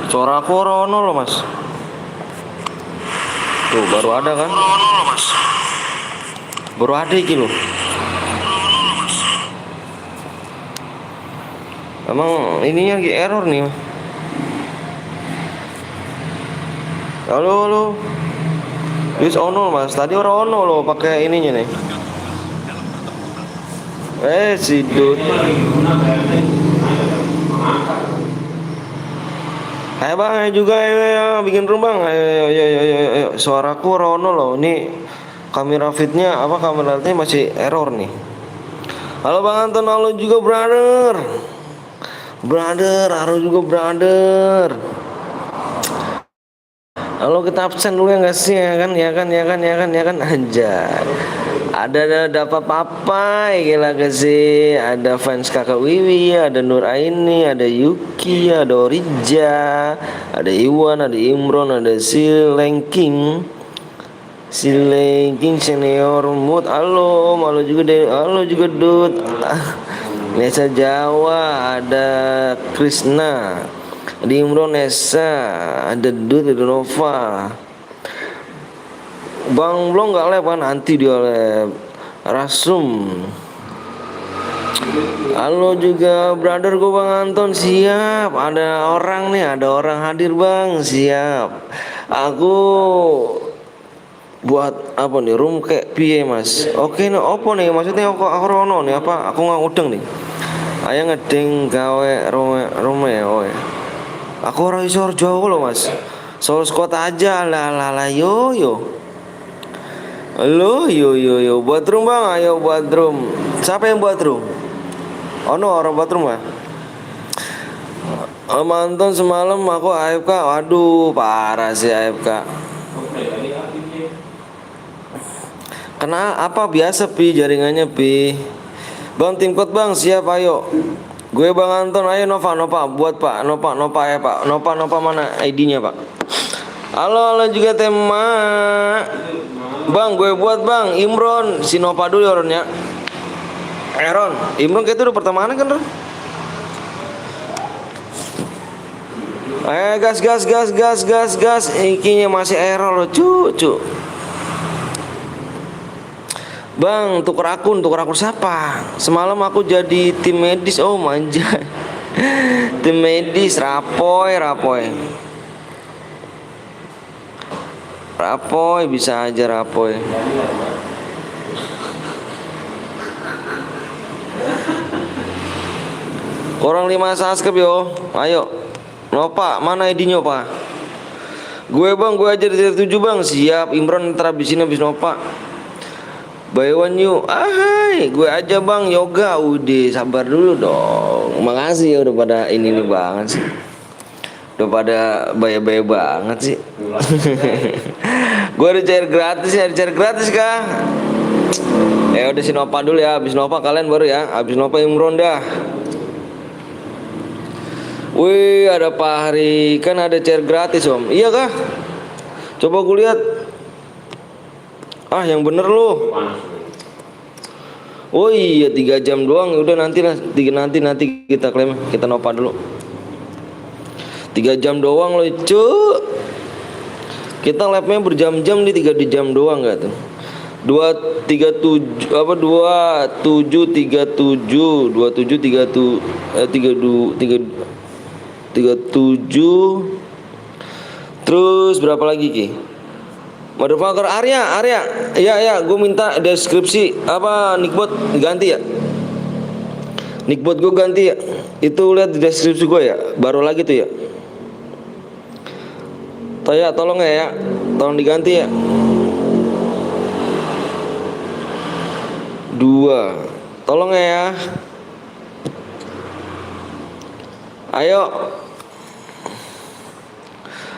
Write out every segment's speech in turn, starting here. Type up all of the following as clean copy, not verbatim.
Suara aku rono loh mas. Tuh baru ada kan? Baru ada iki loh. Emang ininya lagi error nih. Halo halo. Wis ono mas. Tadi orang ono loh pakai ininya nih. Si Dut. Ayo bang, ayo juga ayo, bikin room bang. Ayo. Suaraku rono loh. Ini kamera fitnya apa kameranya masih error nih. Halo bang Anton, halo juga brother. Halo juga brother. Halo kita absen dulu ya nggak sih ya kan anjay. Ada apa gila gak sih? Ada fans kakak Wiwi, ada Nur Aini, ada Yuki, ada Orija, ada Iwan, ada Imron, ada Silengking senior mood. Halo juga Dut. Nesa Jawa, ada Krisna, ada Imron, Nesa, ada Dut, ada Nova. Bang Blong nggak lab kan, nanti dia lab. Rasum. Halo juga brother gue Bang Anton, siap. Ada orang hadir bang, siap. Aku buat apa nih room kayak piye mas? Oke no opo nih maksudnya aku rono nih apa? Aku nggak udeng nih. Ayo ngeding gawe rome oe. Aku orang isor jauh loh mas. Soal kota aja lah yo. Halo, yo, buat room bang, ayo buat room. Siapa yang buat room? Oh no, orang buat room ya? Mantan semalam aku AFK, waduh parah sih AFK. Kena apa biasa pi jaringannya pi. Bang tim code bang siap ayo. Gue Bang Anton ayo Nova buat pak Nova ya pak Nova mana ID-nya pak? Halo juga tema. Bang gue buat bang Imron si Nova dulu orangnya. Ron Imron kayak itu udah pertemanan kan Ron? Gas ikinya masih error loh cu. Bang tuker akun siapa? Semalam aku jadi tim medis. Oh manja. Tim medis Rapoy bisa aja Rapoy. Orang 5 subscribe yo. Ayo. Nova, mana ID-nya Pak? Gue ajar dari 7 bang. Siap. Imron ntar habis ini habis Nova. Buy one you. Gue aja bang yoga. Udah sabar dulu dong. Makasih ya udah pada ini banget sih. Udah pada bayar banget sih. Gue ada cair gratis kah? Ya udah si Nova dulu ya. Habis Nova kalian baru ya. Habis Nova Imron dah. Wih ada Pak Hari. Kan ada cair gratis om. Iya kah? Coba gue lihat. Yang bener lu. Oh iya 3 jam doang. Udah nanti kita klaim. Kita Nova dulu. 3 jam doang loh cu. Kita labnya berjam-jam di 3 jam doang gak tuh? 27 terus berapa lagi Ki? Motherfucker Arya ya gue minta deskripsi apa nickbot ganti ya. Nickbot gue ganti ya. Itu lihat di deskripsi gue ya. Baru lagi tuh ya. Tolong ya. Tolong diganti ya. 2. Tolong ya. Ayo.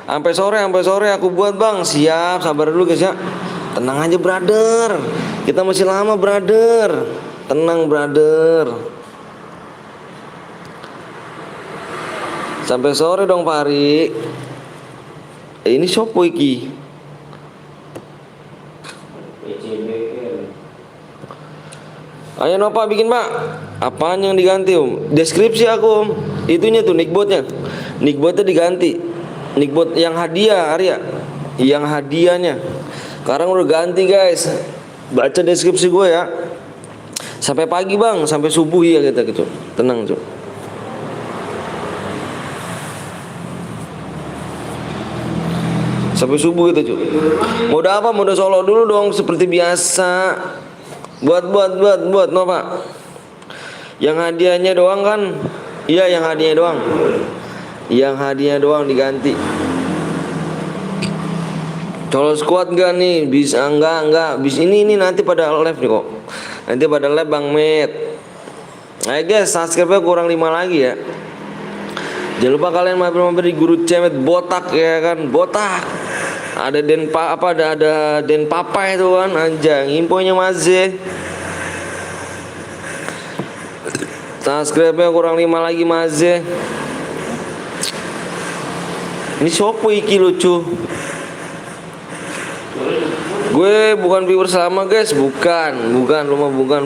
Sampai sore aku buat bang. Siap, sabar dulu guys ya. Tenang aja brother. Kita masih lama brother. Tenang brother. Sampai sore dong Pak Ari. Ini sopo iki? Ayo Nova bikin pak. Apaan yang diganti om? Deskripsi aku om. Itunya tuh nickbotnya diganti. Nickbot yang hadiah Arya, yang hadiahnya sekarang udah ganti guys. Baca deskripsi gue ya. Sampai pagi bang, sampai subuh ya kita gitu. Tenang cuy. Sampai subuh gitu cuy. Mode apa? Mode solo dulu dong seperti biasa. Buat no pak. Yang hadiahnya doang kan? Iya yang hadiahnya doang. Yang hadiahnya doang diganti. Kalau squad enggak nih? Bisa enggak. Bis ini nanti pada live nih kok. Nanti pada live Bang Met. Ayo guys, subscribe-nya kurang 5 lagi ya. Jangan lupa kalian mampir di Guru Cemet botak ya kan, botak. Ada ada Den Papa itu kan, anjang. Infonya Maze. Subscribe-nya kurang 5 lagi Maze. Ini sopo iki lucu. Gue bukan viewer sama guys, bukan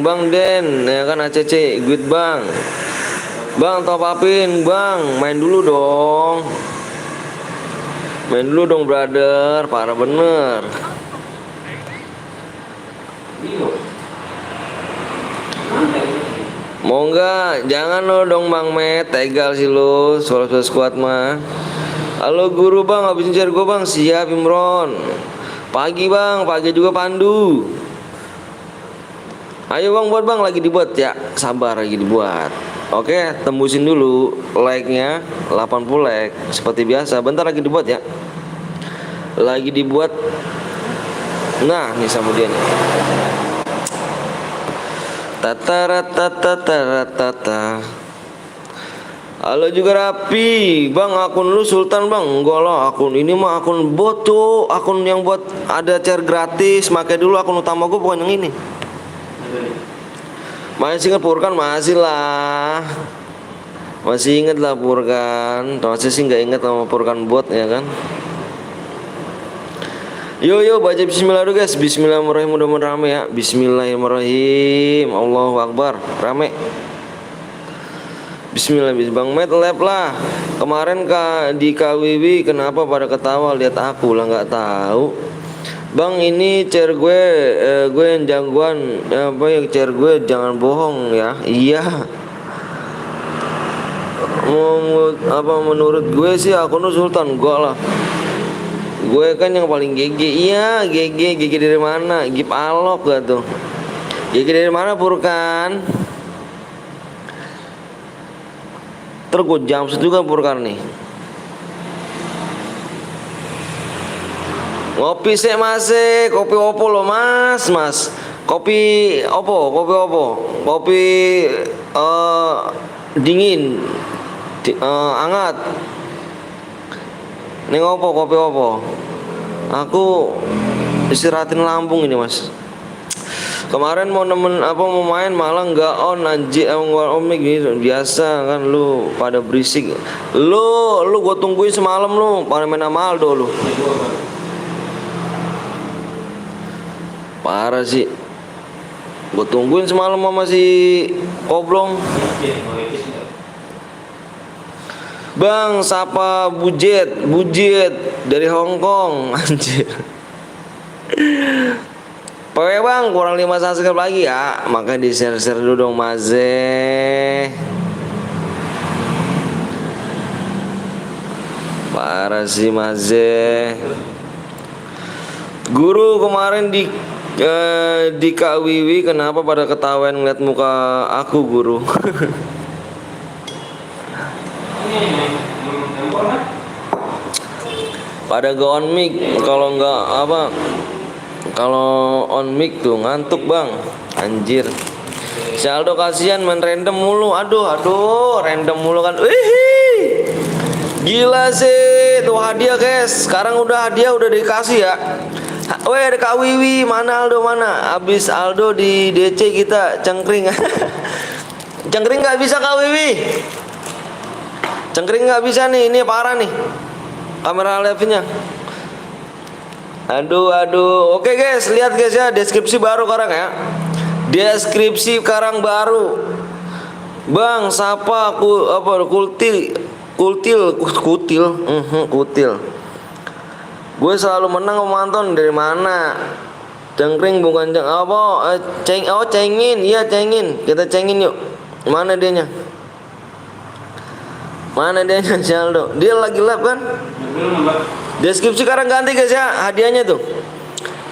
Bang Den, ya kan ACC, good Bang. Bang top upin Bang, main dulu dong brother, parah bener. Mau nggak? Jangan lo dong Bang Met, tegal sih lo, suara squad mah. Halo guru Bang, habisin share gue Bang, siap Imron. Pagi bang, pagi juga Pandu. Ayo bang, buat bang, lagi dibuat ya. Sabar lagi dibuat. Oke, tembusin dulu like-nya 80 like seperti biasa. Bentar lagi dibuat ya. Lagi dibuat. Nah, nih sama dia nih. Tata. Halo juga Rapi, bang akun lu Sultan bang, enggak lah akun ini mah akun bot tuh, akun yang buat ada share gratis, pakai dulu akun utama gue bukan yang ini. Masih inget Purkan? Masih lah, masih inget lah Purkan, masih sih nggak inget sama Purkan bot ya kan. Yo baca Bismillah dulu guys, Bismillahirrahmanirrahim, mudah-mudahan rame ya. Bismillahirrahmanirrahim, Allahu Akbar, rame. Bismillah, Bang Met lab lah. Kemarin di KWW kenapa pada ketawa lihat aku lah nggak tahu. Bang ini chair gue yang jagoan apa ya, chair gue jangan bohong ya. Iya. Menurut gue sih aku Sultan gue lah. Gue kan yang paling GG. Iya, GG dari mana? Gip alok gak tuh? GG dari mana Purkan? Terus gue jumpsuit juga Purkan nih. Ngopi sih masih, kopi opo lo mas. Kopi opo. Kopi dingin, hangat. Ini kopi opo. Aku istirahatin lambung ini mas. Kemarin mau main malah nggak on anjir, omik gitu biasa kan lu pada berisik. Lu gue tungguin semalam lu pada main sama Aldo lu. Parah sih. Gue tungguin semalam sama si Oblong. Bang, sapa Bujet dari Hong Kong anjir. Pokoknya bang, kurang 5 subscribe lagi ya. Makanya di share dulu dong Maze. Parah sih Maze. Guru kemarin di Kak Wiwi kenapa pada ketawain ngeliat muka aku guru? Pada go on mic, kalau nggak apa, kalau on mic tuh ngantuk bang, anjir. Si Aldo kasihan main random mulu, aduh, random mulu kan. Wih, gila sih, tuh hadiah guys. Sekarang udah hadiah udah dikasih ya. Weh ada Kak Wiwi, mana Aldo mana? Abis Aldo di DC kita cengkring. Cengkring nggak bisa Kak Wiwi. Cengkring nggak bisa nih, ini parah nih. Kamera live-nya. Aduh. Oke guys, lihat guys ya, deskripsi baru sekarang ya. Deskripsi sekarang baru. Bang, sapa Kutil. Kutil. Gue selalu menang sama Anton. Dari mana? Cengkring bukan apa? Cengin. Iya cengin. Kita cengin yuk. Mana dianya? Si Aldo? Dia lagi lab kan? Deskripsi sekarang ganti guys ya. Hadiahnya tuh.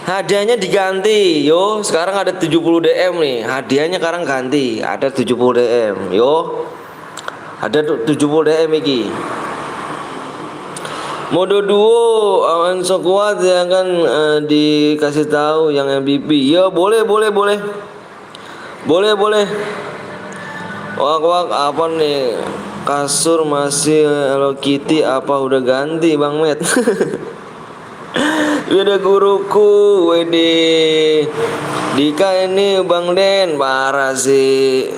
Hadiahnya diganti. Yo, sekarang ada 70 DM nih. Hadiahnya sekarang ganti. Ada 70 DM. Yo. Ada 70 DM iki. Mode duo awan so kuat ya kan, dikasih tahu yang MVP. Ya boleh. Wak apa nih? Kasur masih Hello Kitty apa udah ganti Bang Met? Udah guruku, wede. Dika ini Bang Den, parah sih.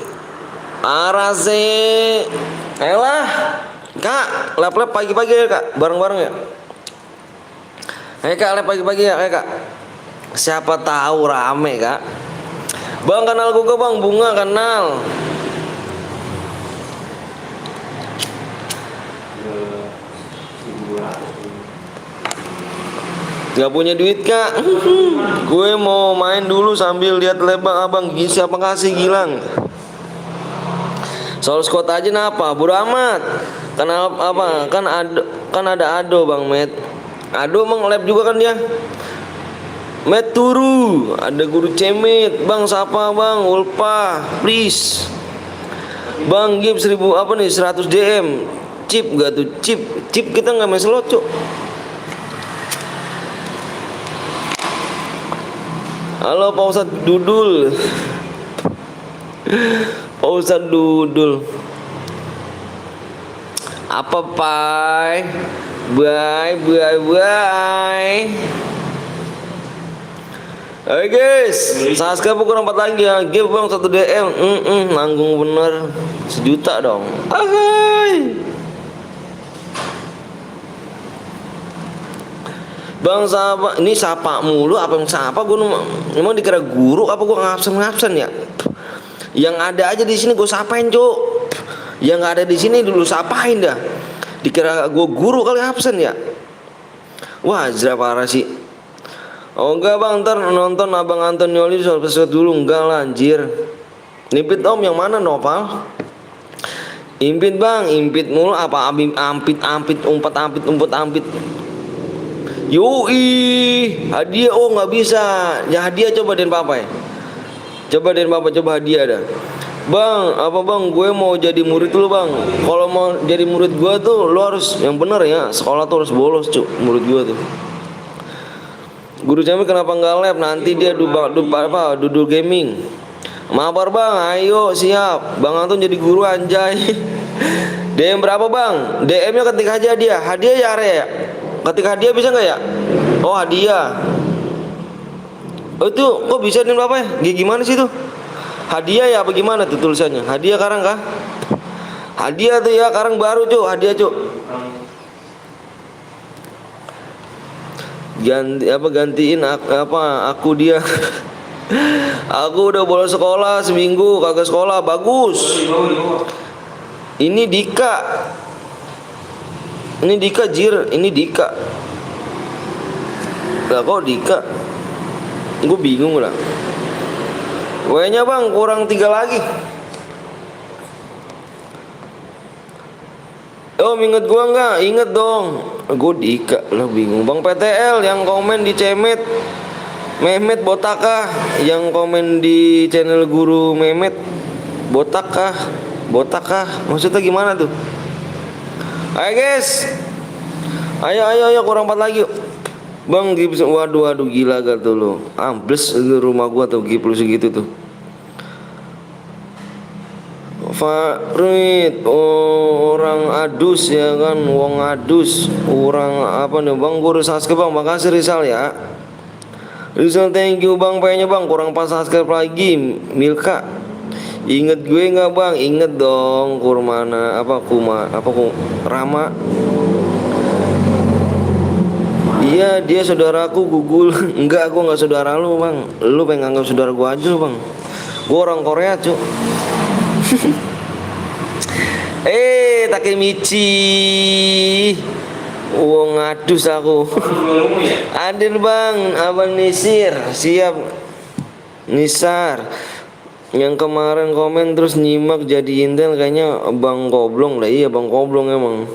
Elah, Kak, lap pagi-pagi ya Kak, bareng-bareng ya. Ayo Kak, lap pagi-pagi ya Kak. Siapa tahu rame Kak. Bang kenal gue Bang, Bunga kenal. Gak punya duit Kak. Gue mau main dulu sambil lihat lebang abang. Siapa kasih Gilang? Soal squad aja napa? Bodo amat. Kenapa apa? Kan ada Ado Bang Met. Ado emang lab juga kan dia. Met turu. Ada guru cemit. Bang siapa Bang? Ulpa. Please. Bang Gip 1000 apa nih? 100 DM. Chip gak tuh? Chip kita nggak main slot cuk. Halo Pak Ustadz Dudul. Pak Ustadz Dudul. Apa pai? Bye. Oke guys, subscribe kurang 4 lagi ya. Give Bang 1 DM. Nanggung bener. 1 juta dong. Hai. Bang sapa, ini sapa mulu apa yang sapa? Gue emang dikira guru apa gue ngabsen ya? Yang ada aja di sini gue sapain cuk. Yang nggak ada di sini dulu sapain dah. Dikira gue guru kali absen ya? Wah Azra parah sih. Oh enggak Bang, ntar nonton Abang Antonioli soal pesawat dulu. Enggak lah anjir. Nimpit Om yang mana Noval? Impit Bang, impit mulu apa ampit umpet. Yoi, hadiah nggak bisa. Ya hadiah coba Den Papa ya. Coba hadiah dah. Bang, apa Bang? Gue mau jadi murid dulu Bang. Kalau mau jadi murid gue tuh lo harus yang bener ya. Sekolah tuh harus bolos cuk. Murid gue tuh. Guru Jamil kenapa nggak lab? Nanti dia duduk gaming. Mabar Bang, ayo siap. Bang Anton jadi guru anjay. DM berapa Bang? DM-nya ketik aja dia. Hadiah ya area ya. Ketik hadiah bisa nggak ya? Oh hadiah. Oh itu kok bisa nih berapa ya? Gimana sih tuh? Hadiah ya apa gimana tuh tulisannya? Hadiah karang kah? Hadiah tuh ya karang baru cuk. Hadiah cuk. Gantiin aku dia. Aku udah bolos sekolah seminggu kagak sekolah. Bagus. Ini Dika Jir. Ini Dika. Lah kok Dika? Gue bingung lah. W-nya Bang kurang 3 lagi. Oh inget gua nggak? Inget dong. Gue Dika lah bingung. Bang PTL yang komen di Cemet Mehmet botak kah? Yang komen di channel Guru Mehmet botak kah? Maksudnya gimana tuh? Ayo guys. Ayo kurang 4 lagi yuk. Bang Gips, waduh gila gak tuh lo. Ambles rumah gua tuh Gips segitu tuh. Farid orang adus ya kan, wong adus. Orang apa nih Bang? Guru subscribe Bang, makasih Rizal ya. Rizal thank you Bang, payahnya Bang kurang pas subscribe lagi. Milka inget gue nggak Bang? Inget dong. Kurmana Rama. Iya dia saudaraku Gugul. Enggak, gue nggak saudara lu Bang. Lu pengen anggap saudara gue aja lu Bang. Gue orang Korea cuk. Takemichi. Ngadus aku. Adil bang, Abang Nisir. Siap Nisar. Yang kemarin komen terus nyimak jadi intel kayaknya Bang Koblong lah. Iya Bang Koblong emang.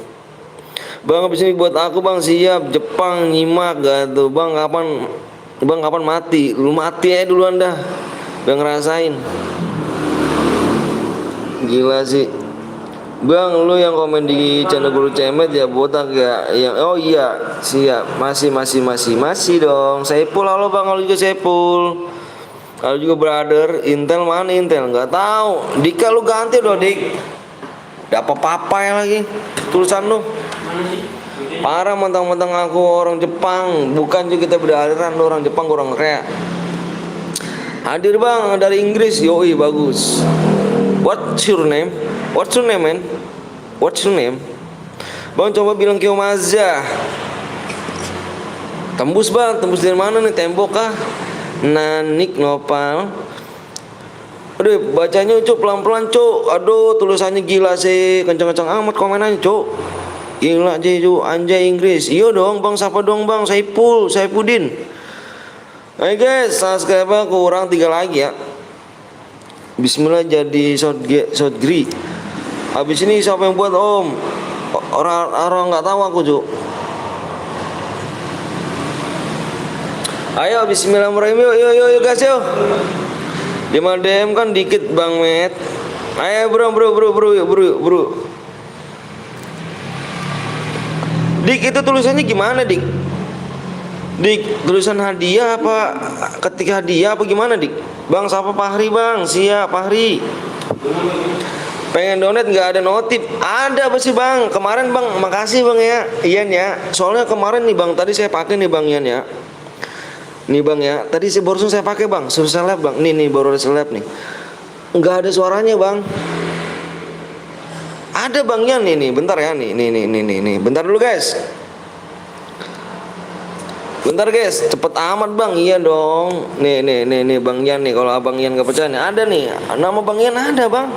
Bang habis ini buat aku bang, siap Jepang nyimak gak tuh bang, kapan mati? Lu mati aja dulu anda, bang ngerasain. Gila sih bang, lu yang komen di channel Guru Cemet ya botak ya, yang oh iya siap, masih dong. Saipul, halo bang, halo juga Saipul, halo juga brother. Intel mana Intel? Nggak tahu. Dika lu ganti dong Dik, dapat apa ya lagi tulisan lu. Parah, mentang-mentang aku orang Jepang, bukan juga kita beraliran, lu orang Jepang kurang kayak. Hadir bang dari Inggris, yoi bagus. What's your name? What's your name man? What's your name? Bang coba bilang Kiyomaza. Tembus bang, tembus dari mana nih, tembok kah? Nanik nopal. Aduh bacanya cuk, pelan-pelan cuk. Aduh tulisannya gila sih, kencang-kencang amat komenannya cuk. Gila Jeju, anjay Inggris. Iya dong bang, siapa dong bang? Saipudin. Hai guys, subscriber kurang 3 lagi ya. Bismillah jadi shotgri. Habis ini siapa yang buat om? Orang nggak tahu aku cuk. Ayo bismillahirrahmanirrahim, yuk guys yuk. 5 DM kan dikit bang Met. Ayo bro. Dik itu tulisannya gimana Dik? Dik tulisan hadiah apa ketik hadiah apa gimana Dik? Bang siapa Fahri bang? Siap Fahri. Pengen donate nggak ada notif? Ada apa sih bang? Kemarin bang, makasih bang ya, Ian ya. Soalnya kemarin nih bang, tadi saya pakai nih bang Ian ya. Nih bang ya, tadi barusan saya pakai bang, suruh seleb bang. Nih baru seleb nih. Nggak ada suaranya bang. Ada bang Ian nih, bentar ya nih. Bentar dulu guys. Bentar guys, cepet amat bang. Iya dong. Nih bang Ian nih. Kalau abang Ian nggak percaya nih, ada nih. Nama bang Ian ada bang.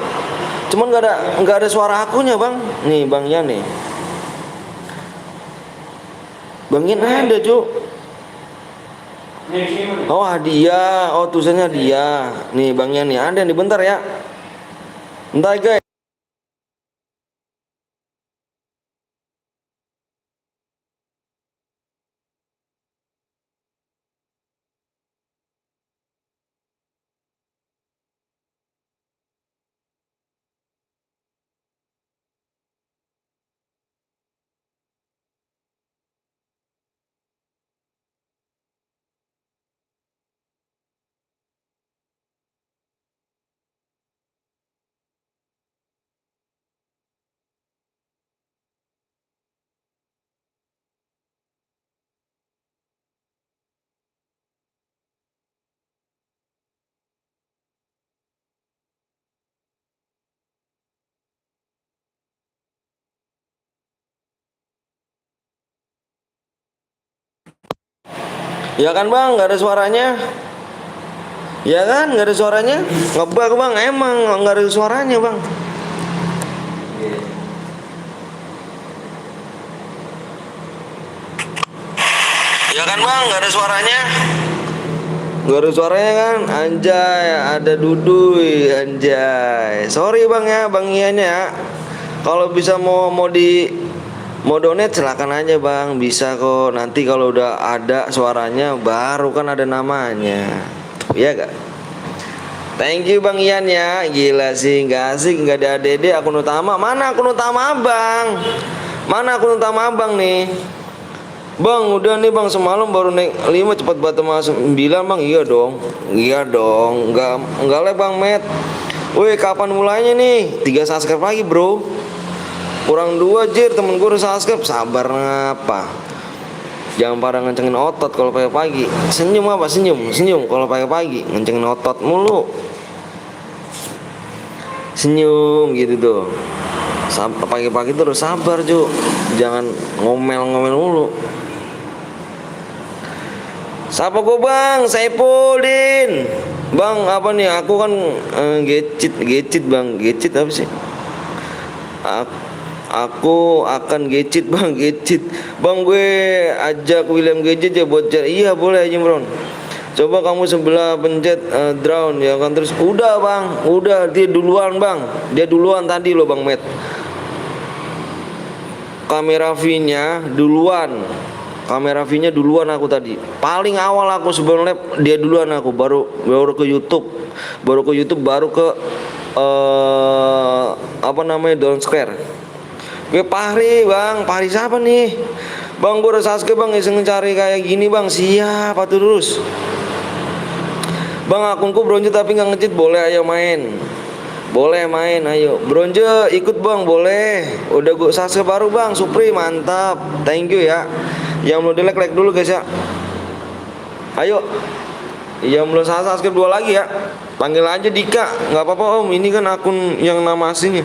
Cuman nggak ada suara akunya bang. Nih bang Ian nih. Bang Ian ada cuk. Oh hadiah. Oh tulisannya hadiah. Nih bang Ian nih ada nih. Bentar ya. Bentar guys. Ya kan bang, nggak ada suaranya. Ya kan, nggak ada suaranya. Ngebug bang, emang nggak ada suaranya bang. Ya kan bang, nggak ada suaranya. Nggak ada suaranya kan, anjay. Ada Duduy, anjay. Sorry bang ya, bang Ian ya. Kalau bisa mau donate silakan aja bang, bisa kok. Nanti kalau udah ada suaranya baru kan ada namanya, ya gak? Thank you bang Ian ya, gila sih, nggak asik nggak ada dede akun utama. Mana akun utama abang? Mana akun utama abang nih? Bang udah nih bang, semalam baru naik 5 cepat banget masuk 9 bang. Iya dong, nggak lah bang Met. Woi kapan mulainya nih? 3 subscribe lagi bro. Kurang 2 jir, temen gue udah subscribe. Sabar ngapa? Jangan pada ngencengin otot kalau pagi-pagi. Senyum apa? Senyum kalau pagi-pagi ngencengin otot mulu. Senyum gitu tuh. Pagi-pagi tuh harus sabar cu. Jangan ngomel mulu. Siapa gue bang? Saipudin. Bang apa nih? Aku kan gecit bang. Gecit apa sih? Aku akan gecit bang, gecit bang. Gue ajak William Gadget ya buat cari. Iya boleh aja bro. Coba kamu sebelah pencet drown ya kan. Terus udah bang, udah dia duluan bang. Dia duluan tadi loh bang Matt. Kamera V-nya duluan. Kamera V-nya duluan aku tadi. Paling awal aku sebelum lab dia duluan aku. Baru ke YouTube. Baru ke YouTube baru ke apa namanya Down Square. Gue Pahri bang. Pahri siapa nih? Bang gue udah Sasuke bang iseng cari kayak gini bang. Siapa tuh terus? Bang akunku bronze tapi nggak ngecit. Boleh ayo main. Boleh main ayo. Bronze ikut bang boleh. Udah gue Sasuke baru bang. Supri mantap. Thank you ya. Yang belum like dulu guys ya. Ayo. Yang belum Sasuke 2 lagi ya. Panggil aja Dika. Nggak apa-apa om. Ini kan akun yang nama aslinya.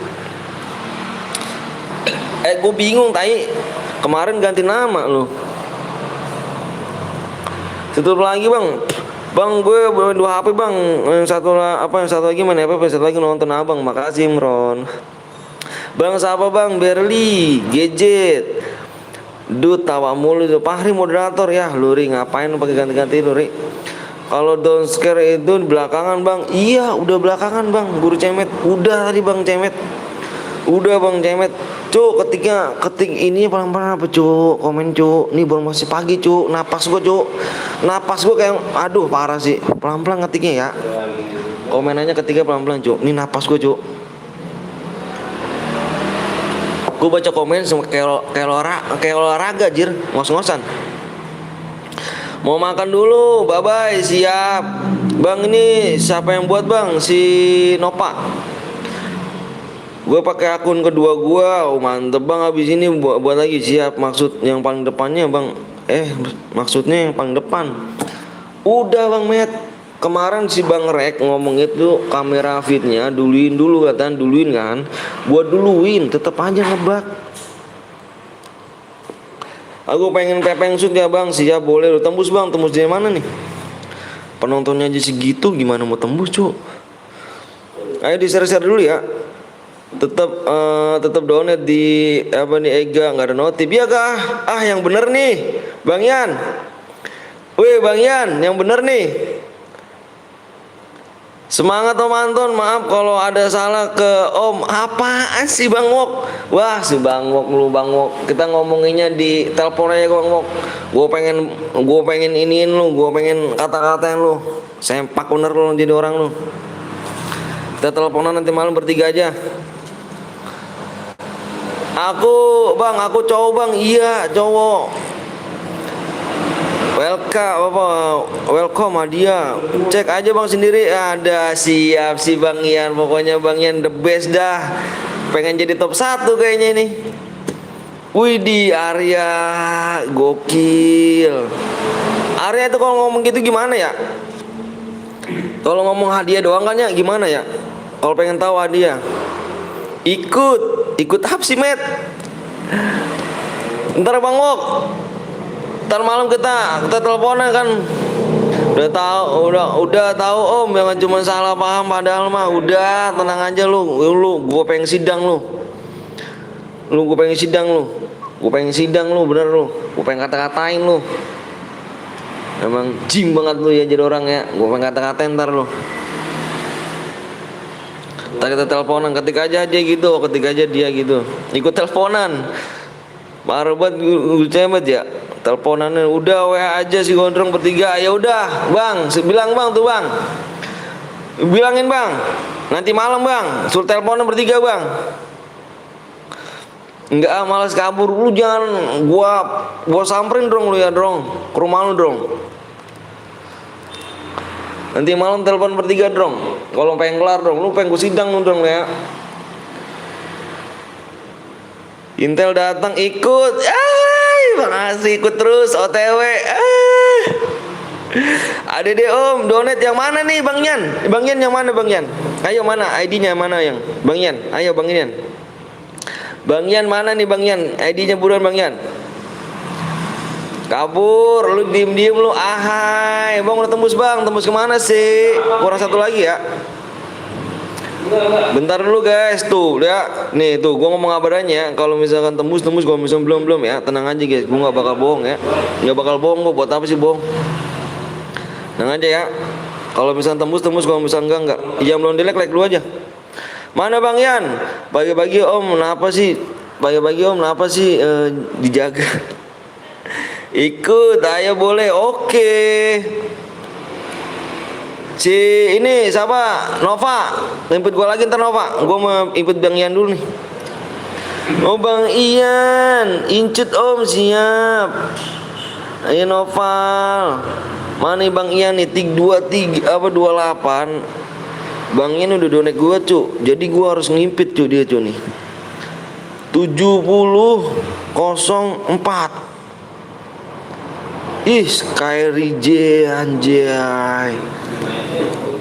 Gue bingung tai. Kemarin ganti nama loh. Tutup lagi bang. Bang gue 2 HP bang. Yang satu lagi mana apa? Yang satu lagi nonton abang. Makasih Imron. Bang siapa bang? Berli Gadget. Duh tawa mulu itu. Pahri moderator ya. Lu Ri ngapain lu pakai ganti-ganti lu Ri? Kalau Down Scare itu belakangan bang. Iya udah belakangan bang. Guru Cemet. Udah tadi bang Cemet. Udah bang Cemet. Cuk ketik ini pelan-pelan apa cuk? Komen cuk. Nih baru masih pagi cuk. Napas gue cuk. Napas gue kayak aduh parah sih. Pelan-pelan ketiknya ya. Komenannya ketiknya pelan-pelan cuk. Nih napas gue cuk. Gue baca komen sama kayak olahraga jir. Ngos-ngosan. Mau makan dulu. Bye bye siap. Bang ini siapa yang buat bang? Si Nopa. Gue pakai akun kedua gue. Oh mantep bang. Habis ini buat lagi siap. Maksud yang paling depannya bang. Maksudnya yang paling depan. Udah bang Matt. Kemarin si bang Rek ngomong itu kamera fitnya duluin dulu katanya. Duluin kan. Gue duluin. Tetep aja ngebak. Aku pengen pepeng shoot ya bang. Siap boleh. Lu tembus bang. Tembus dari mana nih? Penontonnya aja segitu. Gimana mau tembus cuk? Ayo di share-share dulu ya. Tetap donate di apa nih Ega nggak ada notif ya kah? Yang bener nih Bang Yan. Wih Bang Yan yang bener nih. Semangat Om Anton. Maaf kalau ada salah ke Om. Apaan sih Bang Wok? Wah si Bang Wok lu Bang Wok. Kita ngomonginnya di telepon aja Bang Wok. Gue pengen iniin lu. Gue pengen kata-katain lu. Sempak bener lu jadi orang lu. Kita teleponan nanti malam bertiga aja. Aku cowok bang. Iya cowok. Welcome hadiah. Cek aja bang sendiri. Ada siap si Bang Ian. Pokoknya Bang Ian the best dah. Pengen jadi top 1 kayaknya ini. Widih Arya gokil. Arya itu kalau ngomong gitu gimana ya? Kalau ngomong hadiah doang kan ya gimana ya? Kalau pengen tahu hadiah ikut apa sih Matt? Ntar Bang Wok, ntar malam kita teleponan kan. Udah tahu Om, jangan cuma salah paham padahal mah udah tenang aja lu gue pengen sidang lu gue pengen sidang lu bener lu, gue pengen kata-katain lu. Emang jim banget lu ya jadi orang ya, gue pengen kata-katain ntar lu. Ntar kita teleponan, ketik aja dia gitu, ikut teleponan. Baru buat gue cemet ya, teleponannya udah WA aja si gondrong bertiga. Ya udah bang, bilang bang tuh bang, bilangin bang, nanti malam bang, suruh teleponan bertiga bang. Enggak malas kabur lu, jangan gua samperin dong lu ya dong, ke rumah lu dong. Nanti malam telepon bertiga dong. Kalau pengen kelar dong, lu pengen gue sidang dong ya. Intel datang ikut. Makasih ikut terus OTW. Ada deh Om, donate yang mana nih Bang Yan? Bang Yan yang mana Bang Yan? Ayo mana ID-nya mana yang? Bang Yan, ayo Bang Yan. Bang Yan mana nih Bang Yan? ID-nya buruan Bang Yan. Kabur, lu diem lu. Ahai, bang udah tembus bang. Tembus kemana sih? Kurang 1 lagi ya. Bentar dulu guys, tuh ya. Nih tuh, gua ngomong kabarnya ya. Kalau misalkan tembus, kalau misalkan belum ya, tenang aja guys. Gua nggak bakal bohong ya. Nggak bakal bohong gua. Buat apa sih bohong? Tenang aja ya. Kalau misalkan tembus, kalau misalkan enggak. Yang belum like dulu aja. Mana Bang Yan? Pagi-pagi Om, kenapa sih? Pagi-pagi Om, kenapa sih dijaga? Ikut, ayo boleh. Oke. Si ini siapa? Nova. Input gua lagi ntar Nova. Gua mau input Bang Ian dulu nih. Oh Bang Ian, incut Om siap. Ayo Noval. Mana nih Bang Ian nih? 23 apa 28. Bang Ian udah donate gua, Cuk. Jadi gua harus ngimpit Cuk dia Cuk nih. 7004. Ih, Skyri J anjay.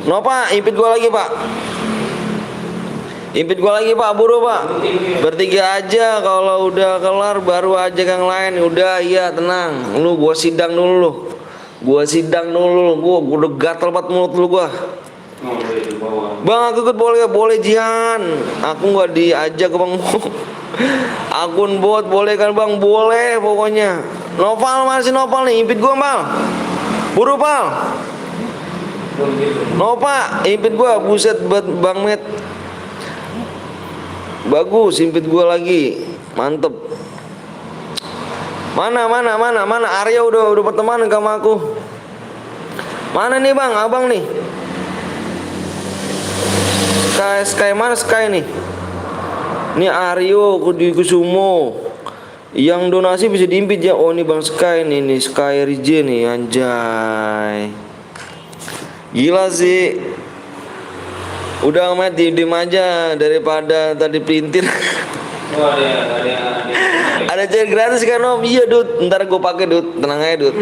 Nova, impit gua lagi, Pak. Impit gua lagi, Pak. Buru, Pak. Bertiga aja, kalau udah kelar baru aja yang lain. Udah, iya, tenang. Lu gua sidang dulu lu. Gua udah gatel banget mulut lu gua. Bang, aku ikut boleh, boleh Jihan. Aku nggak diajak ke Bang. Akun bot boleh kan Bang? Boleh pokoknya. Noval masih Noval nih, impit gua Mal. Buru Pal. Nova, impit gua, buset Bang Met. Bagus, impit gua lagi. Mantep. Mana Arya udah berteman sama aku. Mana nih Bang, abang nih. Sky mana Sky nih? Ini Aryo Kusumo. Yang donasi bisa diimpit ya. Oh ini Bang Sky nih Sky Rije nih anjay. Gila sih. Udah amat diem aja daripada tadi pelintir. Oh, ada chat gratis kan Om? Iya Dut, ntar gue pakai Dut, tenang aja Dut.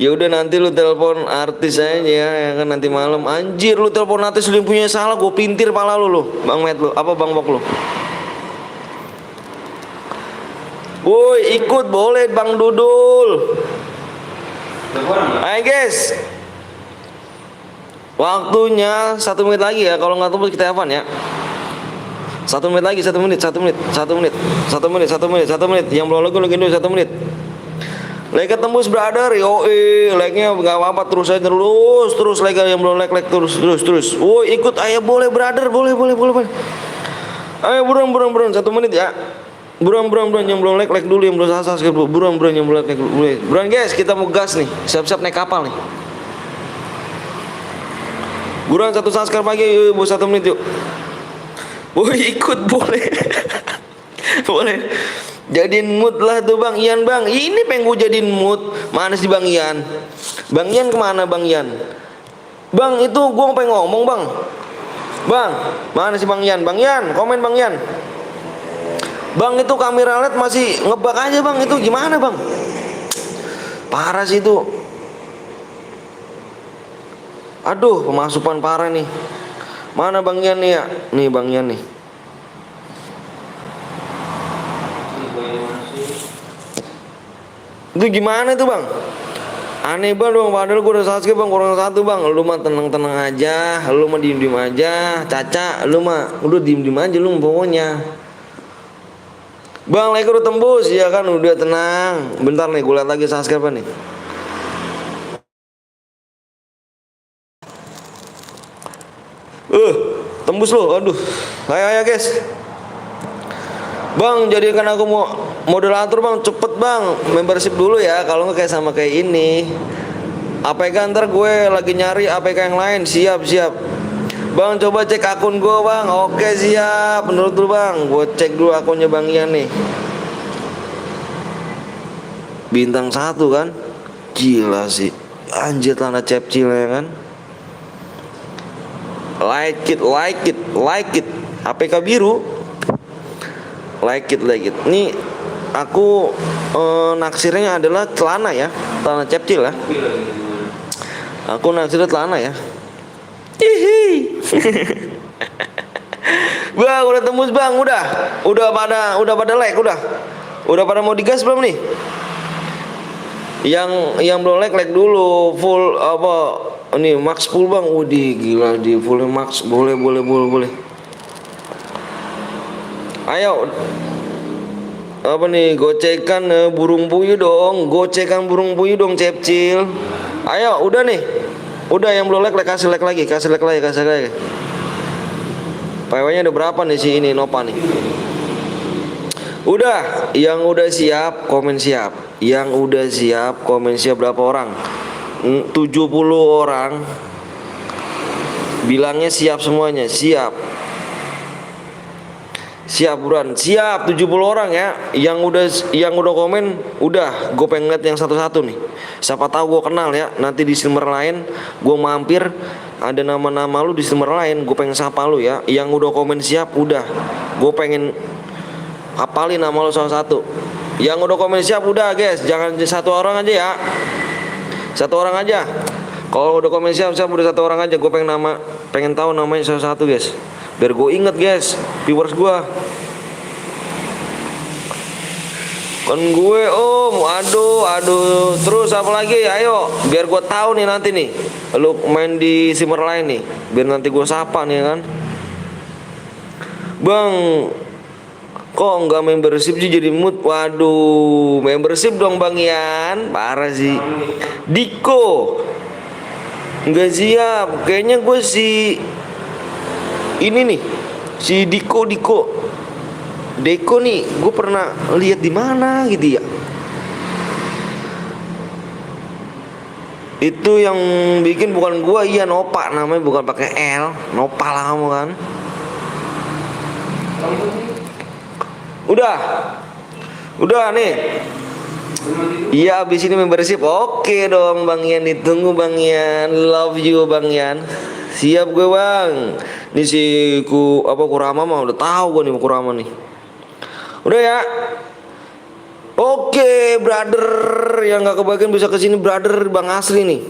Ya udah nanti lu telepon artis aja ya kan nanti malam. Anjir lu telepon artis lu yang punya salah, gue pintir pala lu Bang Met lu, apa Bang Bok lu. Woi ikut boleh Bang Dudul. Ayo guys. Waktunya 1 menit lagi ya. Kalau nggak tembus kita telepon ya. 1 menit lagi, 1 menit. Yang belum login dulu 1 menit. Like tembus brother, yoi. Like-nya nggak apa-apa terus aja terus like yang belum like terus. Woi ikut, ayo boleh brother, boleh. Ayo buruan 1 menit ya. Buruan yang belum like dulu, yang belum subscribe dulu. Buruan yang belum like dulu. Buruan guys, kita mau gas nih. Siap-siap naik kapal nih. Buruan 1 subscribe lagi, yuk 1 menit yuk. Woi ikut boleh. Boleh. Jadiin mood lah tuh Bang Ian Bang. Ini pengen gue jadiin mood. Mana sih Bang Ian? Bang Ian kemana Bang Ian? Bang itu gue pengen ngomong Bang. Bang mana sih Bang Ian? Bang Ian komen Bang Ian. Bang itu kamera LED masih ngebak aja Bang. Itu gimana Bang? Parah sih itu. Aduh pemasukan parah nih. Mana Bang Ian nih ya? Nih Bang Ian nih. Itu gimana itu Bang? Aneh banget Bang, padahal gue udah subscribe Bang, kurang 1 Bang. Lu mah tenang-tenang aja, lu mah diem aja. Caca, lu mah udah diem aja lu pokoknya. Bang, like udah tembus, ya kan udah tenang. Bentar nih, gue liat lagi subscribe nih. Tembus lo, aduh. Ayo guys. Bang, jadikan aku mau moderator Bang, cepet Bang. Membership dulu ya, kalau nggak kayak sama kayak ini. APK ntar gue lagi nyari APK yang lain, siap. Bang, coba cek akun gue Bang. Oke siap, menurut dulu Bang. Gue cek dulu akunnya Bang Ian nih. Bintang 1 kan? Gila sih. Anjir tanah cepcil ya kan? Like it. APK biru. Like it. Nih aku naksirnya adalah celana ya, celana cepcil ya. Aku naksirnya celana ya. Hihi. Bang udah tembus Bang, udah pada like udah pada mau digas belum nih? Yang belum like dulu full apa ini max full bang. Udih gila di full max boleh. Ayo apa nih gocekan burung puyuh dong. Gocekan burung puyuh dong Cepcil. Ayo udah nih. Udah yang belum like kasih like lagi. PW-nya ada berapa nih si ini Nova nih? Udah, yang udah siap komen siap. Yang udah siap komen siap berapa orang? 70 orang. Bilangnya siap semuanya, siap. Siap buruan, siap 70 orang ya. Yang udah komen, udah gue pengen lihat yang satu-satu nih. Siapa tahu gue kenal ya. Nanti di streamer lain gue mampir ada nama-nama lu di streamer lain, gue pengen sapa lu ya. Yang udah komen siap, udah gue pengen hafalin nama lu satu-satu. Yang udah komen siap udah guys, jangan satu orang aja ya. Satu orang aja. Kalau udah komen siap udah satu orang aja. Gue pengen tahu namanya satu-satu guys. Biar gue inget guys, viewers gue. Kan gue aduh. Terus apa lagi? Ayo, biar gue tahu nih nanti nih. Lu main di streamer lain nih, biar nanti gue sapa nih kan. Bang, kok nggak membership sih jadi mood? Waduh, membership dong Bang Ian. Parah sih. Diko nggak siap. Kayaknya gue ini nih si Diko nih gue pernah lihat di mana gitu ya. Itu yang bikin bukan gue, iya Nopa namanya, bukan pakai L. Nopa lah kamu kan. Udah nih. Iya abis ini membership. Oke dong Bang Ian, ditunggu Bang Ian. Love you Bang Ian. Siap gue bang. Ini si Kurama mah udah tahu gue nih Kurama nih. Udah ya. Oke brother, yang nggak kebagian bisa kesini brother Bang Asri nih.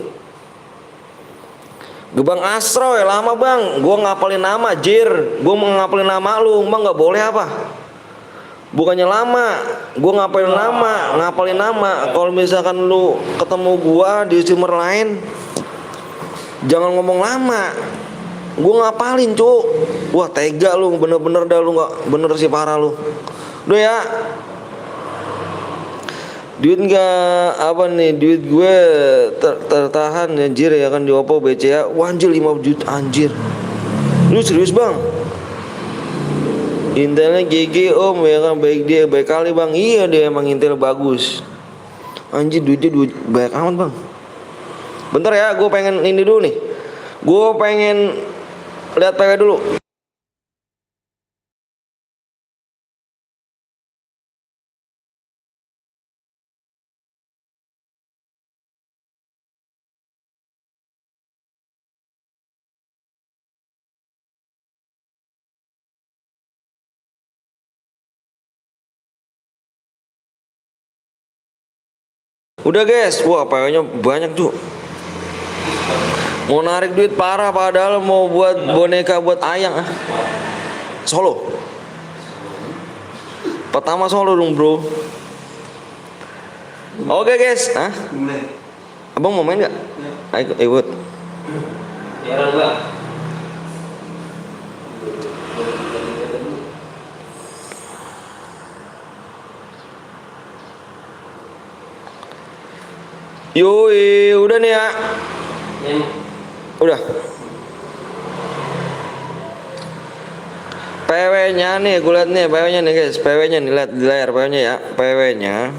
Gebang Astro ya lama bang. Gue ngapalin nama Jir. Gue mau ngapalin nama lu, bang nggak boleh apa? Bukannya lama, gue ngapalin nama. Kalau misalkan lu ketemu gue di streamer lain, jangan ngomong lama. Gue ngapalin cuk. Wah tega lu, bener-bener dah lu, nggak bener sih parah lu. Udah ya. Duit nggak apa nih, duit gue tertahan anjir ya kan di Oppo BCA. Wah anjir 5 juta anjir. Lu serius bang? Intelnya GG om ya kan, baik dia baik kali bang. Iya dia emang Intel bagus. Anjir duitnya banyak amat bang. Bentar ya, gue pengen ini dulu nih. Gue pengen lihat PW dulu. Udah guys, wah PW-nya banyak tuh. Mau narik duit parah padahal mau buat boneka buat ayang ah. Solo. Pertama solo dong bro. Oke guys, abang mau main nggak? Ayo ikut. Ya enggak. Yoi, udah nih ya. Udah. PW-nya nih, gue liat nih PW-nya nih guys. PW-nya nih, lihat di layar PW-nya ya. PW-nya.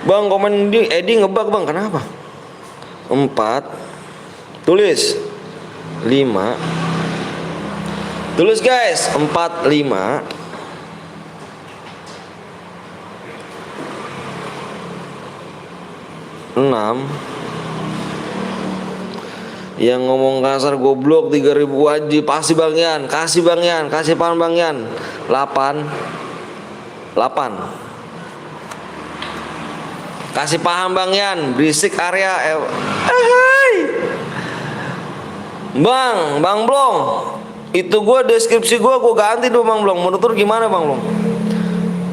Bang, komen di Edi ngebug bang, kenapa? 4. Tulis 5. Tulis guys, 4 5. 6. Yang ngomong kasar goblok 3.000 wajib. Pasti Bang Yan, kasih Bang Yan, kasih paham Bang Yan. 8. Kasih paham Bang Yan, berisik area. Bang Blong. Itu gue deskripsi gue ganti dong Bang Blong. Menurut lu gimana Bang Blong?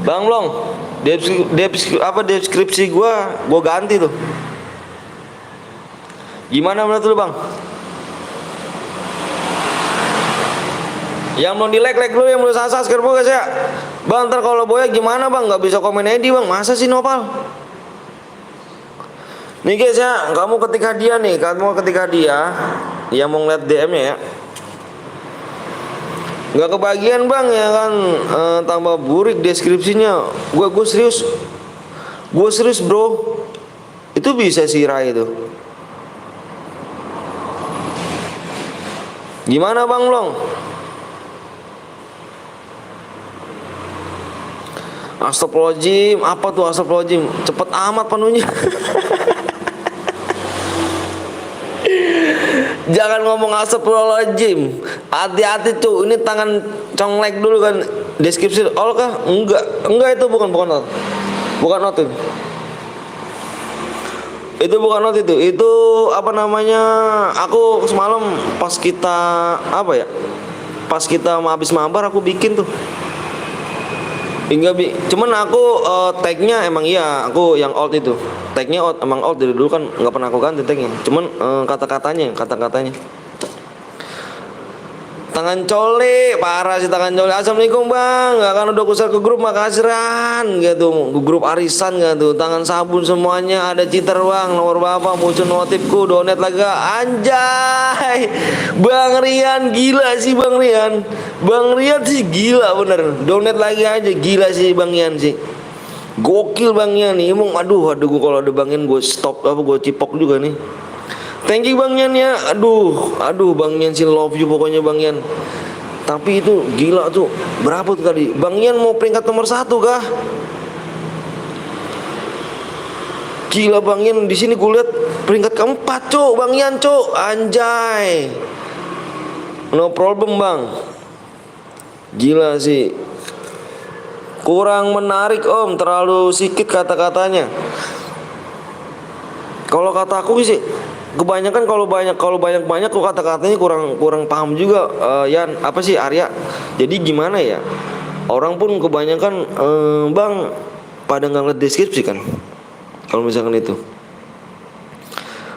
Bang Blong. Deskripsi gua ganti tuh. Gimana menurut lu, Bang? Yang mau di-like dulu, yang belum subscribe guys ya. Bang, ntar kalau boya gimana Bang? Nggak bisa komen ID Bang, masa sih Nopal? Nih guys ya, kamu ketika dia yang mau ngeliat DM-nya ya, nggak kebagian Bang ya kan, tambah burik deskripsinya. Gue serius bro, itu bisa sih Rai itu. Gimana Bang Long? Astagfirullahaladzim, apa tuh astagfirullahaladzim? Cepet amat penuhnya. Jangan ngomong astagfirullahaladzim. Hati-hati tuh, ini tangan conglek dulu kan. Deskripsi all kah? Enggak itu bukan not. Bukan not itu. Itu bukan not itu. Itu apa namanya? Aku semalam pas kita pas kita habis mabar aku bikin tuh. Cuman aku tagnya emang iya, aku yang old itu. Tagnya old, emang old dari dulu kan nggak pernah aku ganti tagnya. Cuman kata-katanya. Tangan cole, parah sih tangan cole. Assalamualaikum Bang, nggak kan udah kusar ke grup makasih Ran, gitu. Grup arisan nggak tuh, tangan sabun semuanya ada citer Bang, nomor bapak muncul notifku, donat lagi anjay. Bang Rian gila sih Bang Rian sih gila bener, donat lagi aja gila sih Bang Rian sih. Gokil Bang Rian nih, emang aduh gue kalau ada Bang Rian gue stop gue cipok juga nih. Thank you Bang Yan ya. Aduh Bang Yan sih love you pokoknya Bang Yan. Tapi itu gila tuh. Berapa tuh tadi? Bang Yan mau peringkat nomor 1 kah? Gila Bang Yan di sini gue lihat peringkat keempat cuk Bang Yan cuk. Anjay. No problem Bang. Gila sih. Kurang menarik Om, terlalu sedikit kata-katanya. Kalau kata aku sih kebanyakan kalau banyak kok kata-katanya kurang paham juga Yan apa sih Arya. Jadi gimana ya, orang pun kebanyakan Bang pada nggak ngeliat deskripsi kan, kalau misalkan itu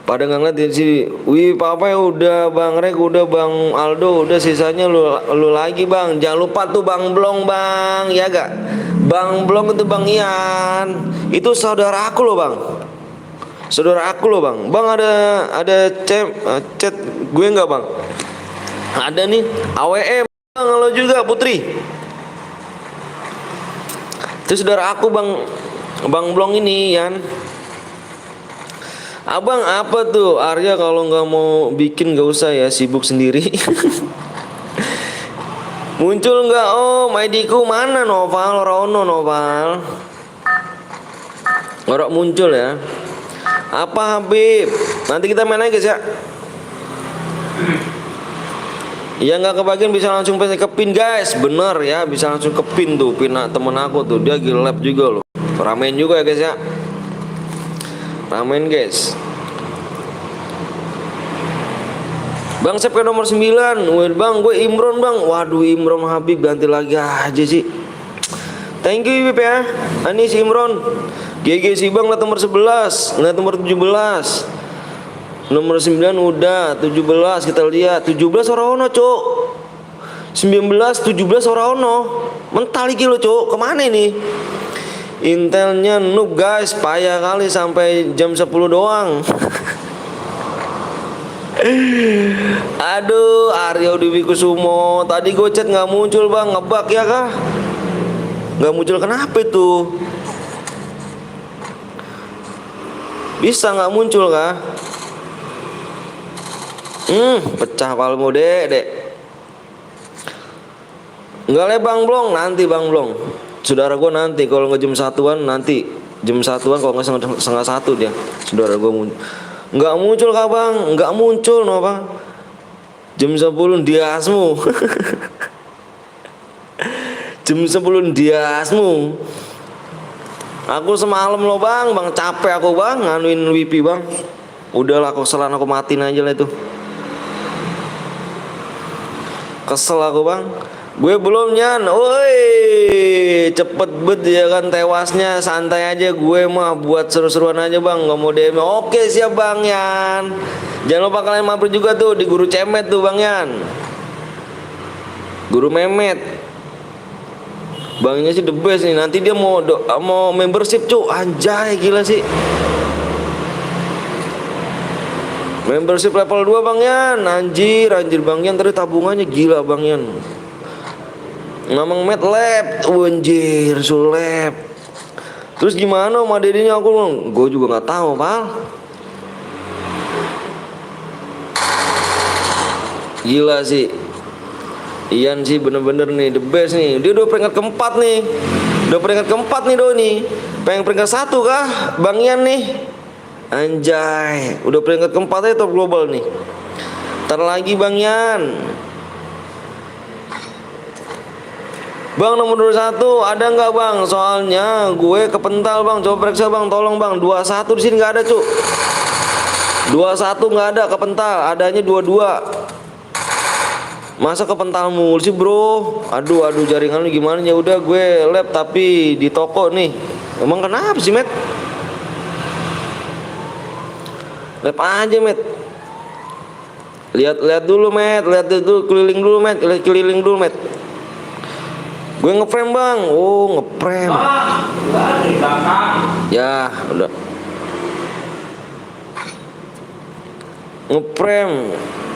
pada nggak ngeliat deskripsi. Wih papa ya udah Bang Rek, udah Bang Aldo, udah sisanya lu lagi Bang. Jangan lupa tuh Bang Blong Bang, ya gak Bang Blong itu Bang Ian, itu saudara aku loh Bang. Saudara aku loh Bang. Bang ada chat gue nggak Bang? Ada nih AWM Bang, halo juga Putri. Itu saudara aku Bang Blong ini Yan. Abang apa tuh Arya kalau nggak mau bikin nggak usah ya, sibuk sendiri. Muncul nggak Om ID-ku mana Noval Rono Noval? Orang muncul ya. Apa Habib? Nanti kita main lagi guys ya. Ya nggak kebagian bisa langsung ke pin guys. Bener ya, bisa langsung ke pin tuh. Pin temen aku tuh, dia gila lab juga loh. Ramein juga ya guys ya. Ramein guys. Bang Sep ke nomor 9. Wih Bang, gue Imron Bang. Waduh Imron Habib ganti lagi aja sih. Thank you Habib ya. Ini si Imron. GG si Bang lihat nomor 11, lihat nomor 17. Nomor 9 udah, 17 kita lihat. 17 orang ono, Cuk. 19, 17 orang ono. Mental iki lo, Cuk. Kemana ini? Intelnya noob guys, payah kali sampai jam 10 doang. Aduh, Aryo Dewi Kusumo. Tadi gue chat nggak muncul Bang, ngebug ya kah? Nggak muncul kenapa itu? Bisa nggak muncul kah? Pecah palmu dek. Nggak le Bang Blong, nanti Bang Blong. Saudara gue nanti kalau nggak jam 1-an nanti. Jam 1-an kalau nggak setengah 1 dia. Saudara gue muncul. Nggak muncul kah Bang? Nggak muncul no Bang. Jam 10 diasmu. Jam 10 diasmu. Aku semalam loh Bang capek aku Bang nganuin wipi Bang. Udahlah aku selan aku matiin aja lah itu. Kesel aku Bang. Gue belum Yan. Woi, cepet bet ya kan tewasnya. Santai aja, gue mah buat seru-seruan aja bang, nggak mau DM. Oke siap bang Yan. Jangan lupa kalian mampir juga tuh di Guru Cemet tuh bang Yan. Guru Memet. Bangnya sih the best nih. Nanti dia mau membership cu. Anjay gila sih. Membership level 2 bang Yan. Anjir bang Yan. Tadi tabungannya gila bang Yan. Ngomong Met Lab. Anjir sulap. Terus gimana sama dedinya aku bang? Gue juga gak tahu pal. Gila sih. Ian sih bener-bener nih the best nih. Dia udah peringkat keempat nih. Udah peringkat keempat nih Doni. Pengen peringkat 1 kah bang Ian nih? Anjay. Udah peringkat keempat aja top global nih. Ntar lagi bang Ian. Bang nomor 21 ada nggak bang? Soalnya gue kepental bang. Coba periksa bang, tolong bang. 21 di sini nggak ada cuk. 21 nggak ada kepental. Adanya 22. Masa kepental mulu sih bro? Aduh jaringan lu gimana ya? Udah gue lab tapi di toko nih. Emang kenapa sih Met? Lab aja Met. Lihat dulu Met. Lihat dulu keliling dulu Met. Keliling dulu Met. Gue ngeframe bang. Oh ngeframe. Ya udah. Ngeframe.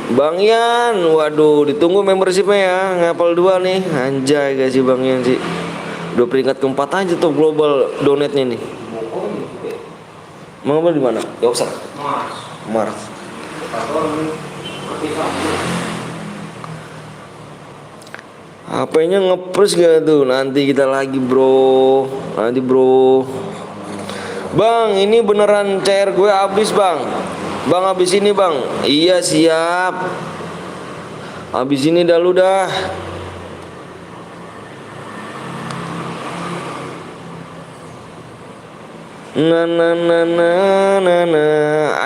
Bang Yan, waduh ditunggu membershipnya ya. Ngapal 2 nih. Anjay guys sih Bang Yan sih. Udah peringkat keempat aja tuh global donate-nya nih. Mau di mana? Yoksa. Mars. HP-nya ngepres gak tuh? Nanti kita lagi bro. Nanti bro. Bang, ini beneran cair gue habis bang. Bang habis ini bang. Iya siap. Habis ini dah lu dah.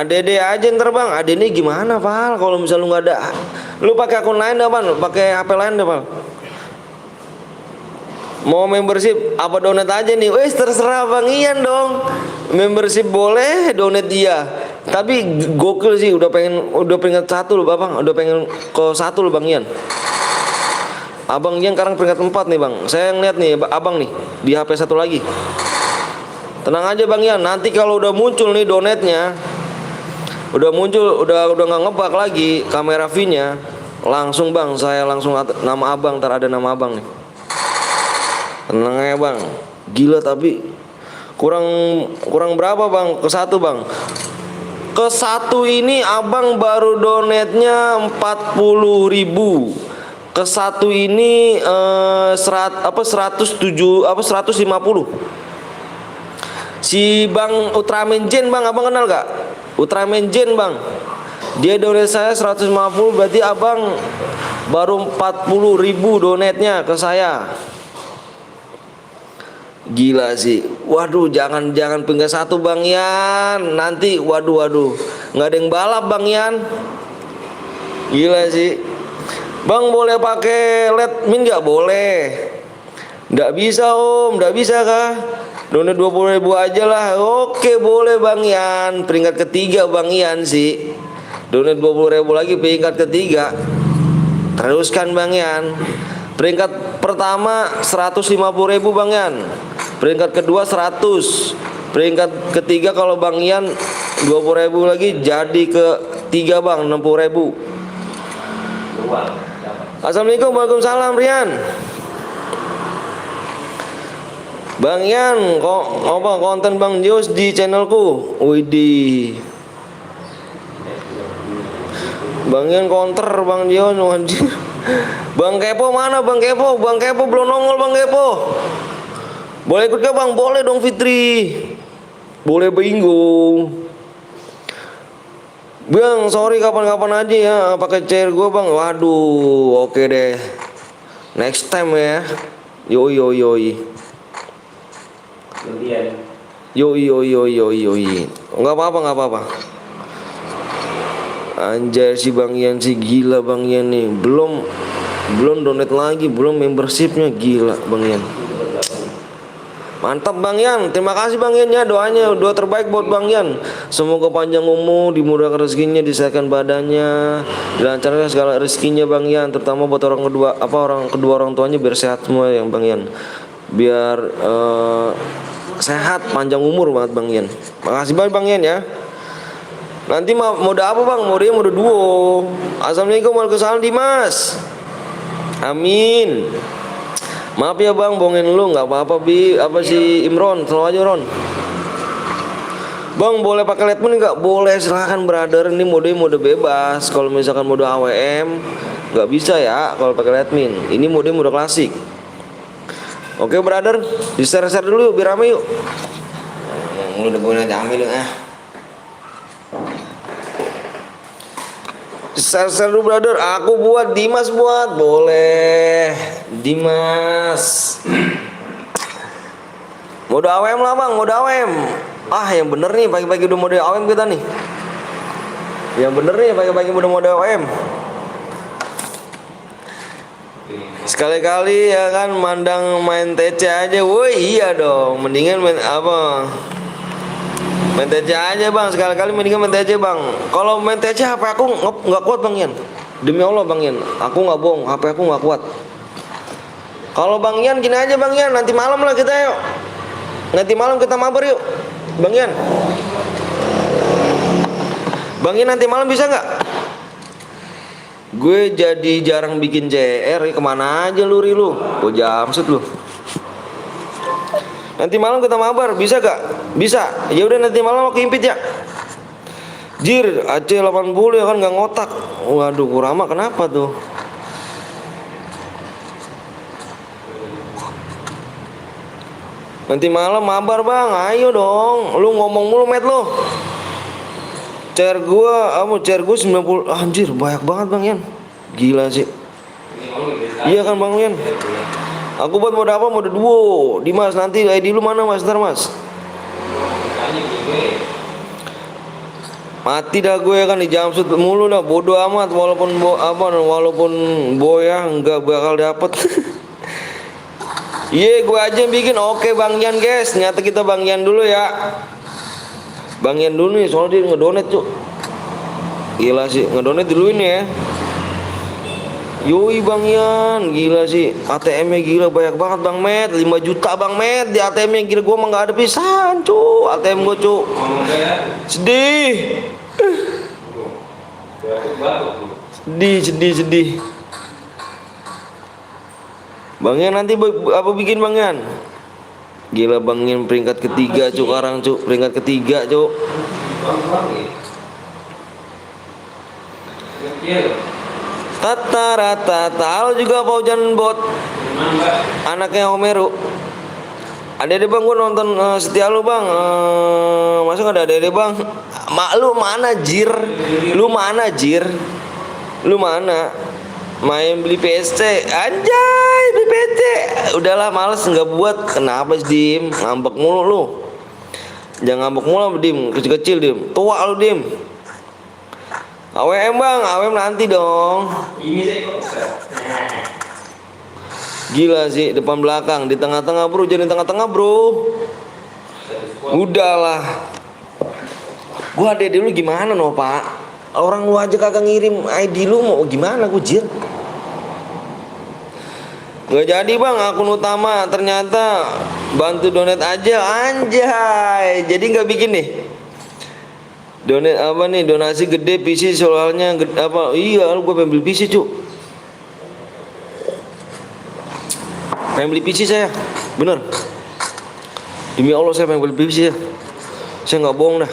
Ade aja ntar bang. Ade ini gimana pal? Kalau misal lu nggak ada, lu pakai akun lain dah bang. Pakai HP lain dah pal. Mau membership apa donate aja nih? Wes terserah bang Ian dong. Membership boleh, donate dia. Tapi gokil sih, udah peringkat 1 loh bang. Udah pengen ke 1 loh bang Ian. Abang Ian sekarang peringkat 4 nih bang. Saya ngeliat nih abang nih di HP 1 lagi. Tenang aja bang Ian. Nanti kalau udah muncul nih donate-nya, udah muncul, udah nggak ngebak lagi kamera V-nya, langsung bang saya langsung nama abang. Ntar ada nama abang nih. Tenang aja bang. Gila tapi kurang berapa bang ke 1 bang? Ke 1 ini abang baru donate-nya 40.000. Ke 1 ini 150. Si Bang Ultraman Jen bang, abang kenal gak? Ultraman Jen bang. Dia donate saya 150, berarti abang baru 40.000 donate-nya ke saya. Gila sih. Waduh jangan peringkat 1 bang Yan. Nanti waduh nggak ada yang balap bang Yan. Gila sih. Bang boleh pakai LED min nggak? Boleh. Nggak bisa om. Nggak bisa kah? Donate 20.000 aja lah. Oke boleh bang Yan. Peringkat ketiga bang Yan sih. Donate 20.000 lagi peringkat ketiga. Teruskan bang Yan. Peringkat pertama 150.000 bang Yan. Peringkat kedua 100. Peringkat ketiga kalau bang Yan 20.000 lagi jadi ke 3 bang 60.000. Assalamualaikum. Waalaikumsalam Rian. Bang Yan kok konten Bang Dios di channelku. Widih. Bang Yan konter Bang Dios anjir. Bang Kepo mana Bang Kepo? Bang Kepo belum nongol Bang Kepo. Boleh ikut gak bang? Boleh dong Fitri. Boleh bingung. Bang sorry kapan-kapan aja ya pakai chair gue bang. Waduh oke deh. Next time ya. Yoi. Nggak apa-apa. Anjay si bang Ian sih gila bang Ian nih. Belum Belum donate lagi, belum membershipnya. Gila Bang Yan. Mantap Bang Yan, terima kasih Bang Yan ya, doanya, doa terbaik buat Bang Yan. Semoga panjang umur, dimudahkan rezekinya, disehatkan badannya, dilancarkan segala rezekinya Bang Yan, terutama buat orang kedua orang tuanya biar sehat semua yang Bang Yan. Biar sehat, panjang umur banget Bang Yan. Makasih banget Bang Yan ya. Nanti mode apa Bang? Modenya mode duo. Assalamualaikum warahmatullahi wabarakatuh Dimas. Amin. Maaf ya Bang, bohongin lu, nggak apa-apa Bi. Apa sih Imron, selalu aja Ron. Bang boleh pakai Letman nggak? Boleh, silahkan brother. Ini mode bebas. Kalau misalkan mode AWM nggak bisa ya kalau pakai Letmin. Ini mode klasik. Oke brother, di share dulu yuk, biar rame yuk. Lu udah boleh ambil yuk Share dulu brother. Aku buat, Dimas buat. Boleh Dimas. Mode AWM lah Bang, mode AWM. Yang bener nih pagi-pagi udah mode AWM kita nih. Yang bener nih pagi-pagi udah mode AWM. Sekali-kali ya kan mandang main TC aja. Woi iya dong, mendingan main apa? Main TC aja Bang, sekali-kali mendingan main TC Bang. Kalau main TC HP aku nggak kuat Bang Yan. Demi Allah Bang Yan, aku nggak bohong, HP aku nggak kuat. Kalau Bang Yan gini aja Bang Yan, nanti malam lah kita yuk. Nanti malam kita mabar yuk, Bang Yan. Bang Yan nanti malam bisa nggak? Gue jadi jarang bikin CR, kemana aja lu Ri lu? Oh Jamsud lu. Nanti malam kita mabar, bisa gak? Bisa. Ya udah nanti malam aku impit ya. Jir, Aceh 80 ya kan nggak ngotak. Waduh, Kurama kenapa tuh? Nanti malam mabar Bang, ayo dong. Lu ngomong mulu met lu. Chair gua 90. Anjir, banyak banget Bang Yan. Gila sih. Iya kan Bang Yan. Aku buat mode apa? Mode duo. Dimas nanti ID lu mana Mas? Ntar Mas. Mati dah gue kan di Jamsud mulu dah, bodoh amat walaupun boya nggak bakal dapet. Iya gue aja yang bikin. Oke Bang Yan guys, nyata kita Bang Yan dulu ya. Bang Yan dulu nih, soalnya dia ngedonate tuh. Gila sih, ngedonate dulu ini ya. Yoi Bang Yan, gila sih. ATM-nya gila banyak banget Bang Met, 5 juta Bang Met di ATM-nya. Gila gua mah enggak ada pisan, cu. ATM gua, cu. Sedih. Sedih. Bang Yan nanti apa bikin Bang Yan? Gila Bang Yan peringkat ketiga cu sekarang cu, peringkat ketiga cu. Tata rata halo juga Paujan Bot, anaknya Homeru. Ada Bang, gua nonton setia lu Bang. Masa nggak ada Bang? Lu mana jir? Lu mana? Main beli PC, anjay beli PC. Udahlah males nggak buat. Kenapa sih Dim? Ngambek mulu lu. Jangan ngambek mulu Dim, kecil-kecil Dim. Tua lu Dim. AWM Bang, AWM nanti dong. Gila sih, depan belakang, di tengah-tengah bro, jadi tengah-tengah bro. Udahlah. Gua ada dulu gimana no Pak? Orang lu aja kagak ngirim ID lu, mau gimana gua jir? Gak jadi Bang, akun utama ternyata bantu donate aja, anjay. Jadi nggak bikin nih. Donate apa nih? Donasi gede PC soalnya apa? Iya, lu gua pengen beli PC cu. Pengen beli PC saya, bener. Demi Allah saya pengen beli PC ya. Saya nggak bohong dah.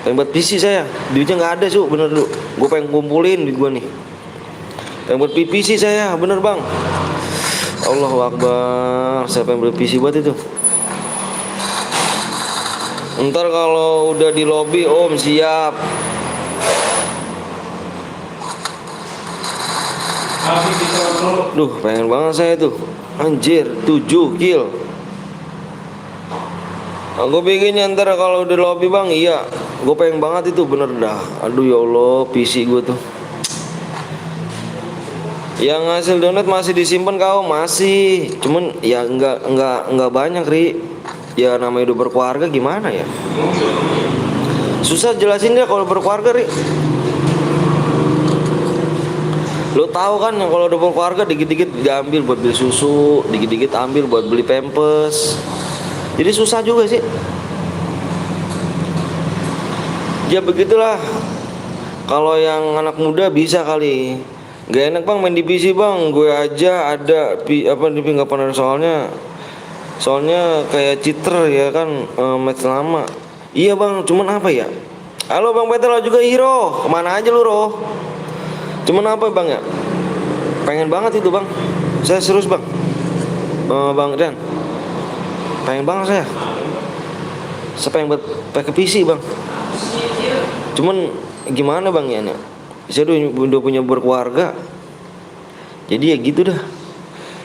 Pengen buat PC saya, duitnya nggak ada cu, bener dulu. Gue pengen kumpulin duit gue nih. Pengen buat PC saya, bener Bang. Allahu Akbar, saya pengen beli PC buat itu. Ntar kalau udah di lobby Om siap. Duh pengen banget saya tuh. Anjir 7 kill. Aku bikinnya ntar kalau udah lobby Bang. Iya, gue pengen banget itu bener dah. Aduh ya Allah, PC gue tuh. Yang hasil download masih disimpan kau? Masih. Cuman ya enggak banyak, Ri. Ya namanya udah berkeluarga gimana ya? Susah jelasin dia kalau berkeluarga, Ri. Lo tahu kan yang kalau udah berkeluarga dikit-dikit diambil buat beli susu, dikit-dikit ambil buat beli pampers. Jadi susah juga sih. Ya begitulah. Kalau yang anak muda bisa kali. Gak enak bang main di PC bang. Gue aja ada apa di nggak pernah soalnya kayak cheater ya kan, match lama. Iya bang, cuman apa ya? Halo bang Peter juga hero. Kemana aja lu Roh? Cuman apa bang ya? Pengen banget itu bang. Saya serius bang. Bang Dan. Pengen banget saya. Saya pengen buat pakai PC bang. Cuman gimana bang ya? Saya udah punya berkeluarga. Jadi ya gitu dah.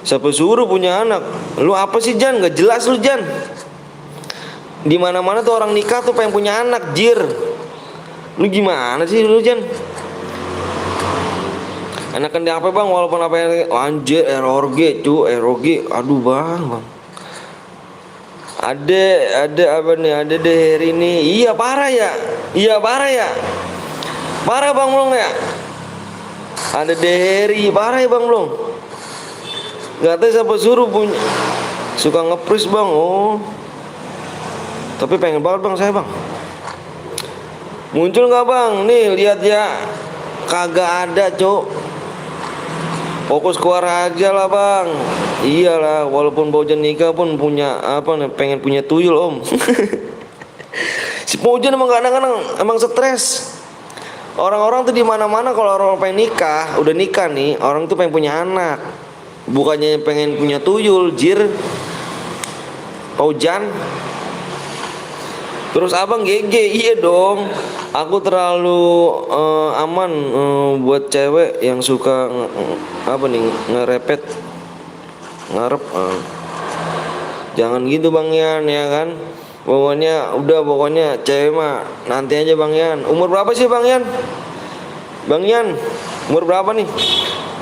Siapa suruh punya anak? Lu apa sih Jan? Gak jelas lu Jan. Di mana-mana tuh orang nikah tuh pengen punya anak, jir. Lu gimana sih lu Jan? Enakan di apa bang? Walaupun apa yang anjir ROG cu, ROG. Aduh bang. Ada apa nih? Ada deh hari ini. Iya parah ya. Parah bang Blong ya. Ada Deheri, parah ya bang Blong. Gak tahu siapa suruh punya. Suka ngepris bang. Oh. Tapi pengen banget bang saya bang. Muncul nggak bang? Nih lihat ya. Kagak ada cok. Fokus keluar aja lah bang. Iyalah, walaupun Bojan nikah pun punya apa nih? Pengen punya tuyul om. Si Bojan emang kadang-kadang emang stres. Orang-orang tuh di mana-mana kalau orang pengen nikah, udah nikah nih, orang tuh pengen punya anak. Bukannya pengen punya tuyul, jir. Paujan. Terus abang GG, iya dong. Aku terlalu aman buat cewek yang suka apa nih ngerepet, ngarep. Jangan gitu bang Yan ya kan. Pokoknya cewek mah nanti aja bang Yan. Umur berapa sih bang Yan? Bang Yan, umur berapa nih?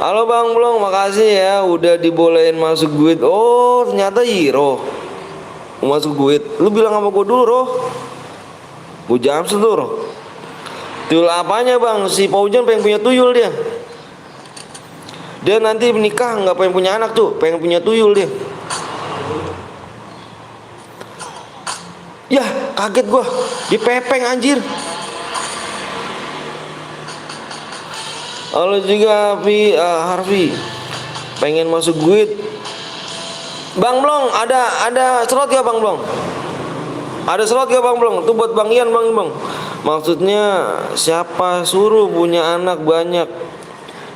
Halo bang Blong, makasih ya udah dibolehin masuk guild. Oh ternyata hero masuk guild. Lu bilang sama gue dulu Roh. Gue jam dulu Roh. Tuyul apanya bang? Si Paujan pengen punya tuyul dia. Dia nanti menikah nggak pengen punya anak tuh, pengen punya tuyul dia. Yah kaget gua, dipepeng anjir. Halo juga Harvey, pengen masuk guild. Bang Blong, ada slot ya Bang Blong? Ada slot ya Bang Blong? Itu buat Bang Ian Bang. Maksudnya siapa suruh punya anak banyak?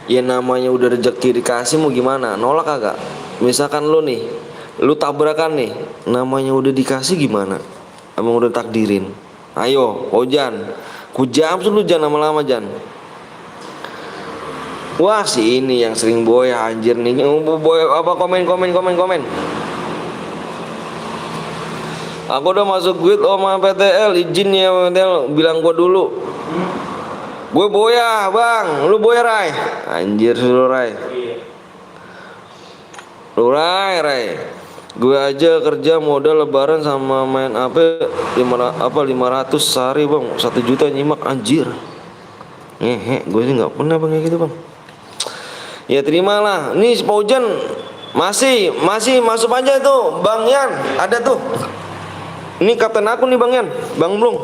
Ya namanya udah rezeki dikasih mau gimana? Nolak kagak? Misalkan lu nih, lu tabrakan nih, namanya udah dikasih gimana? Emang udah takdirin. Ayo, Jan. Ku jam lu Jan lama-lama Jan. Wah, si ini yang sering boy anjir nih. Boy apa komen. Aku udah masuk guild sama PTL, izin ya PTL, bilang gua dulu. Gue boya, Bang. Lu boya, Rai. Anjir lu, Rai. Lu Rai. Gue aja kerja modal lebaran sama main apa 500 sehari bang, 1 juta nyimak anjir. Gue sih nggak pernah bang kayak gitu bang. Ya terimalah. Nih Paujan masih masuk aja tuh Bang Yan, ada tuh. Ini kapten aku nih Bang Yan, Bang Blung.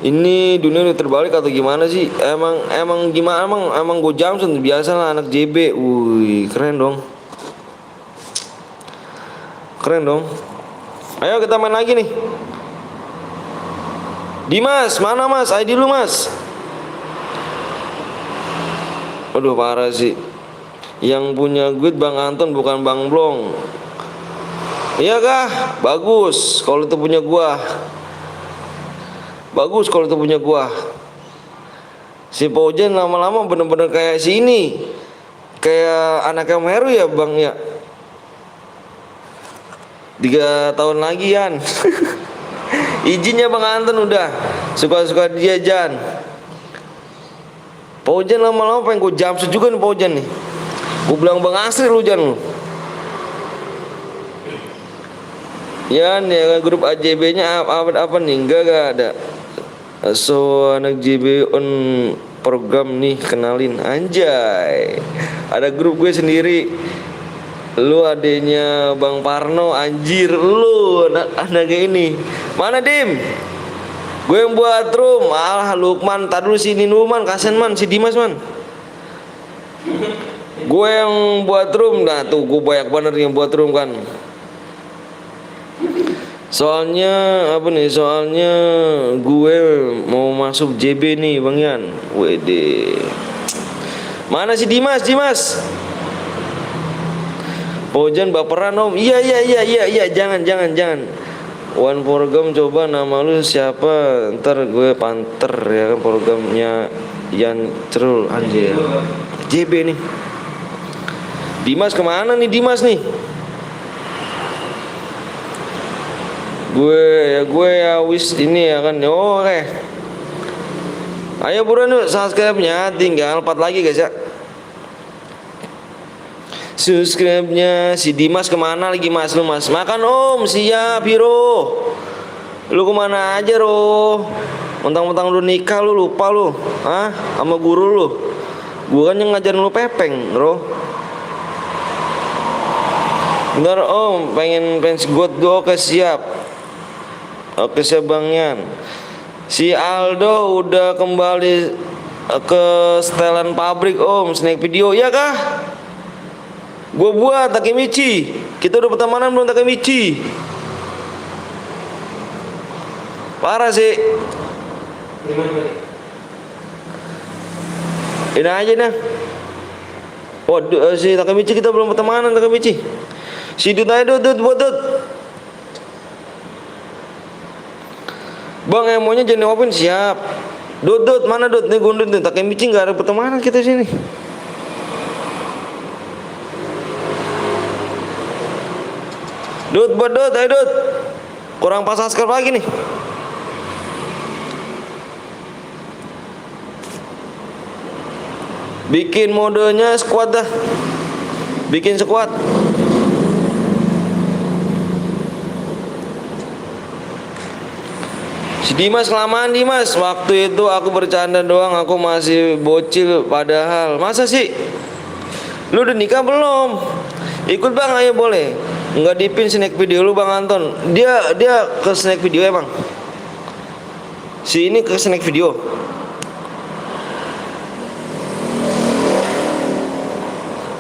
Ini dunia udah terbalik atau gimana sih? Emang gimana emang gue Jamson biasa lah anak JB. Wih keren dong. Ayo kita main lagi nih. Dimas, mana Mas? ID lu Mas. Aduh parah sih. Yang punya guild Bang Anton bukan Bang Blong. Iya kah? Bagus kalau itu punya gua. Si Paujan lama-lama bener-bener kayak si ini. Kayak anaknya Meru ya Bang ya. 3 tahun lagi Yan. Izinnya Bang Anton udah. Suka-suka dia Jan. Pak Ujan lama-lama pengen gue jamsut juga nih Pak Ujan nih. Gue bilang Bang Asri lu Jan lu. Ya nih grup AJB-nya apa nih? Enggak ada. So anak JB on program nih kenalin anjay. Ada grup gue sendiri. Lu adenya Bang Parno anjir lu anak ini. Mana Dim? Gue yang buat room. Lukman, tar dulu sini dulu man, kasian man si Dimas man. Gue yang buat room. Nah tuh gue banyak banget yang buat room kan. Soalnya apa nih? Soalnya gue mau masuk JB nih Bang Yan. Wede. Mana si Dimas? Pojan baperan om. Iya jangan. One program coba nama lu siapa? Ntar gue panter ya kan programnya Yan Cerul anjir. JB nih. Dimas kemana nih Dimas nih? Gue ya wis ini ya kan. Oh oke. Ayo buruan yuk subscribe-nya tinggal 4 lagi guys ya. Subscribe-nya si Dimas kemana lagi mas lu mas? Makan om siap hero. Lu kemana aja Ro? Mentang-mentang lu nikah lu lupa lu, hah? Sama guru lu. Gua kan yang ngajarin lu pepeng Ro. Bentar om pengen god go oke siap. Oke siap Bang Yan. Si Aldo udah kembali ke setelan pabrik om snack video ya kah? Gue buat Takemichi. Kita udah pertemanan belum Takemichi? Parah sih. Ini aja nah. Si Takemichi kita belum pertemanan Takemichi. Si Dut aja Dut. Bang emonya jangan ngopin siap. Dut mana Dut? Nih gundut nih Takemichi nggak ada pertemanan kita sini. Dut, ayo Dut. Kurang pas subscribe lagi nih. Bikin modenya squad dah. Bikin squad. Si Dimas kelamaan Dimas. Waktu itu aku bercanda doang, aku masih bocil padahal. Masa sih? Lu udah nikah belum? Ikut Bang, ayo boleh. Enggak dipin snack video lu Bang Anton. Dia ke snack video emang. Si ini ke snack video.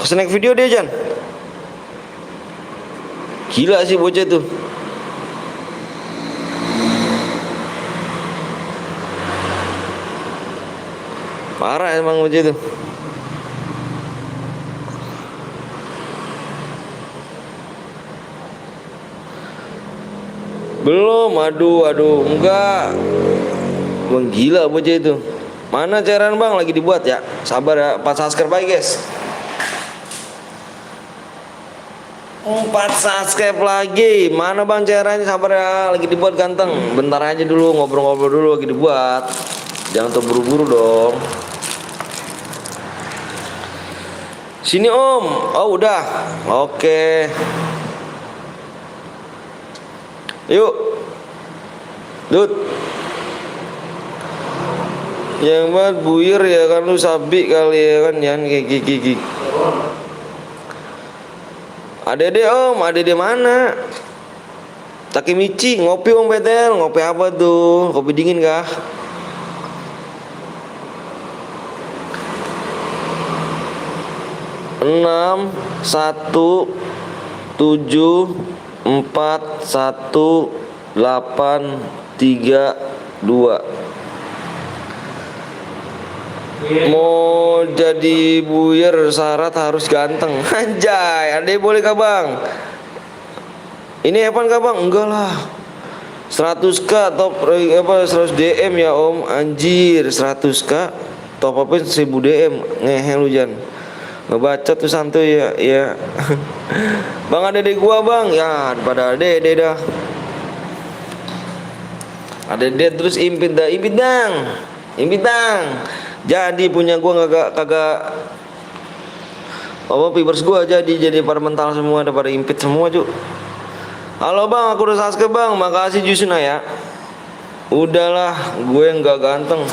Ke snack video dia Jan. Gila sih bocah tuh. Parah emang bocah tuh. Belum, aduh, enggak. Bang gila bocah itu. Mana cairan Bang lagi dibuat ya? Sabar ya, 4 subscribe aja guys. 4 subscribe lagi. Mana Bang cairannya? Sabar ya, lagi dibuat ganteng. Bentar aja dulu, ngobrol-ngobrol dulu lagi dibuat. Jangan terburu-buru dong. Sini Om. Oh udah. Oke. Yuk Dut. Yang banget buyur ya kan lu sabi kali ya kan Yan gigi. Adede Om, adede mana? Takemichi, ngopi Om Betel. Ngopi apa tuh? Kopi dingin kah? Enam 1 7 4 1 8 3 2. Mau jadi buyer syarat harus ganteng. Anjay, ade boleh kah Bang? Ini Evan kah Bang? Enggak lah. 100k top 100 DM ya Om. Anjir 100k top upin 1000 DM. Ngehe lu Jan. Ngebaca tuh santuy ya. Bang adede gua Bang. Ya pada adede dah. Adede terus impit dang. Jadi punya gua kagak apa pibers gua jadi pada mental semua, ada pada impit semua, Cuk. Halo Bang, aku udah subscribe Bang. Makasih Jusuna ya. Udahlah, gue nggak ganteng.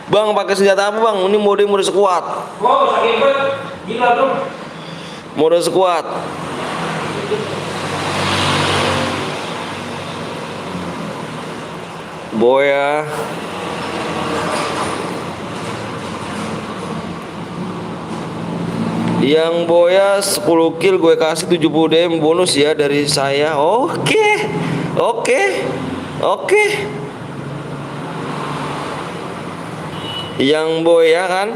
Bang, pakai senjata apa Bang? Ini mode sekuat. Wow, sakit banget. Gila dong. Mode sekuat. Boya. Yang boya 10 kill gue kasih 70 DM bonus ya dari saya. Oke. Oke. Oke. Yang boya kan?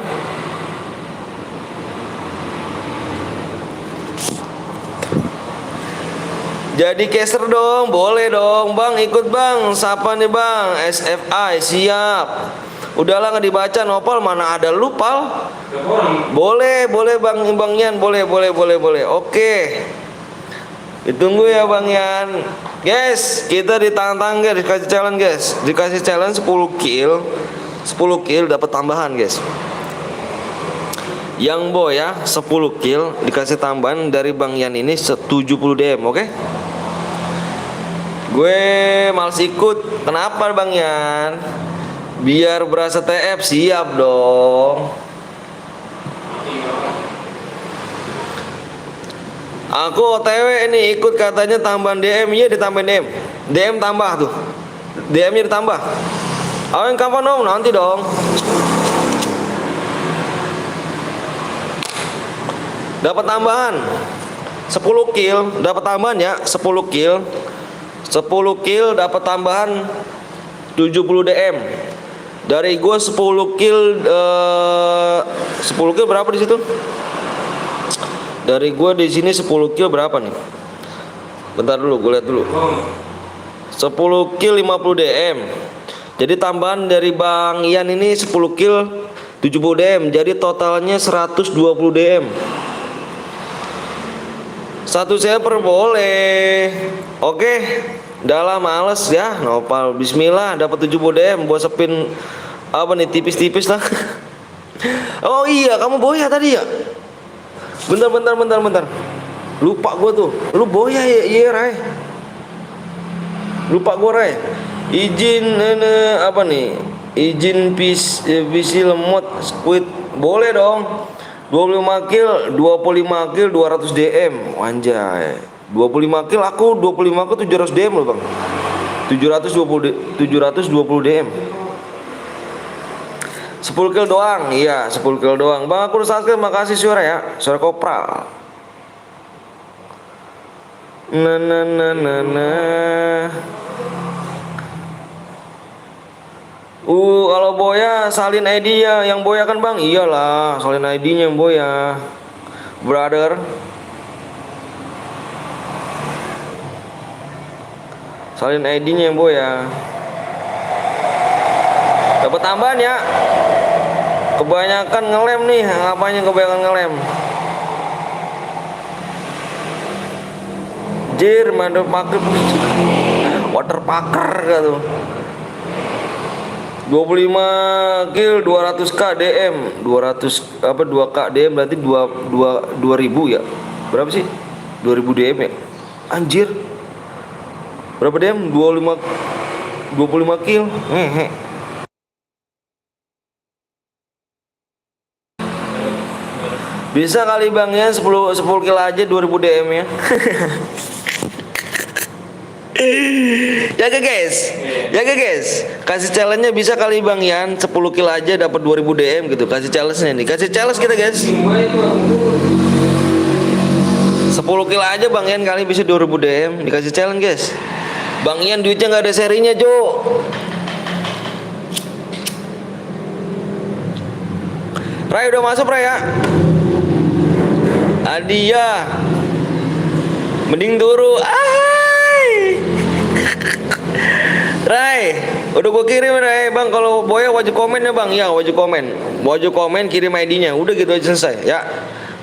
Jadi caster dong, boleh dong Bang, ikut Bang. Siapa nih Bang? SFI, siap. Udahlah nggak dibaca Nopal, mana ada lu Pal? Boleh Bang Yan, boleh. Oke. Ditunggu ya Bang Yan. Guys, kita ditantang guys, dikasih challenge guys. Dikasih challenge 10 kill. 10 kill dapat tambahan guys. Yang boy ya 10 kill dikasih tambahan dari Bang Yan ini 70 DM, oke? Gue males ikut. Kenapa Bang Yan? Biar berasa TF, siap dong. Aku OTW ini ikut katanya tambahan DM. Iya ditambahin DM. DM tambah tuh. DM-nya ditambah. Oh yang kapan dong? Nanti dong. Dapat tambahan 10 kill, dapat tambahan ya 10 kill. 10 kill dapat tambahan 70 DM. Dari gue 10 kill 10 kill berapa di situ? Dari gue di sini 10 kill berapa nih? Bentar dulu, gue lihat dulu. 10 kill 50 DM. Jadi tambahan dari Bang Ian ini 10 kill 70 DM. Jadi totalnya 120 DM. Satu server boleh. Oke. Dalam males ya, Nopal. Bismillah dapat 70 DM buat sepin apa nih tipis-tipis lah. Oh iya, kamu boya tadi ya? Bentar. Lupa gua tuh. Lu boya ya, iya Ray. Lupa gua Ray. Izin apa nih? Izin PC lemot squid. Boleh dong. 25 kill 200 DM. Anjay. 25 kill aku 25 kill 700 DM loh, Bang. 720 DM. 10 kill doang. Iya, 10 kill doang. Bang, aku udah subscribe. Makasih suara ya. Suara kopral. Kalau boya salin ID ya, yang boya kan Bang? Iyalah, salin ID-nya yang boya. Brother. Salin ID-nya yang boya. Dapat tambahan ya. Kebanyakan ngelem nih, ngapain kebanyakan ngelem? Jir, motherfucker. Waterpacker gitu. 25 kill 200k DM. 200 apa 2k DM berarti 2000 ya. Berapa sih? 2000 DM ya. Anjir. Berapa DM? 25 kill. Hehe. Bisa kali Bang ya 10 kill aja 2000 DM ya. Jaga guys. Kasih challenge-nya bisa kali Bang Yan 10 kill aja dapat 2000 DM gitu. Kasih challenge-nya nih. Kasih challenge kita guys. 10 kill aja Bang Yan kali bisa 2000 DM. Dikasih challenge guys. Bang Yan duitnya nggak ada serinya Jo. Ray udah masuk Ray ya. Adia. Mending turu. Ray, udah gue kirim Ray, Bang. Kalau boya wajib komen ya Bang. Ya wajib komen kirim ID-nya. Udah gitu aja selesai ya.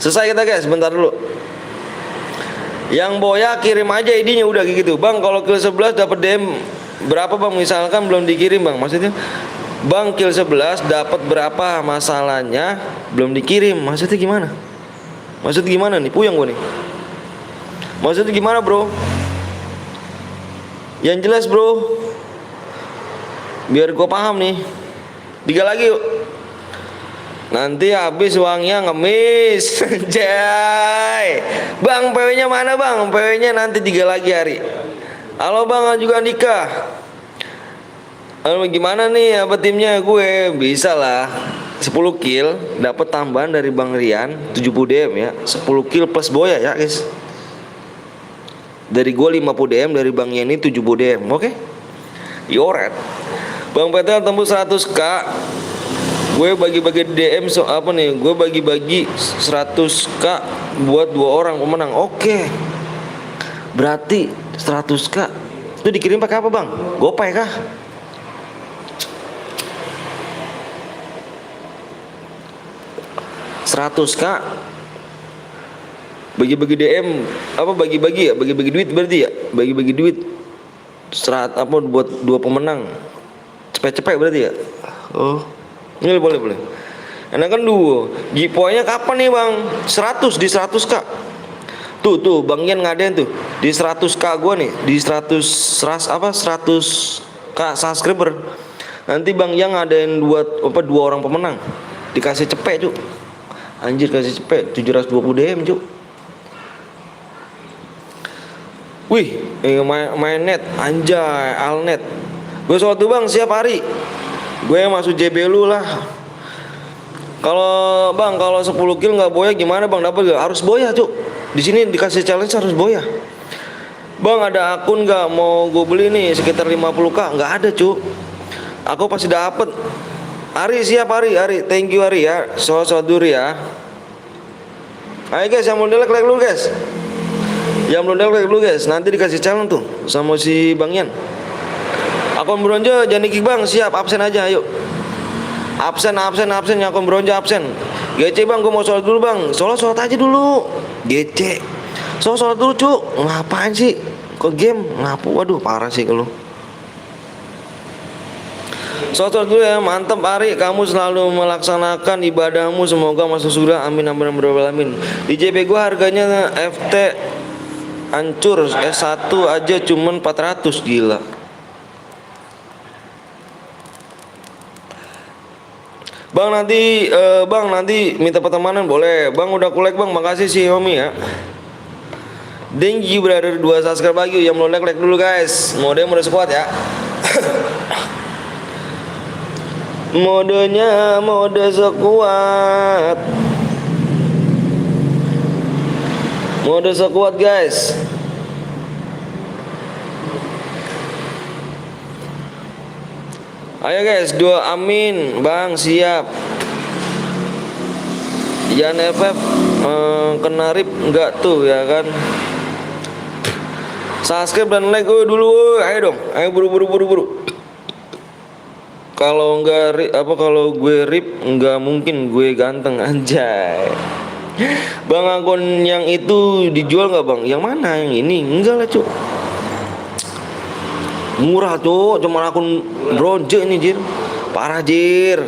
Selesai kita guys, bentar dulu. Yang boya kirim aja ID-nya udah gitu Bang. Kalau kill 11 dapat DM Berapa bang? Misalkan belum dikirim bang. Maksudnya bang kill 11 dapat berapa, masalahnya belum dikirim. Maksudnya gimana? Maksudnya gimana nih? Puyeng gue nih. Maksudnya gimana bro? Yang jelas bro, biar gue paham nih. 3 lagi yuk. Nanti habis uangnya ngemis. Jay. Bang PW nya mana bang? PW nya nanti 3 lagi hari. Halo bang juga nikah. Halo gimana nih apa timnya? Gue bisa lah 10 kill dapat tambahan dari Bang Rian 70 DM ya. 10 kill plus boya ya guys. Dari gue 50 DM, dari Bang Yeni 70 DM. Oke? Yoret. Bang Peter tembus 100k. Gue bagi-bagi DM apa nih? Gue bagi-bagi 100k buat 2 orang pemenang. Oke. Berarti 100k itu dikirim pakai apa bang? GoPay kah? K bagi-bagi DM apa bagi-bagi ya? Bagi-bagi duit berarti ya? Bagi-bagi duit apa buat 2 pemenang. Cepet-cepet berarti ya? Oh. Ini boleh. Enakan duo. Giveaway-nya kapan nih bang? 100 di 100k. Tuh Bang Yan ngadain tuh di 100k gue nih, di 100k subscriber. Nanti Bang Yang ngadain dua orang pemenang. Dikasih cepet cuk. Anjir kasih cepet 720 DM cuk. Wih, main net anjay Alnet. Gue soal tuh bang siap hari. Gue masuk JB lu lah. Kalau 10 kill nggak boya gimana bang? Dapat gak? Harus boya cuk. Di sini dikasih challenge harus boya. Bang ada akun nggak mau gue beli nih sekitar 50k? Nggak ada cuk. Aku pasti dapet. Ari siap Ari. Thank you Ari ya. So dulu ya. Ayo guys yang belum like dulu guys. Yang belum like dulu guys. Nanti dikasih challenge tuh sama si Bang Yan. Akun bronze jangan kick bang, siap absen aja ayo. Absen yang akun bronze absen. GC bang, gue mau sholat dulu bang. Sholat aja dulu. GC. Sholat dulu cuk. Ngapain sih? Kok game? Ngapu? Waduh parah sih kalau. Sholat dulu ya, mantap Ari. Kamu selalu melaksanakan ibadahmu, semoga masuk surga. Amin. Di JP gue harganya FT hancur. S1 aja cuman 400 gila. Bang nanti minta pertemanan boleh. Bang udah kulek bang, makasih sih Homi ya. Thank you brother 2 subscribe lagi. Yang belum like dulu guys. Mode squad ya. Modenya mode squad. Mode squad guys. Ayo guys, 2 amin, bang siap. Yan FF kena rip enggak tuh ya kan? Subscribe dan like dulu, ayo dong, ayo buru. Kalau enggak kalau gue rip enggak mungkin gue ganteng anjay. Bang akun yang itu dijual nggak bang? Yang mana yang ini? Enggak lah cuk. Murah tuh, cuma akun bronze ini jir. Parah jir.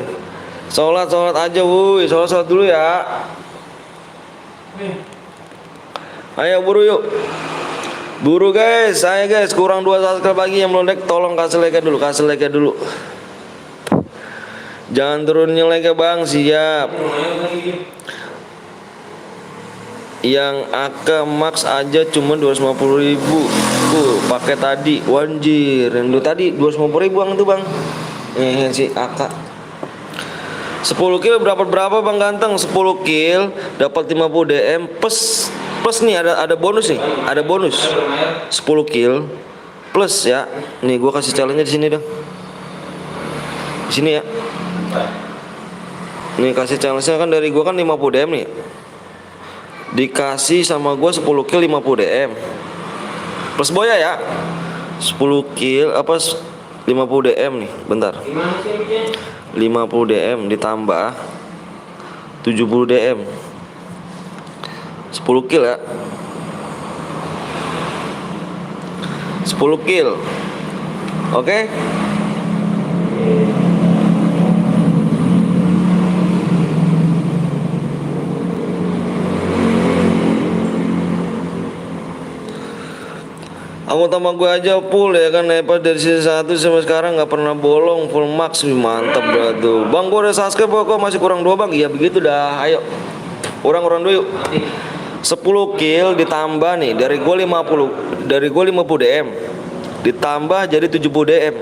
Sholat aja wuih. Sholat dulu ya. Ayo buru yuk. Buru guys, ayo guys. Kurang 2 subscribe lagi yang belum like. Tolong kasih like dulu. Jangan turunin like bang, siap. Yang AK max aja cuma 250.000. Pakai tadi wanjir. Yang lu tadi 250.000 bang tuh bang. Si AK 10 kill berapa bang ganteng? 10 kill dapat 50 DM plus nih ada bonus nih. Ada bonus 10 kill plus ya. Nih gua kasih challenge-nya di sini dong. Di sini ya. Nih kasih challenge-nya kan dari gua kan 50 DM nih. Dikasih sama gue 10 kill 50 DM plus boya ya. 10 kill 50 DM nih. Bentar, 50 DM ditambah 70 DM 10 kill ya. 10 kill Oke? Anggota sama gue aja full ya kan, Epa dari season 1 sampai sekarang nggak pernah bolong, full max. Wih, mantap bro tuh. Bang, gue udah subscribe kok, masih kurang 2 bang. Iya begitu dah, ayo. Orang dulu yuk. 10 kill ditambah nih, dari gue 50 DM ditambah jadi 70 DM.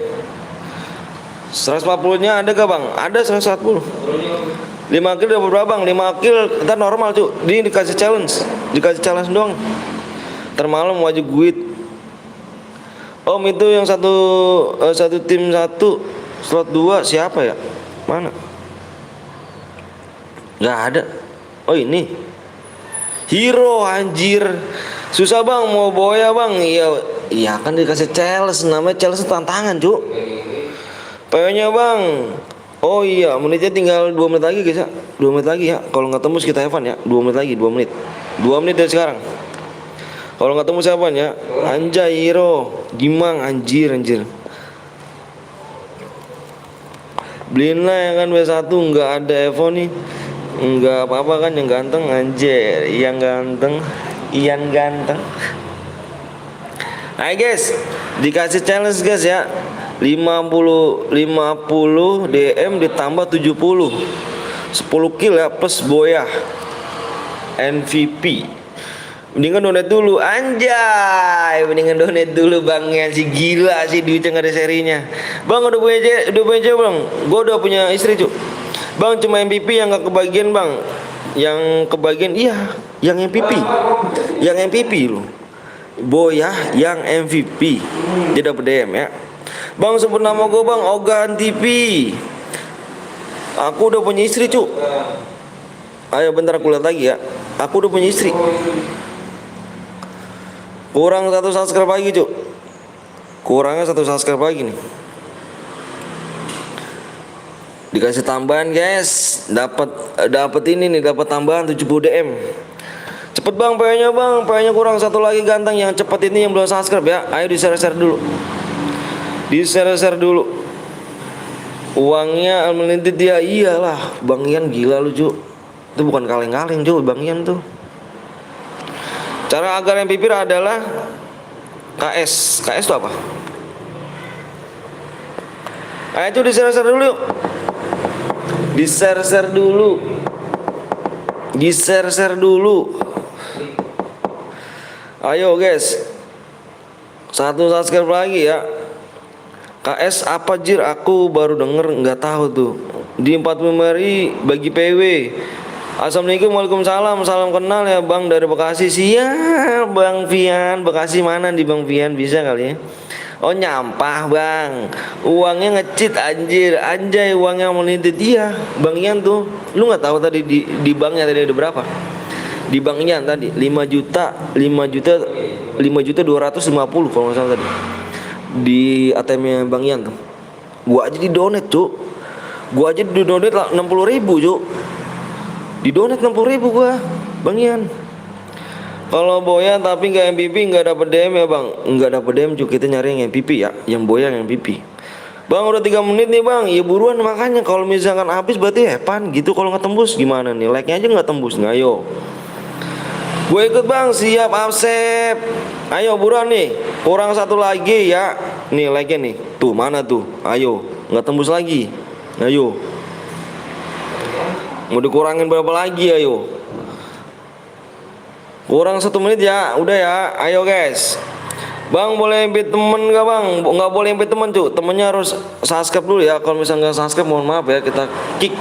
140 nya ada gak bang? Ada 140. 5 kill dapat berapa bang? 5 kill kita normal cuy. Ini dikasih challenge doang. Termalam wajib guit. Om itu yang satu tim 1 slot 2 siapa ya? Mana? Gak ada. Oh ini Hero anjir. Susah bang mau boya bang. Iya kan dikasih challenge, namanya challenge tantangan cuk. PO-nya bang. Oh iya, menitnya tinggal 2 menit lagi guys ya. 2 menit lagi ya. Kalau nggak tembus kita Evan ya. 2 menit lagi, 2 menit. 2 menit dari sekarang. Kalau nggak tembus siapa ya? Anjay Hero, Gimang anjir. Beliin lah ya kan W1 nggak ada Evo nih. Nggak apa-apa kan yang ganteng anjir. Yang ganteng. Ian ganteng. Ayo guys, dikasih challenge guys ya. 50 DM ditambah 70. 10 kill ya plus boya. MVP. Mendingan donate dulu anjay. Mendingan donate dulu bang ya, si gila sih duitnya nggak ada serinya. Bang udah punya cewek bang. Gue udah punya istri cuy. Bang cuma MVP yang nggak kebagian bang. Yang kebagian iya, yang MVP. Yang MVP lu. Boya yang MVP. Dia dapet DM ya. Bang sebut nama gue bang, Ogan TV. Aku udah punya istri cu. Ayo bentar aku lihat lagi ya. Aku udah punya istri. Kurang 1 subscribe lagi cu. Kurangnya 1 subscribe lagi nih. Dikasih tambahan guys. Dapat ini nih, dapat tambahan 70 DM. Cepet bang PO-nya bang. PO-nya kurang 1 lagi ganteng. Yang cepet ini yang belum subscribe ya. Ayo di share dulu. Di share dulu. Uangnya unlimited dia. Iyalah Bang Ian gila lu cu. Itu bukan kaleng-kaleng cu Bang Ian tuh. Cara agar MVP adalah KS itu apa? Ayo cu di share dulu yuk. Di share dulu. Di share dulu. Ayo guys. 1 subscribe lagi ya. KS apa jir? Aku baru denger, nggak tahu tuh. Di 45 hari bagi PW. Assalamualaikum, waalaikumsalam. Salam kenal ya bang dari Bekasi. Siap bang Vian. Bekasi mana di bang Vian, bisa kali ya? Oh nyampah bang. Uangnya ngecit anjir. Anjay uangnya melintip dia. Bang Ian tuh. Lu nggak tahu tadi di banknya tadi ada berapa? Di Bang Ian tadi 5 juta 250 kalau nggak salah tadi. Di ATM-nya Bang Ian tuh. Gua aja di donate cuk. Gua aja di donate 60.000 cuk. Di donate 60.000 gua Bang Ian. Kalau Boya tapi nggak MVP nggak dapet DM ya bang. Nggak dapet DM cuk, kita nyari yang MVP ya. Yang Boya yang MVP. Bang udah 3 menit nih bang. Ya buruan makanya, kalau misalkan habis berarti Evan gitu. Kalau nggak tembus gimana nih? Like-nya aja nggak tembus nih. Ayo. Gue ikut bang, siap Absep. Ayo buruan nih, kurang 1 lagi ya. Nih like-nya nih, tuh mana tuh? Ayo, nggak tembus lagi. Ayo. Mau dikurangin berapa lagi ayo? Kurang 1 menit ya, udah ya. Ayo guys. Bang boleh invite temen gak bang? Nggak boleh invite temen cuy. Temennya harus subscribe dulu ya. Kalau misalnya nggak subscribe mohon maaf ya, kita kick.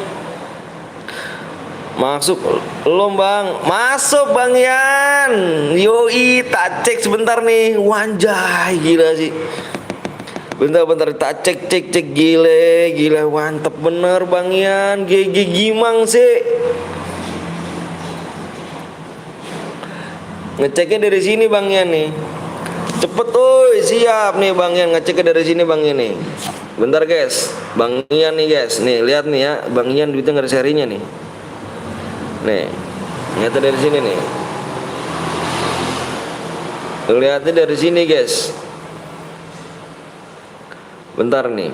Masuk lo bang, masuk bang Yan. Yoi, tak cek sebentar nih. Wanjay, gila sih. Bentar, tak cek gile, mantep bener bang Yan. GG Gimang sih. Ngeceknya dari sini bang Yan nih. Cepet oi, siap nih bang Yan, ngeceknya dari sini bang Yan nih. Bentar guys, bang Yan nih guys. Nih lihat nih ya, bang Yan duitnya nggak ada serinya nih. Nih, nyata dari sini nih. Lihatnya dari sini guys. Bentar nih.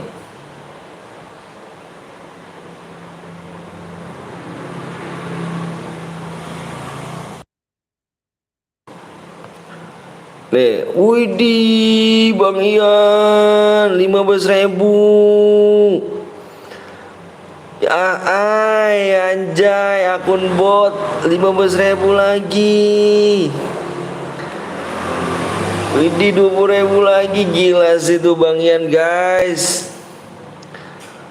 Nih, widih Bang Ian 15.000. Ya, anjay akun bot 15.000 lagi. Widih 20.000 lagi, gila sih tuh Bang Ian guys.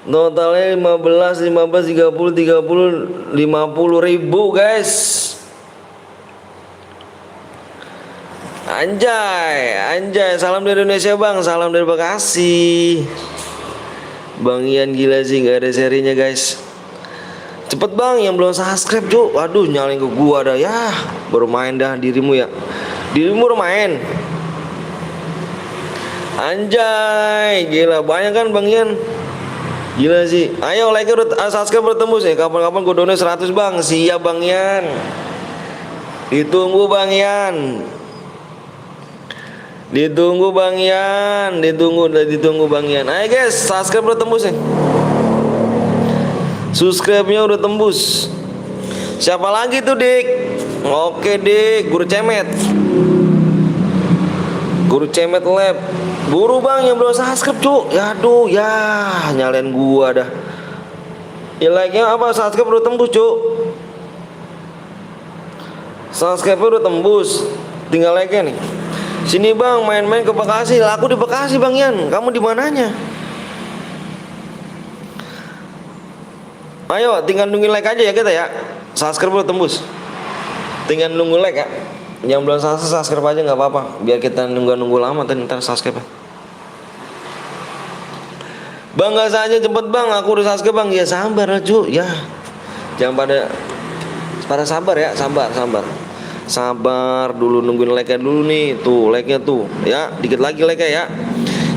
Totalnya 15, 15, 30, 30, 50.000 guys. Anjay, salam dari Indonesia Bang, salam dari Bekasi. Bang Ian gila sih, nggak ada serinya guys. Cepet Bang, yang belum subscribe Cuk. Waduh, nyalain ke gua dah ya. Baru main dah dirimu ya. Dirimu udah main. Anjay, gila banyak kan Bang Ian. Gila sih. Ayo like udah subscribe bertembus nih. Kapan-kapan gua donate 100 Bang. Siap Bang Ian. Ditunggu Bang Ian. Ditunggu Bang Ian, ditunggu Bang Ian. Ayo guys, subscribe udah tembus nih. Subscribe-nya udah tembus. Siapa lagi tuh, Dik? Oke, Dik, Guru Cemet. Guru Cemet Lab. Buru Bang yang belum subscribe, Cuk. Ya aduh, ya nyalain gua dah. Ya like-nya apa? Subscribe udah tembus, Cuk. Subscribe udah tembus. Tinggal like-nya nih. Sini Bang, main-main ke Bekasi. Lah, aku di Bekasi Bang Ian. Kamu di mananya? Ayo, tinggal nungguin like aja ya kita ya. Subscribe udah tembus. Tinggal nunggu like ya. Yang belum subscribe aja nggak apa-apa. Biar kita nunggu lama ntar subscribe. Bang, nggak saja cepet Bang. Aku udah subscribe Bang. Ya sabar lah cuy. Ya, jangan pada sabar ya. Sabar dulu, nungguin like-nya dulu nih. Tuh like-nya tuh. Ya, dikit lagi like-nya ya.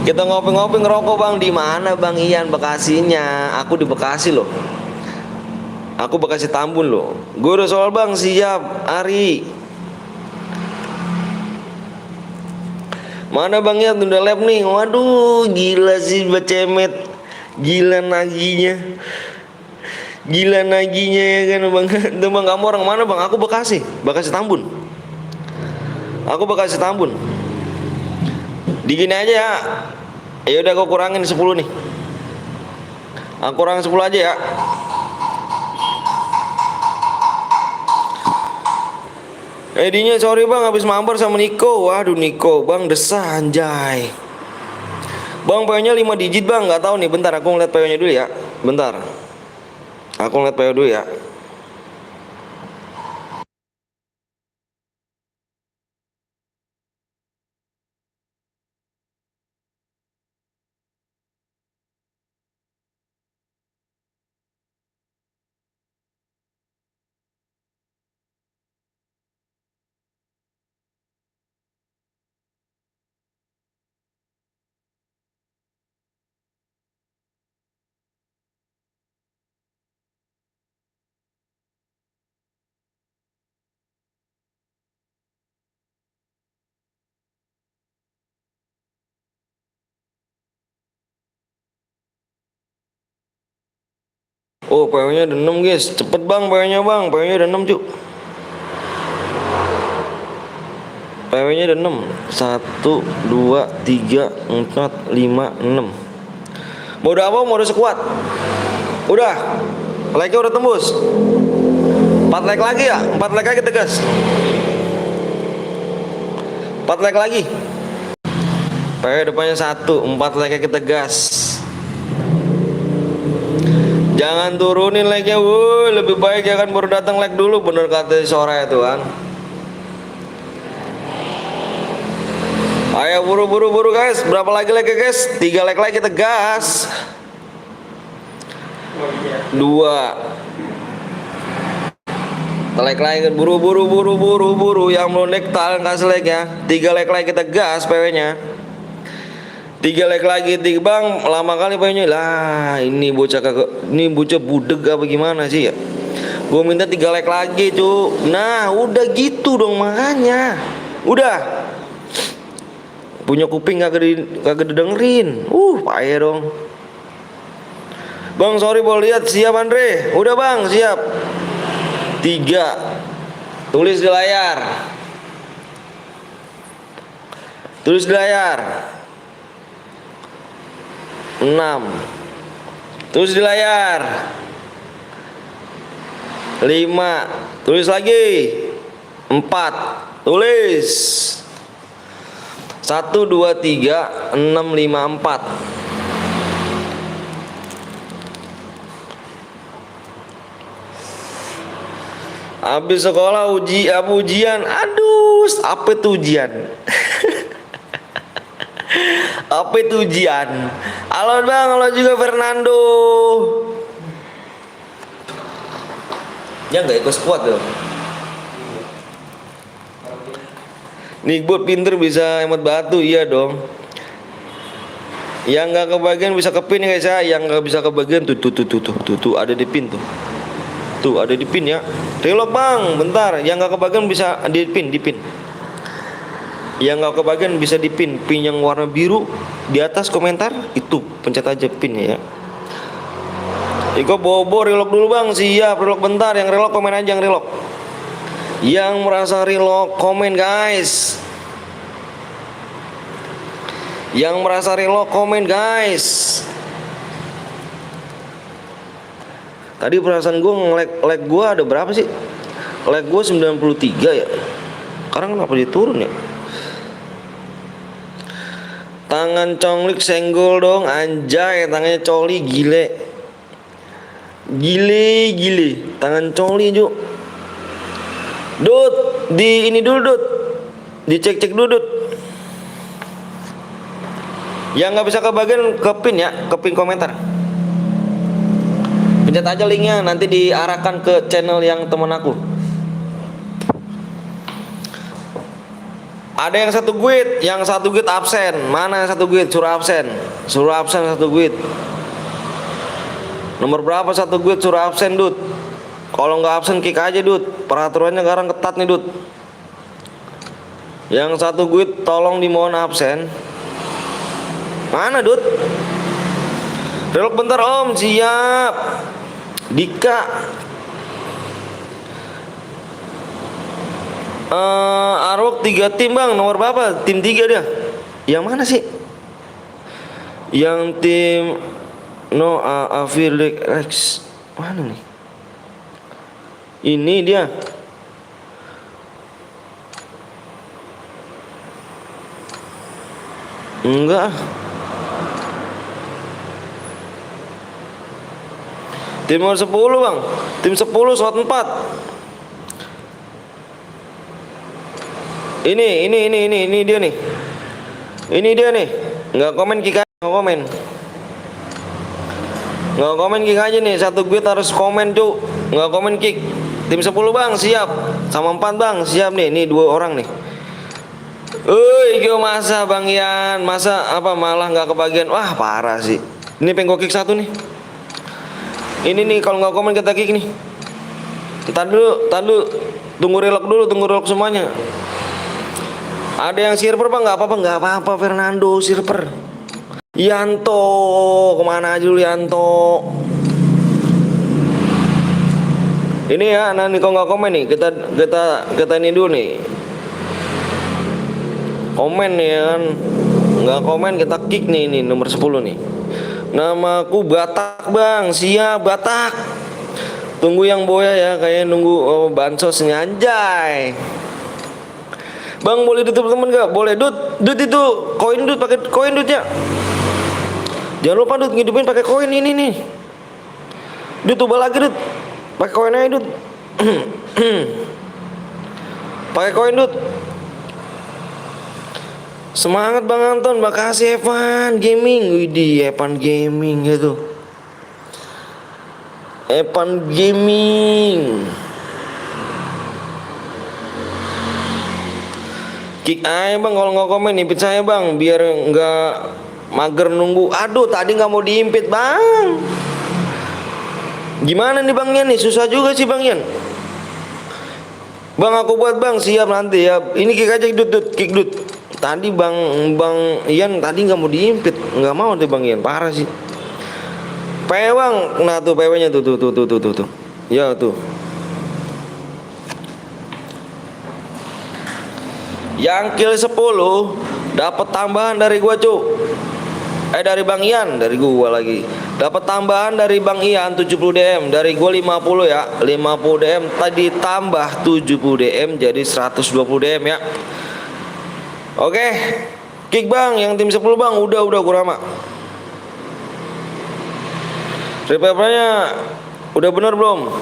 Kita ngopi-ngopi ngerokok Bang. Di mana Bang Ian Bekasinya? Aku di Bekasi loh. Aku Bekasi Tambun loh. Gue udah soal Bang, siap. Ari. Mana Bang Ian udah lab nih. Waduh, gila sih Bacemet. Gila naginya ya kan Bang. Tuh Bang, kamu orang mana Bang? Aku Bekasi Tambun. Aku Bekasi Tambun. Digini aja ya. Ya udah aku kurangin 10 nih. Aku kurangin 10 aja ya. Edinya sorry Bang, habis mampir sama Niko. Waduh Niko, Bang desah anjay. Bang, PO-nya 5 digit Bang, nggak tahu nih. Bentar aku ngeliat PO-nya dulu ya. Bentar. Aku ngeliat PO dulu ya. Oh, PO-nya udah 6 guys. Cepet Bang PO-nya Bang. PO-nya udah 6 cuk. PW-nya ada 6. 1, 2, 3, 4, 5, 6. Mode apa? Mode sekuat. Udah. Like-nya udah tembus. 4 like lagi ya? 4 like lagi tegas. 4 like lagi. PW depannya 1, 4 like kita gas. Jangan turunin like-nya, wuh. Lebih baik ya kan baru datang like dulu, bener kata sore itu kan. Ayo buru guys. Berapa lagi like guys? 3 like lagi kita gas. 2. Like lagi buru yang belum nektal kasih like ya. 3 like lagi kita gas PW-nya. 3 like lagi 3 Bang, lama kali PW-nya. Lah, ini bocah budeg apa gimana sih ya? Gue minta 3 like lagi, cu. Nah, udah gitu dong makanya. Udah. Punya kuping kagak dengerin. Payah dong. Bang, sorry boleh lihat. Siap Andre. Udah bang, siap. 3. Tulis di layar. Tulis di layar. 6. Tulis di layar. 5. Tulis lagi. 4. Tulis. 1, 2, 3, 6, 5, 4. Habis sekolah ujian. Aduh, apa itu ujian? Apa itu ujian? Halo bang, halo juga Fernando. Ya nggak ikut squad loh. Nih buat pinter bisa hemat batu, iya dong. Yang nggak kebagian bisa kepin ya guys ya. Yang nggak bisa kebagian tuh ada di pin tuh. Tuh ada di pin ya. Relok bang, bentar. Yang nggak kebagian bisa di pin. Yang nggak kebagian bisa di pin yang warna biru di atas komentar itu, pencet aja pinnya ya. Iko bobo relok dulu bang, siap relok bentar. Yang relok komen aja yang relok. Yang merasa relok komen guys. Yang merasa relok komen guys. Tadi perasaan gue lag gue ada berapa sih? Lag gue 93 ya. Sekarang kenapa dia turun ya? Tangan conglik senggol dong anjay. Tangannya coli gile. Gile. Tangan coli Ju. Dut, di ini dulu Dut. Dicek dulu Dut. Yang nggak bisa kebagian ke pin ya, ke pin komentar. Pencet aja linknya, nanti diarahkan ke channel yang temen aku. Ada yang satu guide absen. Mana yang satu guide? Suruh absen satu guide. Nomor berapa satu guide suruh absen Dut? Kalau nggak absen kick aja Dut. Peraturannya sekarang ketat nih Dut. Yang satu guide tolong dimohon absen. Mana Dut? Relok bentar Om, siap. Dika. Arwok 3 tim bang, nomor berapa? Tim 3 dia. Yang mana sih? Yang tim No Afirlik Rex. Mana nih? Ini dia. Enggak. Tim nomor 10 bang. Tim 10 slot 4. Ini dia nih. Ini dia nih. Nggak komen kick aja, nggak komen kick aja nih. Satu guide harus komen Cuk. Nggak komen kick. Tim 10 bang siap. Sama 4 bang siap nih. Nih 2 orang nih. Masa Bang Ian, masa apa malah nggak kebagian? Wah parah sih. Ini pengen gua kick 1 nih. Ini nih kalau nggak komen kita kick nih. Ntar dulu, tunggu relok semuanya. Ada yang silver bang? Nggak apa-apa Fernando silver. Yanto, kemana aja dulu Yanto? Ini ya, nanti kalau nggak komen nih, kita ini dulu nih. Komen nih kan, nggak komen kita kick nih, ini nomor 10 nih. Namaku Batak bang, siap Batak. Tunggu yang boya ya, kayaknya nunggu bansosnya anjay. Bang boleh ditutup temen gak? Boleh Dut itu koin Dut, pakai koin Dut ya. Jangan lupa Dut ngidupin pakai koin ini nih. Dut coba lagi Dut, pakai koin aja Dut. Pakai koin Dut. Semangat Bang Anton, makasih Evan Gaming. Widih, Evan Gaming gitu. Evan Gaming. Kick aja bang kalau nggak komen, impit saya bang biar nggak mager nunggu. Aduh tadi nggak mau diimpit bang. Gimana nih bang Yan nih, susah juga sih bang Yan. Bang aku buat bang, siap nanti ya. Ini kick aja Dut, kick Dut. Tadi Bang Ian tadi nggak mau diimpit, nggak mau tuh Bang Ian, parah sih. PW Bang, nah tuh PW-nya tuh. Ya tuh. Yang kill 10 dapat tambahan dari gua, Cuk. Dari Bang Ian, dari gua lagi. Dapat tambahan dari Bang Ian 70 DM, dari gua 50 ya. 50 DM tadi tambah 70 DM jadi 120 DM ya. Oke. Kick Bang, yang tim 10 Bang, udah Kurama. Repapernya udah bener belum?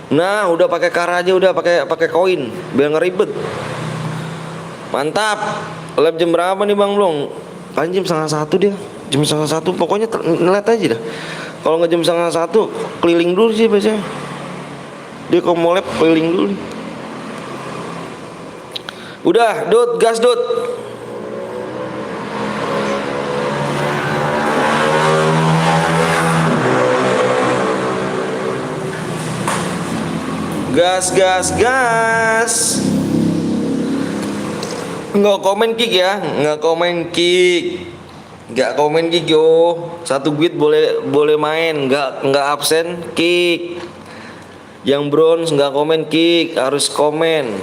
Nah, udah pakai kar aja, udah pakai koin biar ngeribet. Mantap. Lab jam berapa nih Bang belum? Paling jam 12:30 dia. Jam 12:30 pokoknya ngeliat aja dah. Kalau nggak jam 12:30 keliling dulu sih biasanya. Dia kalau mau lab keliling dulu. Udah, Dut, gas Dut. Gas. Nggak komen kick ya, nggak komen kick yo. Satu guide boleh main, nggak absen kick. Yang bronze nggak komen kick, harus komen.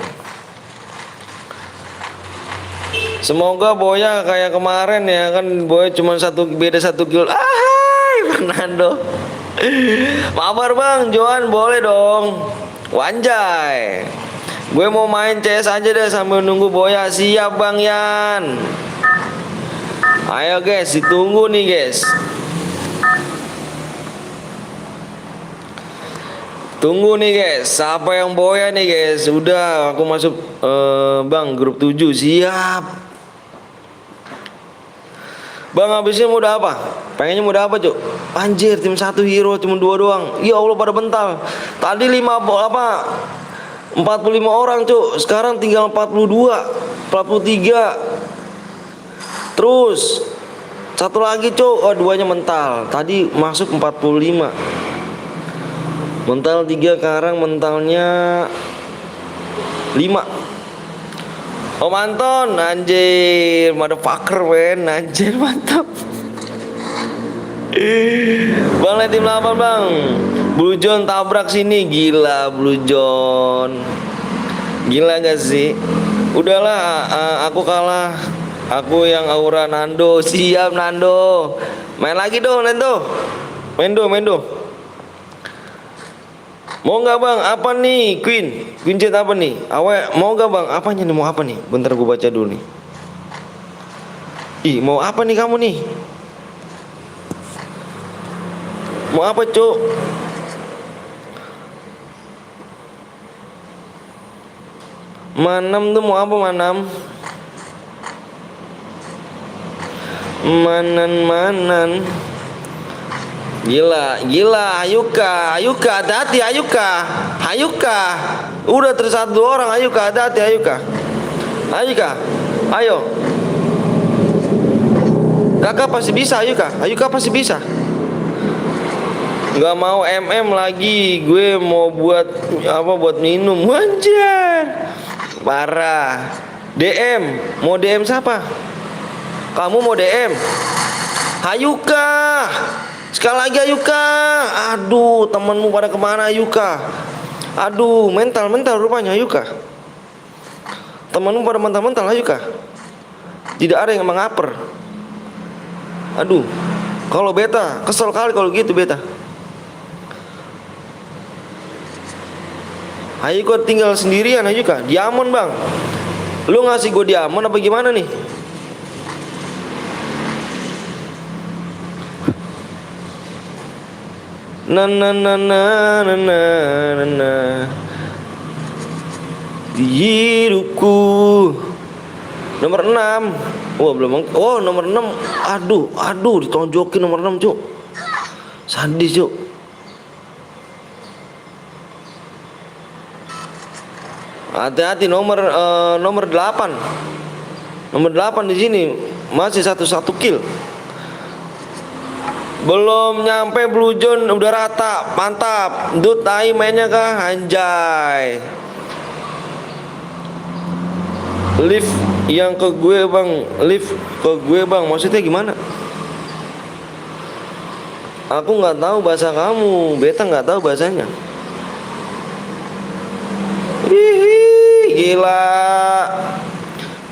Semoga Boya kayak kemarin ya kan, Boya cuma beda satu kill. Hai Fernando. Mabar Bang, Johan boleh dong. Wanjay. Gue mau main CS aja deh sambil nunggu Boya. Siap Bang Yan. Ayo guys, ditunggu nih guys. Tunggu nih guys, siapa yang Boya nih guys? Udah, aku masuk Bang grup 7. Siap. Bang habisnya muda apa? Pengennya muda apa Cuk? Anjir, tim 1 hero cuma 2 doang. Ya Allah pada bental. Tadi 45 orang Cuk. Sekarang tinggal 42, 43. Terus satu lagi Cuk. Oh, duanya mental. Tadi masuk 45. Mental 3, sekarang mentalnya 5. Om Anton, anjir, motherfucker men, anjir mantap. Bang liat tim 8 Bang. Blue John tabrak sini, gila Blue John. Gila gak sih? Udahlah, aku kalah. Aku yang aura Nando. Siap Nando. Main lagi dong Nando. Main do. Mau nggak Bang? Apa nih Queen Jet apa nih? Mau nggak Bang? Apanya nih, mau apa nih? Bentar gue baca dulu nih. Ih, mau apa nih kamu nih? Mau apa Cuk? Manam tuh mau apa Manam? Manan. Gila, Ayuka, hati-hati Ayuka. Udah tersatu orang Ayuka, hati-hati Ayuka. Ayo. Kakak pasti bisa Ayuka pasti bisa. Gak mau MM lagi, gue mau buat minum. Anjir. Parah. DM, mau DM siapa? Kamu mau DM? Ayuka. Sekali lagi Ayuka. Aduh, temenmu pada kemana Ayuka? Aduh, mental rupanya Ayuka. Temenmu pada mental Ayuka. Tidak ada yang mengaper. Aduh, kalau beta kesel kali kalau gitu beta. Ayuka tinggal sendirian Ayuka. Diamond Bang. Lu ngasih gue diamond apa gimana nih? Na di hidupku. Nomor 6. Oh belum. Oh nomor 6. Aduh ditonjokin nomor 6 Cuk. Sadis Cuk. Hati-hati nomor 8. Nomor 8 di sini masih satu kill. Belum nyampe Blue John udah rata, mantap. Dut, mainnya kah? Anjay. Lift yang ke gue bang, lift ke gue bang, maksudnya gimana? Aku nggak tahu bahasa kamu, beta nggak tahu bahasanya. Hihi, gila.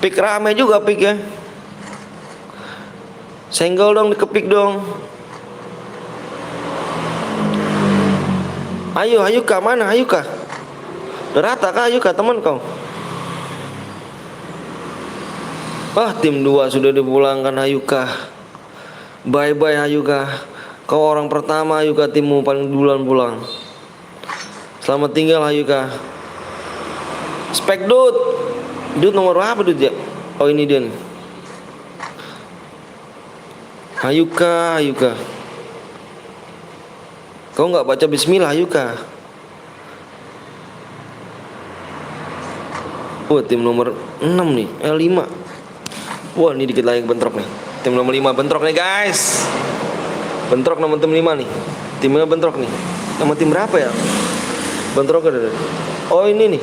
Pik rame juga pik ya. Senggol dong, dikepik dong. Ayo, ayo kak, mana ayo kak? Rata kak, ayo kak teman kau. Ah, tim 2 sudah dipulangkan Ayuka. Bye-bye Ayuka. Kau orang pertama Ayuka, timmu paling duluan pulang. Selamat tinggal Ayuka. Spek Dut. Dut nomor apa Dut ya? Oh ini dia nih. Ayuka, Ayuka. Kau nggak baca bismillah Ayuka. Oh tim nomor 6 nih, 5. Wah ini dikit lagi bentrok nih. Tim nomor 5 bentrok nih guys. Bentrok nama tim 5 nih. Timnya bentrok nih. Nama tim berapa ya? Bentrok ada. Oh ini nih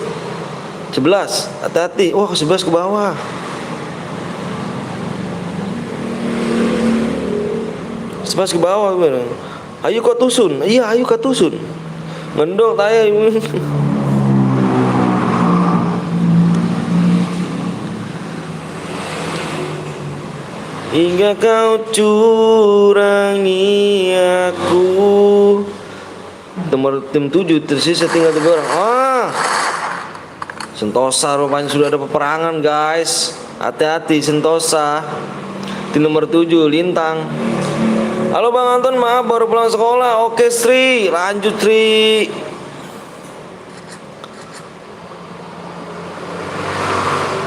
11. Hati-hati. Wah 11 ke bawah. Sebelas ke bawah bener. Ayo kau tusun. Iya ayo kau tusun. Ngendok taya. Hingga kau curangi aku. Tim 7 tersisa tinggal 3 orang. Sentosa rupanya sudah ada peperangan guys. Hati-hati Sentosa. Tim nomor 7 Lintang. Halo Bang Anton, maaf baru pulang sekolah. Oke Sri, lanjut Sri.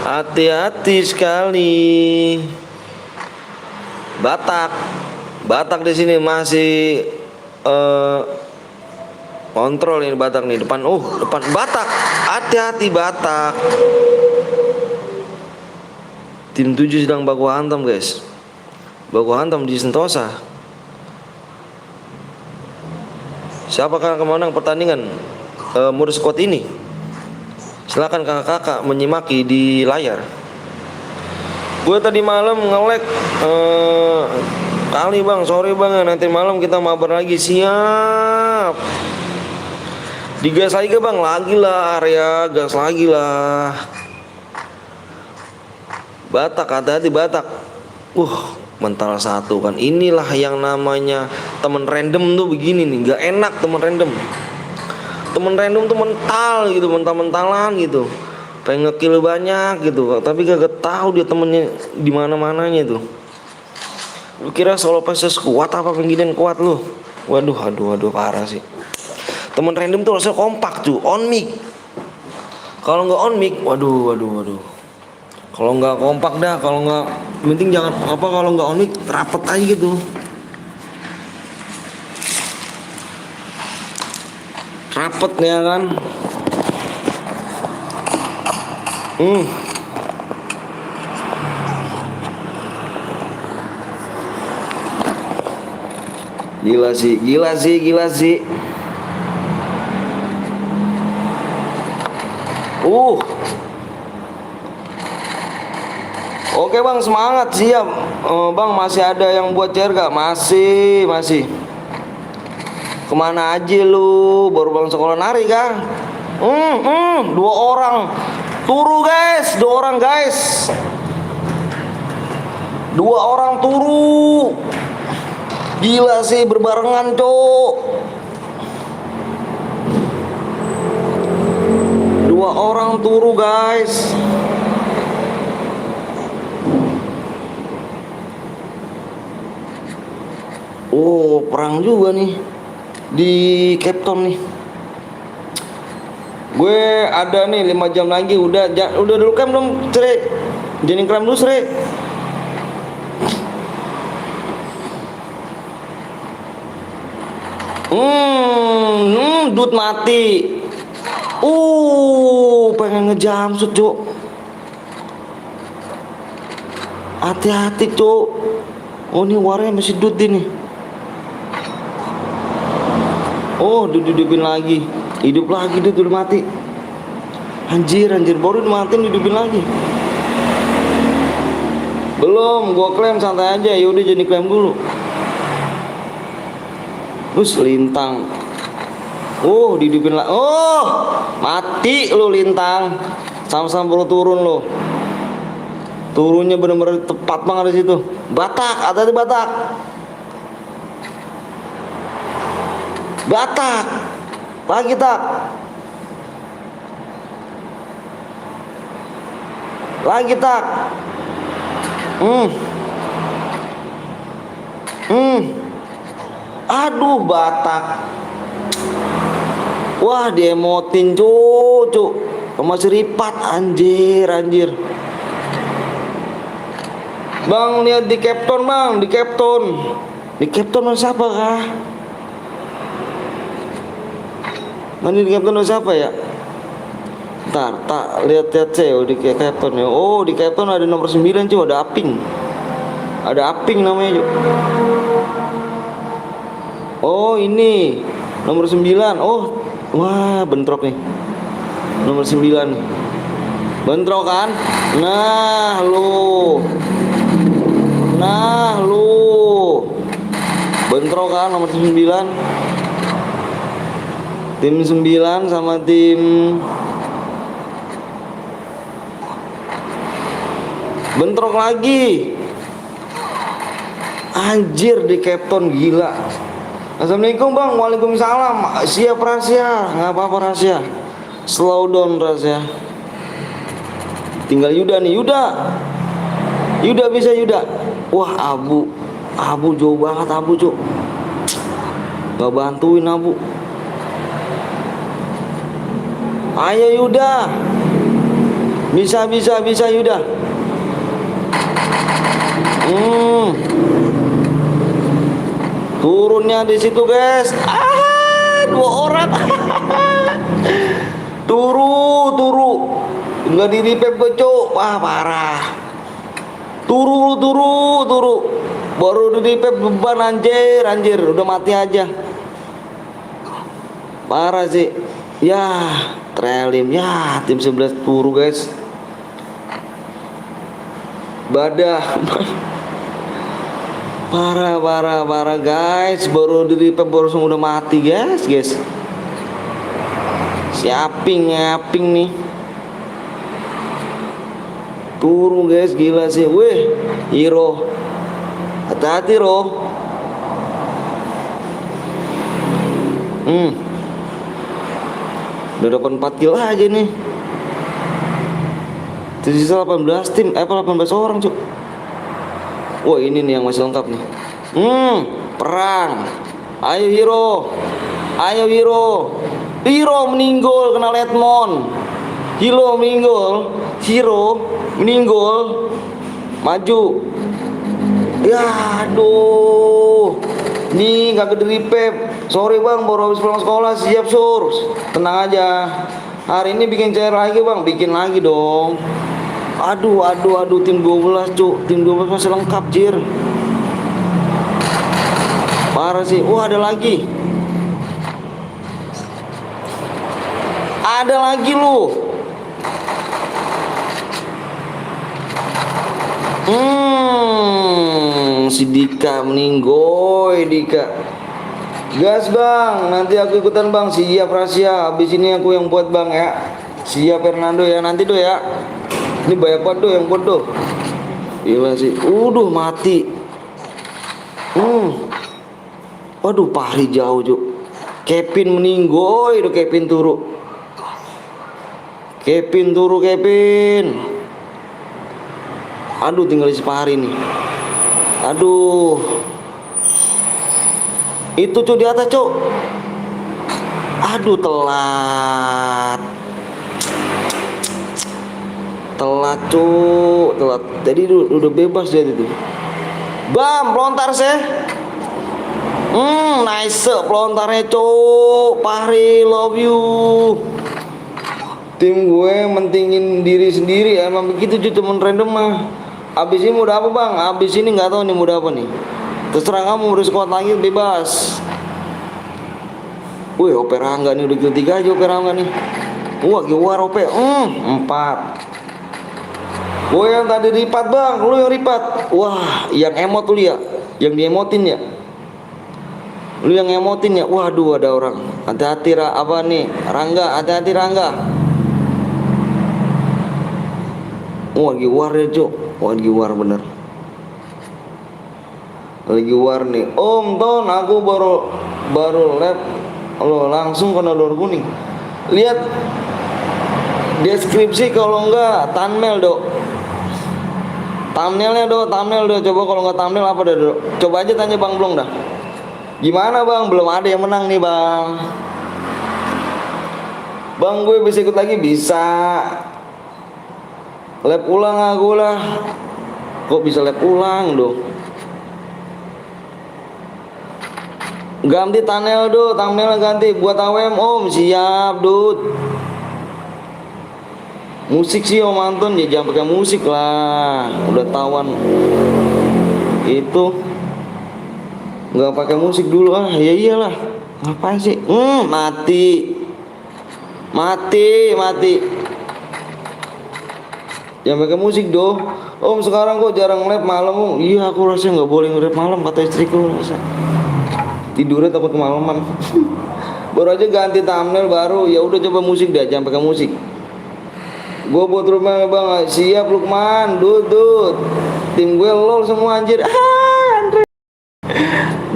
Hati-hati sekali. Batak di sini masih kontrol ini Batak nih depan. Depan Batak. Hati-hati Batak. Tim 7 sedang baku hantam guys. Baku hantam di Sentosa. Siapakah kemenang pertandingan mode squad ini? Silakan kakak-kakak menyimaki di layar. Gue tadi malam nge-lag kali bang, sorry bang, nanti malam kita mabar lagi. Siap. Digas lagi ke bang, lagi lah area, gas lagi lah. Batak, hati-hati Batak. Mental 1 kan. Inilah yang namanya temen random tuh begini nih, gak enak temen random. Temen random tuh mental gitu, mental-mentalan gitu. Pengen ngekill banyak gitu, tapi gak tahu dia temennya di mana-mananya tuh. Lu kira solo pieces kuat apa pengginan kuat lu? Waduh parah sih. Temen random tuh harusnya kompak tuh, on mic. Kalau nggak on mic, waduh. Kalau nggak kompak dah, kalau nggak, penting jangan apa kalau nggak on mic rapet aja gitu. Rapet ya kan. Gila sih. Oke bang, semangat, siap. Bang masih ada yang buat chair gak? Masih. Kemana aja lu? Baru pulang sekolah nari kan? 2 orang. Turu guys, 2 orang guys. 2 orang turu. Gila sih berbarengan cok. 2 orang turu guys. Perang juga nih di Cape Town nih. Gue ada nih 5 jam lagi. Udah dulu kan belum Sre? Jadi kram dulu Sre. Dut mati. Pengen ngejamsut cuk. Hati-hati cuk. Ini warnanya masih dut ini. Dihidupin lagi. Hidup lagi, dia udah mati. Anjir, baru dimatiin, hidupin lagi. Belum, gua klaim santai aja. Yaudah jadi klaim dulu. Terus lintang. Dihidupin lah. Mati lu lintang. Sama-sama perlu turun lu. Turunnya bener-bener tepat banget di situ. Batak, ada di Batak. Batak. Lagi tak. Lagi tak. Aduh, Batak. Wah, diemotin cucu. Sama seripat, anjir. Bang, lihat di Capton, Bang, di Capton. Di Capton ada siapa kah? Mana di Capton ada siapa ya? Ntar, tak lihat CEO di Capton ya. Di Capton ada nomor 9 cuy, ada Aping. Ada Aping namanya cuy. Ini nomor 9. Wah, bentrok nih. Nomor 9. Bentrok kan? Nah, lu. Bentrok kan nomor 9. Tim 9 sama tim bentrok lagi. Anjir, di Capton gila. Assalamualaikum Bang. Waalaikumsalam. Siap rahasia. Nggak apa-apa rahasia. Slow down rahasia. Tinggal Yuda nih. Yuda bisa Yuda. Wah, Abu jauh banget Abu cuk. Gak bantuin Abu. Ayo Yuda. Bisa Yuda. Turunnya di situ guys. 2 orang. Turu. Enggak di repep gue cuk. Wah, parah. Turu. Baru di repep beban anjir. Udah mati aja. Parah sih. Ya, trelim. Ya, tim 11 turu guys. Badah. Parah guys. Baru di repep baru udah mati guys. Siaping nih. Turu guys, gila sih. Wih, Hero. Hati-hati, Ro. Udah dapat 4 kill aja nih. Tersisa 18 tim, 18 orang, Cuk. Wah, ini nih yang masih lengkap nih. Perang. Ayo Hero. Hero meninggal kena Redmond. Hero meninggal. Maju. Ya, aduh. Nih kagak di repep. Sorry Bang, baru habis pulang sekolah. Siap Sur. Tenang aja. Hari ini bikin CR lagi Bang. Bikin lagi dong. Aduh, tim 12 Cuk. Tim 12 masih lengkap Jir. Parah sih. Wah, ada lagi. Ada lagi lu. Si Dika meninggoy. Dika gas Bang, nanti aku ikutan Bang. Siap rahasia. Habis ini aku yang buat Bang ya. Siap Fernando ya. Nanti tuh ya. Ini banyak banget tuh yang buat tuh. Gila sih. Mati. Waduh, pari jauh Cuk. Kevin meninggoy. Kevin turu. Aduh, tinggal si Pari nih. Aduh. Itu Cuk di atas Cuk. Aduh, telat Cuk. Jadi udah bebas dia itu. Bam, pelontar sih. Nice pelontarnya Cuk. Pari, love you. Tim gue mentingin diri sendiri. Emang begitu Cuk, temen random mah. Abis ini muda apa Bang? Abis ini nggak tahu nih muda apa nih. Terserah kamu, udah squad lagi bebas. Wih, OP Rangga nih udah kill 3 aja OP Rangga nih. Wah, keluar OP. 4. Gue yang tadi ripat bang, lu yang ripat. Wah, yang emot lu ya, yang diemotin ya. Lu yang emotin ya. Waduh, ada orang. Hati-hati apa nih? Rangga, hati-hati Rangga. Oh, lagi war ya, Cuk. Oh, lagi war bener. Lagi war nih. Om Ton, aku baru lab. Lo langsung kena luar kuning. Lihat deskripsi kalau enggak thumbnail, Dok. Thumbnailnya thumbnail coba kalau nggak thumbnail apa dah Dok? Coba aja tanya Bang Blong dah. Gimana Bang? Belum ada yang menang nih Bang. Bang gue bisa ikut lagi bisa. Lab ulang aku lah. Kok bisa lab ulang dong? Ganti thumbnail do, thumbnail ganti buat AWM Om siap Dut. Musik sih Om Anton ya jangan pakai musik lah, udah tawan itu nggak pakai musik dulu ah ya iyalah ngapain sih mati jangan pakai musik doh. Om sekarang kok jarang live malam Om. Iya aku rasa nggak boleh nge-live malam kata istriku rasa tidurnya takut kemalaman. Baru aja ganti thumbnail baru ya udah coba musik dah jangan pakai musik. Gue buat rumah bang siap Lukman Dut tim gue lol semua anjir Andre.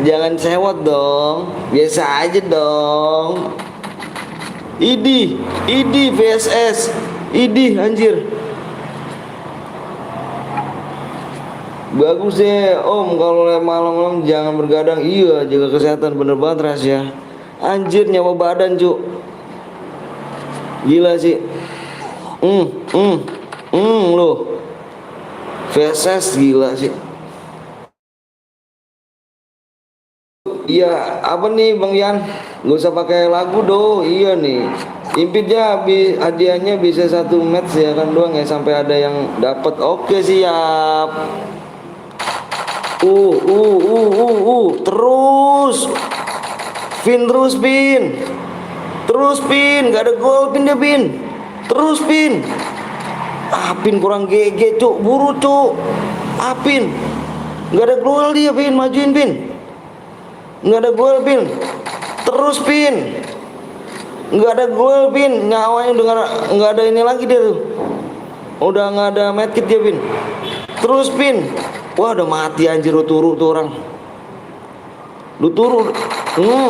Jangan sewot dong biasa aja dong. Idi VSS Idi anjir bagus deh Om kalau malam-malam jangan bergadang. Iya jaga kesehatan bener banget Ras ya anjir nyawa badan Cuk gila sih. Lo VSS gila sih. Iya apa nih Bang Yan gak usah pakai lagu do. Iya nih impitnya hadiahnya bisa 1 match ya kan doang ya sampai ada yang dapat. Oke siap. Terus Pin gak ada gol Pin dia Pin. Terus Pin Pin kurang GG Cuk buru Cuk Pin gak ada gol dia Pin majuin Pin gak ada gol Pin. Terus Pin gak ada gol Pin nyawanya udah gak ada ini lagi dia tuh udah gak ada medkit dia Pin. Terus Pin wah udah mati anjir lu turu tuh orang lu turu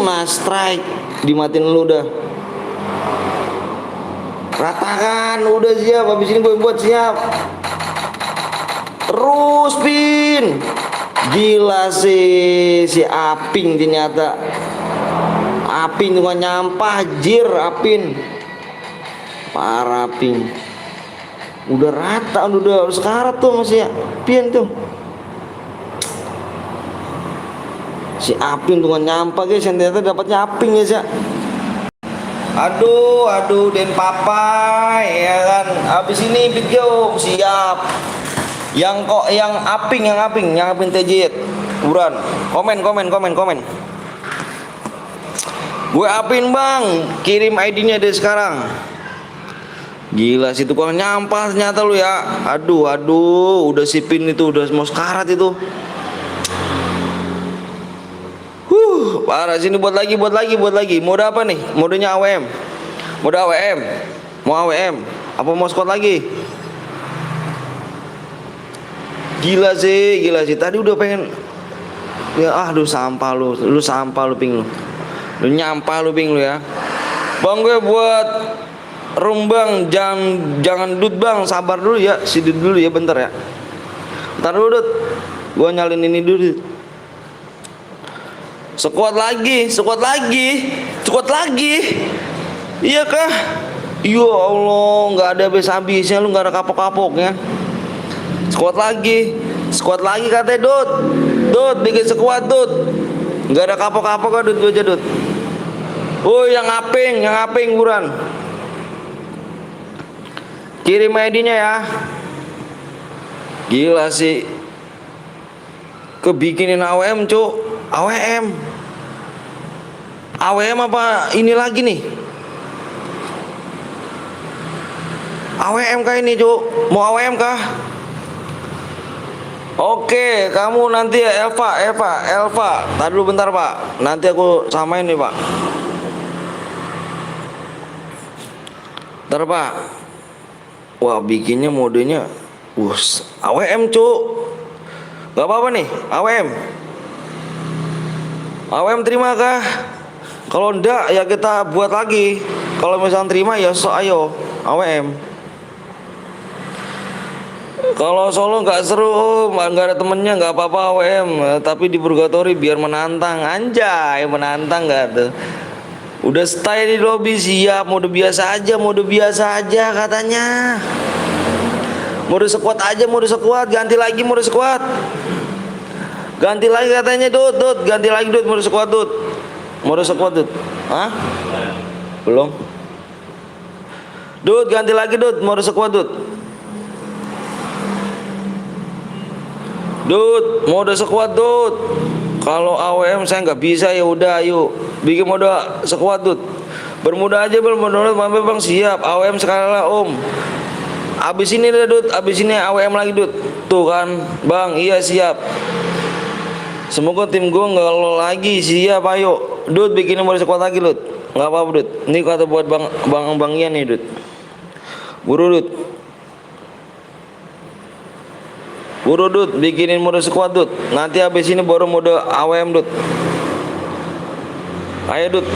nah strike dimatiin lu udah ratakan udah siap habis ini gue buat siap. Terus Pin gila sih si Aping ternyata Aping juga nyampah jir Apin parah Aping udah rata udah sekarat tuh masih Pin tuh si Aping tuh nyampah guys ternyata dapatnya Aping ya sih. Aduh Den Papai ya kan. Habis ini video siap. Yang Aping TJ. Buruan. Komen. Gue Apin Bang, kirim ID-nya deh sekarang. Gila sih tukang nyampah ternyata lu ya. Aduh, udah sipin itu udah mau sekarat itu. Parah sini buat lagi. Mode apa nih? Modenya AWM. Mode AWM. Mau AWM apa mau squad lagi? Gila sih. Tadi udah pengen ya aduh sampah lu Ping lu. Lu nyampah lu Ping lu ya. Bang gue buat Bang jangan Dut Bang, sabar dulu ya. Si Dut dulu ya bentar ya. Bentar dulu Dut. Gua nyalin ini dulu. Sekuat lagi. Iya kah? Ya Allah, nggak ada habis-habisnya lu, nggak ada kapok-kapoknya. Sekuat lagi katanya Dut bikin sekuat Dut. Nggak ada kapok-kapok Dut gue aja Dut. Oh yang aping buruan. Kirim ID-nya ya. Gila sih. Kebikinin AWM Cuk. AWM apa ini lagi nih? AWM kah ini Cuk? Mau AWM kah? Oke, kamu nanti ya Elva. Tadi dulu bentar Pak. Nanti aku samain nih Pak. Bentar Pak. Wah, bikinnya modenya, AWM cuk. Gak apa-apa nih, AWM. AWM terima kah? Kalau enggak ya kita buat lagi. Kalau misalnya terima ya ayo AWM. Kalau solo nggak seru, nggak ada temennya nggak apa-apa AWM. Tapi di Purgatory biar menantang, anjay menantang nggak tuh? Udah stay di lobby siap, mode biasa aja katanya. Mode squad aja, ganti lagi mode squad. Ganti lagi katanya Dut, ganti lagi Dut mode squad Dut. Mode squad Dut. Hah? Belum. Dut ganti lagi Dut mode squad Dut. Dut, mode squad Dut. Kalau AWM saya nggak bisa ya udah ayo bikin mode squad Dut. Bermuda aja bermuda mampir Bang siap. AWM sekali lah Om. Abis ini deh Dut, abis ini AWM lagi Dut. Tuh kan Bang, iya siap. Semoga tim gue nggak lo lagi siap ayo. Dut bikinin mode squad lagi Dut. Nggak apa-apa Dut. Ini kata buat Bang Ian nih Dut. Buru Dut. Buru Dut, bikinin mode squad Dut. Nanti habis ini baru mode AWM Dut. Ayo Dut.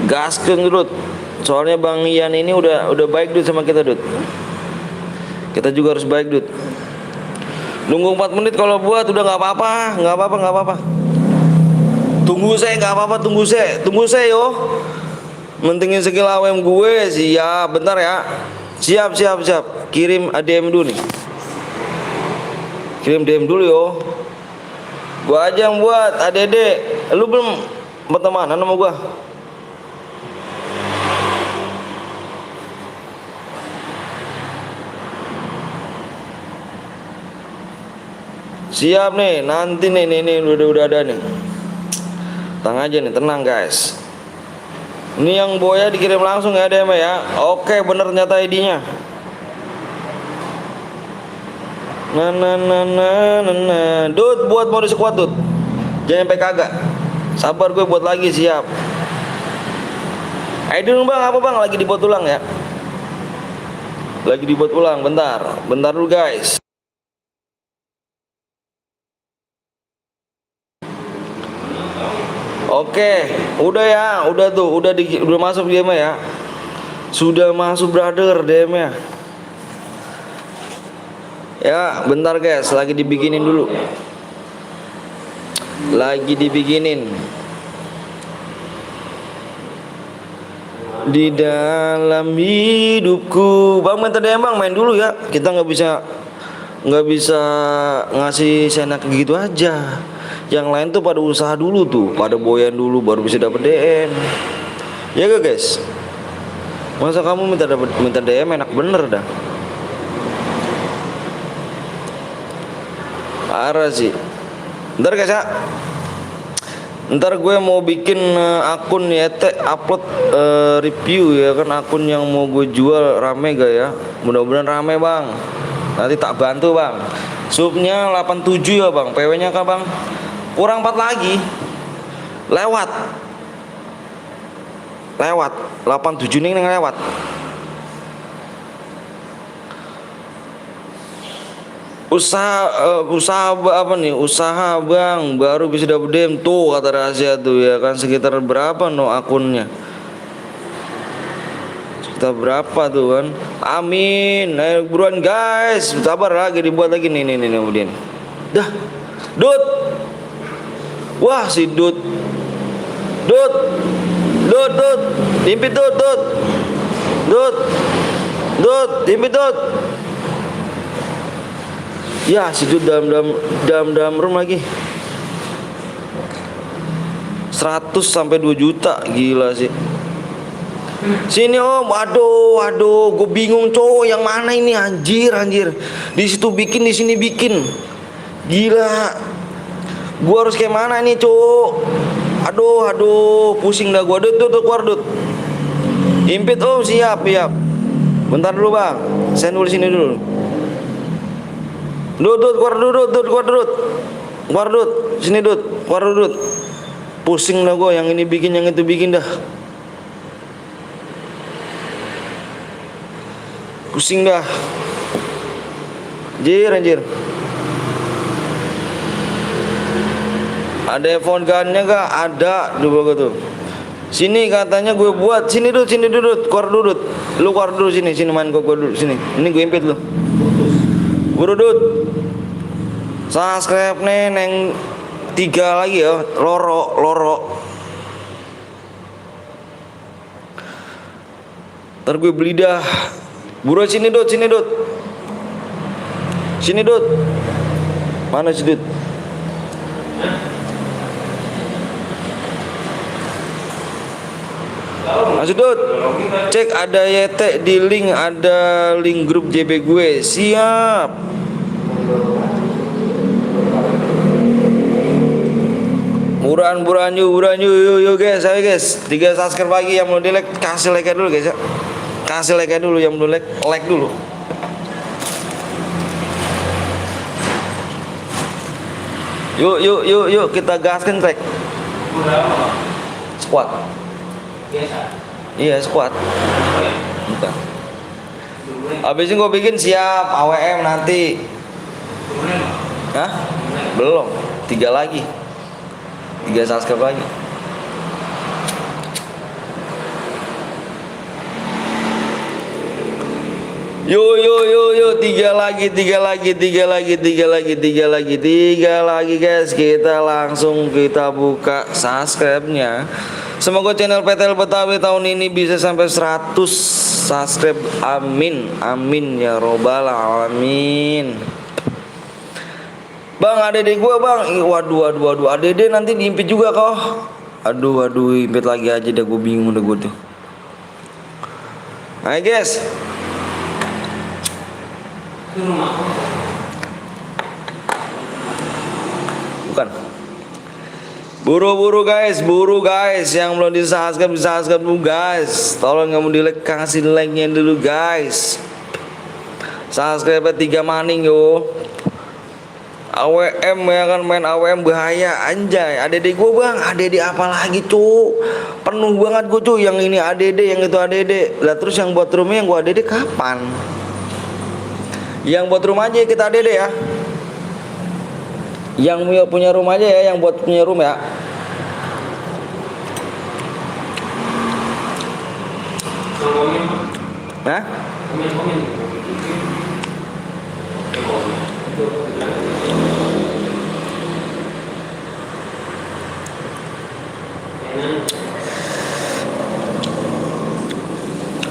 Gaskeun Dut. Soalnya Bang Ian ini udah baik Dut sama kita Dut. Kita juga harus baik Dut. Nunggu 4 menit kalau buat udah nggak apa-apa. Tunggu saya nggak apa-apa, tunggu saya yo. Mentingin skill AWM gue siap, bentar ya. Siap. Kirim DM dulu nih. Kirim DM dulu yo. Gua aja yang buat, ADD. Lu belum bertemanan sama gua? Siap nih, nanti nih udah ada nih. Tenang aja nih, tenang guys. Ini yang boya dikirim langsung ya DM ya. Oke, bener ternyata ID-nya. Dut buat mode squad Dut. Jangan sampai kagak. Sabar gue buat lagi siap. ID dulu Bang, apa Bang? Lagi dibuat ulang ya. Lagi dibuat ulang, bentar dulu guys. Oke, udah ya, udah tuh, udah masuk DM ya. Sudah masuk brother DM ya. Ya, bentar guys, lagi dibikinin dulu. Lagi dibikinin. Di dalam hidupku. Bang minta DM Bang, main dulu ya. Kita nggak bisa ngasih senak gitu aja. Yang lain tuh pada usaha dulu tuh, pada boyan dulu baru bisa dapet DM. Ya gak guys? Masa kamu minta DM enak bener dah. Parah sih. Ntar guys ya. Ntar gue mau bikin akun ya, upload review ya kan, akun yang mau gue jual rame gak ya? Mudah-mudahan rame Bang. Nanti tak bantu Bang. Subnya 87 ya Bang, PW-nya kah Bang? Kurang 4 lagi. Lewat 87 nih lewat. Usaha apa nih? Usaha Bang baru bisa dapet DM tuh kata rahasia tuh ya kan, sekitar berapa no akunnya? Sekitar berapa tuh kan? Amin. Ayo buruan guys, sabar lagi dibuat lagi nih kemudian. Dah. Dut. Wah si Dut. Impit impit Dut. Ya si Dut dalam room lagi. 100 sampai 2 juta, gila sih. Sini Om, waduh, gue bingung cowok yang mana ini anjir. Di situ bikin, di sini bikin. Gila. Gua harus kayak mana nih cowok? Aduh, pusing dah gua. Dut keluar Dut. Impit Om, siap. Bentar dulu Bang. Saya nulis sini dulu. Dut, keluar Dut. Keluar Dut, sini Dut, keluar Dut. Pusing dah gua, yang ini bikin, yang itu bikin dah. Pusing dah. Anjir. Ada phone gunnya gak? Ada, dulu tuh. Sini katanya gue buat, sini Dut, keluar dulu Dut. Lu keluar dulu sini main gua dulu sini. Ini gue impit lu. Buru Dut. Subscribe nih neng 3 lagi ya, loro. Ntar gue beli dah. Buru sini Dut. Sini Dut. Mana si Dut? Masuk Dut. Cek ada YT di link, ada link grup JB gue. Siap. Buruan yuk guys, ayo guys. 3 subscribe lagi yang belum di like, kasih like dulu guys ya. Kasih like dulu yang belum like dulu. Yuk kita gaskan trek. Squad. Iya squad. Bukan. Abis ini gue bikin siap AWM nanti. Hah? Belum. 3 lagi. 3 subscribe lagi. Yuk 3 lagi guys. Kita buka subscribe-nya. Semoga channel PTL Betawi tahun ini bisa sampai 100 subscribe. Amin ya robbal alamin. Bang, adede gue bang. Waduh, adede nanti diimpit juga kok. Aduh, impit lagi aja dah, gue bingung dah gue tuh. Ayo guys. Bukan. Buru guys, yang belum di-subscribe dulu guys. Tolong kamu di-like, kasih like-nya dulu guys. Subscribe 3 maning yo. AWM ya kan, main AWM bahaya anjay. ADD gue bang, ADD apa lagi cu? Penuh banget gue cu, yang ini ADD, yang itu ADD. Lah terus yang buat roomnya yang gue ADD kapan? Yang buat rumah aja kita ADD ya. Yang punya rumah aja ya, yang buat punya room ya. Hah?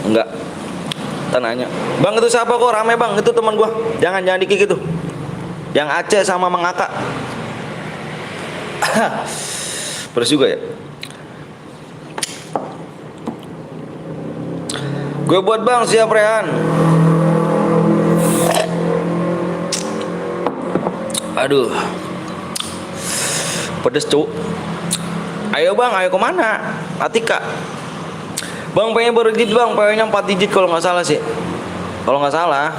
Enggak. Kita nanya, bang itu siapa kok rame bang? Itu teman gua. Jangan dikik itu. Yang Aceh sama Mang Aka. Pedas juga ya. Gue buat bang, siap Rehan. Aduh, pedes cu. Ayo bang, ayo kemana? Atika. Bang, pengen berdigit bang, pengennya 4 digit kalau nggak salah sih. Kalau nggak salah.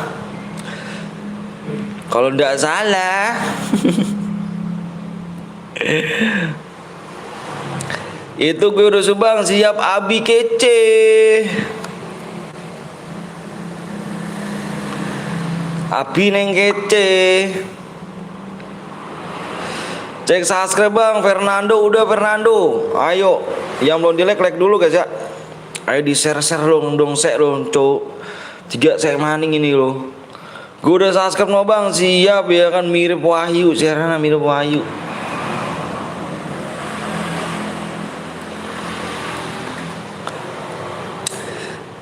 Kalau nggak salah. Itu gue udah subang, siap Abi kece. Abi neng kece. Cek subscribe bang, Fernando udah Fernando. Ayo, yang belum di like dulu guys ya. Ayo di share dong cok. 3 saya maning ini loh. Gue udah subscribe no bang, siap ya kan, mirip Wahyu, share-nya mirip Wahyu.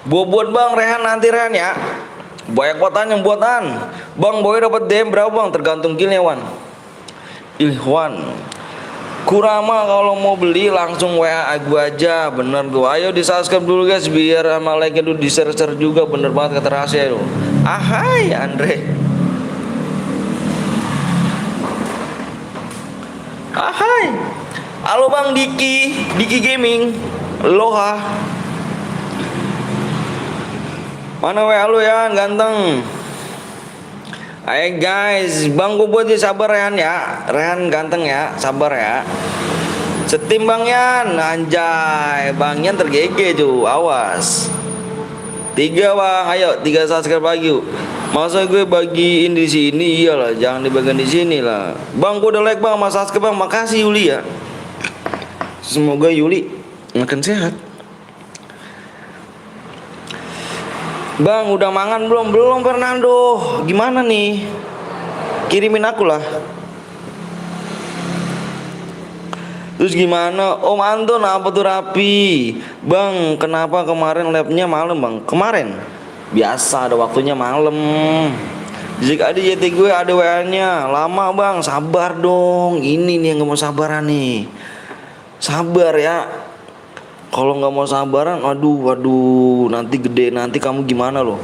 Buat bang Rehan nanti Rehan ya. Banyak buatan yang buatan. Bang Boy dapat DM berapa bang? Tergantung killnya Wan. Ilhwan. Kurama kalau mau beli langsung WA gue aja, bener tuh. Ayo di subscribe dulu guys, biar sama like-nya dulu di share juga, bener banget kata rahasia tuh. Ahai Andre. Ahai. Halo bang Diki Gaming. Loha. Mana WA lu ya ganteng? Ayo guys, bang gue buat dia sabar Rehan ya. Rehan ganteng ya, sabar ya. Setim Bang Yan, anjay. Bang Yan tergege cu, awas. 3 bang, ayo 3 subscribe lagi yuk. Masa gue bagiin di sini, iyalah, jangan dibagiin di sini lah. Bang, gue udah like bang, mas subscribe bang, makasih Yuli ya. Semoga Yuli makin sehat. Bang, udah mangan belum? Belum Fernando. Gimana nih? Kirimin aku lah. Terus gimana? Om Anton apa tuh rapi? Bang, kenapa kemarin labnya malam bang? Kemarin? Biasa ada waktunya malam. Jika ada JT gue ada WA-nya. Lama bang, sabar dong. Ini nih yang gak mau sabaran nih. Sabar ya. Kalau nggak mau sabaran, waduh, nanti gede, nanti kamu gimana loh?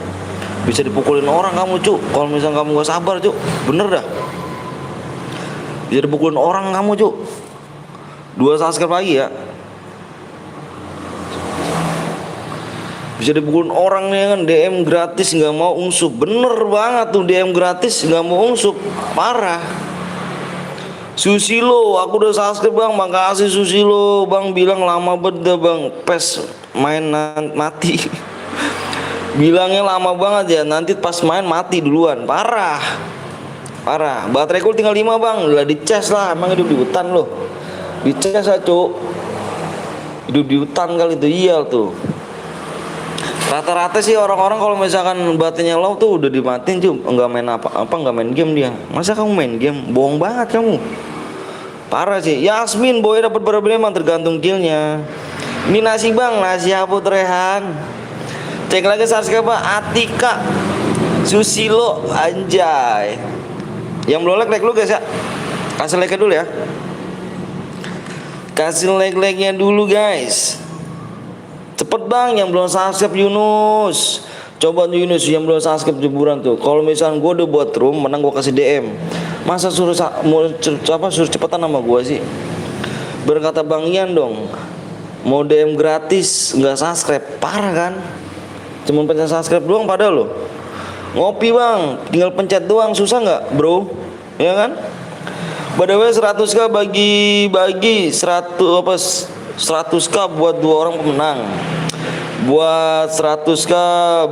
Bisa dipukulin orang kamu cuk. Kalau misalnya kamu nggak sabar cuk, bener dah. Bisa dipukulin orang kamu cuk. 2 subscribe lagi ya. Bisa dipukulin orang nih kan, DM gratis nggak mau ungsup. Bener banget tuh DM gratis nggak mau ungsup, parah. Susilo, aku udah subscribe bang, makasih Susilo. Bang bilang lama banget bang, PES main mati. Bilangnya lama banget ya, nanti pas main mati duluan, parah. Parah, bateraiku tinggal 5 bang, udah dicas lah, emang hidup di hutan loh. Dicas lah cuk. Hidup di hutan kali itu, iya tuh. Rata-rata sih orang-orang kalau misalkan baterainya low tuh udah dimatiin cuy, nggak main apa-apa, nggak main game dia. Masa kamu main game? Bohong banget kamu. Parah sih. Yasmin boy dapat berapa memang tergantung killnya. Ini nasi bang, nasi apa Rehan? Cek lagi subscribe bang. Atika, Susilo, anjay. Yang belum like lu guys ya. Kasih like dulu ya. Kasih like-nya dulu guys. Cepet bang, yang belum subscribe Yunus. Coba Yunus yang belum subscribe jeburan tuh. Kalau misalnya gue udah buat room, menang gue kasih DM. Masa suruh suruh cepetan sama gue sih? Berkata Bang Ian dong. Mau DM gratis, nggak subscribe, parah kan? Cuma pencet subscribe doang padahal lo. Ngopi bang, tinggal pencet doang, susah nggak bro? Ya kan? By the way 100k bagi 100k buat 2 orang pemenang. Buat 100k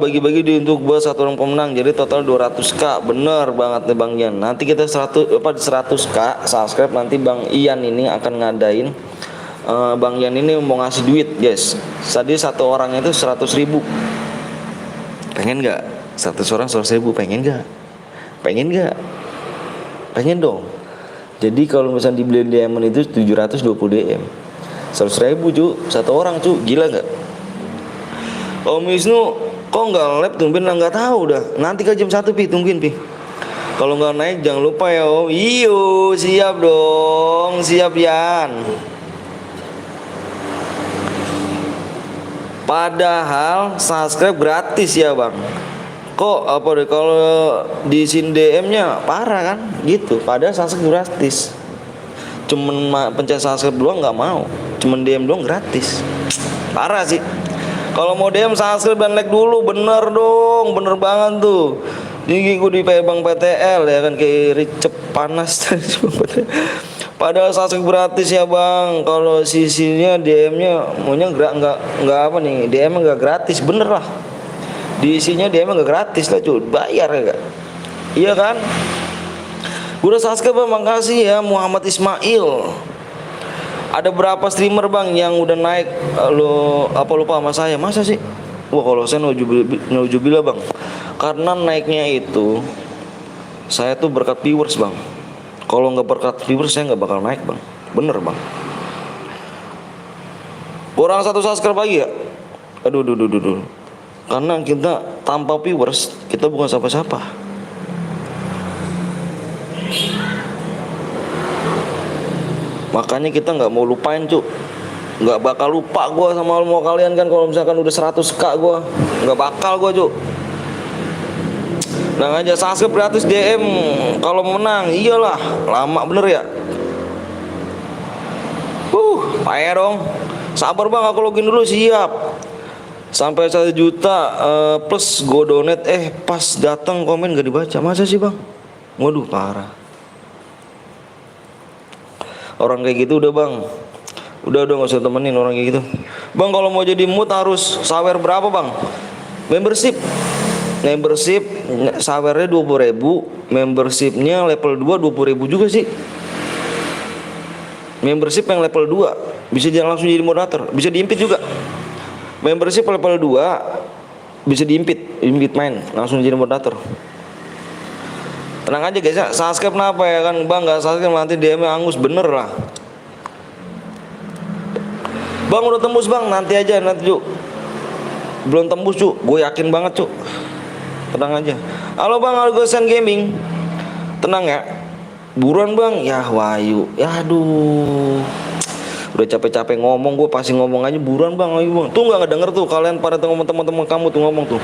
bagi-bagi untuk buat 1 orang pemenang. Jadi total 200k. Bener banget nih Bang Ian. Nanti kita 100k subscribe, nanti Bang Ian ini akan ngadain Bang Ian ini mau ngasih duit guys. Tadi 1 orang itu 100.000. Pengen gak? 100 orang 100.000, pengen gak? Pengen gak? Pengen dong. Jadi kalau misalnya dibeli diamond itu 720 DM, 100.000 cu, 1 orang cu, gila nggak? Om Wisnu kok nggak lab tungguin lah, nggak tahu dah. Nanti ke jam 1 pi, tungguin pi. Kalau nggak naik jangan lupa ya om. Iyo siap dong, siap Yan. Padahal subscribe gratis ya bang. Kok apa deh kalau di sin DM-nya parah kan gitu. Padahal subscribe gratis. Cuman pencet subscribe doang nggak mau. Cuman DM doang gratis. Parah sih. Kalau mau DM subscribe dan like dulu, bener dong, bener banget tuh. Ini gue di Bang PTL ya kan, kayak ricep panas. Padahal subscribe gratis ya bang. Kalau sisinya DM-nya maunya nggak apa nih, DM nggak gratis, bener lah. Diisinya dia emang gak gratis lah cuy, bayar ya gak? Iya kan? Gue udah subscribe bang, makasih ya Muhammad Ismail. Ada berapa streamer bang yang udah naik? Lo apa lupa sama saya? Masa sih? Wah kalau saya naujubillah bang. Karena naiknya itu saya tuh berkat viewers bang. Kalau nggak berkat viewers saya nggak bakal naik bang. Bener bang. Kurang 1 subscribe lagi ya? Aduh. Karena kita tanpa viewers kita bukan siapa-siapa. Makanya kita nggak mau lupain cuk. Nggak bakal lupa gue sama mau kalian kan. Kalau misalkan udah 100k gue nggak bakal gue cuk. Nah aja subscribe gratis DM kalau menang. Iyalah lama bener ya. Payah dong. Sabar bang, aku login dulu, siap. Sampai 1 juta plus gue donate, pas datang komen gak dibaca. Masa sih bang? Waduh parah. Orang kayak gitu udah bang, udah nggak usah temenin orang kayak gitu. Bang kalau mau jadi mood harus sawer berapa bang? Membership sawernya 20.000, membershipnya level 2 20.000 juga sih. Membership yang level 2 bisa langsung jadi moderator, bisa diimpit juga. Membership level 2 bisa diimpit main langsung jadi moderator. Tenang aja guys ya, subscribe kenapa ya kan bang, nggak subscribe nanti DM-nya angus bener lah. Bang udah tembus bang, nanti aja nanti cuk. Belum tembus cuk, gue yakin banget cuk. Tenang aja. Halo bang, Algosan Gaming. Tenang ya. Buruan bang, ya Wahyu. Ya aduh. Udah capek-capek ngomong, gue pasti ngomong aja buruan bang, ayo bang. Tuh nggak denger tuh kalian pada teman-teman kamu tuh ngomong tuh.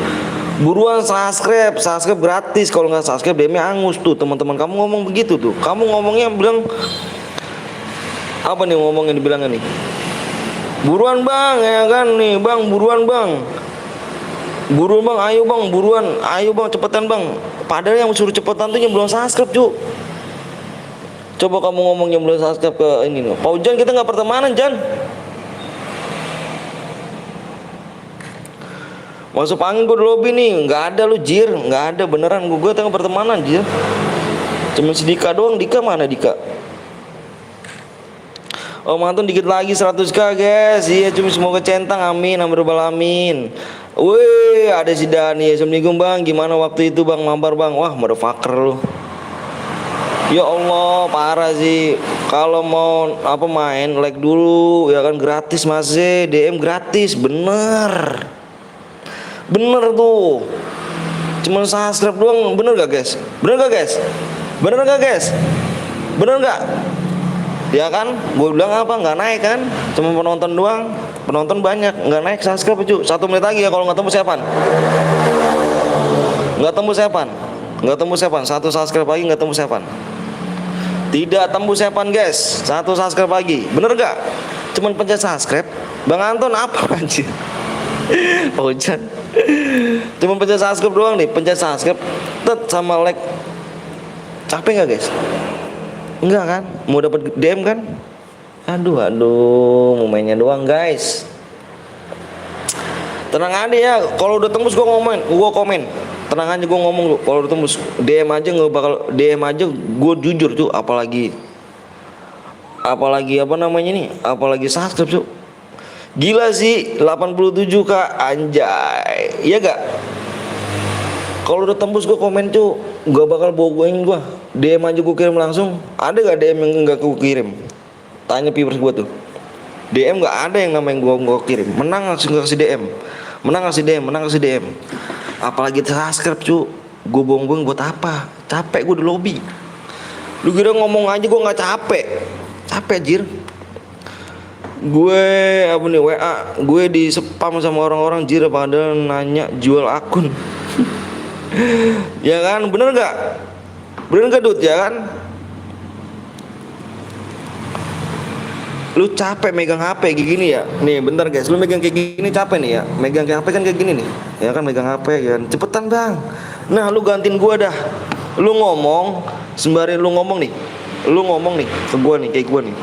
Buruan subscribe gratis. Kalau nggak subscribe DM-nya angus tuh. Teman-teman kamu ngomong begitu tuh. Kamu ngomongnya bilang apa nih ngomongnya dibilangnya nih? Buruan bang ya kan nih bang, buruan bang. Buruan bang, ayo bang, buruan. Ayo bang, cepetan bang. Padahal yang suruh cepetan tuh yang belum subscribe cu. Coba kamu ngomong yang belum subscribe ke ini loh. Pak Jan kita nggak pertemanan Jan. Masuk angin gue di lobby nih, nggak ada lu Jir, nggak ada beneran gue tengah pertemanan Jir. Cuma si Dika doang, Dika mana Dika? Oh mantun dikit lagi 100k guys, iya cuma semoga centang amin, amin rabbal alamin. Wih ada si Dani, assalamualaikum bang, gimana waktu itu bang mampar bang, wah motherfucker lu. Ya Allah parah sih, kalau mau apa main like dulu ya kan gratis masih DM gratis bener. Bener tuh, cuman subscribe doang, bener gak guys? Bener gak guys? Bener gak guys? Bener gak? Ya kan, gue bilang apa nggak naik kan? Cuma penonton doang, penonton banyak, nggak naik subscribe cu. 1 menit lagi ya kalau nggak tembus siapaan? Nggak tembus siapaan? Nggak tembus siapaan? 1 subscribe lagi nggak tembus siapaan? Tidak tembus siapaan guys, 1 subscribe lagi, bener gak? Cuman pencet subscribe, Bang Anton apa anjir? Hujan. Cuma pencet subscribe doang nih, pencet subscribe sama like. Capek gak guys? Enggak kan? Mau dapat DM kan? Aduh, mau mainnya doang guys. Tenang aja ya, kalau udah tembus gua komen. Tenang aja gua ngomong lu, kalau udah tembus DM aja nggak bakal DM aja, gua jujur tuh, apalagi apa namanya nih? Apalagi subscribe tuh. Gila sih 87k anjay. Iya gak? Kalau udah tembus gue komen cu, gak bakal bogoin gue. DM aja gue kirim langsung. Ada gak DM yang gak gue kirim? Tanya viewers gue tuh. DM gak ada yang namanya gue kirim. Menang langsung kasih DM. Menang kasih DM. Apalagi subscribe cu. Gue bohong buat apa? Capek gue di lobby. Lu kira ngomong aja gue gak capek. Capek jir. Gue apa nih WA gue di spam sama orang-orang jir pada nanya jual akun. Ya kan bener gak Dut ya kan? Lu capek megang HP kayak gini ya. Nih bentar guys, lu megang kayak gini capek nih ya. Megang HP kan kayak gini nih. Ya kan megang HP kan. Cepetan bang. Nah lu gantiin gua dah. Lu ngomong sembari lu ngomong nih. Lu ngomong nih ke gua nih kayak gua nih.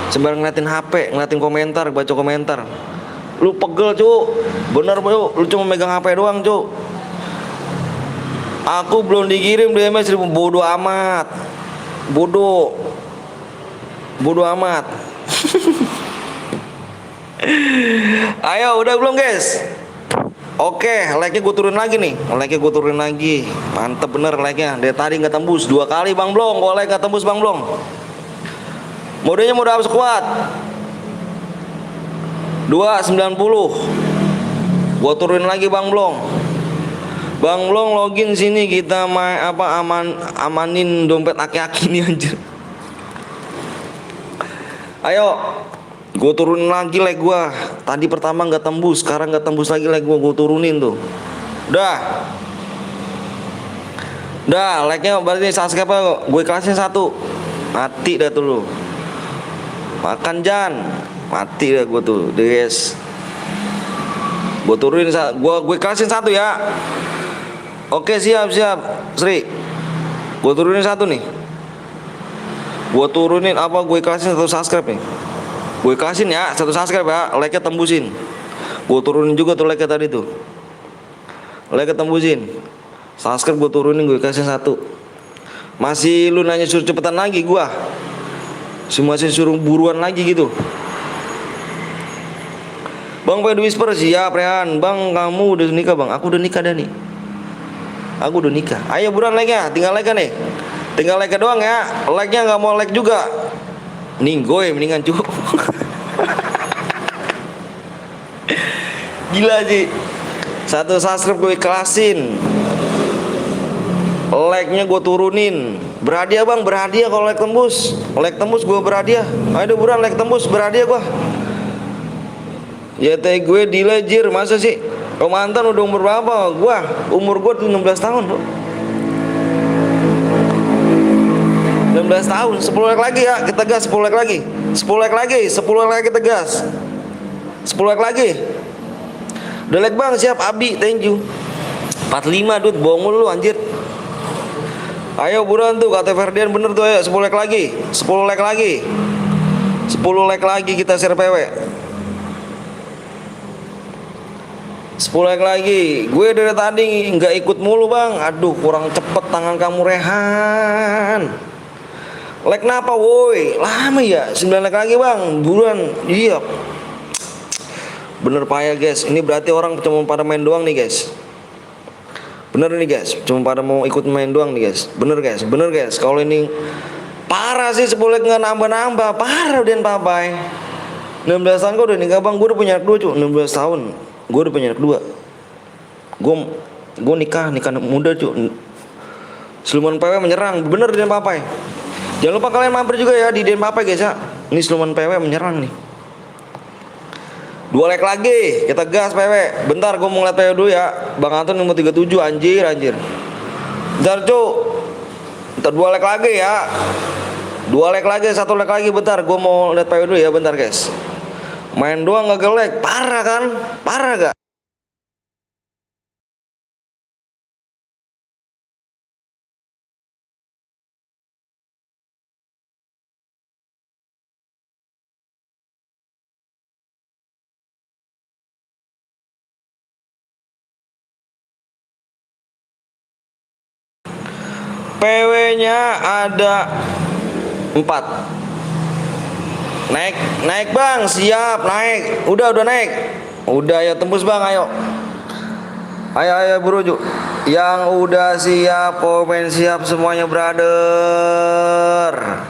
Sembari ngeliatin HP, ngeliatin komentar, baca komentar. Lu pegel cu. Bener cu. Lu cuma megang HP doang cu. Aku belum dikirim DM 1000. Bodoh amat. Bodoh amat. Ayo udah belum guys? Oke, like-nya gue turunin lagi nih. Like-nya gue turunin lagi. Mantep bener like-nya. Dari tadi gak tembus 2 kali Bang Blong. Kalau like gak tembus Bang Blong. Modenya mode apa sekuat? 290. Gue turunin lagi Bang Blong. Bang Blong login sini kita amanin dompet aki-aki nih anjir. Ayo, gue turunin lagi like gue. Tadi pertama nggak tembus, sekarang nggak tembus lagi like gue turunin tuh. Udah, like-nya berarti subscribe gue kelasnya 1. Mati dah tuh lu. Makan Jan, mati dah gue tuh, guys. Gue turunin, gue kelasin 1 ya. Oke siap Sri. Gue turunin satu nih. Gue turunin apa? Gue kasih satu subscribe nih. Gue kasih ya satu subscribe ya. Like-nya tembusin. Gue turunin juga tuh like-nya tadi tuh. Like-nya tembusin. Subscribe gue turunin, gue kasih satu. Masih lu nanya suruh cepetan lagi gua. Masih suruh buruan lagi gitu. Bang Pedro Whisper siap Rehan. Bang kamu udah nikah bang? Aku udah nikah dah nih. Aku udah nikah. Ayo buruan like-nya, tinggal like-nya nih. Tinggal like doang ya. Like-nya nggak mau like juga. Ninggoy mendingan cu. Gila sih. Satu subscribe gue ikhlasin. Like-nya gue turunin. Berhadiah bang, berhadiah kalau like tembus. Like tembus gue berhadiah. Ayo buruan like tembus, berhadiah gue. Ya teh gue dilejir, masa sih? Om Anton udah umur berapa? Umur gue tuh 16 tahun bro. 16 tahun, 10 like lagi ya, kita gas 10 like lagi. 10 like lagi, 10 like lagi kita gas. 10 like lagi. Udah like bang, siap Abi, thank you. 45 dud, bohong lu anjir. Ayo buruan tuh, kata Ferdian bener tuh, ayo 10 like lagi. 10 like lagi. 10 like lagi kita share PW. 10 like lagi. Gue dari tadi nggak ikut mulu bang. Aduh kurang cepet tangan kamu Rehan. Like kenapa woi? Lama ya. 9 like lagi bang. Buruan. Iya. Bener payah guys. Ini berarti orang cuma pada main doang nih guys. Bener nih guys. Cuma pada mau ikut main doang nih guys. Bener guys. Bener guys. Kalau ini parah sih 10 like nggak nambah-nambah. Parah udah papai. 16 tahun gue udah nikah bang. Gue udah punya anak 2 cu. 16 tahun. Gue udah punya anak 2. Gue nikah muda cu. Siluman PW menyerang. Bener Den Papai. Jangan lupa kalian mampir juga ya di Den Papai guys ya. Ini siluman PW menyerang nih. 2 like lagi. Kita gas PW. Bentar gue mau ngeliat PW dulu ya. Bang Anton nomor 37 anjir. Bentar cu. Bentar 2 like lagi ya. 2 like lagi, 1 like lagi bentar. Gue mau lihat PW dulu ya bentar guys. Main doang gak like. Parah kan? Parah gak? PW-nya ada 4. Naik bang, siap naik. Udah naik. Udah ya tembus bang, ayo. Ayo buru Ju. Yang udah siap komen siap semuanya brother.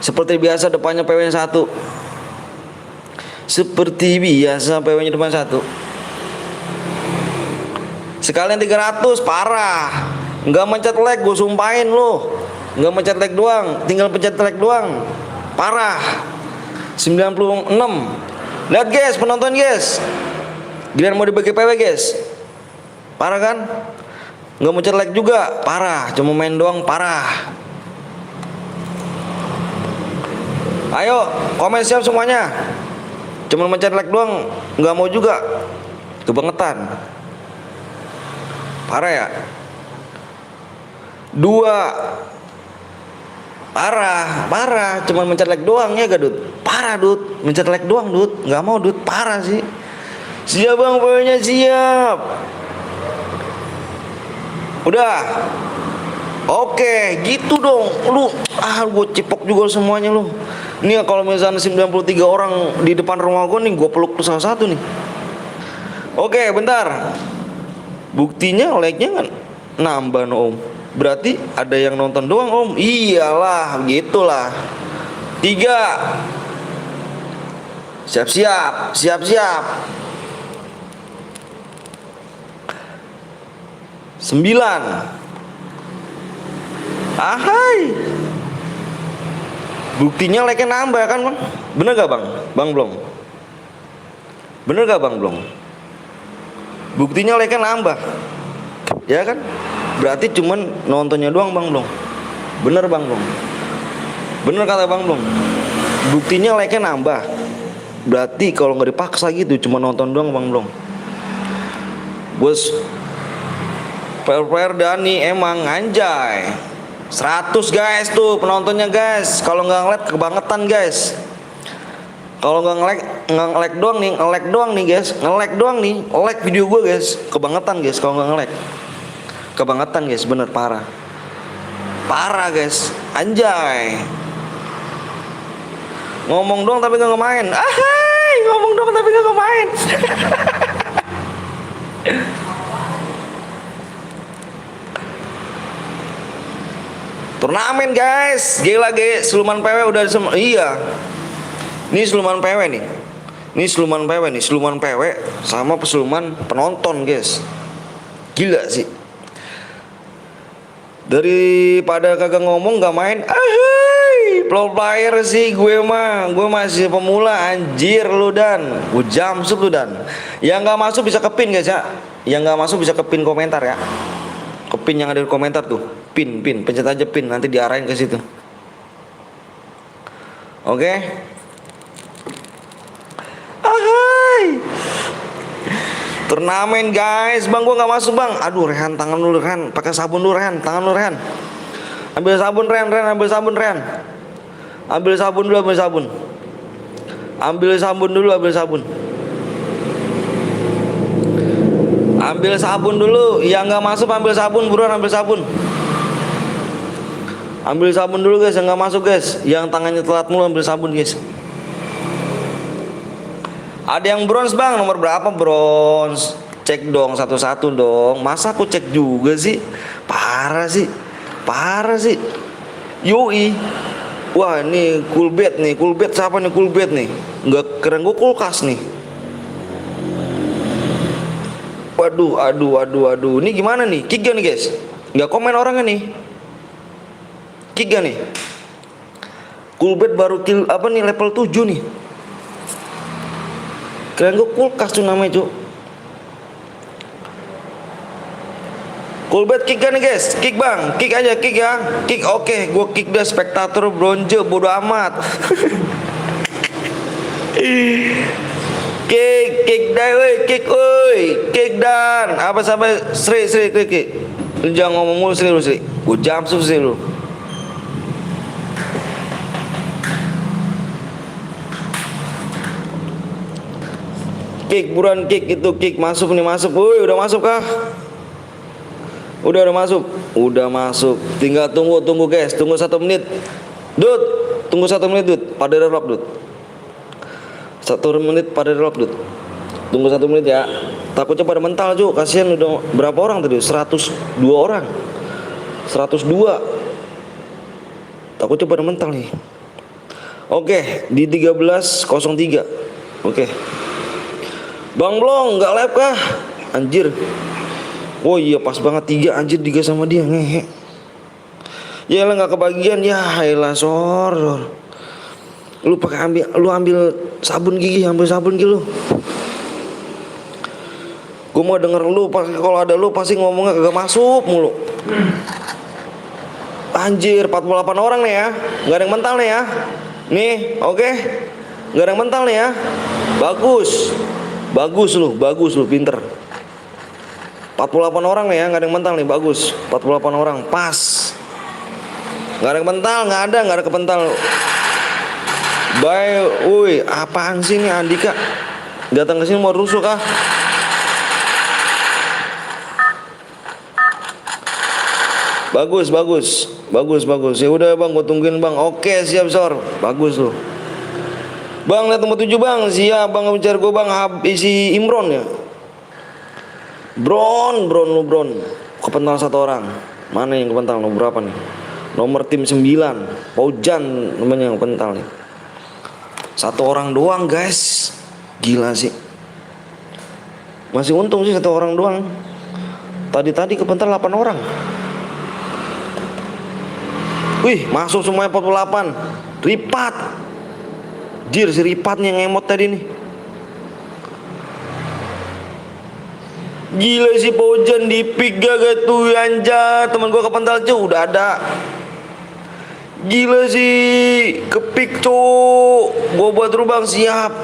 Seperti biasa depannya PW 1. Seperti biasa PW-nya depan 1. Sekalian 300 parah. Nggak mencet like gue sumpahin lo. Nggak mencet like doang, tinggal pencet like doang. Parah. 96. Lihat guys, penonton guys. Giliran mau dibagi PW guys. Parah kan? Nggak mencet like juga, parah. Cuma main doang, parah. Ayo, komen siap semuanya. Cuma mencet like doang, nggak mau juga. Kebangetan. Parah ya? 2. Parah. Cuma mencet like doang ya gak Dut? Parah Dut, mencet like doang Dut. Nggak mau Dut, parah sih. Siap bang, pokoknya siap. Udah. Oke, gitu dong. Lu gue cipok juga semuanya lu. Nih kalau misalnya 93 orang di depan rumah gue nih, gue peluk salah satu nih. Oke, bentar. Buktinya like-nya kan nambah no om. Berarti ada yang nonton doang om. Iyalah, gitulah. 3. Siap. 9. Ahai. Buktinya like-nya nambah kan bang. Bener gak bang? Bang Blong. Bener gak bang Blong? Buktinya like-nya nambah. Ya kan? Berarti cuman nontonnya doang bang Blong. Bener bang Blong. Bener kata bang Blong. Buktinya like-nya nambah. Berarti kalau nggak dipaksa gitu cuma nonton doang bang Blong. Bos Player Dani emang anjay. 100 guys tuh penontonnya guys. Kalau nggak nge-lag kebangetan guys. Kalau nggak nge-lag doang nih guys. Nge-lag doang nih, like video gue guys. Kebangetan guys kalau nggak nge-lag. Kebangetan guys, bener parah. Parah guys, anjay. Ngomong doang tapi nggak main. Ahai, ngomong doang tapi nggak main. Turnamen guys, gila guys, Siluman PW udah iya. Ini Siluman PW nih. Ini Siluman PW nih, Siluman PW sama Siluman penonton guys. Gila sih. Daripada kagak ngomong gak main, pro player sih gue mah. Gue masih pemula anjir lu Dan. Gue jamsut lu Dan. Yang gak masuk bisa kepin guys ya. Yang gak masuk bisa kepin komentar ya. Kepin yang ada di komentar tuh. Pin, pencet aja pin, nanti diarahin ke situ. Oke. Ahai. Turnamen guys, bang gua nggak masuk bang. Aduh Rehan, tangan lu Rehan, pakai sabun dulu Rehan, tangan lu Rehan. Ambil sabun Rehan, ambil sabun Rehan. Ambil sabun dulu, ambil sabun. Ambil sabun dulu, ambil sabun. Ambil sabun dulu, yang nggak masuk ambil sabun, buruan ambil sabun. Ambil sabun dulu guys, yang nggak masuk guys, yang tangannya telat mulu ambil sabun guys. Ada yang bronze bang, nomor berapa bronze? Cek dong satu-satu dong. Masa aku cek juga sih? Parah sih, parah sih. Yoi. Wah ini Coolbet nih, Coolbet siapa nih Coolbet nih? Nggak keren gue kulkas nih. Waduh, aduh. Ini gimana nih? Kick gak nih guys? Nggak komen orangnya nih. Kick gak nih? Coolbet baru kill apa nih level 7 nih. Keren gue kulkas tuh namanya cuy. Coolbet kick gak nih guys? Kick bang, kick aja kick ya. Kick oke, gue kick dah spektator bronze bodo amat. Kick dah woi, kick dan apa sampai Sri kick. Lu jangan ngomong mulu Sri lu Sri. Gue jamsut Sri lu. Kick, buruan kick itu kick masuk nih masuk. Woi, udah masuk kah? Udah masuk. Tinggal tunggu guys. Tunggu 1 menit. Dut, tunggu 1 menit Dut. Pada relap Dut. 1 menit pada relap Dut. Tunggu 1 menit ya. Takutnya pada mental Cuk. Kasihan udah berapa orang tadi? 102 orang. 102. Takutnya pada mental nih. Oke, di 13.03. Oke. Bang Blong nggak live kah? Anjir. Oh iya pas banget 3 anjir 3 sama dia ngehe. Ya lah nggak kebagian ya. Elah sor. Lu pakai ambil sabun gigi, ambil sabun gigi lu. Gue mau denger lu kalau ada lu pasti ngomongnya kagak masuk mulu. Anjir 48 orang nih ya. Nggak ada yang mental nih ya. Nih, oke. Nggak ada yang mental nih ya. Bagus lu pinter. 48 orang nih ya, nggak ada yang mental nih, bagus. 48 orang, pas. Nggak ada yang mental, nggak ada kepental. Bye, woi, apaan sih nih Andika? Datang ke sini mau rusuh kah? Bagus. Ya udah bang, gua tungguin bang. Oke siap sor, bagus lu. Bang, lihat nomor 7 bang. Siap bang, bicara gue bang. Isi Imron ya. Bron. Kepental 1 orang. Mana yang kepental? Nomor berapa nih? Nomor tim 9. Paujan namanya yang kepental nih. 1 orang doang guys. Gila sih. Masih untung sih 1 orang doang. Tadi kepental 8 orang. Wih, masuk semuanya 48. Ripat. Jir si Ripatnya yang emot tadi nih. Gila si Paujan di pick gak tuh anjay. Temen gua kepental cuy udah ada. Gila sih kepik cuy. Gua buat rubang siap.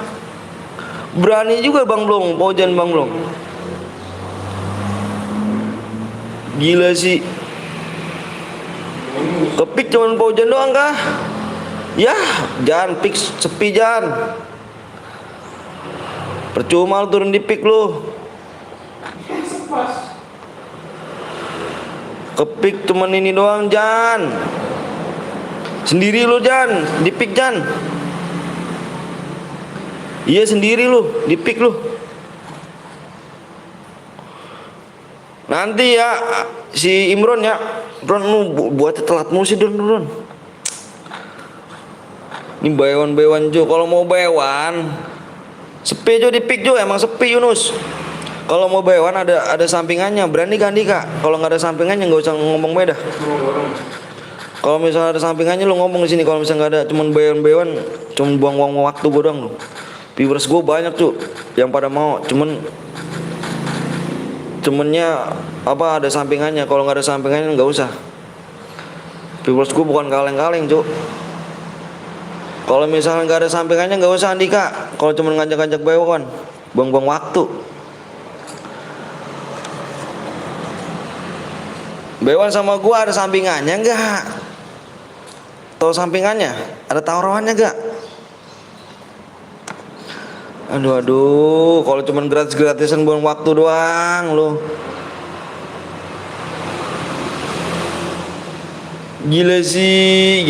Berani juga Bang Blong, Paujan Bang Blong. Gila sih. Kepik cuman Paujan doang kah? Ya, jangan pik sepi jangan. Percuma lu turun di pik lu. Sepas. Kepik cuman ini doang Jan. Sendiri lu Jan, di pik Jan. Iya sendiri lu, di pik lu. Nanti ya si Imron ya. Imron lu buatnya telat mulu sih Don. Ini Baywan Jo, kalau mau Baywan sepi Jo di pik Jo, emang sepi Yunus. Kalau mau Baywan ada sampingannya, berani kan Dika? Kalau nggak ada sampingannya nggak usah ngomong beda. Kalau misalnya ada sampingannya lu ngomong di sini. Kalau misalnya nggak ada, cuman Baywan, cuman buang-buang waktu gue doang lu. Viewers gue banyak tuh yang pada mau, cumannya apa ada sampingannya. Kalau nggak ada sampingannya nggak usah. Viewers gue bukan kaleng-kaleng Cuk. Kalau misalnya nggak ada sampingannya nggak usah Andika. Kalau cuma ngajak-ngajak Baywan, buang-buang waktu. Baywan sama gua ada sampingannya nggak? Tahu sampingannya? Ada taruhannya nggak? Aduh, kalau cuma gratis-gratisan buang waktu doang lo. Gila sih.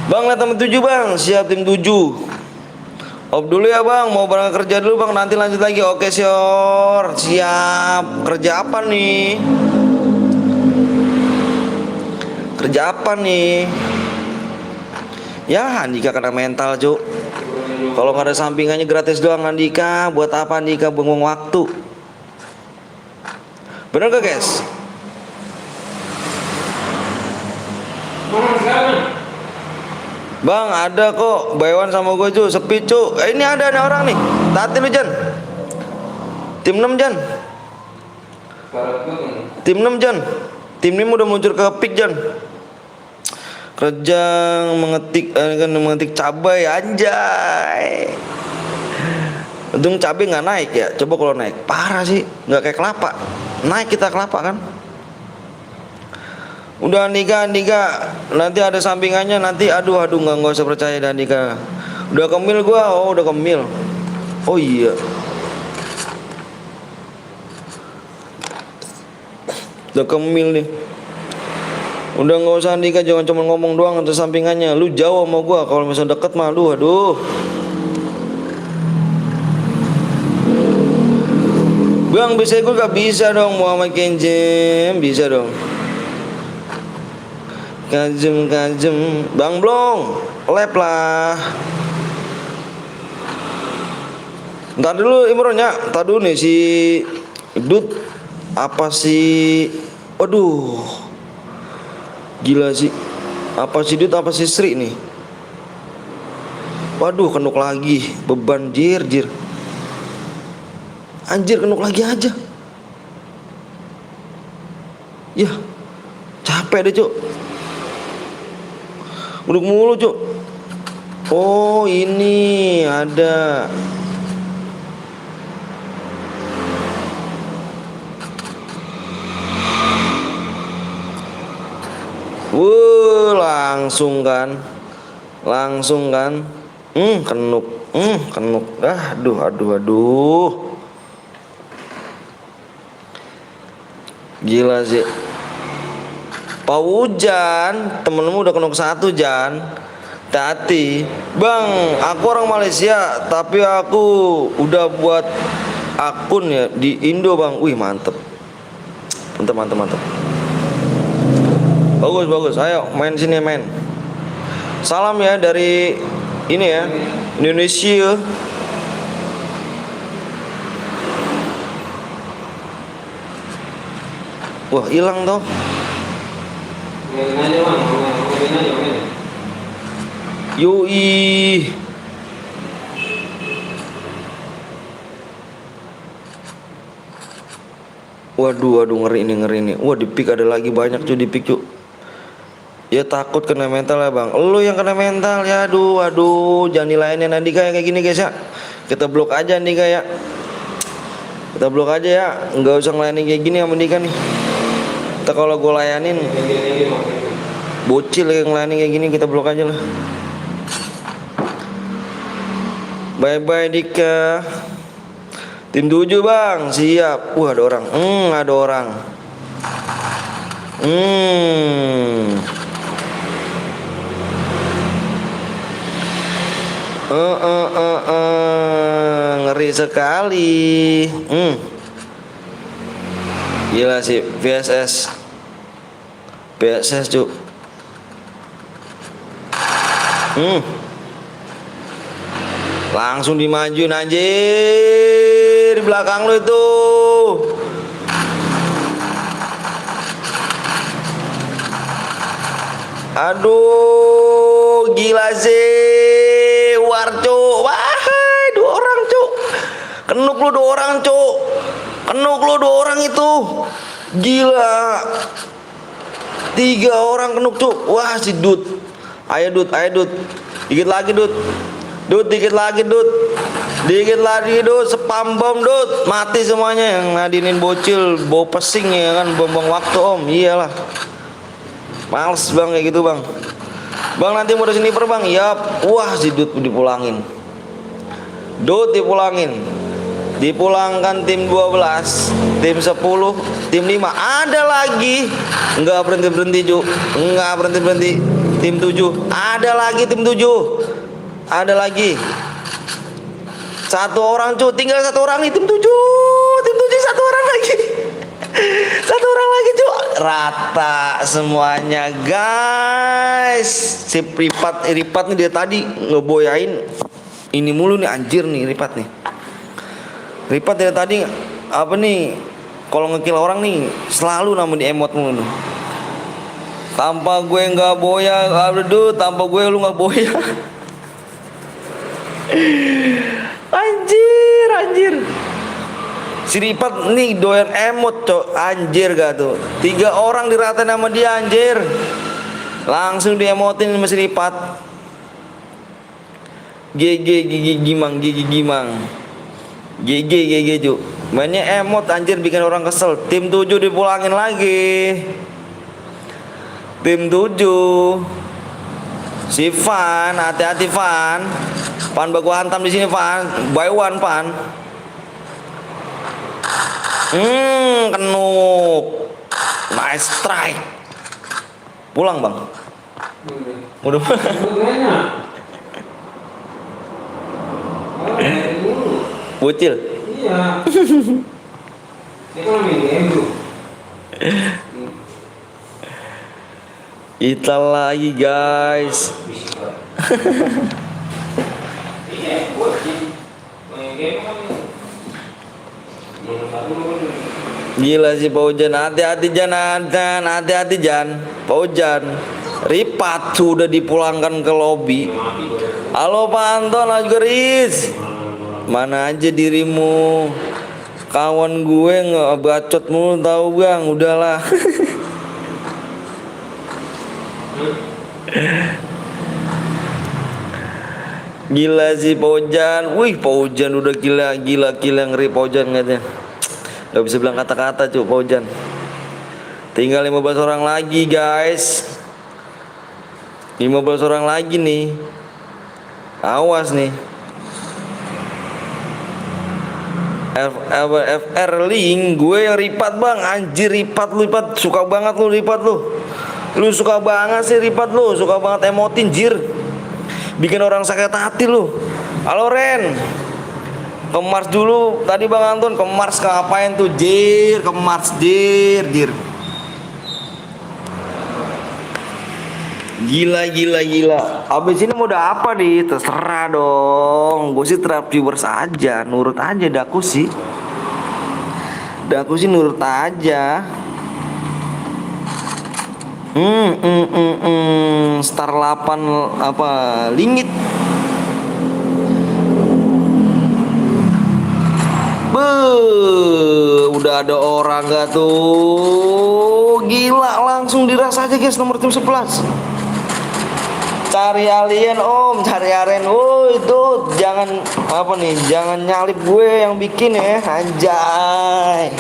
Bang, lihat tim 7 bang, siap tim 7. Op dulu ya bang, mau berangkat kerja dulu bang, nanti lanjut lagi. Oke sior, siap. Kerja apa nih? Ya Andika kena mental Cuk. Kalau nggak ada sampingannya gratis doang Andika. Buat apa Andika buang waktu? Bener gak guys? Mana sekarang? Bang ada kok Baywan sama gue Cuk, sepi Cuk. Ini ada nih orang nih. Tati lu Jan. Tim 6 Jan. Tim 6 Jan. Tim 6 udah muncul ke pik Jan. Kerja mengetik cabai anjay. Untung cabai nggak naik ya. Coba kalau naik parah sih, nggak kayak kelapa. Naik kita kelapa kan. Udah Andika, nanti ada sampingannya nanti. Aduh nggak usah percaya dah Andika. Udah kemil gua, udah kemil. Oh iya. Udah kemil nih. Udah nggak usah Andika, jangan cuma ngomong doang untuk sampingannya. Lu jauh sama gua, kalau misalnya deket mah lu aduh. Bang bisa gue gak bisa dong Muhammad Kenjem, bisa dong. Kajem Bang Blong, lep lah. Ntar dulu Imron ya, ntar dulu nih si Dut apa sih? Waduh, gila sih. Apa si Dut apa si Sri nih? Waduh kenuk lagi, beban jir. Anjir kenuk lagi aja. Yah, capek deh Cuk. Uduk mulu Cuk. Oh ini ada. Langsung kan. Kenuk. Aduh. Gila sih. Paujan, temenmu udah kenuk 1 Jan. Tati, bang, aku orang Malaysia, tapi aku udah buat akun ya di Indo bang. Wih mantep. Mantep. Bagus. Ayo main sini main. Salam ya dari ini ya Indonesia. Wah hilang toh. Yoi. Waduh ngeri nih. Wah di pick ada lagi banyak cuy di pick cuy. Ya takut kena mental ya bang. Lu yang kena mental ya. Aduh jangan dilainin Andika ya kayak gini guys ya. Kita blok aja Andika ya. Kita blok aja ya, nggak usah ngelayanin kayak gini sama Dika nih. Kita kalau gue layanin bocil yang ngelayanin kayak gini, kita blok aja lah. Bye bye Dika. Tim 7 bang, siap. Ada orang. Ada orang. Ngeri sekali. Gila sih VSS. Cuk. Langsung dimajuin anjir. Di belakang lu itu. Aduh, gila sih. War cuk. Wah, 2 orang cuk. Kenuk lu 2 orang cuk. Kenuk lu 2 orang itu. Gila. 3 orang kenuk cuk. Wah si Dut. Ayo Dut. Dikit lagi Dut. Dikit lagi Dut. Spam bom Dut. Mati semuanya. Yang ngadinin bocil bau pesing ya kan. Bom waktu om. Iyalah. Males bang kayak gitu bang. Bang nanti mau ada sniper bang. Yap. Wah si Dut dipulangin. Dipulangkan tim 12, tim 10, tim 5. Ada lagi. Enggak berhenti Ju. Tim 7. Ada lagi tim 7. Ada lagi. 1 orang cu. Tinggal 1 orang nih tim 7. Tim 7 1 orang lagi. 1 orang lagi cu. Rata semuanya guys. Si Ripat nih dia tadi ngeboyain. Ini mulu nih anjir nih Ripat nih. Ripat dari tadi apa nih? Kalau ngekill orang nih selalu namun di emot mulu. Tanpa gue nggak boya, aduh, tanpa gue lu nggak boya. Anjir. Si Ripat nih doyan emot cok, anjir gak tuh? 3 orang diratain sama dia anjir. Langsung diemotin sama si Ripat. GG gimang. GG cu. Mainnya emot anjir bikin orang kesel. Tim 7 dipulangin lagi. Tim 7. Si Van, hati-hati Van. Van baku hantam di sini Van. By one Van. Kenuk. Nice strike. Pulang bang. Udah. Bocil. Iya. Ini kalau main game tuh. Kita lagi guys. Iya, bocil. Main game kan. Gila sih Paujan. Hati-hati Jan. Paujan. Ripat sudah dipulangkan ke lobi. Halo Pak Anton Algeris. Mana aja dirimu? Kawan gue ngebacot mulu tahu bang. Udahlah. Gila sih Paujan. Wih Paujan udah gila ngeri Paujan katanya. Gak bisa bilang kata-kata cuy Paujan. Tinggal 15 orang lagi guys. 15 orang lagi nih. Awas nih. FR link gue yang Ripat bang. Anjir Ripat suka banget lu Ripat lu. Lu suka banget sih Ripat lu. Suka banget emotin jir. Bikin orang sakit hati lu. Halo Ren. Ke Mars dulu. Tadi Bang Anton ke Mars ngapain tuh jir. Ke Mars jir. Gila. Abis ini mau udah apa nih? Terserah dong. Gue sih trap viewers aja. Nurut aja Daku sih nurut aja. Star 8 apa lingit. Udah ada orang gak tuh? Gila langsung diras aja guys nomor tim 11. Cari alien om, cari aren. Woi tuh, jangan apa nih, jangan nyalip gue yang bikin ya, anjay.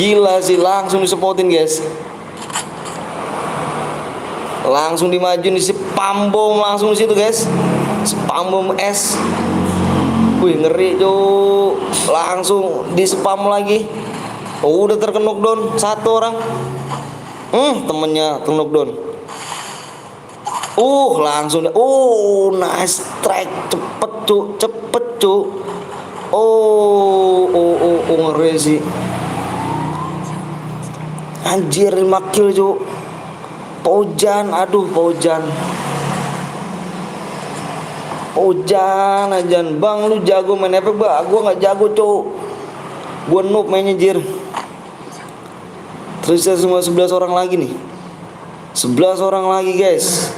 Gila sih, langsung disepotin guys. Langsung dimaju nih si pambom langsung di situ guys. Si pambom es. Wih ngeri tuh. Langsung di spam lagi. Oh, udah terkenok down satu orang. Temennya terkenok down. Langsung. Nice strike, cepet cu. Ngeri sih. Anjir 5 kill cu. Paujan, aduh Paujan ajan. Bang lu jago main efek bang, gua nggak jago cowok, gua noob mainnya jir. Terus semua 11 orang lagi nih, 11 orang lagi guys.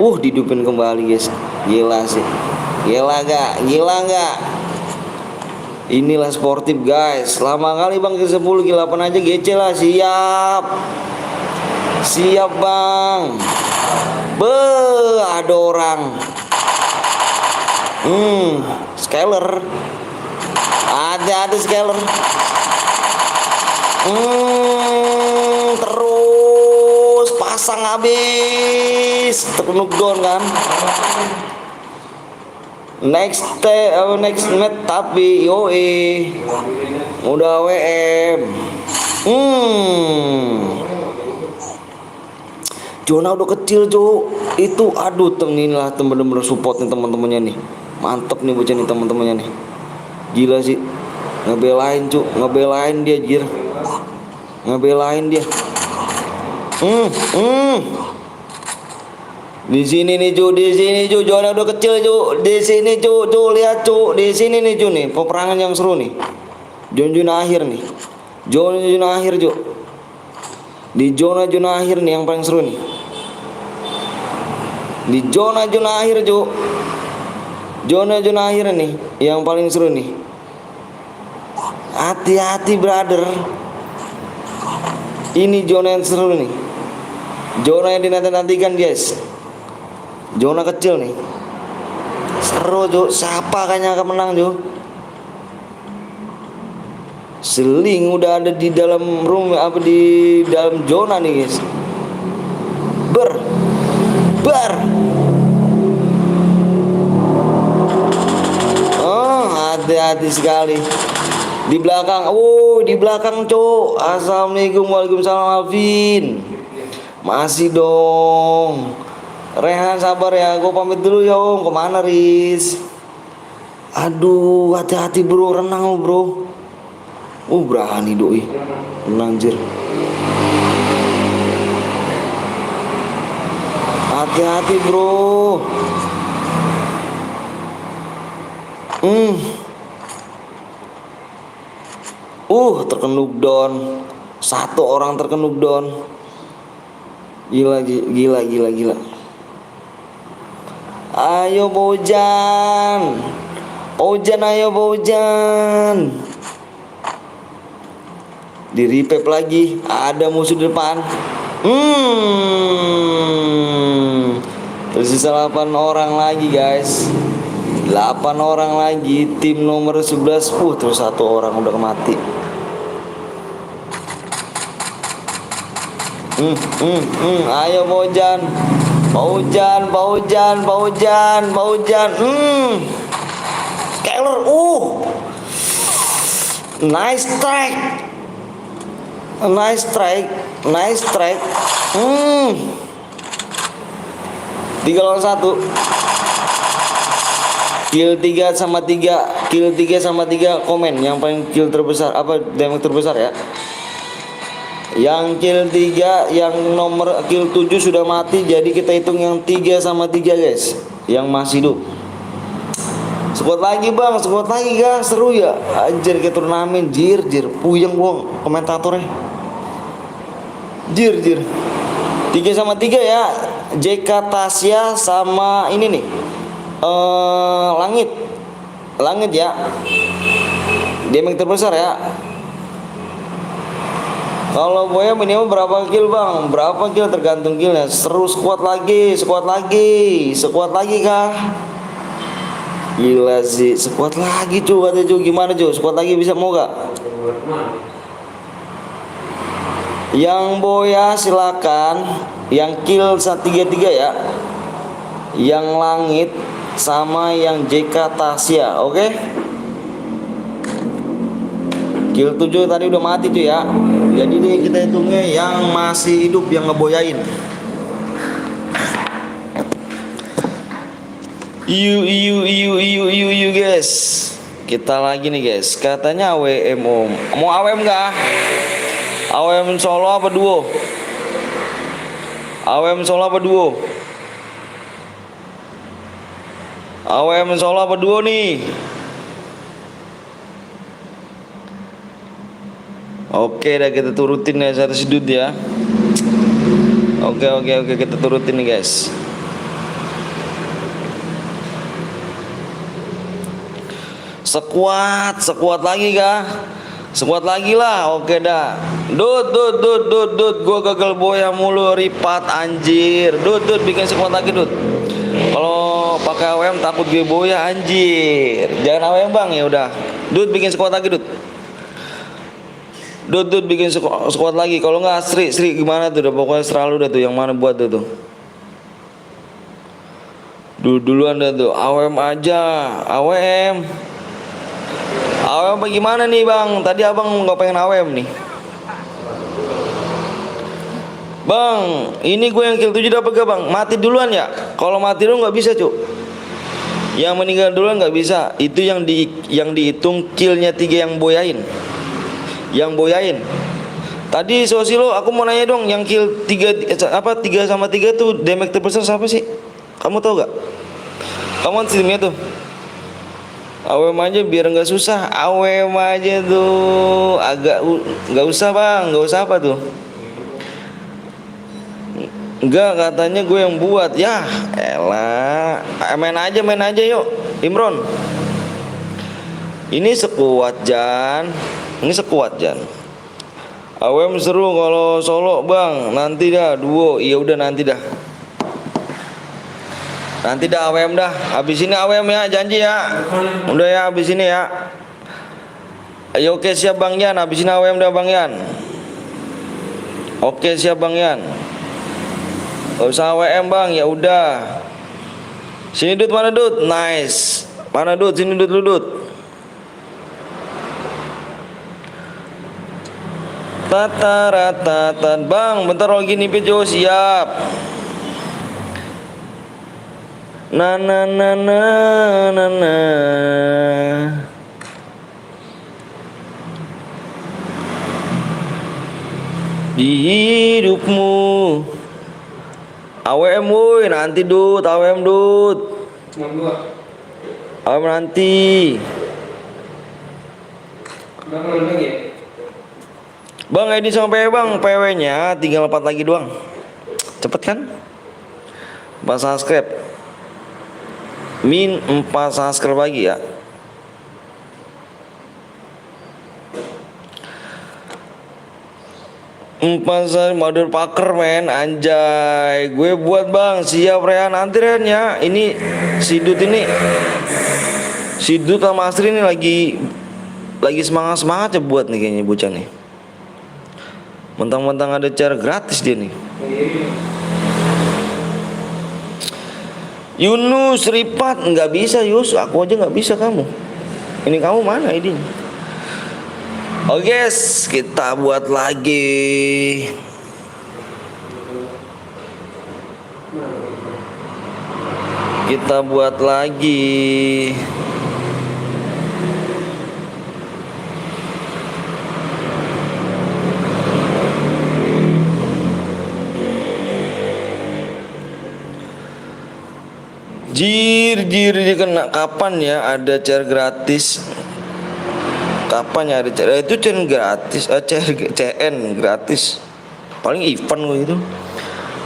Dihidupin kembali guys. Gila sih, gila gak? Inilah sportif guys. Lama kali bang ke 10 kill 8 aja GC lah. Siap bang. Ada orang. Scaler. Ada scaler. Terus pasang habis. Terkenuk down kan. Next match tapi udah WM. Zona udah kecil cu. Itu aduh inilah bener-bener support nih teman-temannya nih. Mantep nih bocah nih teman-temannya nih. Gila sih. Ngebelain cu, ngebelain dia jir. Ngebelain dia. Di sini nih cu, zona udah kecil cu. Di sini cu, lihat cu. Di sini nih cu nih, peperangan yang seru nih. Zona akhir nih. Zona akhir cu. Di zona akhir nih yang paling seru nih. Di zona akhir cu. Zona akhir nih yang paling seru nih. Hati-hati brother. Ini zona yang seru nih. Zona yang dinanti-nantikan guys. Zona kecil nih. Seru cu. Siapa kayaknya akan menang cu. Seling udah ada di dalam room di dalam zona nih guys. Ber. Hati-hati sekali. Di belakang. Di belakang cok. Assalamualaikum, waalaikumsalam Alvin. Masih dong. Rehan sabar ya. Gue pamit dulu ya om. Kemana Riz? Aduh, hati-hati bro. Renang bro. Berani doi. Renang jir. Hati-hati bro. Terkenuk down. Satu orang terkenuk down. Gila. Ayo Bojan. Ayo Bojan. Di revive lagi. Ada musuh di depan. Tersisa 8 orang lagi guys. 8 orang lagi. Tim nomor 11. Terus satu orang udah mati. Ayo Bojan. Scaler. Nice strike. 3 lawan 1. Kill 3 sama 3 komen. Yang paling kill terbesar damage terbesar ya. Yang kill 3, yang nomor kill 7 sudah mati. Jadi kita hitung yang 3 sama 3 guys. Yang masih hidup. Squad lagi bang, seru ya. Anjir kayak turnamen jir. Puyeng gua komentatornya. Jir. 3 sama 3 ya. JK Tasya sama ini nih. Langit ya. Damage terbesar ya. Kalau buaya minimal berapa kill bang? Berapa kill tergantung killnya. Seru squad lagi kah? Gila sih, squad lagi cu katanya cu. Gimana cu? Squad lagi bisa mau gak? Yang boya silakan. Yang kill 133 ya. Yang langit sama yang JK Tasya, oke? Kill 7 tadi udah mati tuh ya. Jadi deh kita hitungnya yang masih hidup yang ngeboyain. Iu guys. Kita lagi nih guys. Katanya AWM om. Mau AWM gak? AWM solo apa duo? AWM solo apa duo? AWM solo apa duo nih? Oke, dah kita turutin ya satu sudut ya. Oke kita turutin nih guys. Sekuat lagi kah? Sekuat lagi lah. Oke dah. Dut. Gua gagal boya mulu ripat anjir. Dut bikin sekuat lagi dut. Kalau pakai AWM takut gue boya anjir. Jangan AWM bang ya udah. Dut bikin sekuat lagi dut. Dut bikin squad lagi. Kalau nggak Sri gimana tuh? Udah pokoknya selalu dah tuh yang mana buat tuh. Duluan dah tuh. AWM aja. AWM bagaimana nih bang? Tadi abang nggak pengen AWM nih. Bang, ini gue yang kill 7 dapat gak bang? Mati duluan ya? Kalau mati dulu nggak bisa cu. Yang meninggal duluan nggak bisa. Itu yang dihitung killnya 3 yang boyain. Tadi Sosilo aku mau nanya dong, yang kill 3 sama 3 tuh damage terbesar siapa sih? Kamu tahu gak? Kamu kan timnya tuh. AWM aja biar nggak susah. AWM aja tuh nggak usah bang, nggak usah apa tuh? Enggak, katanya gue yang buat. Ya elah, main aja yuk Imron. Ini sekuat Jan. AWM seru kalau solo bang. Nanti dah duo. Iya udah nanti dah AWM dah. Habis ini AWM ya, janji ya. Udah ya habis ini ya. Ayo oke siap Bang Yan. Habis ini AWM dah Bang Yan. Oke siap Bang Yan. Gak usah AWM bang, ya udah. Sini Dut, mana Dut? Nice. Mana Dut? Sini Dut, lu Dut. Tataratatan bang, bentar lagi nih Jo, siap. Na di hidupmu AWM woi, nanti Dut, AWM Dut. AWM nanti. Bang, ini sama PW bang, PW-nya tinggal 4 lagi doang. Cepet kan? 4 subscribe. Min 4 subscribe lagi ya. Mother Packer men, anjay. Gue buat bang, siap Rehan, nanti Rehan ya. Ini si Dut sama Astri ini lagi semangat ya buat nih kayaknya bocah nih. Mentang-mentang ada cara gratis dia nih. Yunus Ripat nggak bisa Yus, aku aja nggak bisa kamu. Ini kamu mana ini? Oke guys, kita buat lagi. Jir dia kena kapan ya ada share gratis? Kapan ya ada share? Itu CN gratis, CN gratis. Paling event gue itu.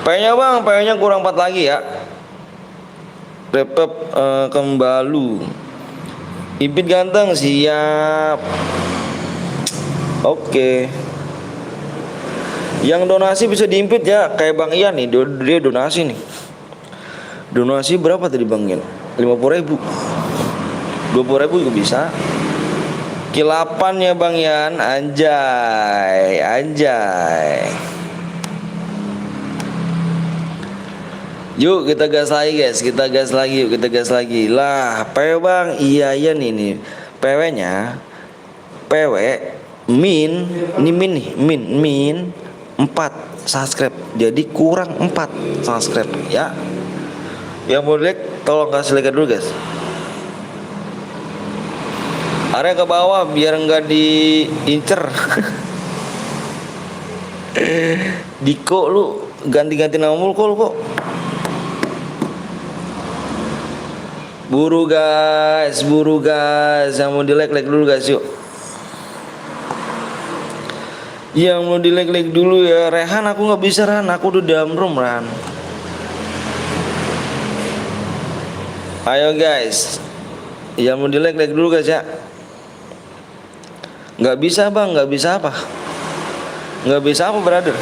P-nya bang, P-nya kurang 4 lagi ya. Repep Kembalu. Ipit ganteng siap. Oke. Yang donasi bisa diimpit ya, kayak Bang Ian nih, dia donasi nih. Donasi berapa tadi Bang Ian? 50.000, 20.000 juga bisa. Kilapan ya Bang Ian, anjay, anjay. Yuk kita gas lagi guys, kita gas lagi, yuk kita gas lagi. Lah, PW Bang, iya nih. PW-nya PW min, ini min nih, min 4 subscribe. Jadi kurang 4 subscribe ya. Yang mau like tolong kasih like dulu guys. Area ke bawah biar nggak diincer. Diko lu ganti-ganti nama mulu kok. Buru guys, yang mau di like dulu guys yuk. Yang mau di like dulu ya. Rehan aku nggak bisa Ran, aku udah dalam room Ran. Ayo guys, yang mau di like dulu guys ya. Nggak bisa Bang, nggak bisa apa? Nggak bisa apa brother?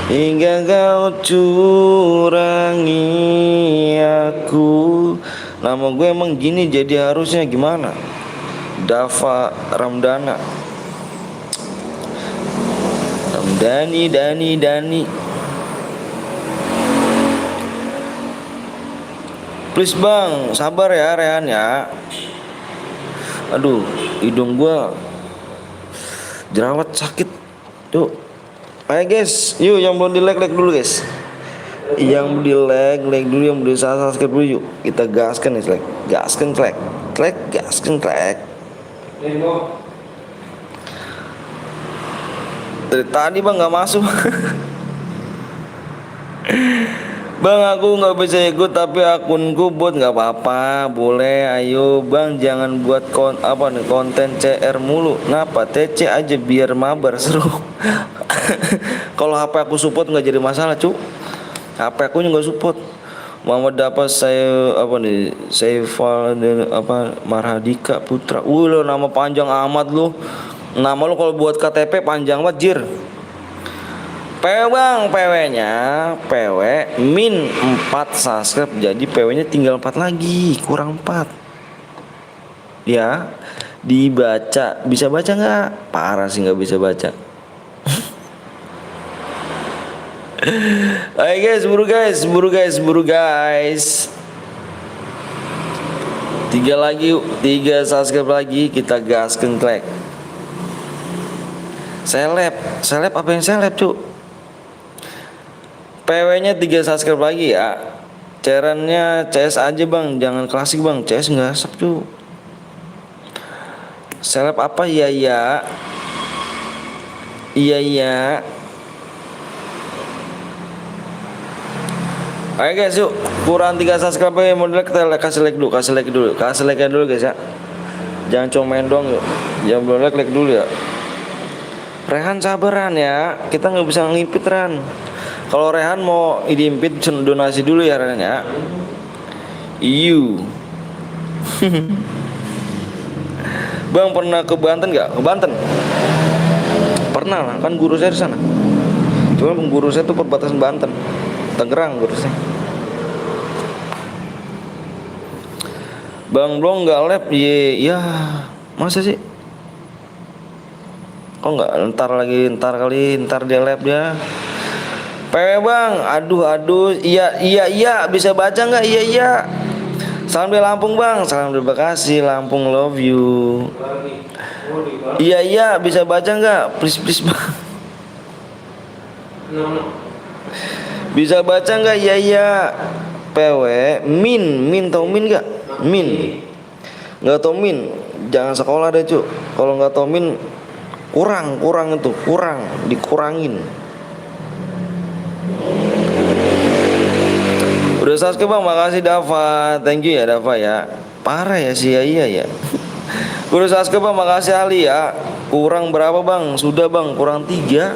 Hingga kau curangi aku. Nama gue emang gini, jadi harusnya gimana? Dava Ramdana. Dani. Please Bang, sabar ya Rehan ya. Aduh, hidung gue jerawat sakit. Tuh. Ayo guys, yuk yang belum di like dulu guys. Yang di like dulu, yang belum subscribe dulu yuk. Kita gaskan nih gaskan like. Dari tadi Bang nggak masuk. Bang aku nggak bisa ikut tapi akunku buat nggak apa-apa, boleh. Ayo Bang jangan buat konten CR mulu. Kenapa TC aja biar mabar seru. Kalau HP aku support nggak jadi masalah cu. HP aku juga support. Muhammad dapat saya Marhadika Putra. Lo nama panjang amat lu. Nama lu kalau buat KTP panjang banget jir. PW Bang, PW-nya PW min 4 subscribe. Jadi PW-nya tinggal 4 lagi, kurang 4. Ya, dibaca. Bisa baca nggak? Parah sih nggak bisa baca. Ayo guys, buru guys. 3 lagi yuk, 3 subscribe lagi, kita gaskan like. Seleb apa yang seleb cu? PW-nya 3 subscribe lagi ya. Cerannya CS aja Bang, jangan klasik Bang. CS nggak asap cu. Seleb apa iya. Ayo guys yuk, kurang 3 subscribe ya. Model kita kasih like dulu guys ya. Jangan cuma main doang yuk. Jangan belum like dulu ya. Rehan sabaran ya, kita nggak bisa ngimpit Ran. Kalau Rehan mau diimpit donasi dulu ya Rehan ya. Bang pernah ke Banten nggak? Ke Banten? Pernah lah, kan guru saya di sana. Cuma guru saya tuh perbatasan Banten, Tangerang guru saya. Bang belum nggak lab ya masa sih? Kok nggak ntar dia lab dia. PW Bang, aduh, iya, bisa baca nggak? Iya. Salam dari Lampung Bang, salam dari Bekasi, Lampung love you. Iya, bisa baca nggak? Please Bang. Bisa baca nggak? Iya. PW, min tau min nggak? Min, nggak tau min, jangan sekolah deh cu. Kalau nggak tau min, kurang dikurangin. Udah subscribe Bang, makasih Dava. Thank you ya Dava ya. Parah ya sih ya. Udah subscribe Bang, makasih Ali ya. Kurang berapa Bang? Sudah Bang, kurang 3.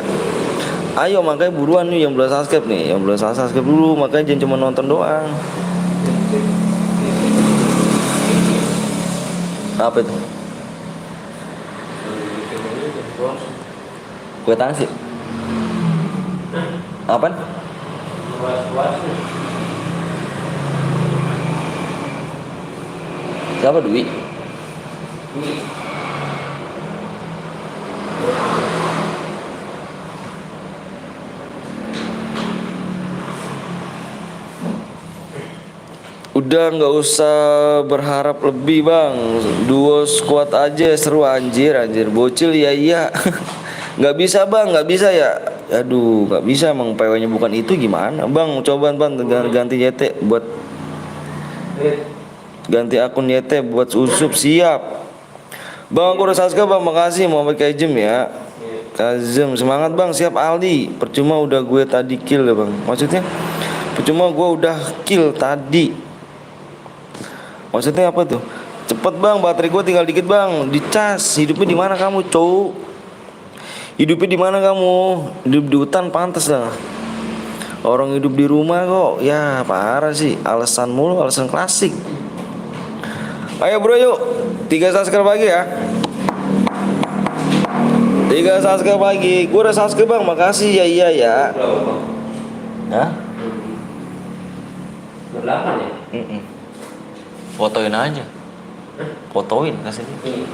Ayo makanya buruan nih yang belum subscribe nih. Yang belum subscribe dulu, makanya jangan cuma nonton doang. Apa itu? Kue tangsi. Apaan? Luas-luas nih. Siapa Dwi? Ini. Udah nggak usah berharap lebih bang. Duo squad aja seru anjir bocil ya iya. Nggak bisa bang, nggak bisa ya. Aduh nggak bisa emang PW-nya bukan itu gimana bang? Coba bang ganti YT buat ganti akun YT buat usup siap. Bang aku udah subscribe bang, makasih mau pakai Jem ya. Kazem semangat bang, siap Aldi. Percuma udah gue tadi kill ya bang. Maksudnya percuma gue udah kill tadi. Maksudnya apa tuh? Cepet bang, baterai gue tinggal dikit bang. Dicas. Hidupnya di mana kamu, cowok? Hidupnya di mana kamu? Hidup di hutan pantas lah. Orang hidup di rumah kok. Ya parah sih. Alasan mulu, alasan klasik. Ayo bro yuk. 3 subscribe lagi ya. 3 subscribe lagi. Gue udah subscribe bang, makasih ya iya ya. Hah? 8 ya? Fotoin aja. Fotoin kasih dia. Ini.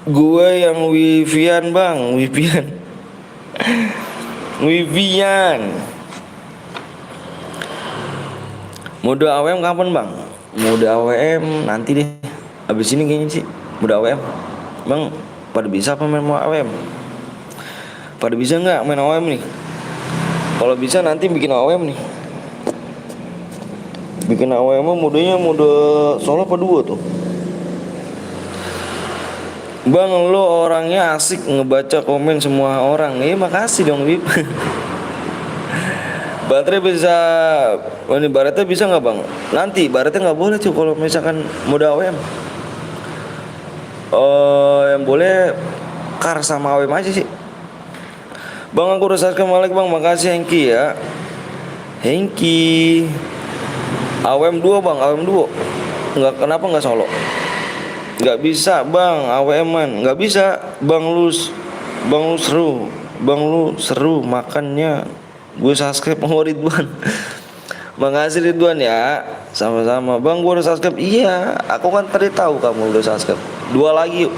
Gue yang Wivian bang, Wivian. Wivian. Mode AWM kapan bang? Mode AWM nanti deh. Abis ini kayaknya sih. Mode AWM. Bang, pada bisa apa main AWM? Pada bisa nggak main AWM nih? Kalau bisa nanti bikin AWM nih. Bikin AWM modenya mode solo apa duo tuh? Bang lo orangnya asik ngebaca komen semua orang. Makasih dong Bib. Baterai bisa, ini baretnya bisa nggak bang? Nanti baretnya nggak boleh cuy kalau misalkan mode AWM. Yang boleh kar sama AWM aja sih. Bang aku udah subscribe bang, makasih Hengki ya. Hengki. AWM 2 bang, AWM 2. Nggak, kenapa nggak solo? Nggak bisa bang, AWM-an nggak bisa. Bang lu seru makannya. Gue subscribe sama Ridwan. Makasih Ridwan ya. Sama-sama bang, gue udah subscribe. Iya, aku kan tadi tahu kamu udah subscribe. 2 lagi yuk.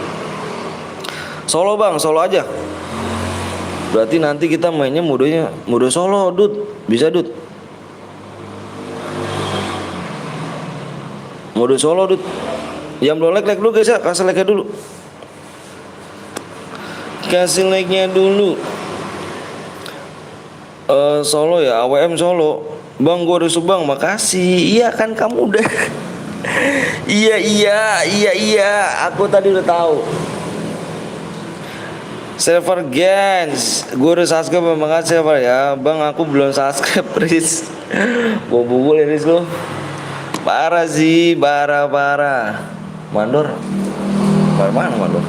Solo bang, solo aja. Berarti nanti kita mainnya modenya mode solo, Dut. Bisa, Dut. Mode solo, Dut. Yang belum like dulu guys ya, kasih like-nya dulu. Kasih like-nya dulu. Solo ya, AWM solo. Bang gue udah subang, makasih. Iya kan kamu udah. Iya. Aku tadi udah tahu. Server Gens, gue udah subscribe, makasih ya bang. Aku belum subscribe, Riz. Bobo ya Riz lo. Parah sih, parah. Mandor, mana Mandor?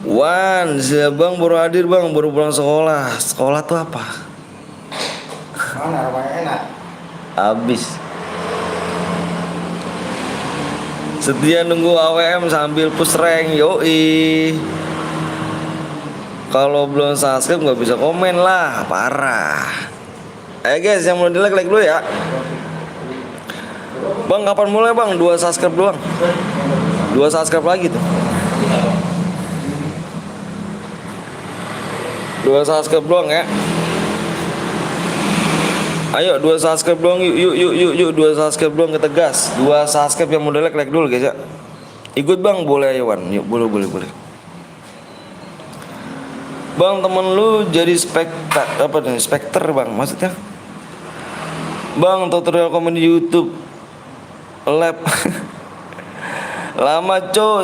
Wan, bang baru hadir bang, baru pulang sekolah. Sekolah tuh apa? Mana rumahnya enak? Abis. Setia nunggu AWM sambil push rank, yoi. Kalau belum subscribe nggak bisa komen lah, parah. Ayo guys, yang mau di like dulu ya. Bang kapan mulai bang? 2 subscribe doang. 2 subscribe lagi tuh. 2 subscribe doang ya. Ayo 2 subscribe doang yuk 2 subscribe doang kita gas. 2 subscribe yang mau like dulu guys ya. Ikut bang boleh ya Wan. Yuk boleh. Bang temen lu jadi spekter bang maksudnya. Bang tutorial komen di YouTube lab. Lama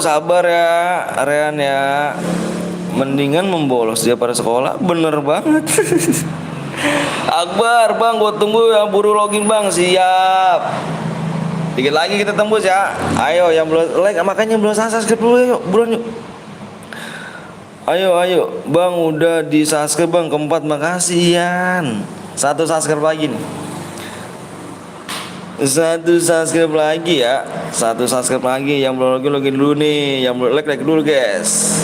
sabar ya Rean ya. Mendingan membolos dia pada sekolah. Bener banget. Akbar bang, gue tunggu ya, buru login bang, siap. Dikit lagi kita tembus ya. Ayo yang belum like, makanya belum subscribe dulu yuk, buruan yuk. Ayo bang, udah di subscribe bang, keempat makasih Yan. 1 subscribe lagi nih. Satu subscribe lagi ya. Satu subscribe lagi. Yang belum login dulu nih. Yang belum like dulu guys.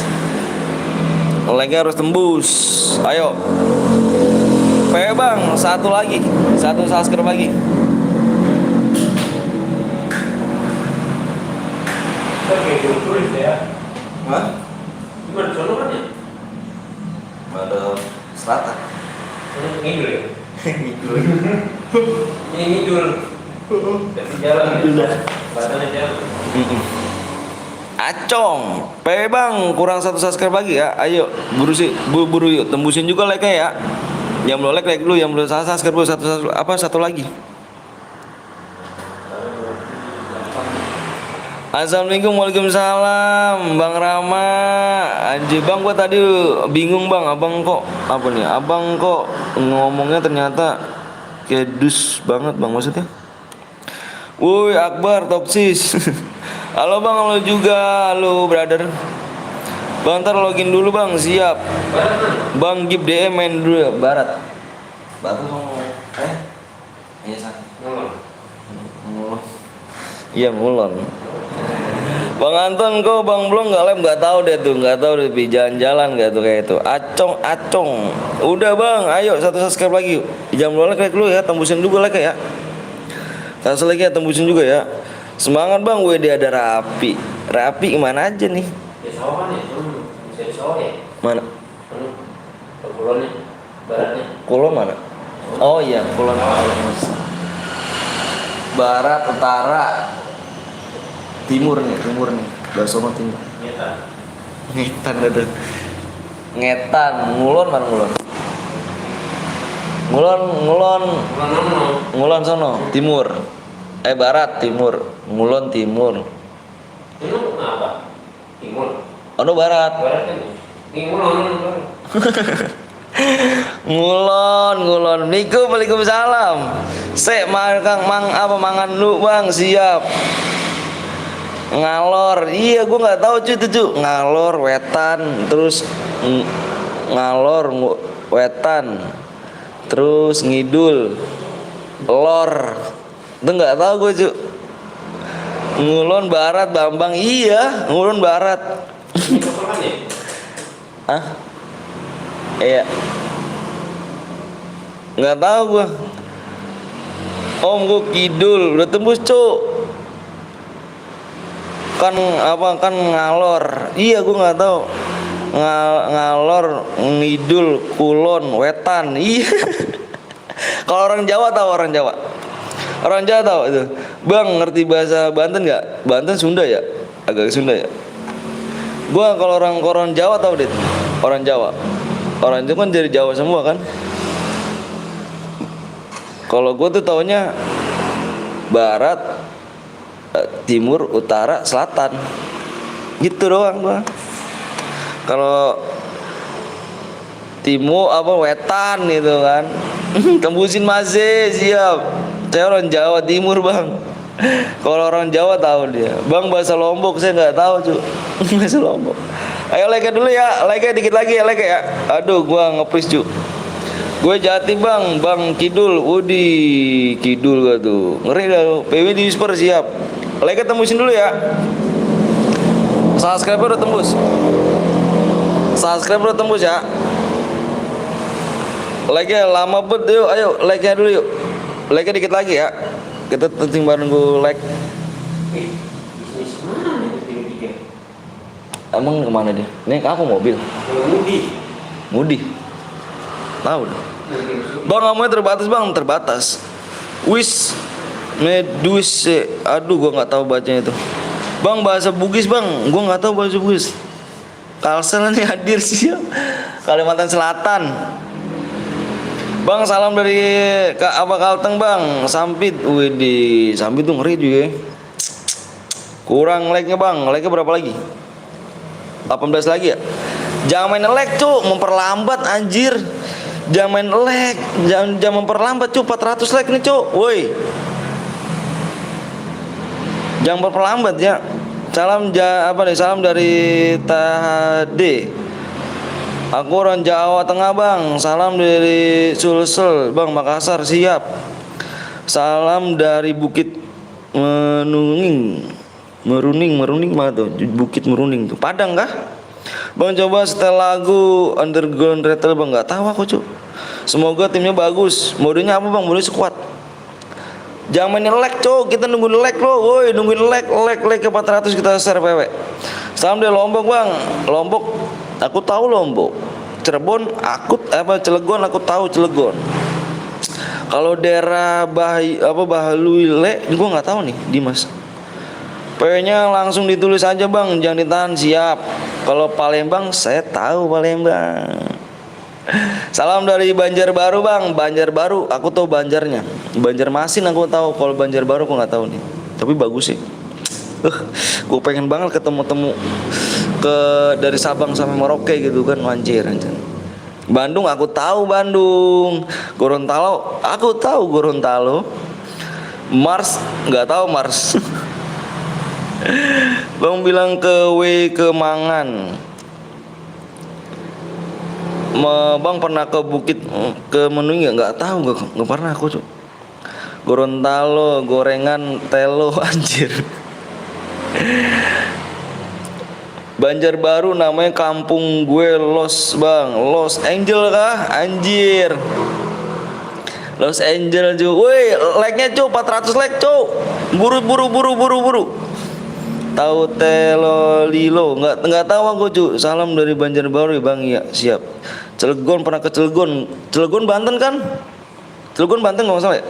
Like harus tembus. Ayo. Bang, satu lagi. Satu subscribe lagi. Oke, tulis ya. Hah? Gimana sono kan ya? Ada selatan. Ngidul ya? Ini ngidul. Dari jalan Udah. Badannya jalan. Acong, bang, kurang satu subscribe lagi ya. Ayo, buru yuk, tembusin juga like-nya ya. Yang belum like dulu, yang belum subscribe dulu satu lagi. Assalamualaikum, waalaikumsalam, Bang Rama. Anjir bang, gua tadi bingung bang, abang kok apa nih? Abang kok ngomongnya ternyata kayak dus banget bang, maksudnya. Woi Akbar, Topsis. Halo bang, halo juga, halo brother. Bang ntar login dulu bang, siap. Bang Gip DM main dulu ya, barat. Batu mau iya sana. Mulon. Iya mulon. Bang Anton kok bang belum nggak live, nggak tahu deh tuh, nggak tahu deh jalan-jalan nggak tuh kayak itu. Acong. Udah bang, ayo satu subscribe lagi. Jangan lupa like dulu ya, tembusin juga like ya. Kasih lagi ya, tembusin juga ya. Semangat bang, WD ada Rapi. Rapi gimana aja nih? Ya sawah kan ya, bisa di sawah ya. Mana? Kulonnya, baratnya. Kulon mana? Oh iya, Kulon. Barat, utara, timur nih. Dari sono timur. Ngetan ada. Ngetan, Ngulon mana Ngulon? Ngulon sono, timur. Barat, timur. Ngulon timur. Itu apa? Timur. Ono barat. Barat kan? Ngulon. Ngulon. Waalaikumsalam. Mangan lu bang, siap. Ngalor, iya gue nggak tahu cuy itu cuy. Ngalor, wetan, terus wetan, terus ngidul, lor, itu nggak tahu gue cuy. Ngulon barat, Bambang, iya, Ngulon barat. Hah? Iya. Nggak tahu gue. Om gue kidul, udah tembus cuy. Kan ngalor, iya gue nggak tahu. Ngalor, ngidul, kulon, wetan, iya. Kalau orang Jawa tahu, orang Jawa tahu itu. Bang ngerti bahasa Banten nggak? Banten Sunda ya, agak Sunda ya. Gua kalau orang Jawa tahu deh, orang Jawa itu kan dari Jawa semua kan. Kalau gue tuh taunya barat, timur, utara, selatan, gitu doang gua. Kalau timur wetan itu kan. Tembusin masih siap. Saya orang Jawa Timur bang. Kalau orang Jawa tahu dia. Bang bahasa Lombok saya nggak tahu cuy. Bahasa Lombok. Ayo like dulu ya, like dikit lagi ya, like ya. Aduh gua ngepris cuy. Gue Jati bang, Bang Kidul, Udi Kidul gak tuh. Ngeri dah, PW di whisper siap. Like tembusin dulu ya. Subscribe udah tembus. Subscribe udah tembus ya. Like lama bet yuk, ayo like nya dulu yuk. Like dikit lagi ya. Kita penting bareng gue like. Bisnis mana itu 3? Emang kemana dia? Ini aku mobil. Mudi. Tahu dong. Bang ngomongnya terbatas. Wis medus, aduh gua nggak tahu bacanya itu. Bang bahasa Bugis bang, gua nggak tahu bahasa Bugis. Kalsel nih hadir siap. Kalimantan Selatan. Bang salam dari Kalteng bang. Sampit, widih, Sampit tuh ngeri juga. Kurang like-nya bang, like-nya berapa lagi? 18 lagi ya? Jangan main like cuk, memperlambat anjir. Jangan main like, jangan memperlambat cuk, 400 like nih cuk. Woi. Jangan memperlambat ya. Salam salam dari Tade. Aku orang Jawa Tengah bang. Salam dari Sulsel bang, Makassar siap. Salam dari Bukit Meruning mana tuh? Bukit Meruning tuh. Padang kah? Bang coba setel lagu Underground Rattle bang, nggak tahu aku cu. Semoga timnya bagus. Modenya apa bang? Mode squad. Jangan mainin lag cu, kita nungguin lag lo, woi nungguin lag ke 400 kita share PW. Salam dari Lombok bang, Lombok. Aku tahu Lombok. Cirebon, Cilegon aku tahu Cilegon. Kalau daerah Bahaluile, gue nggak tahu nih, Dimas. PW-nya langsung ditulis aja bang, jangan ditahan, siap. Kalau Palembang, saya tahu Palembang. Salam dari Banjarbaru bang, Banjarbaru, aku tahu Banjarnya. Banjarmasin aku tahu, kalau Banjarbaru aku nggak tahu nih. Tapi bagus sih. Gue pengen banget ketemu dari Sabang sampai Merauke gitu kan, anjir. Bandung aku tahu Bandung. Gorontalo aku tahu Gorontalo. Mars nggak tahu Mars. Bang bilang ke Mangan. Bang pernah ke Bukit ke Menui nggak tahu, nggak pernah aku tuh. Gorontalo gorengan telo anjir. Banjarbaru namanya kampung gue Los bang, Los Angeles kah? Anjir, Los Angeles cu. Woi, like-nya cu 400 like cu. Buru. Tahu Telolilo? Nggak tahu aku cu. Salam dari Banjarbaru ya bang, ya siap. Cilegon pernah ke Cilegon Banten kan? Cilegon Banten nggak masalah ya?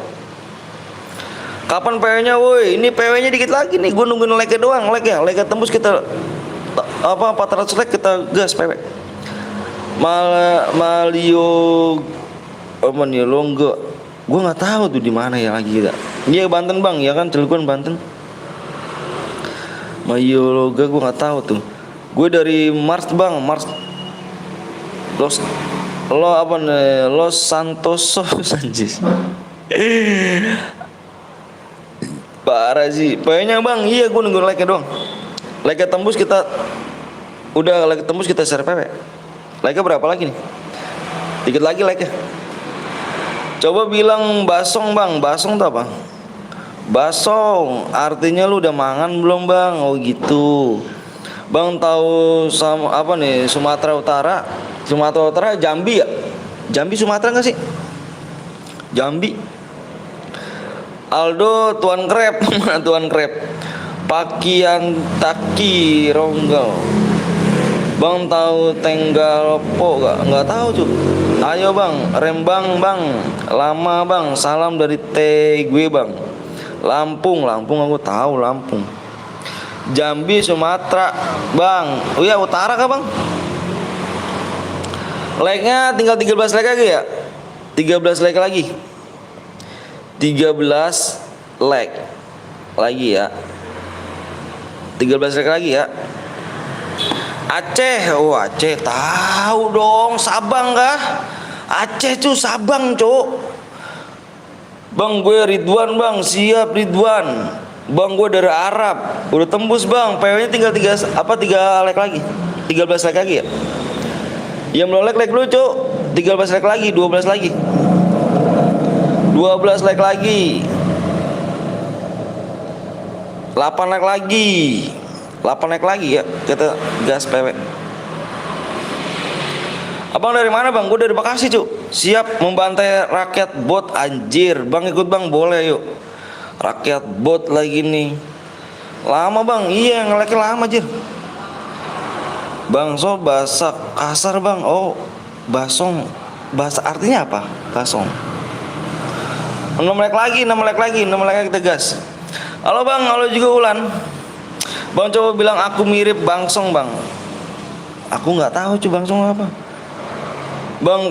Kapan PW-nya woi? Ini PW-nya dikit lagi nih. Gue nungguin like-nya doang, like-nya tembus kita 400 like kita gas PW. Malio apa nih Longgo? Gue nggak tahu tuh di mana ya lagi ya. Iya Banten bang, ya kan Cilegon Banten. Malio Loga gue nggak tahu tuh. Gue dari Mars bang, Mars Los Santoso Sanjis. Parah sih. PW-nya bang, iya gue nunggu like-nya doang. Like-nya tembus kita share PW. Like-nya berapa lagi nih? Dikit lagi like-nya. Coba bilang basong bang. Basong tuh apa? Basong artinya lu udah mangan belum bang? Oh gitu. Bang tahu sama apa nih Sumatera Utara Jambi ya? Jambi Sumatera nggak sih? Jambi. Aldo Tuan Krep. Tuan Krep. Pakian Taki Ronggal. Bang tahu Tenggalpo nggak tahu cuy. Ayo bang, Rembang bang, lama bang. Salam dari gue bang. Lampung aku tahu Lampung. Jambi Sumatera bang. Oh iya utara kah bang? Like-nya tinggal 13 like lagi ya. 13 like lagi. 13 like lagi ya. 13 like lagi ya. Aceh, oh Aceh tahu dong, Sabang kah? Aceh cu, Sabang cu. Bang gue Ridwan bang, siap Ridwan. Bang gue dari Arab, udah tembus bang. PW-nya tinggal 3 like lagi. 13 like lagi ya. Yang belum like dulu cu. 13 like lagi, 12 lagi. 12 like lagi. 8 like lagi. 8 like lagi ya, kita gas PW. Abang dari mana bang? Gue dari Bekasi cu. Siap membantai rakyat bot anjir. Bang ikut bang, boleh yuk. Rakyat bot lagi nih. Lama bang, iya nge-like lama anjir. Bangso bahasa kasar bang. Oh basong, bahasa artinya apa? Basong. 6 like lagi kita gas. Halo bang, halo juga Ulan. Bang coba bilang aku mirip Bangsong bang. Aku nggak tahu cu Bangsong apa. Bang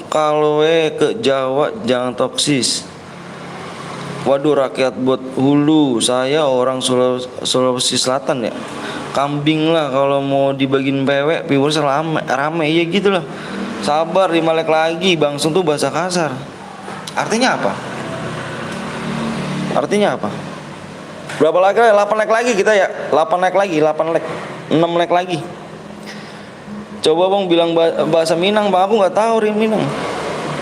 kalau ke Jawa jangan toksis. Waduh rakyat buat hulu. Saya orang Sulawesi Selatan ya. Kambing lah kalau mau dibagiin PW. Viewers rame ya gitu lah. Sabar 5 like lagi. Bangsong tuh bahasa kasar. Artinya apa? Berapa like? 8 like lagi kita ya. 8 like lagi, 8 like. 6 like lagi. Coba bang bilang bahasa Minang bang, aku nggak tahu Minang.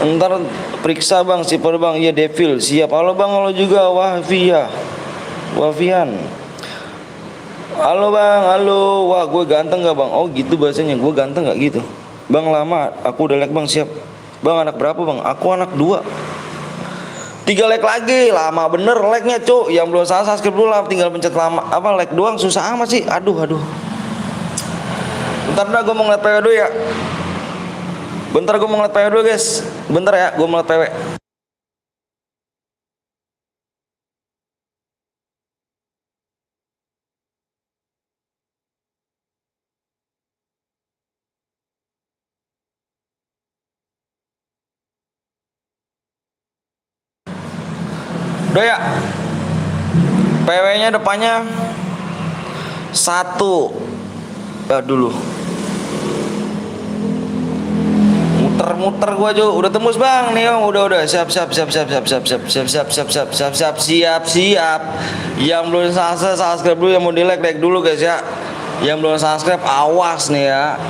Ntar periksa bang, sipur bang. Iya Devil, siap. Halo bang, halo juga Wafian. Halo bang, halo. Wah gue ganteng gak bang? Oh gitu bahasanya, gue ganteng gak gitu? Bang lama, aku udah like bang, siap. Bang anak berapa bang? Aku anak 2. 3 like lagi, lama bener like-nya cuk. Yang belum subscribe dulu lah, tinggal pencet lama apa like doang, susah amat sih. Aduh. Bentar dah, gue mau ngeliat PW dulu ya. Bentar gue mau ngeliat PW dulu guys. Bentar ya, gue mau ngeliat PW. Udah ya. PW-nya depannya 1. Dulu. Muter gua Jo, udah tembus bang nih om, udah siap. Yang belum subscribe dulu, yang mau di like dulu guys ya. Yang belum subscribe awas nih ya,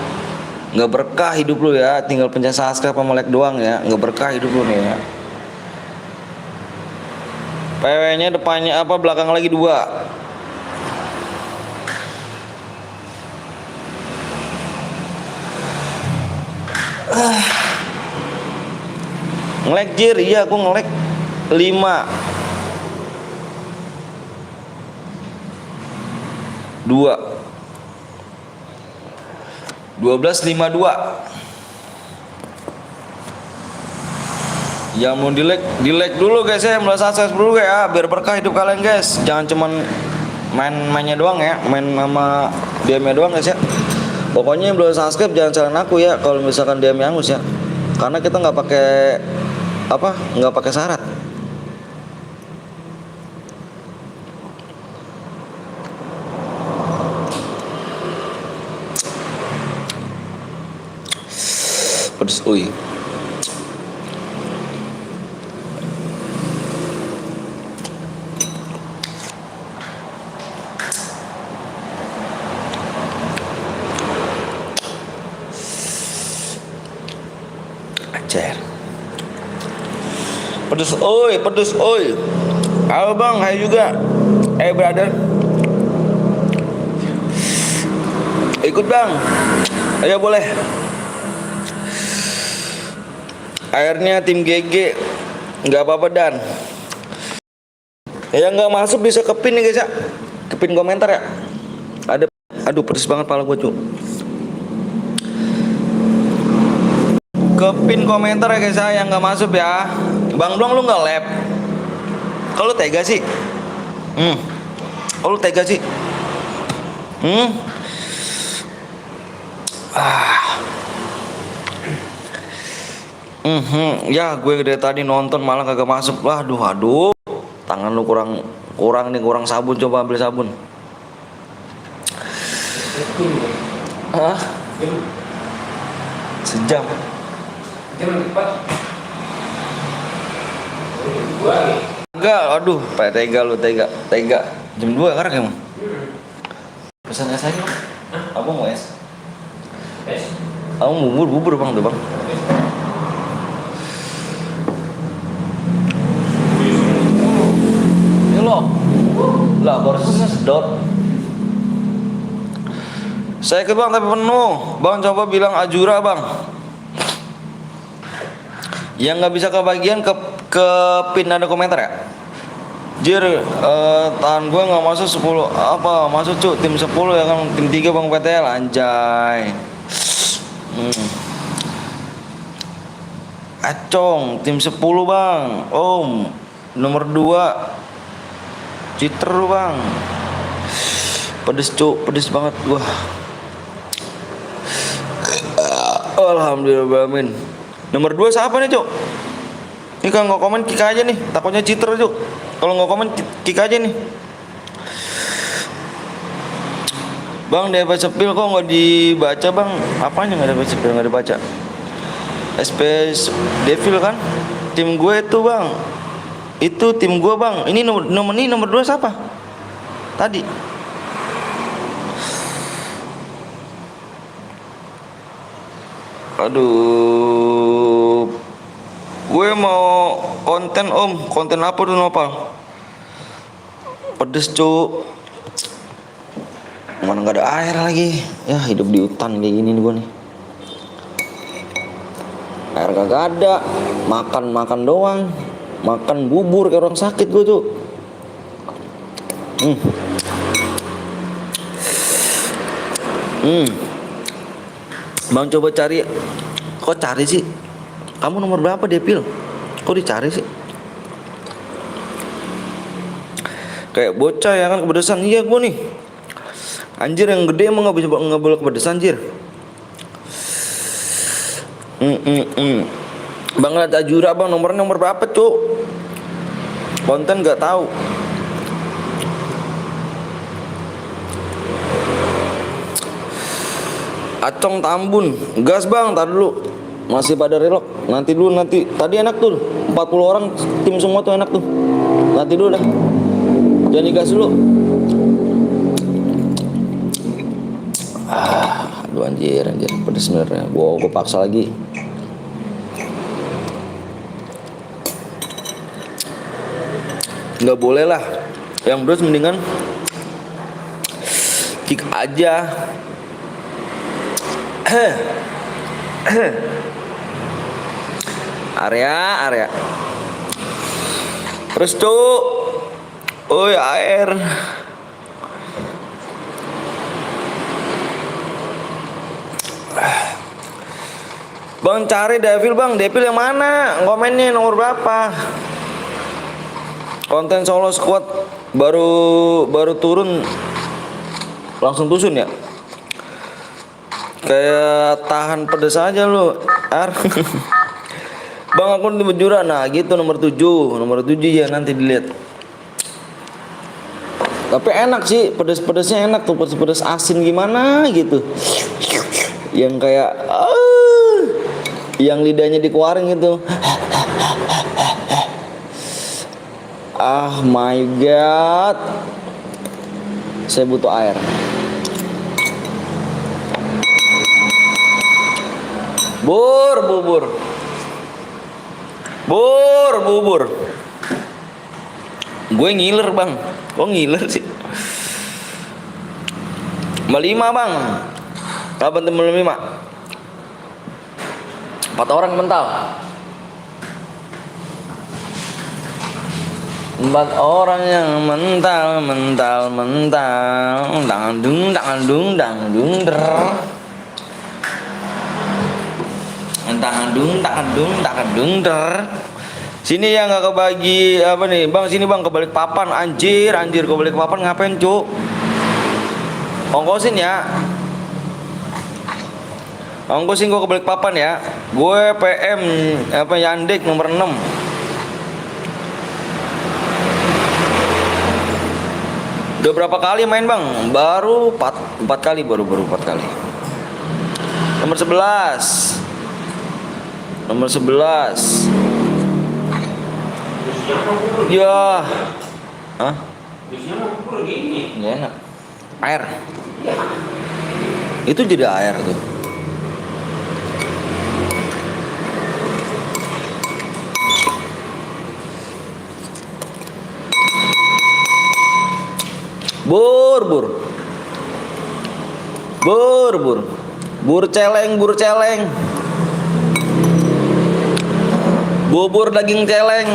nggak berkah hidup lu ya, tinggal pencet subscribe sama like doang ya, nggak berkah hidup lu nih ya. PW-nya depannya apa, belakang lagi 2. Nge-lag jir, iya aku nge-lag 5 2 12:52. Yang mau di like dulu guys ya, mulai subscribe dulu ya, biar berkah hidup kalian guys. Jangan cuman mainnya doang ya, main sama DM-nya doang guys ya. Pokoknya yang belum subscribe jangan salahin aku ya kalau misalkan DM Angus ya. Karena kita nggak pakai syarat. Pedes, Acer. Pedes, Halo bang, hai juga. Brother. Ikut bang. Ayo boleh. Akhirnya tim GG. Nggak apa-apa dan. Yang nggak masuk bisa kepin nih guys ya. Kepin komentar ya. Aduh pedes banget pala gue cuy. Kepin komentar ya guys ya, yang nggak masuk ya. Bang Blong lu nggak lab? Kalau tega sih. Kalau tega sih. Ya gue dari tadi nonton malah kagak masuk. Aduh. Tangan lu kurang sabun, coba ambil sabun. Hah? Sejam. Enggak, aduh, tega lu. Jam 2 sekarang emang. Pesan es aja. Apa mau es? Aku bubur bang tuh bang. Ini loh. Lah borosnya sedot. Saya ikut bang tapi penuh. Bang coba bilang Ajura bang. Yang nggak bisa kebagian ke pin ada komentar ya. Jir, tahan gue nggak masuk 10 apa masuk cuk tim 10 ya kan, tim 3 bang PTL anjay. Acong tim 10 bang. Om nomor 2 Citer bang. Pedes cuk, pedes banget gua. Alhamdulillah. Nomor 2 siapa nih cuk? Ini kalau nggak komen kick aja nih, takutnya Citer cuk. Kalau nggak komen kick aja nih. Bang DP sepil kok nggak dibaca bang? Apanya nggak DP sepil nggak dibaca? SP Devil kan? Tim gue itu bang. Itu tim gue bang. Ini nomor 2 siapa? Tadi. Aduh. Gue mau konten om. Konten apa tuh Nopal? Pedes cu. Mana nggak ada air lagi. Ya hidup di hutan kayak gini nih gue nih. Air kagak ada. Makan doang. Makan bubur kayak orang sakit gue tuh. Bang coba cari. Kok cari sih? Kamu nomor berapa Depil? Kok dicari sih? Kayak bocah ya kan kepedesan. Iya gue nih. Anjir yang gede emang nggak boleh kepedesan anjir. Bang lihat Ajura bang nomor berapa cuk? Konten nggak tahu. Acong Tambun, gas bang, tar dulu. Masih pada relok, nanti. Tadi enak tuh, 40 orang tim semua tuh enak tuh. Nanti dulu dah. Jangan digas dulu. Aduh anjir, pedes sebenarnya. Gua paksa lagi. Nggak boleh lah. Yang pedes mendingan kick aja. Area. Terus cuk. Oi air. Bang cari Devil bang. Devil yang mana? Komennya nomor berapa? Konten solo squad baru turun langsung tusun ya. Kayak tahan pedes aja lu, Ar. Bang aku di Bejura. Nah, gitu nomor 7 ya nanti dilihat. Tapi enak sih, pedes-pedesnya enak tuh, pedes asin gimana gitu. Yang kayak yang lidahnya dikeluarin gitu. Ah my god. Saya butuh air. Bubur. Gue ngiler bang. Kok ngiler sih? 5 bang. Kapan temen 5? 4 orang mental. 4 orang yang mental. Dangdung der. Dangdung der. Sini ya nggak kebagi apa nih bang, sini bang kebalik papan. Anjir kebalik papan ngapain cuk? Ongkosin gue kebalik papan ya. Gue PM apa Yandik nomor 6. Udah berapa kali main bang? Baru 4 kali baru 4 kali. Nomor 11. Ya. Hah? Ya enak. Air. Itu jadi air tuh. Bur celeng. Bubur daging celeng.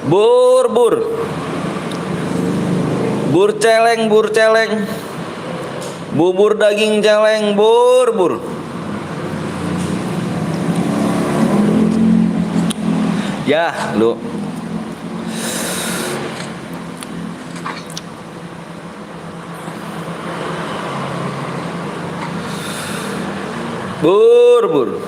Bur celeng. Bubur daging celeng, bur. Ya, lu. Bur.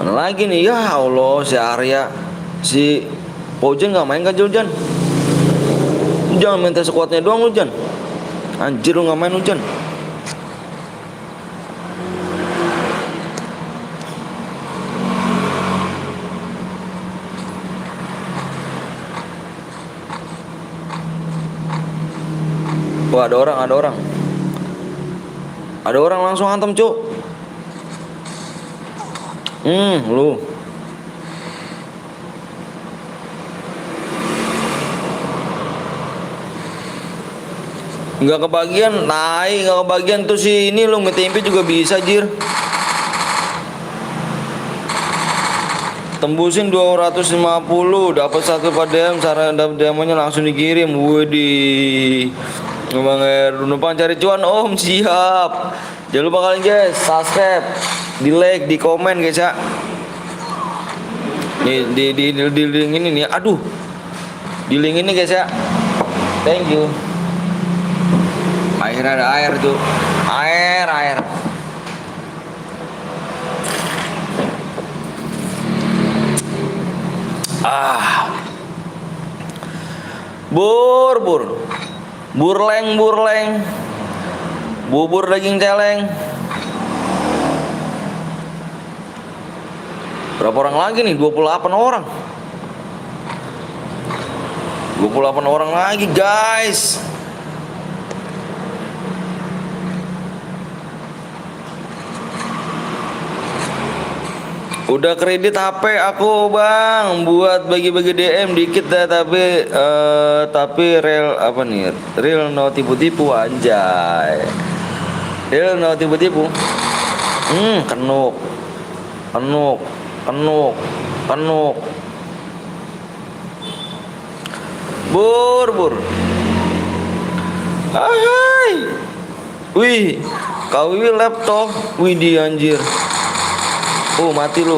Mana lagi nih? Ya Allah, si Arya, si Pojen nggak main kan Jan? Jangan minta sekuatnya doang lu Jan. Anjir lu nggak main Jan. Wah, ada orang, ada orang. Ada orang langsung hantam, Cuk. Lu. Nggak kebagian, nggak kebagian tuh si ini lu ngetimpi juga bisa, Jir. Tembusin 250, dapat satu padam, cara dapat demonya langsung dikirim. Widih. Ngomong numpang cari cuan, Om, siap. Jangan lupa kalian guys, subscribe, di like, di komen guys ya. Nih di link ini nih, aduh. Di link ini guys ya. Thank you. Akhirnya ada air tuh. Air. Burleng. Bubur daging celeng. Berapa orang lagi nih? 28 orang. 28 orang lagi, guys. Udah kredit HP aku, Bang, buat bagi-bagi DM dikit dah, tapi real apa nih? Real no tipu-tipu, anjay. Real no tipu-tipu. Kenuk. Bur. Hai. Wih, KWW laptop. Wih, di anjir. Mati lu.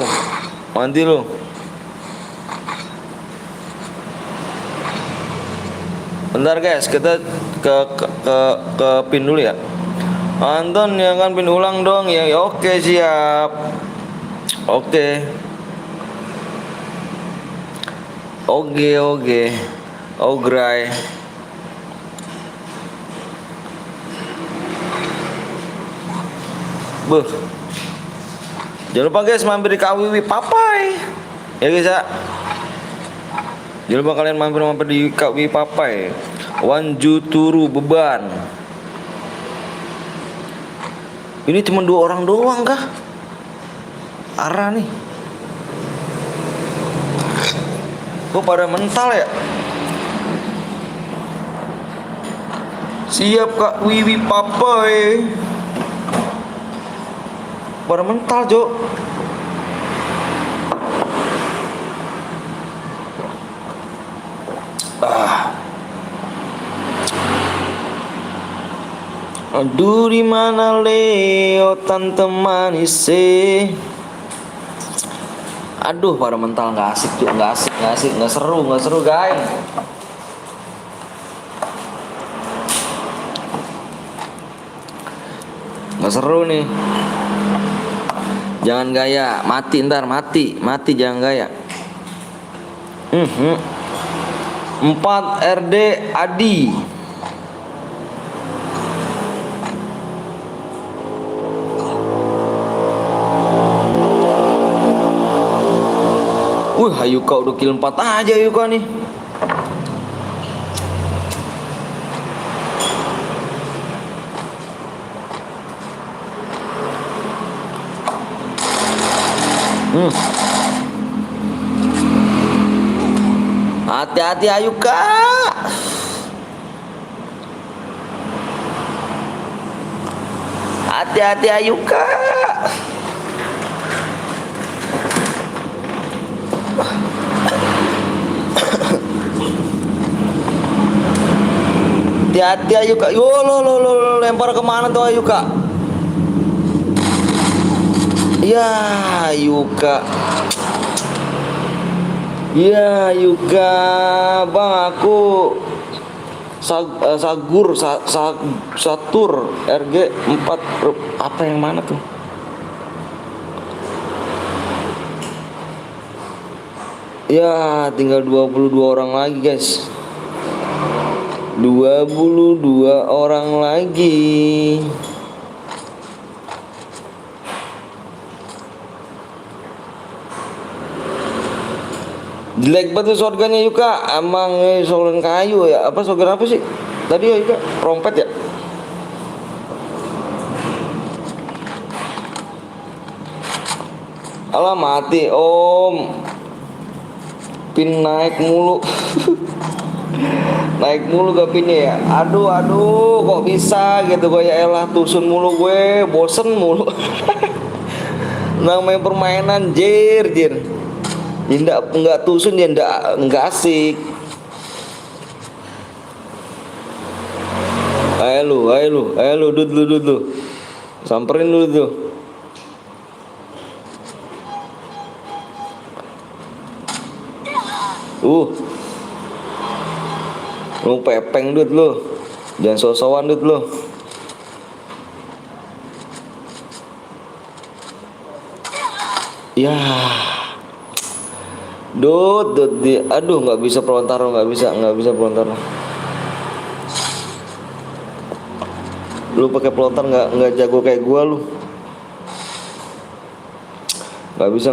Bentar guys, kita ke pin dulu ya. Anton ya kan, pin ulang dong ya. Oke, siap. Oke. Ogray. Buh. Jangan lupa guys mampir di KWW Papai. Ya guys ya. Jangan lupa kalian mampir di KWW Papai. Wanjuturu beban. Ini cuma 2 orang doang kah? Arah nih. Kok pada mental ya? Siap Kak Wiwi Papai. Pada mental, Jo. Aduh, di mana Leo tante manis? Aduh, pada mental, nggak asik, Jo. Nggak asik, nggak seru, guys. Nggak seru nih. Jangan gaya, mati jangan gaya. 4 RD Adi. Hayuka udah kill 4 aja Hayuka nih. Hati-hati Ayuka. Hati-hati Ayuka. Hati-hati Ayuka. Yo lo lempar kemana tuh Ayuka? Ya Ayuka. Ya Yuka, Bang, aku Satur RG 4 apa yang mana tuh? Ya, tinggal 22 orang lagi, guys. 22 orang lagi. Jelek banget shotgunnya Yuka. Emang shotgun kayu ya? Apa shotgun apa sih? Tadi ya Ika, rompet ya? Alah mati om. Pin naik mulu. Naik mulu gak pinnya ya. Aduh kok bisa gitu gue ya elah, tusun mulu gue, bosen mulu. Namanya permainan jir. Enggak tusun ya enggak asik. Ayo lu dud. Samperin dulu tuh. Lu pepeng dud lu. Jangan so-soan dud lu. Ya. Dud aduh nggak bisa pelontar, nggak bisa pelontar. Lu pakai pelontar nggak jago kayak gua lu. Nggak bisa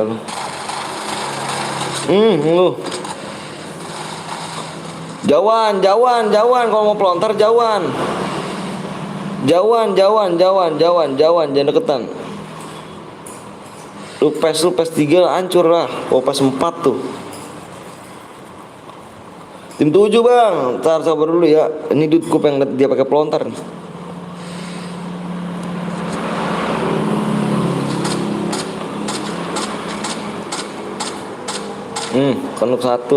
lu. Lu. Jauhan kalau mau pelontar jauhan, jangan deketan. Lu pes 3 hancur lah. Oh pes 4 tuh. Tim 7 bang, ntar sabar dulu ya. Ini Dut gue pengen liat dia pakai pelontar nih. Kanuk 1.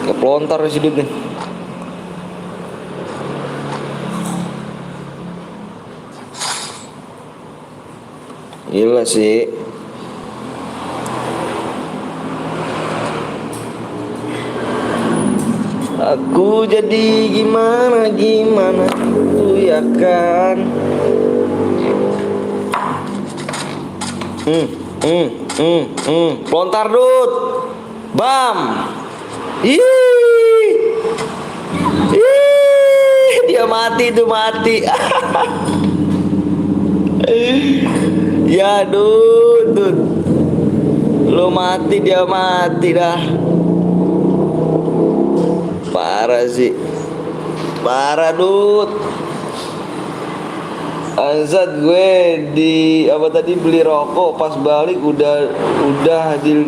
Kayak pelontar si Dut nih. Gila sih. Aku jadi gimana tuh ya kan. Pelontar Dut. Bam. Ih, dia mati. Ya Dut. Lu mati, dia mati dah. Parah sih. Parah Dut. Azad gue di apa tadi beli rokok, pas balik udah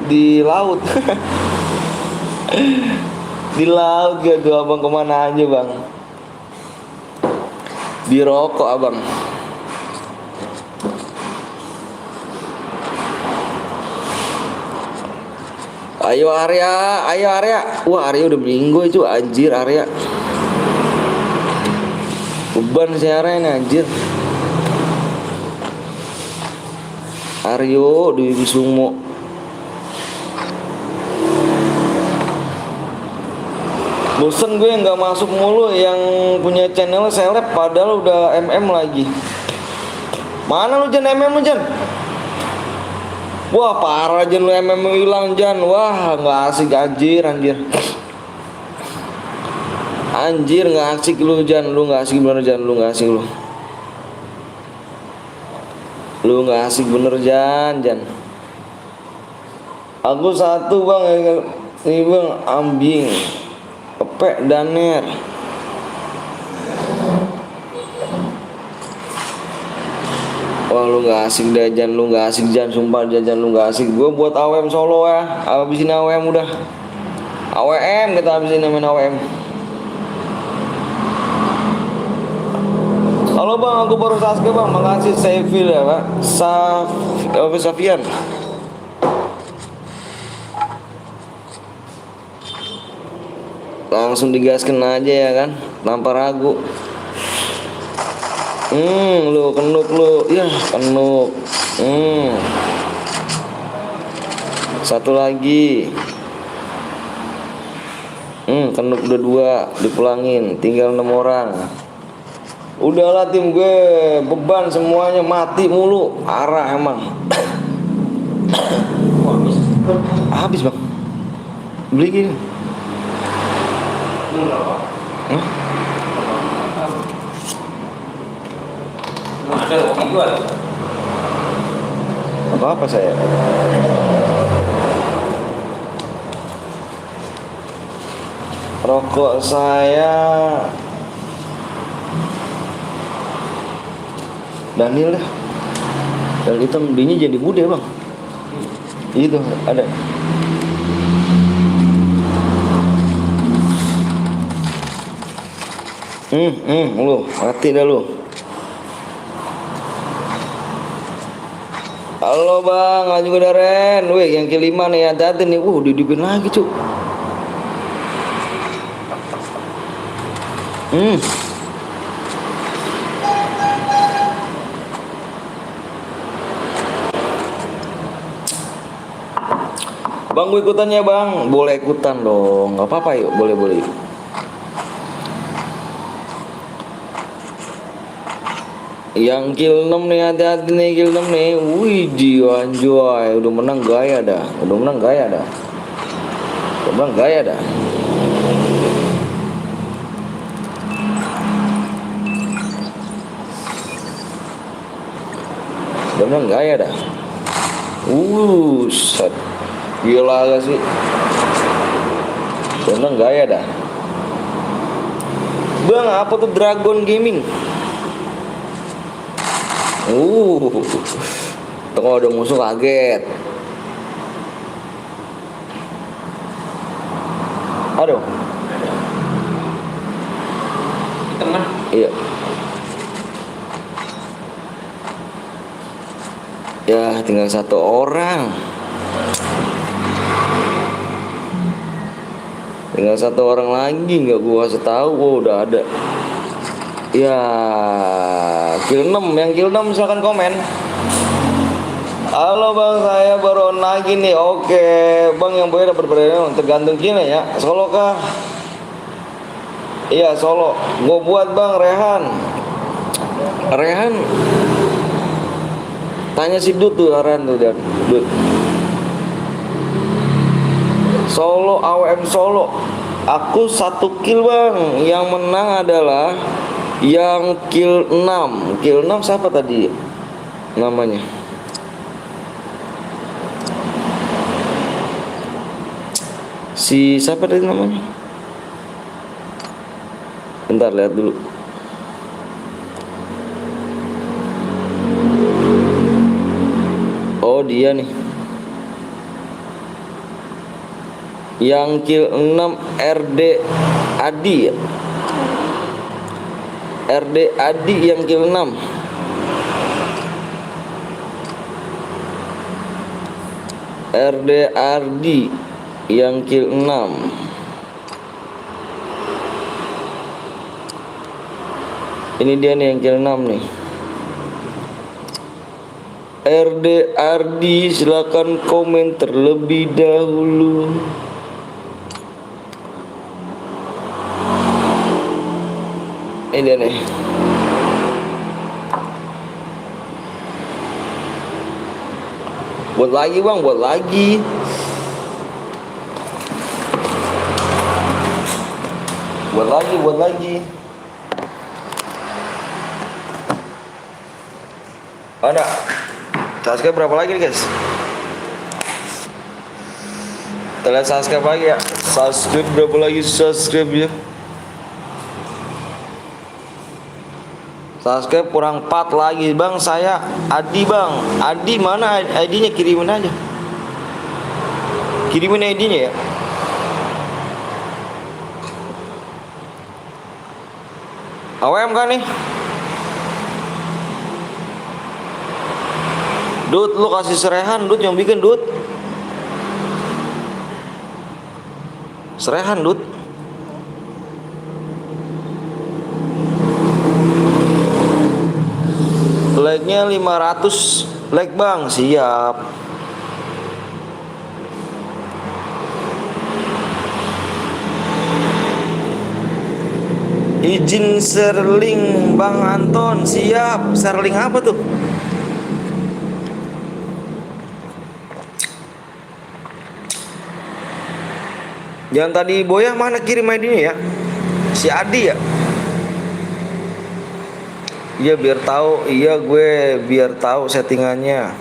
di laut. Di laut gitu. Abang kemana aja bang? Di rokok abang. Ayo Arya. Wah Arya udah minggu itu anjir Arya. Beban si Arya ini anjir. Aryo di Sumo. Bosen gue nggak masuk mulu yang punya channel seleb padahal udah MM lagi. Mana lu Jan MM lu Jan? Wah parah Jan, lu MM hilang Jan. Wah nggak asik anjir. Anjir nggak asik lu Jan, lu nggak asik bener Jan, lu nggak asik lu. Lu nggak asik bener Jan. Aku 1 bang, ini bang ambing, kepek daner. Wah lu nggak asik deh Jan, lu nggak asik Jan, sumpah Jan lu nggak asik. Gue buat AWM solo ya, abis ini AWM udah. AWM kita abis ini main AWM. Halo bang, aku baru Sasuke bang, makasih Sevil ya pak. Safian. Langsung digaskan aja ya kan, tanpa ragu. Lu kenuk lu, ya kenuk. Satu lagi. Kenuk udah 2, dipulangin, tinggal 6 orang. Udahlah tim gue beban semuanya, mati mulu, parah emang. Habis bang, beli gini. Ada jual. Apa saya? Rokok saya Daniel dah. Dan hitam D-nya jadi bude bang. Itu ada. Lu mati dah lu. Halo bang, lanjut juga Daren. Wih, yang kelima nih, hati-hati nih. Didipin lagi cuk. Bang, gue ikutannya bang. Boleh ikutan dong, nggak apa-apa yuk, boleh. Yang kill 6 nih, hati-hati nih kill 6 nih. Wih, anjoy, udah menang gaya dah. Udah menang gaya dah. Set. Gila gak sih? Udah menang gaya dah. Bang, apa tuh Dragon Gaming? Tuh kalau ada musuh kaget. Aduh. Di tengah. Iya. Ya, tinggal satu orang. Tinggal satu orang lagi, nggak gua kasih tahu. Udah ada. Ya, kill 6. Yang kill 6 misalkan komen. Halo bang, saya baru on lagi nih. Oke bang, yang boleh dapat berapa? Tergantung gini ya. Solo kah? Iya solo. Gue buat bang Rehan. Tanya si Dut tuh, Rehan tuh dan Dut. Solo AWM solo. Aku 1 kill bang. Yang menang adalah yang kill 6. Kill 6 siapa tadi namanya? Si siapa tadi namanya? Bentar, lihat dulu. Oh, dia nih. Yang kill 6 RD Adi ya? RD Adi yang kill 6. RD Ardi yang kill 6. Ini dia nih yang kill 6 nih. RD Ardi, silakan komen terlebih dahulu. Ini dia nih. Buat lagi bang, buat lagi. Buat lagi. Ada. Subscribe berapa lagi nih guys? Kita lihat subscribe lagi ya. Subscribe berapa lagi? Subscribe ya. Subscribe kurang 4 lagi bang. Saya Adi bang. Adi mana ID-nya? Kirimin aja. Kirimin ID-nya ya. AWM kan nih? Dut, lu kasih Serehan, Dut, yang bikin Dut. Serehan, Dut. Like-nya 500 like bang, siap. Izin share link Bang Anton, siap. Share link apa tuh? Yang tadi Boya mana kirim ID-nya ya? Si Adi ya? Iya biar tahu, iya gue biar tahu settingannya.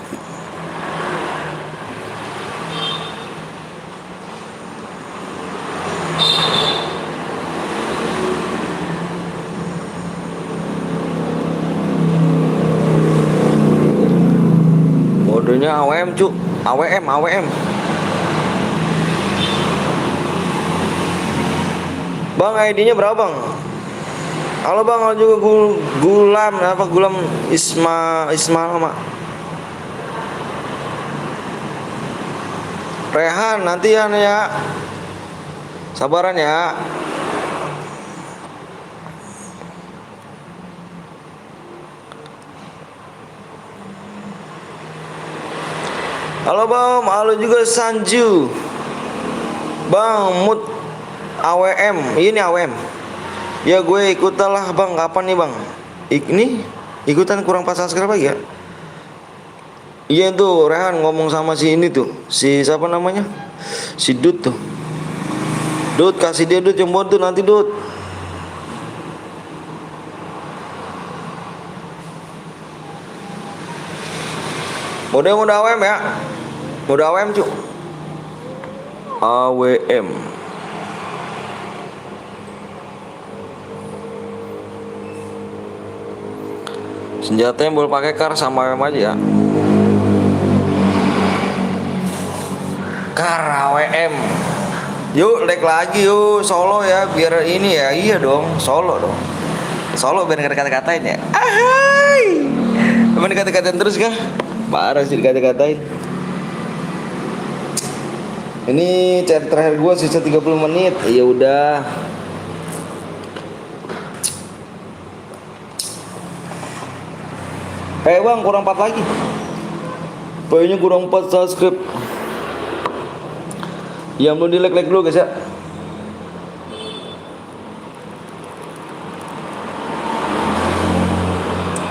Kodenya AWM cu. AWM. Bang, ID-nya berapa bang? Halo bang, halo juga Gulam Isma nama. Rehan nanti ya sabaran ya. Halo bang, halo juga Sanju. Bang, mood AWM, ini AWM. Ya gue ikutan lah bang, kapan nih bang? Ini ikutan kurang 4 subscribe lagi ya. Iya tuh Rehan ngomong sama si ini tuh, si siapa namanya? Si Dut tuh. Dut kasih dia Dut yang buat tuh nanti Dut. Mode AWM ya. Mode AWM cu. AWM. Senjatanya boleh pakai kar sama AWM aja ya. Kar AWM. Yuk like lagi yuk solo ya biar ini ya. Iya dong solo dong. Solo biar kata-katain ya. Ahai. Emang dikata-katain terus kah? Parah sih dikata-katain. Ini chat terakhir gue sisa 30 menit. Ya udah. Bang kurang 4 lagi. Kayaknya kurang 4 subscribe. Yang belum di like dulu guys ya.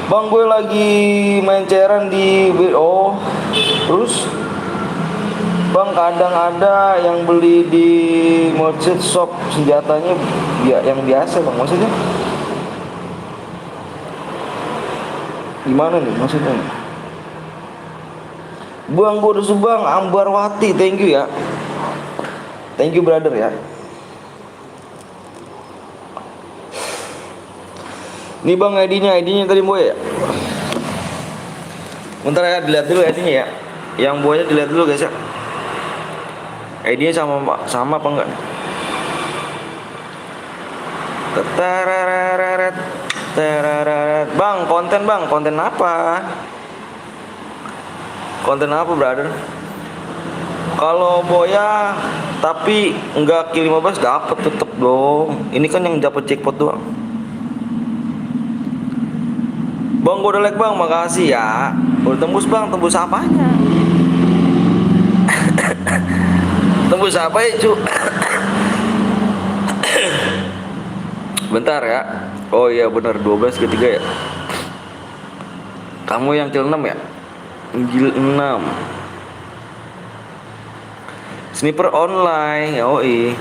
Bang gue lagi main cairan di BO. Terus bang kadang ada yang beli di merchant shop senjatanya ya yang biasa bang, maksudnya gimana nih maksudnya? Bang gue udah subang Ambarwati, thank you ya. Thank you brother ya. Nih bang ID-nya tadi boy ya. Bentar ya dilihat dulu ID-nya ya. Yang boynya dilihat dulu guys ya. ID-nya sama apa enggak? Tetararat. Bang, konten apa? Konten apa brother? Kalau boya tapi enggak kill 15 dapat tetep dong. Ini kan yang dapat jackpot doang. Bang gue udah like bang, makasih ya. Udah tembus bang, tembus apanya? Tembus apa ya cu? Bentar ya. Oh iya bener 12 ke 3 ya. Kamu yang kill 6 ya? Kill 6. Sniper online, yoi.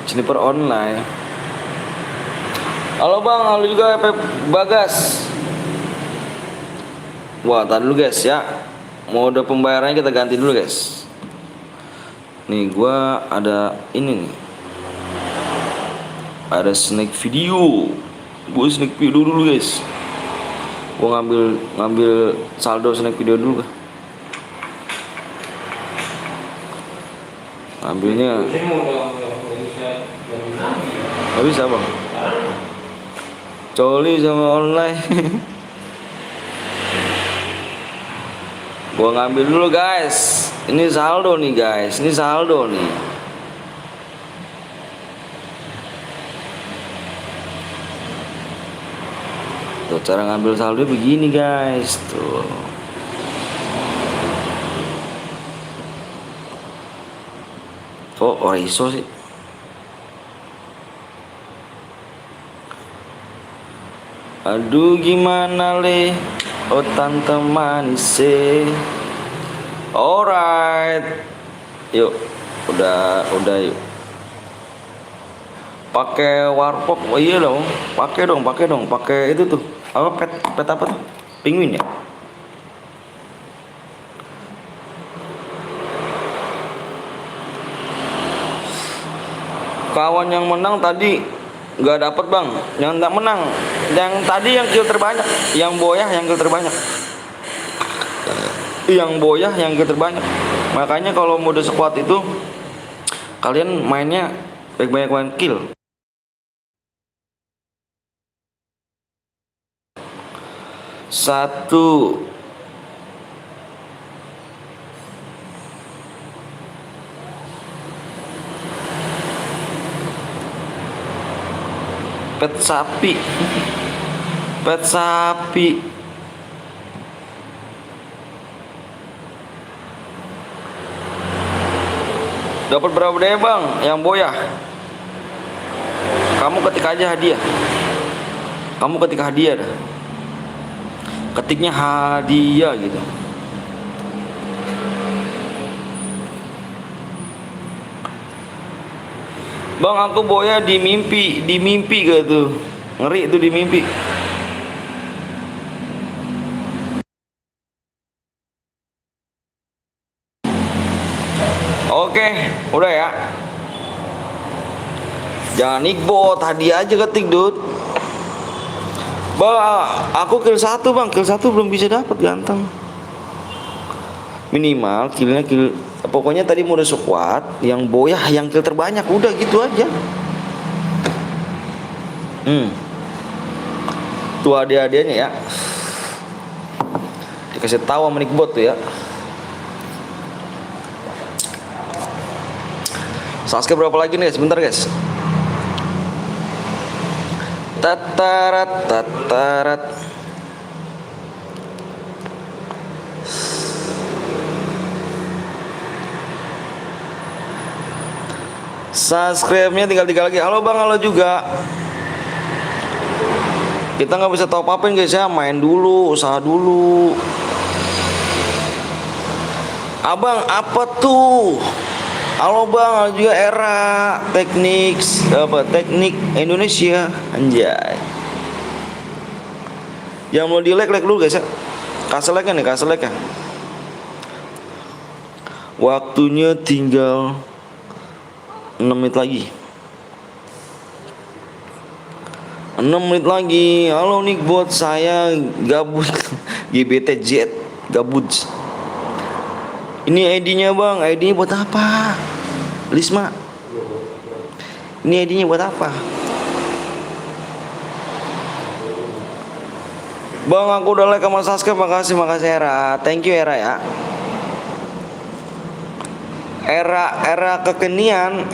Sniper online. Halo bang, halo juga Pep Bagas. Wah, tadi dulu guys ya. Mode pembayarannya kita ganti dulu guys. Nih gua ada ini nih. Ada snack video. Gua snack video dulu guys. Gua ngambil saldo snack video dulu kah? Ambilnya nggak bisa bang. Coli sama online. Gua ngambil dulu guys. Ini saldo nih guys. Ini saldo nih. Tuh cara ngambil saldo begini guys. Tuh. Kok iso sih? Aduh gimana le, oh tante manis. Alright, yuk, udah yuk. Pakai warpok, oh iya dong, pakai itu tuh, apa pet apa tuh, penguin ya. Kawan yang menang tadi Nggak dapet bang, yang tak menang. Yang tadi yang kill terbanyak, yang boyah yang kill terbanyak. Yang boyah yang kill terbanyak. Makanya kalau mode squad itu kalian mainnya banyak main kill. Satu. Pet sapi. Pet sapi. Dapat berapa deh bang? Yang boyah. Kamu ketik aja hadiah. Kamu ketik hadiah dah. Ketiknya hadiah gitu. Bang aku boya di mimpi gak tuh? Ngeri tuh di mimpi. Oke, udah ya. Jangan nickbot, hadiah aja ketik dud. Bang, aku kill 1 bang, kill 1 belum bisa dapat ganteng. Minimal killnya kill, pokoknya tadi mode squad, yang boyah yang kill terbanyak, udah gitu aja. Tuh hadiah-hadiahnya ya. Dikasih tahu sama nickbot tuh ya. Sasuke berapa lagi nih? Sebentar guys. Tatarat. Subscribe-nya tinggal 3 lagi. Halo bang, halo juga. Kita nggak bisa top upin guys ya. Main dulu, usaha dulu. Abang apa tuh? Halo bang, halo juga Era teknik Indonesia anjay. Yang mau di like dulu guys ya. Kasih like nih, kasih like ya. Waktunya tinggal 6 menit lagi. 6 menit lagi. Halo nickbot, saya gabut. GBTZ gabut. Ini ID-nya bang, ID-nya buat apa? Lisma. Ini ID-nya buat apa? Bang, aku udah like sama Sasuke, makasih Era. Thank you Era ya. Era kekinian.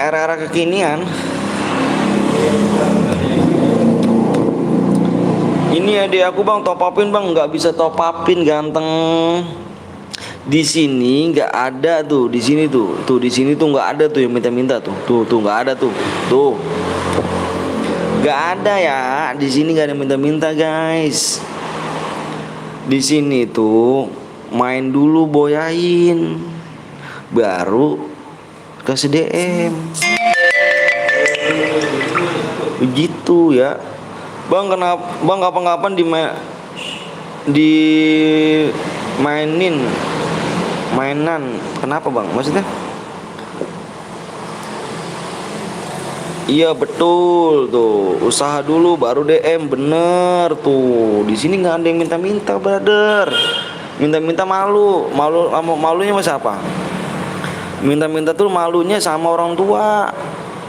Ini adik aku bang, top upin bang, nggak bisa top upin ganteng. Di sini nggak ada tuh, di sini tuh di sini tuh nggak ada tuh yang minta tuh nggak ada tuh nggak ada ya, di sini nggak ada minta guys. Di sini tuh main dulu boyain, baru ke CDM begitu ya bang. Kenapa bang kapan-kapan mainan kenapa bang maksudnya? Iya betul tuh, usaha dulu baru DM, bener tuh. Di sini nggak ada yang minta brother. Minta malunya sama siapa? Minta tuh malunya sama orang tua.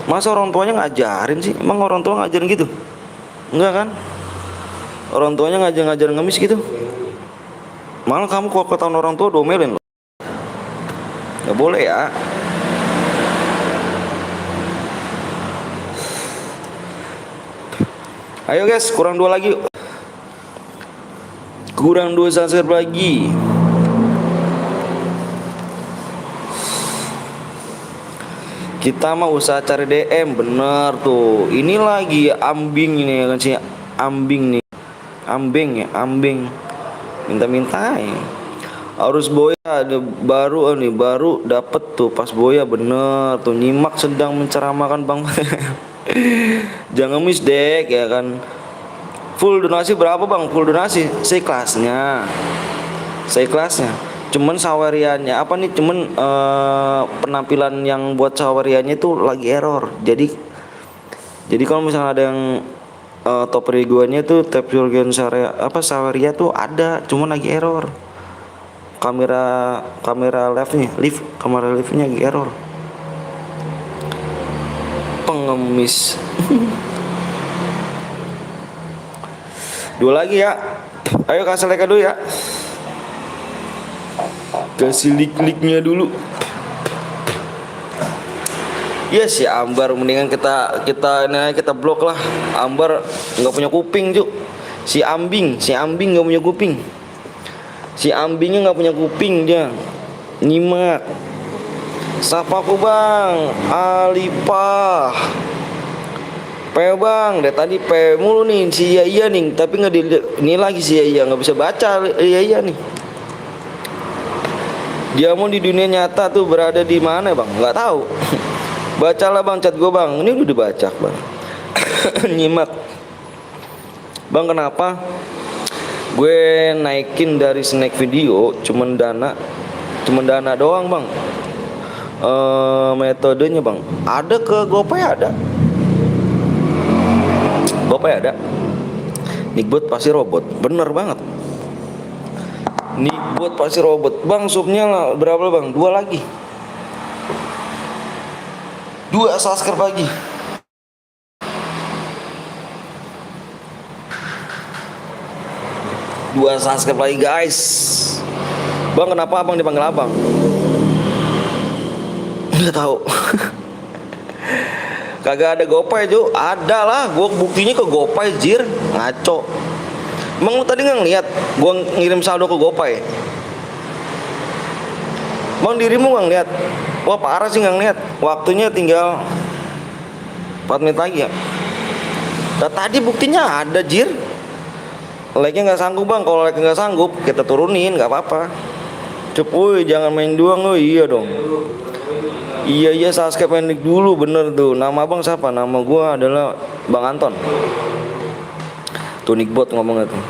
Masa orang tuanya ngajarin sih? Emang orang tua ngajarin gitu? Enggak kan? Orang tuanya ngajar ngemis gitu. Malah kamu kalau ketahuan orang tua domelin loh. Gak boleh ya. Ayo guys, kurang 2 lagi. Kurang 2 subscribe lagi. Kita mau usaha cari DM, bener tuh. Ini lagi ambing ini kan sih, ambing nih. Ambing. Minta ya. Harus boya ada baru dapet tuh pas boya, bener tuh. Nyimak sedang menceramakan bang. Jangan miss dek ya kan. Full donasi berapa bang? Full donasi seikhlasnya. Cuman sawariannya apa nih? Cuman penampilan yang buat sawariannya itu lagi error. Jadi Jadi kalau misalnya ada yang top reguannya tuh tab Jurgen Saweria tuh ada, cuman lagi error. Kamera kamera live-nya lagi error. Pengemis. Dua lagi ya. Ayo kasih like dulu ya. Kasih like-nya dulu. Ya si Ambar mendingan kita blok lah. Ambar nggak punya kuping Cuk. Si Ambing nggak punya kuping. Si Ambingnya nggak punya kuping dia. Nyimak. Sapa aku bang, Alipah. P bang, dari tadi P mulu nih si iya nih, tapi nggak ini lagi si iya nggak bisa baca iya nih. Dia mau di dunia nyata tuh berada di mana bang? Nggak tahu. Bacalah bang chat gue bang, ini udah dibaca bang. Nyimak. Bang kenapa? Gue naikin dari snack video cuman dana doang bang. Metodenya bang, ada ke GoPay ada. GoPay ada. Nickbot pasti robot, bener banget. Nickbot pasti robot. Bang subnya lah berapa bang? 2 lagi. 2 subscribe lagi. Dua subscribe lagi guys. Bang kenapa abang dipanggil abang? Nggak tahu. Kagak ada GoPay Ju. Ada lah, gua buktinya ke GoPay jir. Ngaco. Emang lu tadi nggak ngeliat gua ngirim saldo ke GoPay? Bang dirimu nggak ngeliat? Wah parah sih nggak ngeliat. Waktunya tinggal 4 menit lagi ya. Nah, tadi buktinya ada jir. Like-nya nggak sanggup bang. Kalau like nggak sanggup kita turunin nggak apa-apa. Cup, jangan main doang. Iya dong. Iya subscribe pendek dulu bener tuh. Nama abang siapa? Nama gua adalah Bang Anton. Tuh Nickbot ngomongnya tuh.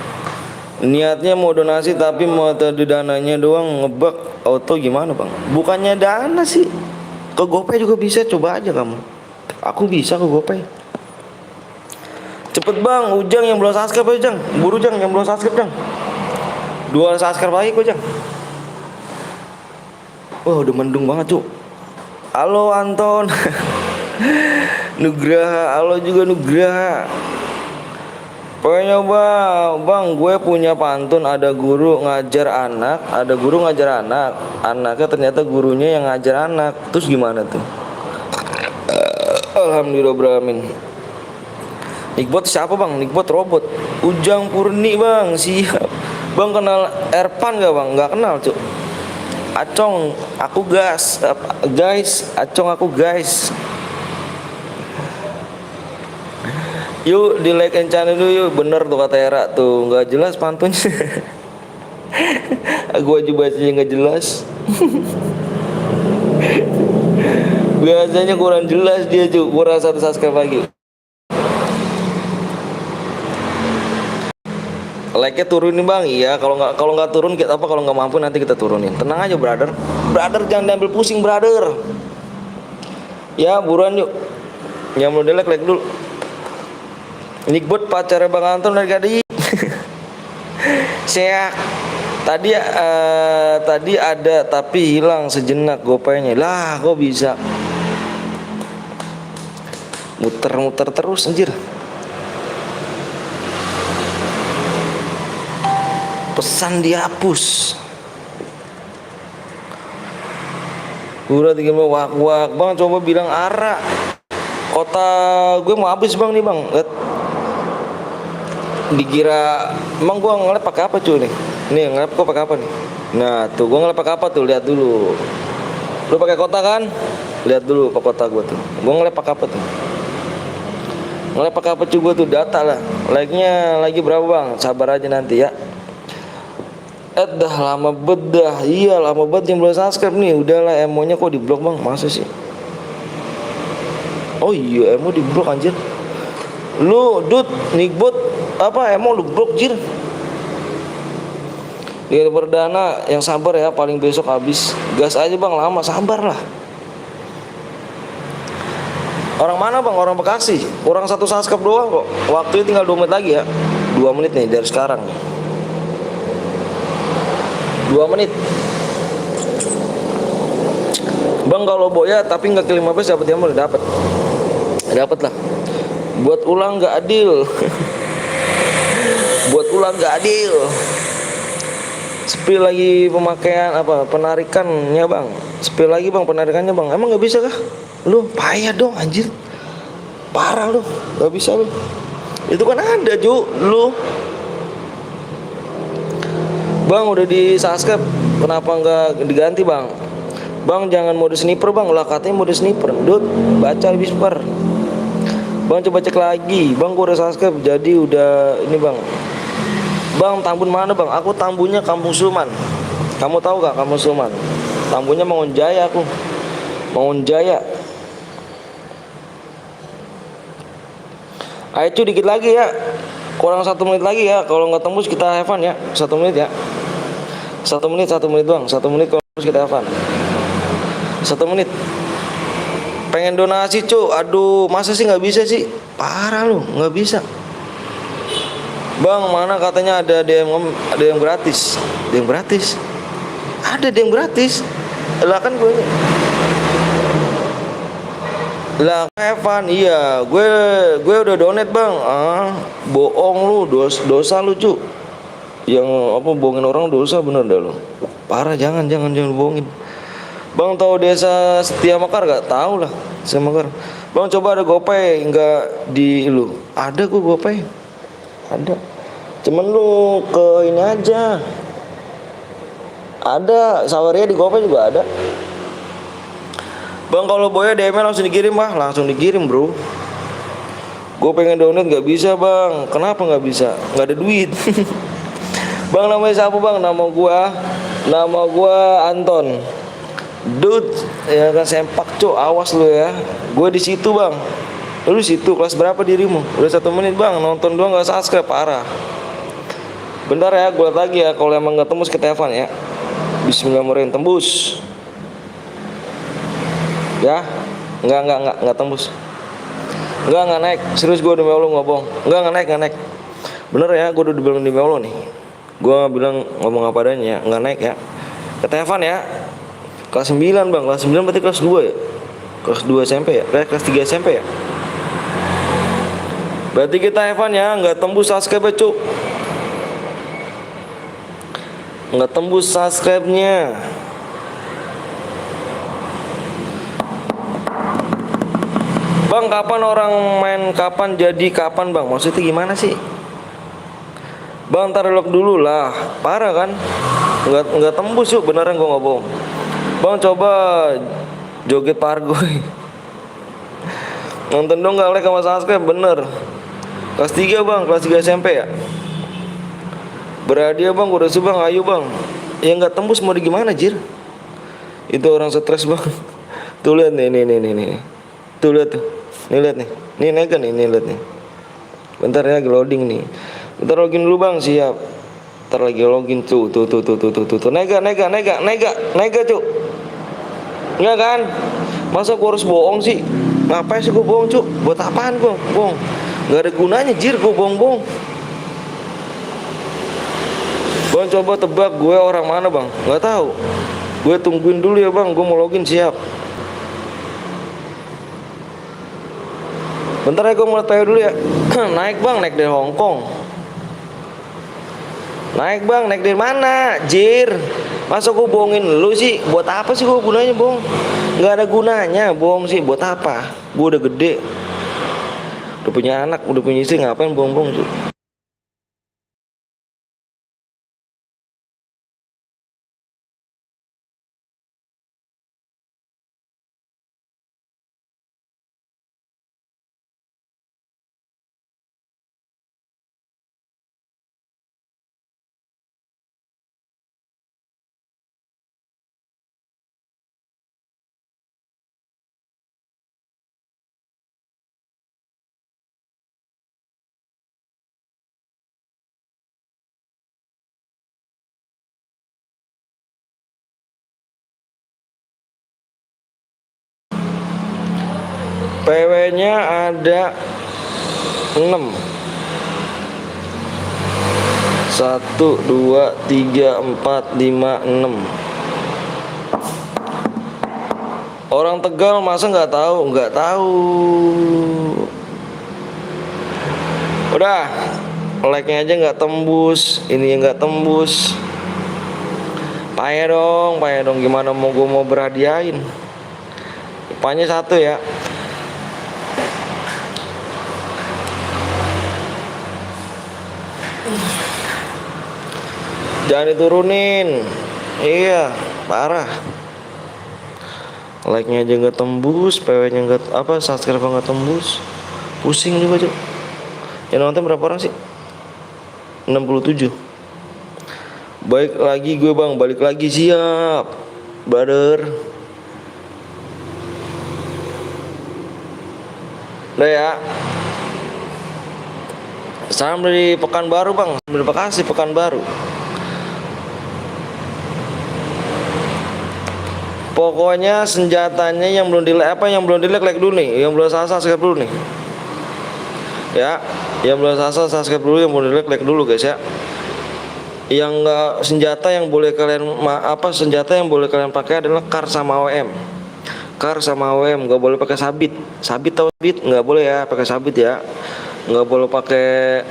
Niatnya mau donasi tapi mau tadi dananya doang ngebak auto gimana bang? Bukannya dana sih. Ke GoPay juga bisa, coba aja kamu. Aku bisa ke GoPay. Cepet bang, Ujang yang belum subscribe aja Jang. Buru Jang yang belum subscribe Jang. 2 subscribe lagi kok Jang. Wah udah mendung banget Cuk. Halo Anton. Nugraha, halo juga Nugraha. Pokoknya bang, gue punya pantun. Ada guru ngajar anak, anaknya ternyata gurunya yang ngajar anak. Terus gimana tuh? Alhamdulillahirrahmanirrahim. Nickbot siapa bang? Nickbot robot. Ujang Purni bang, siap. Bang kenal Erpan gak bang? Gak kenal Cuk. Acong, aku gas, guys. Acong aku guys. Yuk di like and channel dulu yuk. Bener tuh kata Era tuh. Gak jelas pantunnya. Gua aja bacanya gak jelas. Biasanya kurang jelas dia cuy. Kurang 1 subscribe lagi. Like-nya turunin bang. Iya kalau nggak turun kita apa, kalau nggak mampu nanti kita turunin. Tenang aja brother. Brother jangan diambil pusing brother. Ya buruan yuk. Yang belum di like dulu. Nickbot pacarnya Bang Anton dari Gadi. Seak. Tadi ada tapi hilang sejenak GoPay-nya. Lah kok bisa? Muter-muter terus anjir. Pesan dihapus. Udah 3 wak bang, coba bilang arah. Kota gue mau habis bang nih bang. Lihat. Dikira emang gue ngelap pakai apa cuy nih? Nih ngelap gue pakai apa nih? Nah tuh gue ngelap pakai apa tuh? Lihat dulu. Lu pakai kota kan? Lihat dulu pakai kota gue tuh. Gue ngelap pakai apa tuh? Ngelap pakai apa cuy gue tuh? Data lah. Like-nya lagi berapa bang? Sabar aja nanti ya. Dah lama bedah. Iya lama banget yang belum subscribe nih. Udahlah emonya kok di blok bang. Masa sih? Oh iya emo di blok anjir. Lu Dut Nickbot apa emo lu blok jir. Dia perdana yang sabar ya, paling besok habis. Gas aja bang, lama sabar lah. Orang mana bang? Orang Bekasi. Kurang satu subscribe doang kok. Waktunya tinggal 2 menit lagi ya. 2 menit nih dari sekarang. 2 menit. Bang kalau boya tapi nggak ke 15 dapat yang boleh dapat. Dapat lah. Buat ulang nggak adil. Buat ulang nggak adil. Spill lagi pemakaian apa penarikannya bang. Spill lagi bang penarikannya bang. Emang nggak bisa kah? Lu payah dong anjir. Parah lu, nggak bisa lu. Itu kan ada Ju, lu. Bang udah di subscribe, kenapa nggak diganti bang? Bang jangan mode sniper bang, lah katanya mode sniper. Dut, baca lebih super. Bang coba cek lagi, bang gua udah subscribe, jadi udah ini bang. Bang Tambun mana bang? Aku Tambunnya Kampung Sulman. Kamu tahu gak Kampung Sulman? Tambunnya Mangunjaya aku. Mangunjaya. Ayo cu dikit lagi ya. Kurang 1 menit lagi ya. Kalau nggak tembus kita have fun ya. 1 menit ya. 1 menit doang. 1 menit kalau tembus kita have fun. 1 menit. Pengen donasi cu. Aduh masa sih nggak bisa sih? Parah lu nggak bisa. Bang mana katanya ada DM gratis. DM gratis. Ada DM gratis. Lah kan gue lah Evan iya gue udah donate bang. Bohong lu, dosa lu cu. Yang apa bohongin orang dosa bener dah lu. Parah jangan bohongin. Bang tahu desa Setia Mekar gak? Tahu lah Setia Mekar. Bang coba ada GoPay nggak di lu? Ada gue GoPay. Ada. Cuman lu ke ini aja. Ada Saweria di GoPay juga ada. Bang kalau boya DM langsung dikirim bah, langsung dikirim bro. Gue pengen donate nggak bisa bang. Kenapa nggak bisa? Nggak ada duit. Bang namanya siapa bang? Nama gua Anton. Dude, ya kan sempak cok, awas lu ya. Gue di situ bang. Lu di situ kelas berapa dirimu? Udah 1 menit bang, nonton doang nggak subscribe parah. Bentar ya, gue liat lagi ya. Kalau emang nggak tembus kita Evan ya. Bismillahirrahmanirrahim tembus. Ya, nggak tembus. Nggak naik. Serius gue demi Allah nggak bohong. Nggak naik. Bener ya, gue udah bilang demi Allah nih. Gue bilang ngomong apa adanya, nggak naik ya. Kata Evan ya. Kelas 9 bang, kelas 9 berarti kelas 2 ya. Kelas 2 SMP ya, kelas 3 SMP ya. Berarti kita Evan ya, nggak tembus subscribe cuk. Nggak tembus subscribe-nya. Bang kapan orang main kapan jadi kapan bang? Maksudnya gimana sih? Bang ntar lock dulu lah. Parah kan? Nggak tembus yuk beneran gue nggak bohong. Bang coba joget pargoy. Nonton dong gak like sama subscribe bener. Kelas 3 bang, kelas 3 SMP ya. Berhadiah bang, udah bang, ayo bang. Ya nggak tembus mau di gimana jir? Itu orang stres bang. Tuh lihat nih. Tuh lihat tuh. Nih lihat nih. Nih naik nih lihat nih. Bentar ya loading nih. Bentar login dulu bang, siap. Bentar lagi login tuh. Naik tuh. Enggak kan? Masa gua harus bohong sih? Ngapain sih gua bohong cuk? Buat apaan gua bohong? Gak ada gunanya jir gua bohong. Bang coba tebak gue orang mana bang? Gak tahu. Gue tungguin dulu ya bang, gue mau login siap. Bentar ya gue mau tanya dulu ya. Naik bang, naik dari Hongkong. Naik bang, naik dari mana? Jir. Masa gue bohongin lu sih? Buat apa sih gue gunanya bohong? Gak ada gunanya bohong sih. Buat apa? Gue udah gede. Udah punya anak, udah punya istri. Ngapain bohong-bohong sih? PW-nya ada 6. 1, 2, 3, 4, 5, 6. Orang Tegal masa nggak tahu? Nggak tahu. Udah, like-nya aja nggak tembus, ini nggak tembus. Payah dong. Gimana mau gue mau berhadiahin? Ipanya 1 ya. Jangan diturunin. Iya, parah. Like-nya aja nggak tembus, PW-nya nggak subscribe nggak tembus. Pusing juga, Cuk. Yang nonton berapa orang sih? 67. Baik lagi gue, Bang. Balik lagi, siap, brother. Udah ya. Salam dari Pekanbaru, Bang. Terima kasih Pekanbaru. Pokoknya senjatanya yang belum like dulu nih, yang belum subscribe dulu nih. Ya, yang belum subscribe dulu, yang belum like dulu guys ya. Yang enggak senjata yang boleh kalian senjata yang boleh kalian pakai adalah kar sama OM. Kar sama OM nggak boleh pakai sabit. Sabit atau sabit nggak boleh ya, pakai sabit ya. Nggak boleh pakai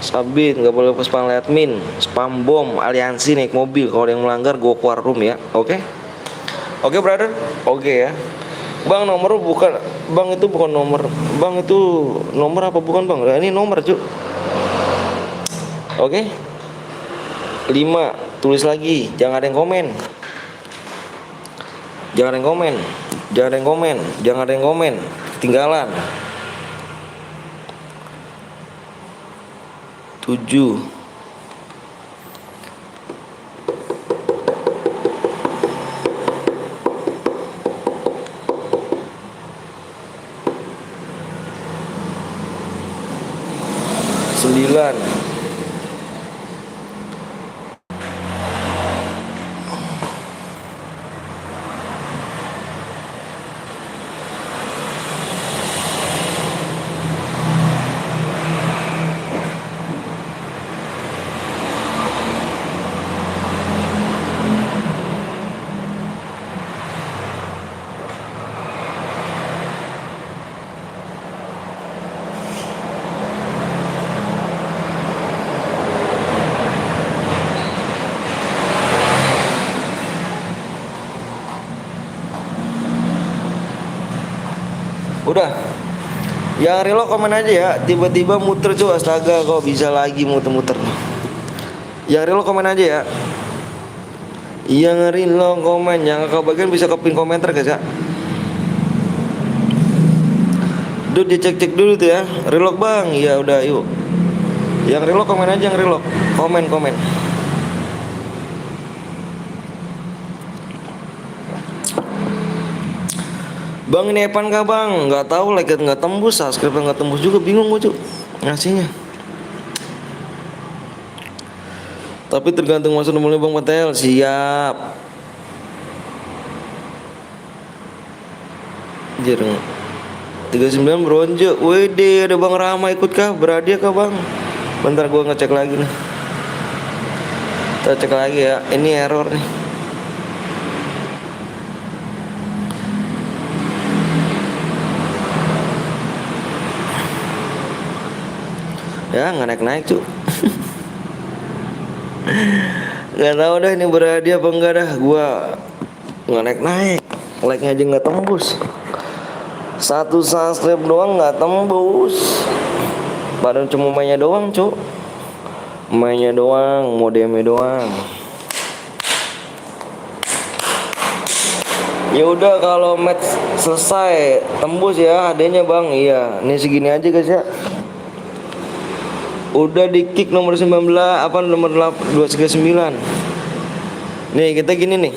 sabit, nggak boleh pakai spam admin, spam bom, aliansi naik mobil. Kalau yang melanggar gue keluar room ya. Oke? Oke, brother. Oke ya. Bang, nomor bukan. Bang itu bukan nomor. Bang itu nomor apa bukan, Bang? Nah, ini nomor, Cuk. Oke. 5, tulis lagi, jangan ada yang komen. Jangan ada yang komen. Jangan ada yang komen. Jangan ada yang komen. Ketinggalan. 7. Sembilan. Udah. Yang reload komen aja ya. Tiba-tiba muter, cuy. Astaga, kok bisa lagi muter-muter. Yang reload komen aja ya. Yang reload komen, yang kakak bagian bisa ke pin komentar guys ya. Duh, dicek-cek dulu tuh ya. Reload, Bang. Ya udah, yuk. Yang reload komen aja, yang reload. Komen. Bang, ini Evan kah, Bang? Nggak tahu, like nggak tembus, subscribe nggak tembus juga, bingung gue, Cuk, ngasihnya. Tapi tergantung masa nomornya Bang Patel. Siap. Jereng 39 bronze. Wede, ada Bang Rama ikut kah? Berhadiah kah, Bang? Bentar gua ngecek lagi nih. Kita cek lagi ya. Ini error nih. Ya nggak naik-naik, Cuk. Nggak tahu dah ini berhadiah apa enggak dah. Gua nggak naik-naik, like-nya aja nggak tembus. 1 subscribe doang nggak tembus. Padahal cuma mainnya doang, Cuk. Mainnya doang, modemnya doang. Ya udah, kalau match selesai tembus ya adanya, Bang. Iya, ini segini aja guys ya. Udah di kick nomor 19 nomor 239. Nih kita gini nih.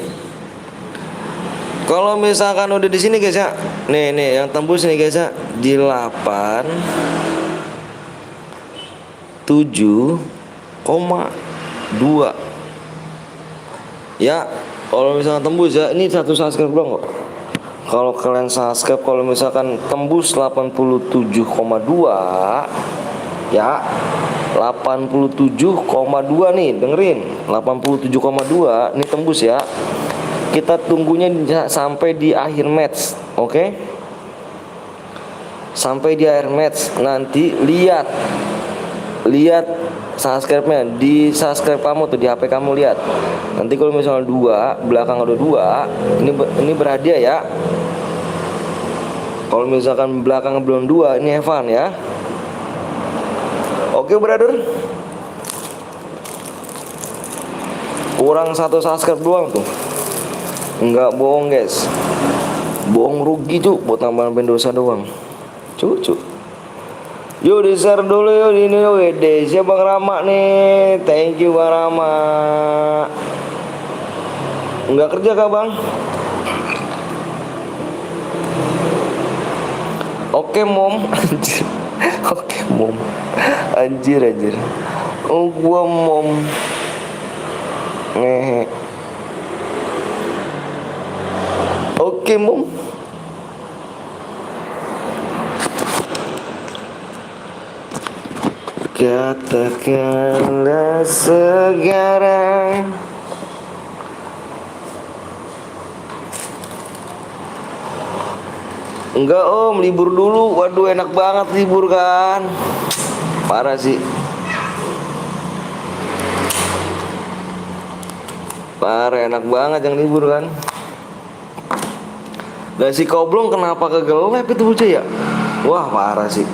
Kalau misalkan udah di sini guys ya. Nih yang tembus nih guys ya. Di 8 7,2. Ya, kalau misalkan tembus ya, ini 1 subscribe doang kok. Kalau kalian subscribe, kalau misalkan tembus 87,2 ya, 87,2 nih, dengerin, 87,2 nih tembus ya. Kita tunggunya sampai di akhir match, oke? Sampai di akhir match, nanti lihat subscribe-nya di subscribe kamu tuh, di HP kamu lihat. Nanti kalau misalnya 2, belakang ada 2, ini berhadiah ya. Kalau misalkan belakang belum 2, ini Evan ya. Oke, brother. Kurang 1 subscribe doang tuh. Enggak bohong, guys. Bohong rugi tuh buat tambahan pendosa doang. Cucu. Yuk di share dulu yuk ini yuk. Siapa Bang Rama nih? Thank you Bang Rama. Enggak kerja kah Bang? Oke mom. Anjir. Oke mom. Anjir. Oh gua mom. Ngehe. Oke mom. Katakanlah sekarang. Enggak om, libur dulu. Waduh enak banget libur kan. Parah sih. Parah enak banget yang libur kan. Dan si Koblong kenapa kegel itu bocah ya? Wah parah sih.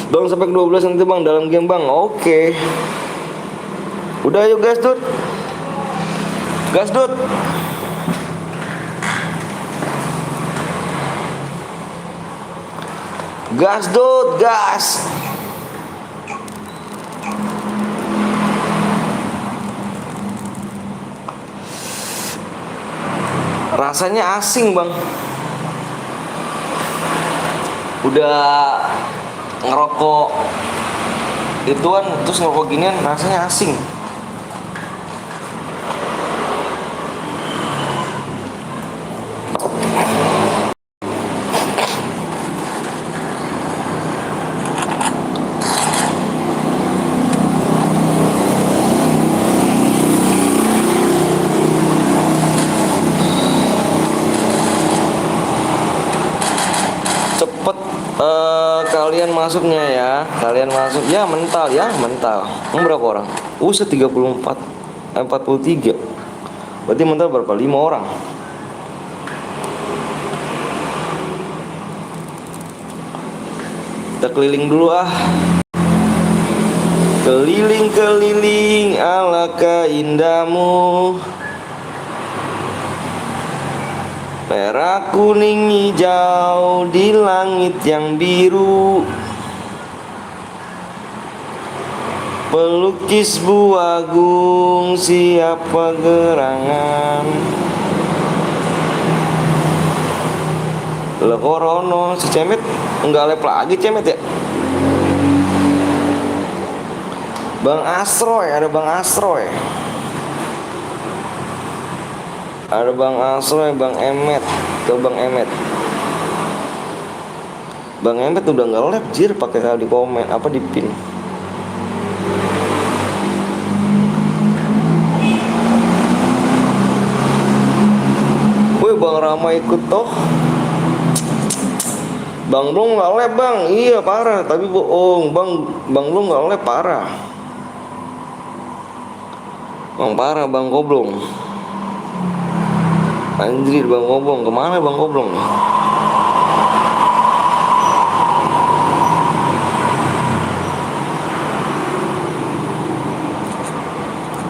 Bang sampai 12 nanti bang dalam game bang. Oke. Udah yuk gas dud. Gas dud. Gas dud, gas. Rasanya asing bang. Udah ngerokok ituan terus ngerokok ginian rasanya asing. Cepet kalian masuknya ya. Kalian masuk ya mental ya, mental. Berapa orang? Uset 34 43. Berarti mental berapa? 5 orang. Kita keliling dulu ah. Keliling-keliling alangkah indahmu. Merah kuning hijau di langit yang biru. Pelukis buah agung siapa gerangan. Lekorono si Cemet enggak lep lagi Cemet ya. Bang Asroy, ada Bang Asroy. Ada Bang Asroy, Bang Emet. Tuh Bang Emet. Bang Emet udah nggak lep jir pakai kali di komen apa di pin. Woi Bang Rama ikut toh. Bang Blong nggak lep bang, iya parah. Tapi bohong Bang Blong nggak lep parah. Bang parah Bang Goblong. Anjir Bang Goblong, kemana Bang Goblong?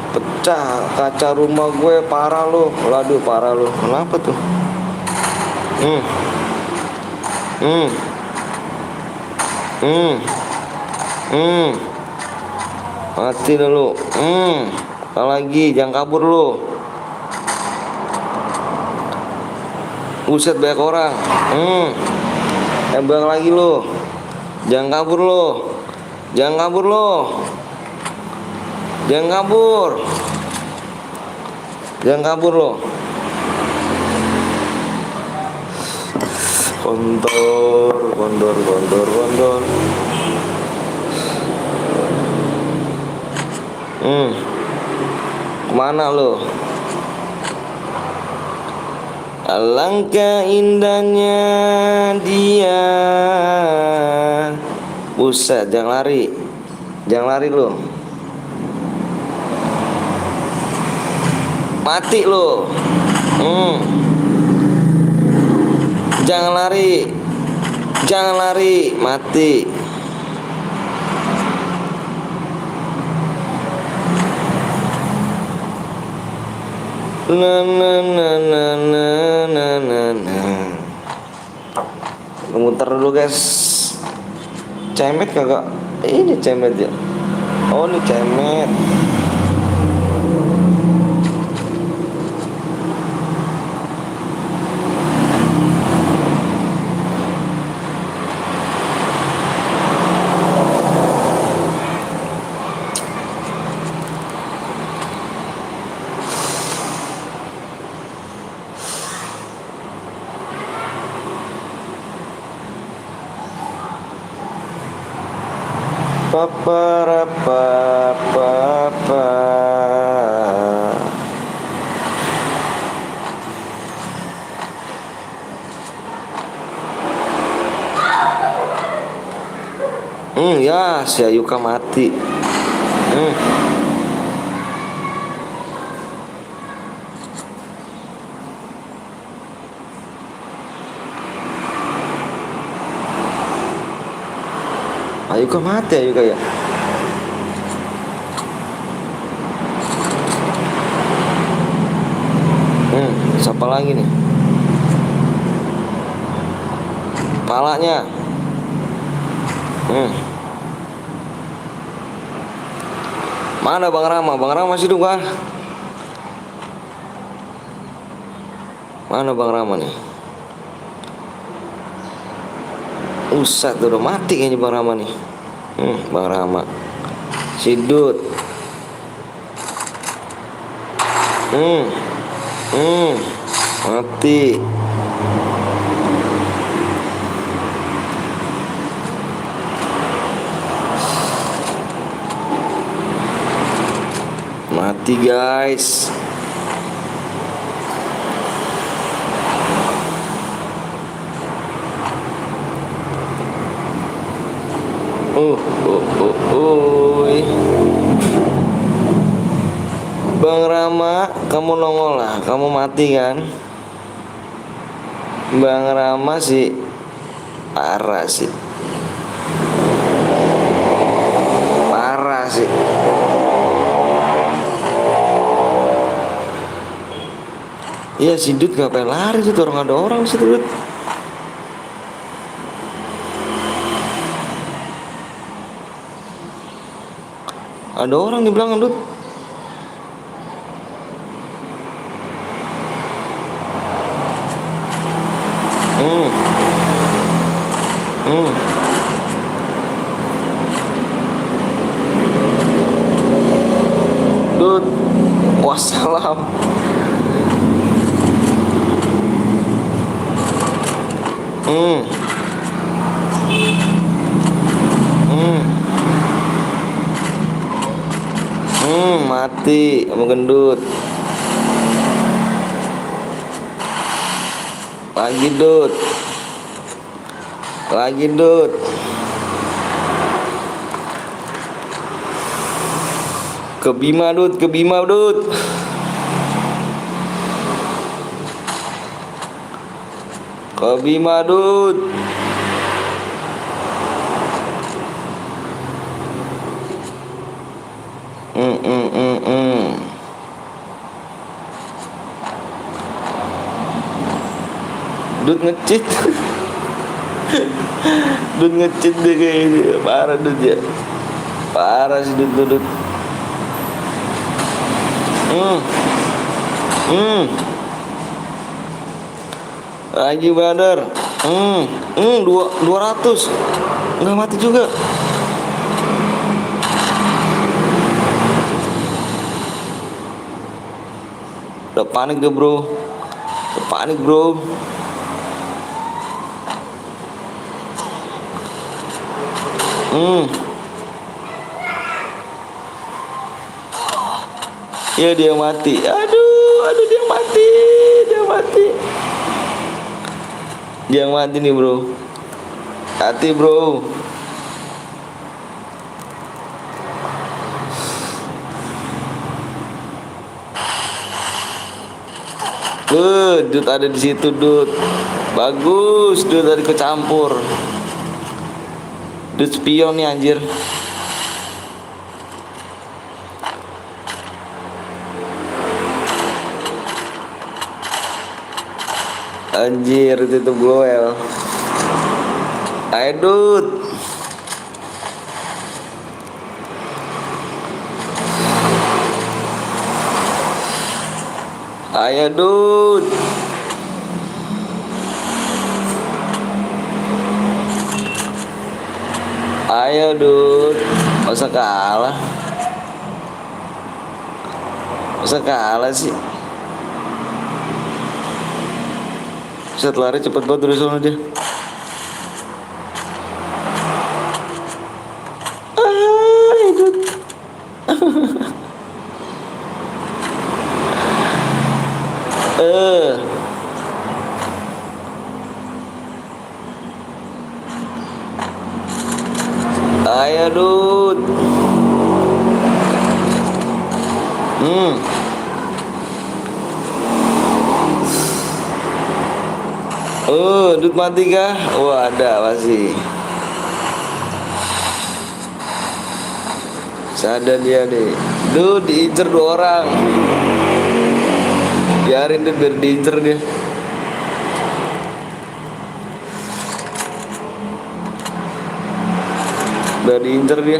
Pecah kaca rumah gue parah lo. Waduh parah lo. Kenapa tuh? Mati dah lo. Lagi jangan kabur lo. Buset banyak orang. Tembak lagi lo. Jangan kabur lo. Jangan kabur lo. Jangan kabur. Jangan kabur lo. Kondor. Kemana lo? Alangkah indahnya dia. Buset, jangan lari. Jangan lari lo. Mati lo. Jangan lari. Jangan lari, mati. Muter dulu guys. Cemet kagak? Ini cemet ya. Oh ini cemet. Papa. Ya si Ayuka mati. Ayuka mati, Ayuka ya. Siapa lagi nih? Palanya. Mana Bang Rama? Bang Rama masih hidup kah? Mana Bang Rama nih? Usat udah mati kayaknya Bang Rama nih. Bang Rama Sidut. Mati. Mati guys. Bang Rama, kamu nongol lah, kamu mati kan? Bang Rama sih parah sih. Parah sih. Iya si Dut ngapain lari situ, orang ada orang situ Dut. Ada orang di belakang Dut. Dut, wassalam. Mati sama gendut. Lagi Dut. Lagi Dut. Ke Bima Dut, ke Bima Dut. Ke Bima Dut. Dut ngecit. Dut ngecit deh kayaknya. Parah Dut ya. Parah sih Dut. Lagi brother. 200. Nggak mati juga. Udah panik dia bro. Udah panik bro. Ya dia mati. Aduh dia mati. Dia mati. Dia mati nih bro. Hati bro. Dut ada di situ Dut. Bagus, Dut tadi kecampur. Dut spion nih anjir. Anjir itu Bloel. Ayo Dut. Ayo Dut. Ayo Dut. Masa kalah? Masa kalah sih? Set lari cepet banget dari sana dia. Dut. Ayo Dut. Dut mati kah? Oh ada masih. Sadar dia deh. Dut diincer 2 orang. Biarin deh biar diincer dia. Udah diincer dia.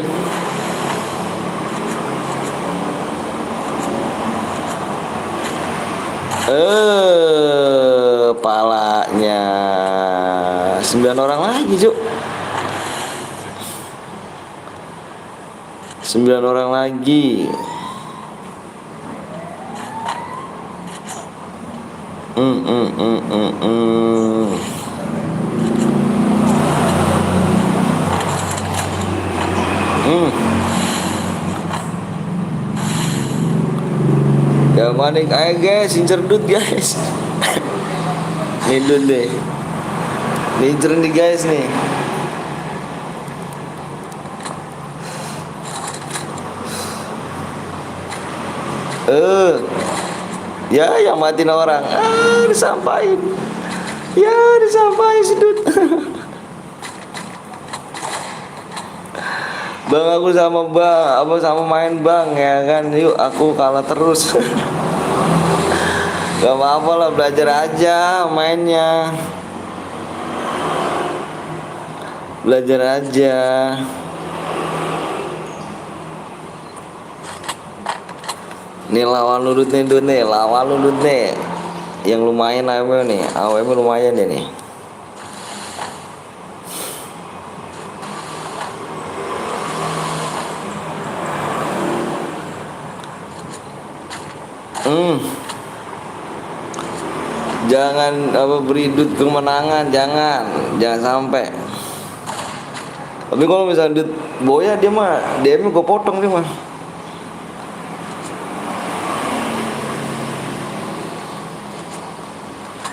Palanya 9 orang lagi Cuk. 9 orang lagi. Gak manik, ayo guys, incer Dut guys. Nih Dut deh. Incer nih guys nih. Ya yang matiin orang. Disampain. Ya disampain si Dut. Bang aku sama sama main bang ya kan. Yuk aku kalah terus. Gak apa-apa lah, belajar aja mainnya. Belajar aja. Nih lawan Ludut nih Dut nih. Lawan Ludut nih. Yang lumayan AWM nih. AWM lumayan deh nih. Jangan beri Dut kemenangan, jangan sampai. Tapi kalau misalnya Dut boya dia mah DM gue potong dia mah.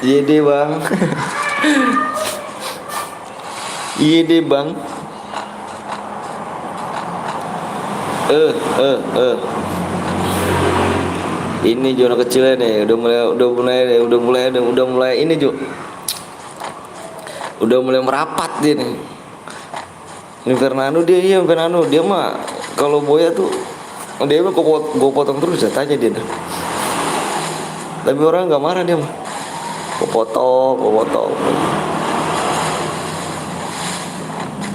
Iya deh bang. Iya deh bang. Ini zona kecilnya nih, udah mulai ini Ju. Udah mulai merapat dia nih. Ini Fernando dia mah kalau boya tuh dia mah gue potong terus ya, tanya dia dah. Tapi orang nggak marah dia mah. Gue potong.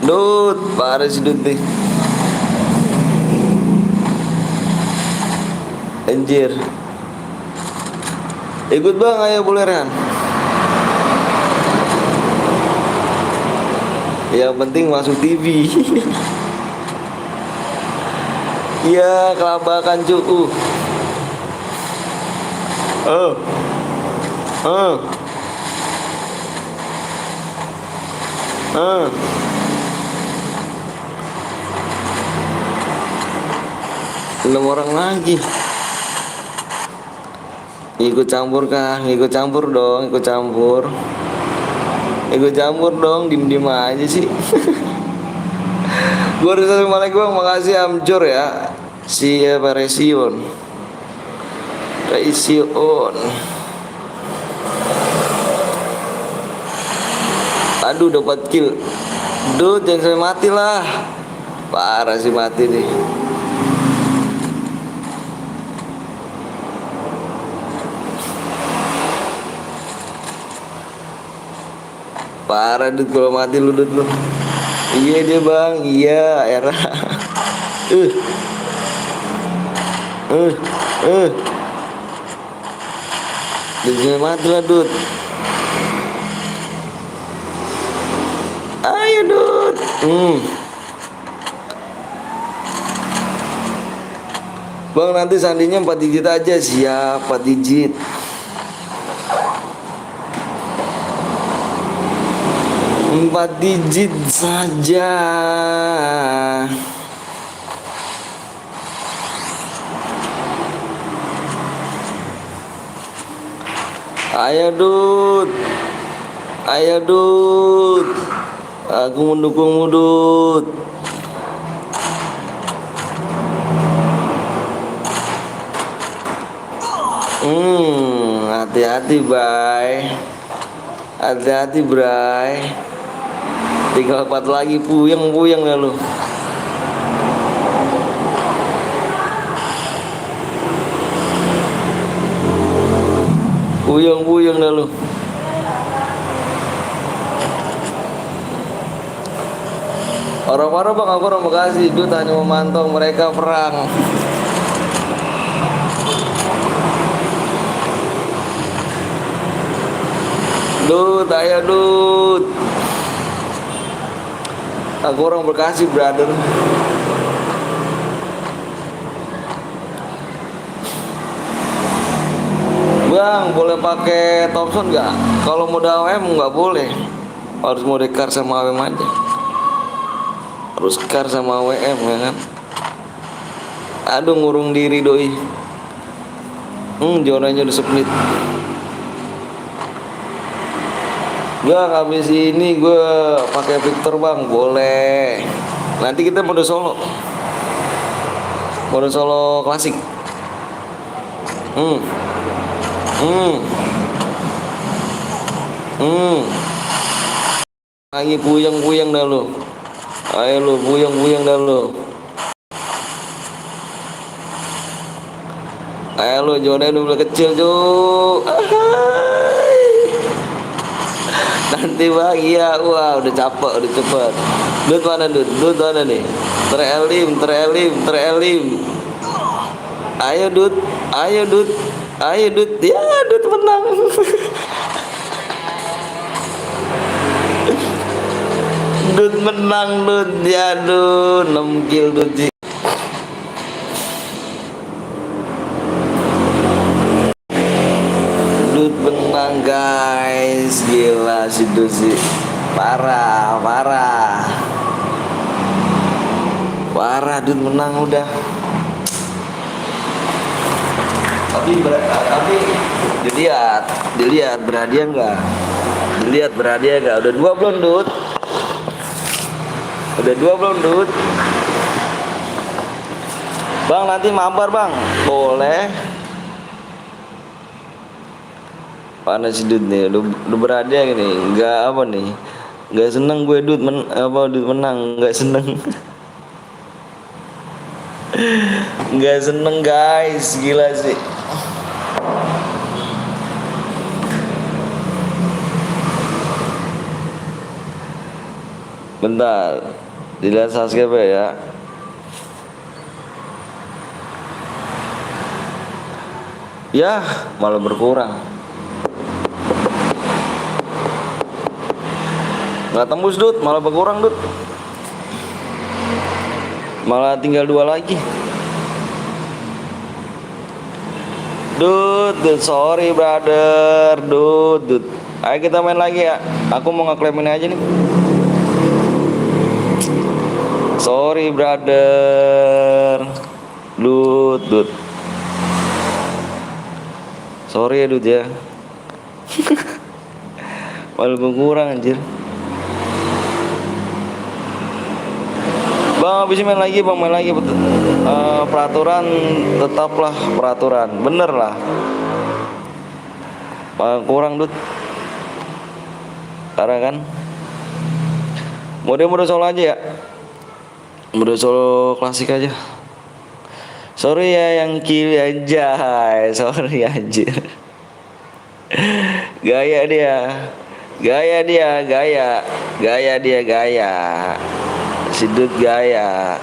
Dut, parah si Dut nih. Anjir. Ikut bang, ayo boleh Rehan. Yang penting masuk TV. Ya kelabakan cukup. Eh. Eh. Eh. Enam orang lagi. Ikut campur Kang, ikut campur dong, ikut campur. Ikut campur dong, diem-diem aja sih. Gua udah selesai balik bang, makasih Amjur ya. Si apa Resion. Resion. Aduh dapat kill. Duh jangan sampai mati lah. Parah sih mati nih. Parah Dut kalau mati lu Dut lu. Iya dia bang, iya era. Uh, uh, uh. Jangan mati lah Dut. Ayo Dut. Bang nanti sandinya 4 digit aja. Siap 4 digit. Empat digit saja. Ayo Dut. Ayo Dut. Aku mendukungmu Dut. Hati-hati Bray. Hati-hati Bray. Tinggal 4 lagi, puyeng-puyeng dah lu. Puyeng-puyeng dah lu. Orang-orang bang, aku orang Bekasi. Dut hanya memantau mereka perang. Dut, ayo Dut. Aku orang Bekasi brother. Bang, boleh pakai Thompson nggak? Kalau mode AWM nggak boleh. Harus mode car sama AWM aja. Harus car sama AWM ya kan? Aduh ngurung diri doi. Zonanya udah split. Bang habis ini gue pakai Victor bang, boleh. Nanti kita mode solo klasik. Lagi puyeng-puyeng dah lu. Ayo lu puyeng-puyeng dah lu. Ayo lu Jordan udah kecil Cuk. Nanti bang, iya, wah udah capek, udah cepet. Dut mana Dut? Dut mana nih? Terelim. Ayo Dut, ayo Dut, ayo Dut. Ya Dut menang. Dut menang Dut, ya Dut, 6 kill Dut. Dut menang guys, gila si Dut sih. Parah Dut menang udah. Tapi dilihat berhadiah enggak? Udah 2 belum Dut? Bang nanti mabar bang, boleh. Panas si Dut nih, udah berhadiah gini, enggak apa nih? Enggak seneng gue Dut Dut menang, enggak seneng. Enggak seneng guys, gila sih. Bentar, dilihat subscribe ya. Ya, malah berkurang. Nggak tembus Dut, malah berkurang Dut. Malah tinggal 2 lagi. Sorry brother, dud. Ayo kita main lagi ya. Aku mau ngeklaim ini aja nih. Sorry brother, dud. Sorry ya dud ya. Malu kurang anjir. Bang, habis main lagi bang, main lagi. Peraturan tetaplah peraturan, bener lah. Bang kurang dud. Karena kan mode solo aja ya. Mode solo klasik aja. Sorry ya yang kiri aja. Sorry anjir. Gaya dia. Si Dut gaya.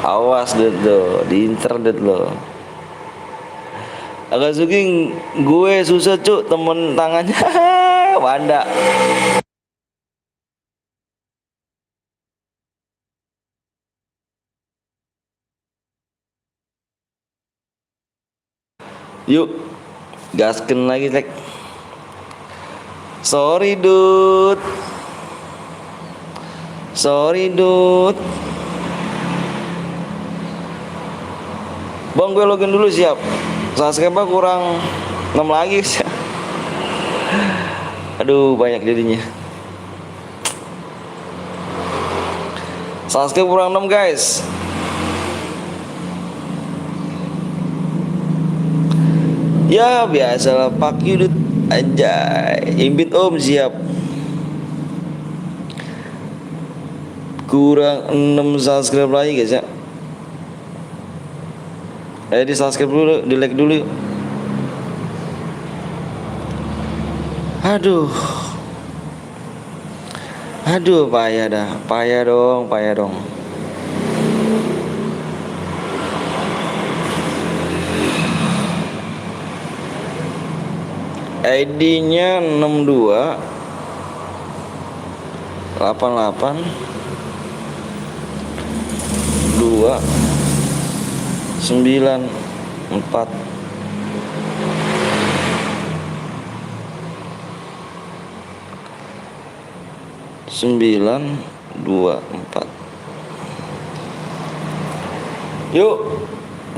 Awas Dut lo, diinter Dut lo. Agak suking gue susah cuk, temen tangannya. Wanda. Yuk, gasken lagi Lek. Sorry Dut. Bang gue login dulu siap. Subscriber kurang 6 lagi. Aduh banyak jadinya. Subscriber kurang 6 guys. Ya biasalah pak Yudut anjay. Imbit om siap. Kurang 6 subscribe lagi guys ya. Di subscribe dulu, di like dulu. Aduh payah dah. Payah dong. ID-nya 62 88 2 9 4 9 2 4. Yuk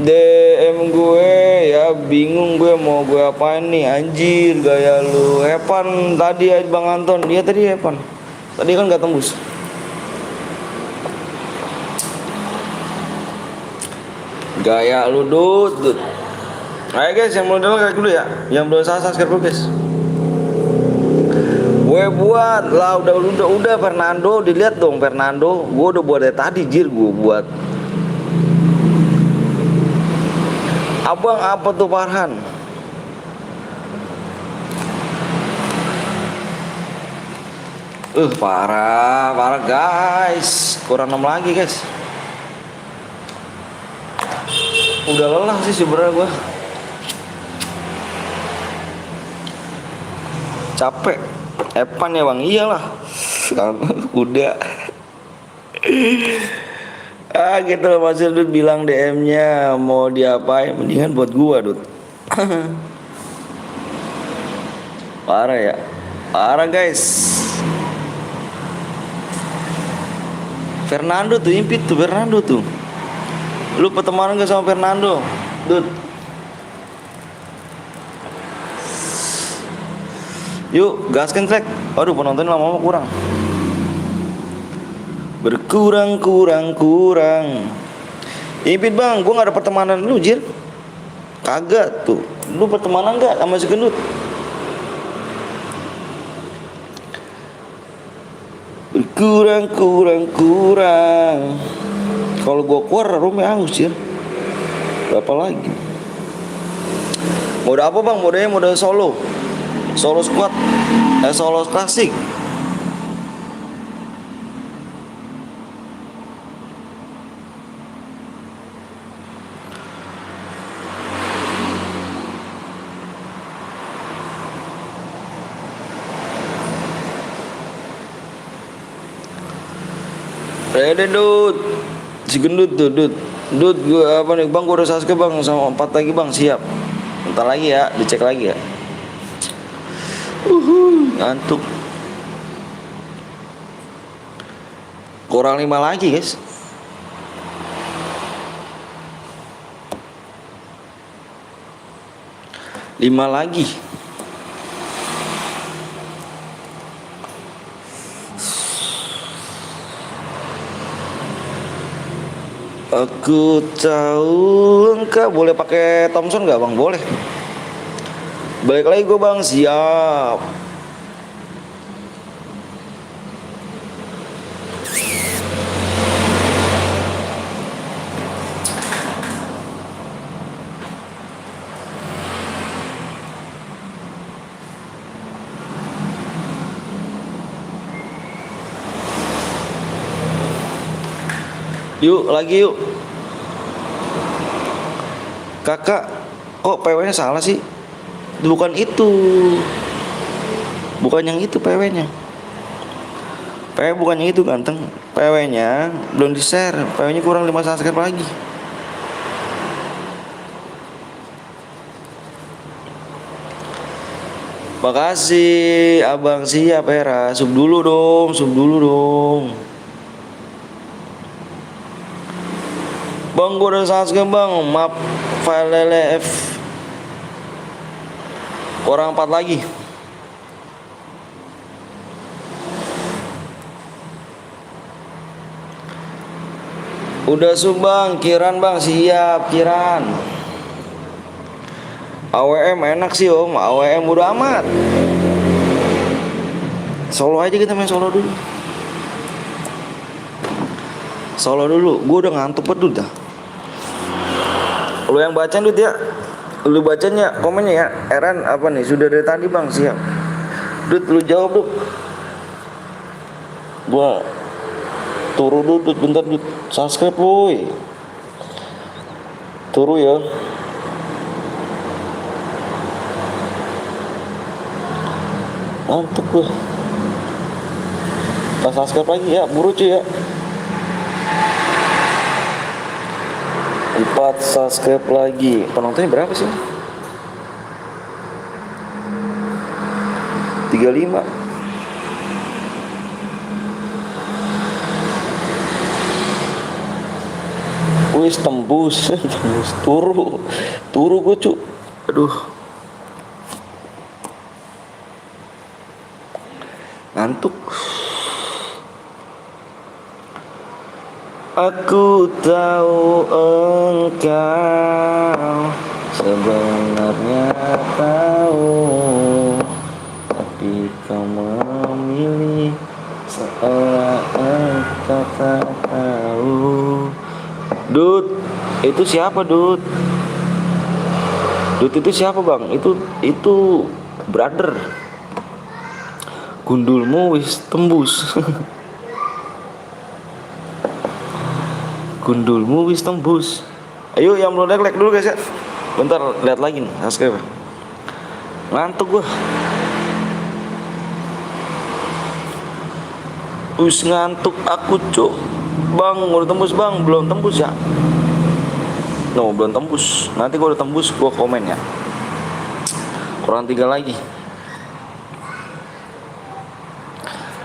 DM gue ya, bingung gue mau gue apain nih anjir gaya lu. Evan tadi Bang Anton, dia tadi Evan. Tadi kan gak tembus. Gaya lu Dut. Ayo guys yang belum like dulu ya. Yang belum subscribe dulu guys. Gue buat lah udah Fernando, dilihat dong Fernando. Gue udah buat dari tadi jir gue buat. Abang apa tuh Farhan? Parah guys. Kurang 6 lagi guys. Udah lelah sih sebenarnya gue. Capek. Epan ya bang, iyalah. Udah. Gitu loh Mas Dut bilang DM-nya mau diapain, mendingan buat gua Dut. Parah ya. Parah guys. Fernando tuh impit tuh Fernando tuh. Lu pertemanan gak sama Fernando Dut? Yuk gaskan track. Aduh penonton lama-lama kurang. Berkurang. Impit bang, gue gak ada pertemanan lu jir. Kagak tuh. Lu pertemanan gak sama si gendut? Berkurang. Kalau gue keluar rumah hangus jir. Berapa lagi? Mode apa bang? Modenya mode solo. Solo squad. Solo klasik. Dut. Si gendut tuh Dut gue apa nih bang, gue udah subscribe bang sama 4 lagi bang, siap. Bentar lagi ya, dicek lagi ya. Ngantuk. Kurang 5 lagi guys. Lima lagi. Aku tahu engkau boleh pakai Thompson nggak bang? Boleh. Balik lagi gue bang, siap. Yuk lagi yuk. Kakak, kok PW-nya salah sih? Bukan itu. Bukan yang itu PW-nya. PW bukan yang itu ganteng. PW-nya belum di-share. PW-nya kurang 5 subscribe lagi. Makasih abang, siap Hera. Sub dulu dong, sub dulu dong. Bang, gue udah subscribe bang. Maaf, file LF. Kurang 4 lagi. Udah sub bang, Kiran bang, siap Kiran. AWM enak sih om, AWM udah amat. Solo aja kita main solo dulu. Solo dulu, gue udah ngantuk banget dah. Lu yang baca Dut ya. Lu bacanya komennya ya. Eran apa nih? Sudah dari tadi bang, siap. Dut lu jawab Dut. Gua turu Dut, bentar Dut. Subscribe boy. Turu ya. Ngantuk gua. Pas subscribe lagi ya, buru cuy ya. 4 subscribe lagi. Penontonnya berapa sih? 35. Wis tembus. Tembus turu gue cu. Aduh, ngantuk. Aku tahu engkau sebenarnya tahu, tapi kau memilih seolah engkau tak tahu. Dut, itu siapa Dut? Dut itu siapa bang? Itu brother. Gundulmu wis tembus. Gundulmu wis tembus. Ayo yang belum like dulu guys ya. Bentar lihat lagi nih subscribe. Ngantuk gua. Wis ngantuk aku cuk. Bang udah tembus bang, belum tembus ya. No belum tembus. Nanti gua udah tembus gua komen ya. Kurang 3 lagi.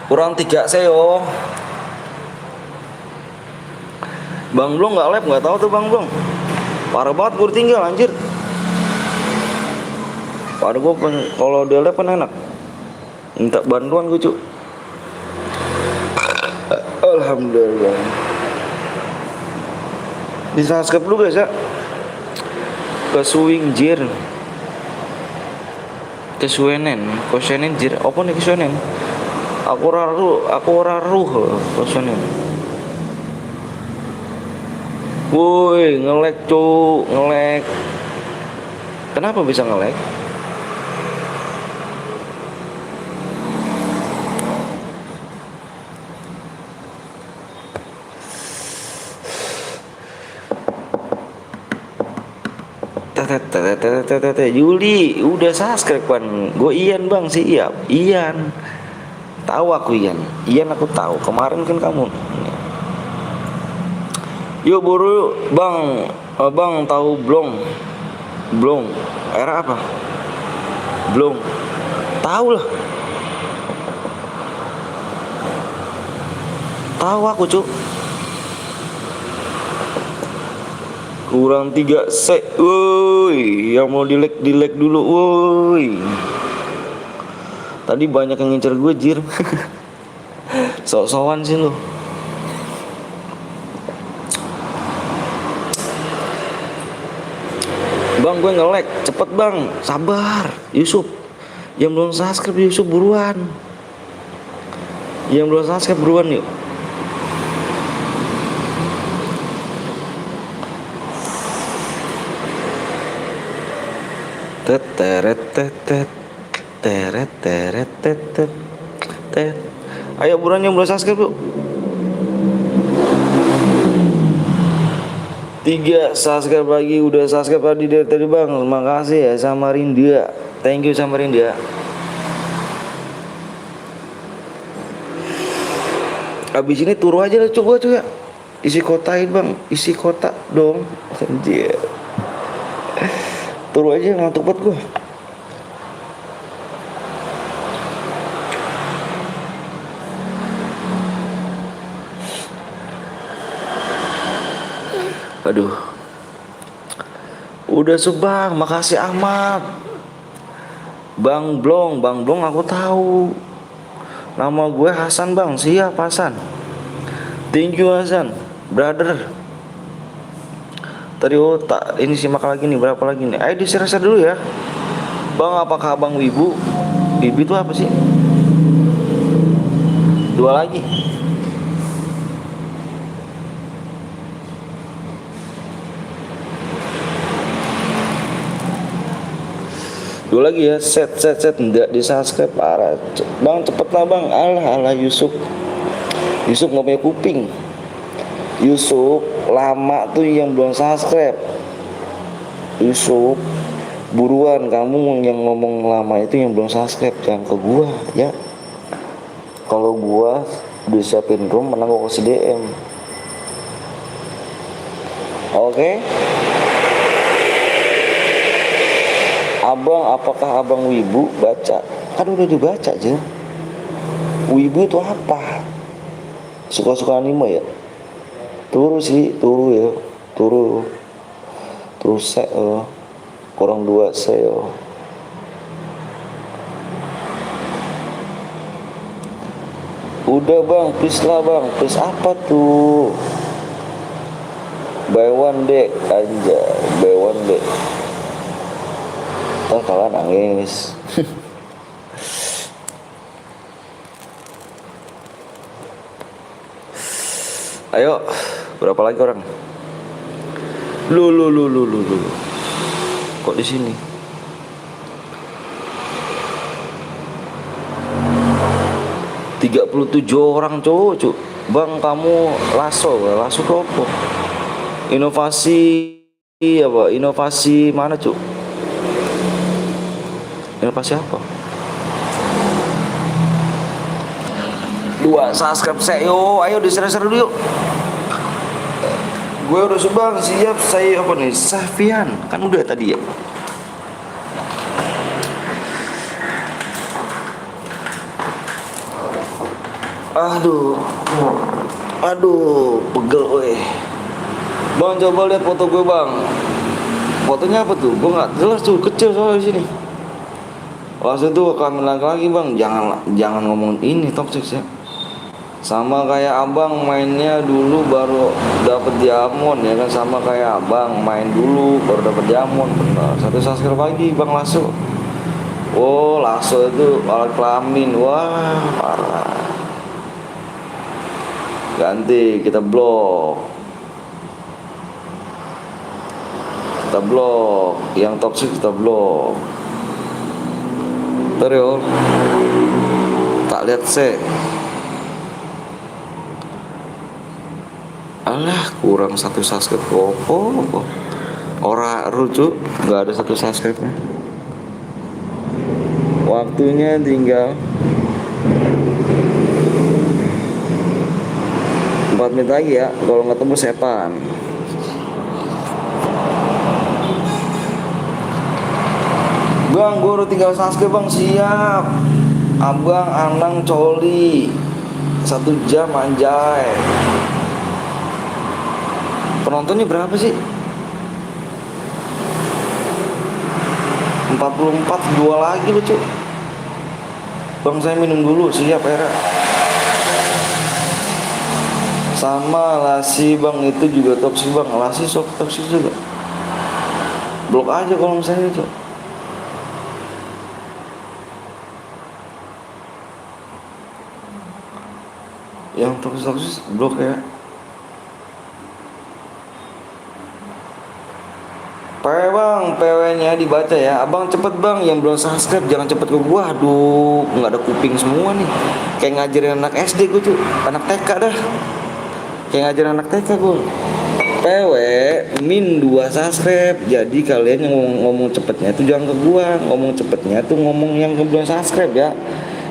Kurang 3 seo. Bang Blong nggak live, nggak tahu tuh Bang Blong. Parah banget gue tinggal anjir. Parah gue kalau dia live kan enak. Minta bantuan gue cu. Alhamdulillah. Bisa subscribe dulu guys ya. Ke swing jir. Kesuwenen, kosenin jir. Apa nih kesuwenen? Aku raruh kosenin. Woi, nge-lag cu, nge-lag. Kenapa bisa nge-lag? Yuli, udah subscribe kan? Gue Ian bang, siap. Ian, tahu aku Ian. Ian aku tahu. Kemarin kan kamu. Yuk buru bang, bang tahu Blong. Belum. Era apa? Belum. Tahu lah. Tahu aku, Cuk. Kurang 3 set. Woi, yang mau dilek dulu, woi. Tadi banyak yang ngincer gue, jir. Sok-sokan sih lu. Bang, gue nge-lag. Cepet bang, sabar. Yusuf, yang belum subscribe Yusuf buruan. Yang belum subscribe buruan yuk. Teret tetet teret teret tetet tet. Ayo buruan yang belum subscribe yuk. 3 subscribe lagi, udah subscribe tadi dari tadi bang. Terima kasih ya Samarinda. Thank you Samarinda. Abis ini turu aja lah coba tuh ya. Isi kotain bang, isi kotak dong. Anjir. Turu aja, ngantuk banget gue. Aduh. Udah subang, makasih Ahmad. Bang Blong aku tahu. Nama gue Hasan bang, siap Hasan. Thank you Hasan, brother. Tadi tak ini simak lagi nih, berapa lagi nih? Ayo di-share dulu ya. Bang, apakah abang Wibu? Wibu itu apa sih? 2 lagi. Dua lagi ya, set enggak di subscribe parah. Bang cepet lah bang, alah Yusuf nggak punya kuping. Yusuf lama tuh yang belum subscribe. Yusuf buruan, kamu yang ngomong lama itu yang belum subscribe, jangan ke gua ya. Kalau gua udah siapin room, menang gua kasih DM. Oke? Abang, apakah abang Wibu baca? Kan udah dibaca aja. Wibu itu apa? Suka-suka anime ya? Turu ya. Turu se kurang 2 se yo. Udah bang, please lah bang. Please apa tuh? Buy one day aja, buy one day. Ntar kalah nangis. Ayo, berapa lagi orang? Lu. Kok di sini? ...37 orang cowok. Bang, kamu lasso tuh apa? Inovasi apa? Inovasi mana cuk? Inovasi apa? 2 subscribe saya yo, ayo di-share dulu yuk. Gue udah subang, siap. Saya apa nih? Safian, kan udah tadi ya. Aduh, pegel weh. Bang, coba lihat foto gue bang. Fotonya apa tuh? Gue nggak jelas tuh, kecil soalnya di sini. Langsung tuh kami lagi bang. Jangan ngomong ini toxic ya. Sama kayak abang mainnya dulu baru dapet diamond ya kan. Sama kayak abang main dulu baru dapet diamond. Benar. 1 subscribe lagi bang Lasso. Oh, Lasso itu alat kelamin. Wah, parah. Ganti, kita blok. Yang toxic kita blok. Terus tak lihat sih. Alah, kurang 1 subscribe. Opo. Ora rujuk, nggak ada 1 subscribe-nya. Waktunya tinggal 4 menit lagi ya. Kalau nggak tembus sepan. Bang, gue udah tinggal subscribe bang, siap. Abang Anang Coli 1 jam anjay. Penontonnya berapa sih? 44, 2 lagi lu cuy. Bang saya minum dulu, siap Era. Sama Lasi bang, itu juga toksik bang. Lasi sok toksik juga. Blok aja kalau misalnya itu. Yang toksik blok ya. PW bang, PW-nya dibaca ya. Abang cepet bang, yang belum subscribe jangan cepet ke gua. Aduh, nggak ada kuping semua nih. Kayak ngajarin anak SD gua cuy, anak TK dah. Kayak ngajarin anak TK gua. PW min 2 subscribe. Jadi kalian yang ngomong cepetnya itu jangan ke gua. Ngomong cepetnya tuh ngomong yang belum subscribe ya.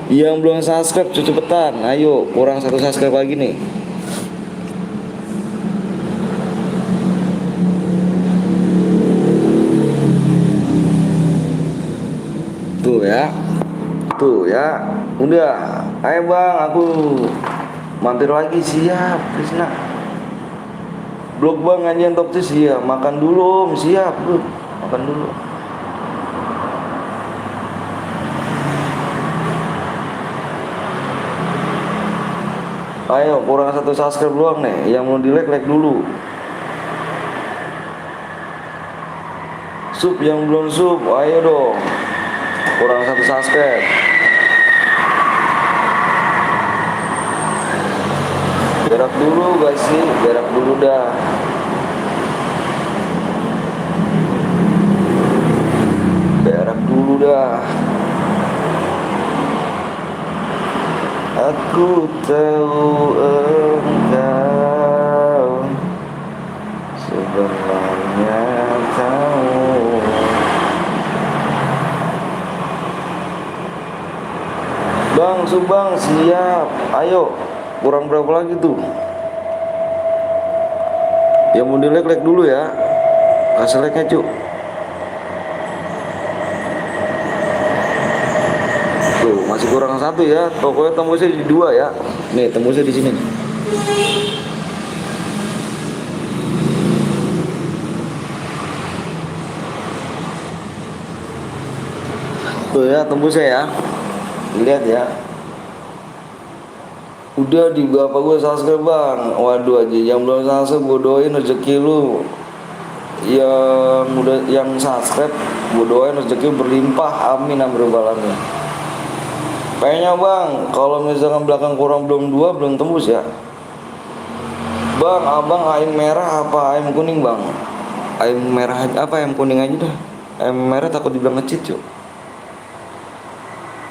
Yang belum subscribe cepetan. Ayo, kurang 1 subscribe lagi nih. Tuh ya, udah. Ayo bang, aku mampir lagi, siap Krisna. Blok bang ngajian top tuh siap. Makan dulu, siap bro. Makan dulu. Ayo, kurang 1 subscribe doang nih. Yang mau di like dulu. Sub yang belum sub, ayo dong. Kurang 1 subscribe. Berak dulu gak sih? Berak dulu dah. Berak dulu dah. Aku tahu engkau sebenarnya tahu. Bang, Subang siap. Ayo. Kurang berapa lagi tuh? Yang mau di like dulu ya. Kasih like-nya cu. Tuh masih kurang 1 ya. Pokoknya tembusnya di 2 ya. Nih tembusnya di sini. Tuh ya tembusnya ya. Lihat ya. Udah di bapak gue subscribe bang. Waduh aja yang belum subscribe gue doain rezeki lu. Yang subscribe gue doain rezeki berlimpah, amin amin alamin. Kayaknya bang, kalau misalkan belakang kurang belum 2 belum tembus ya. Bang, abang ayam merah apa ayam kuning bang? Ayam merah apa ayam kuning aja dah. Ayam merah takut dibilang ngecit cuy.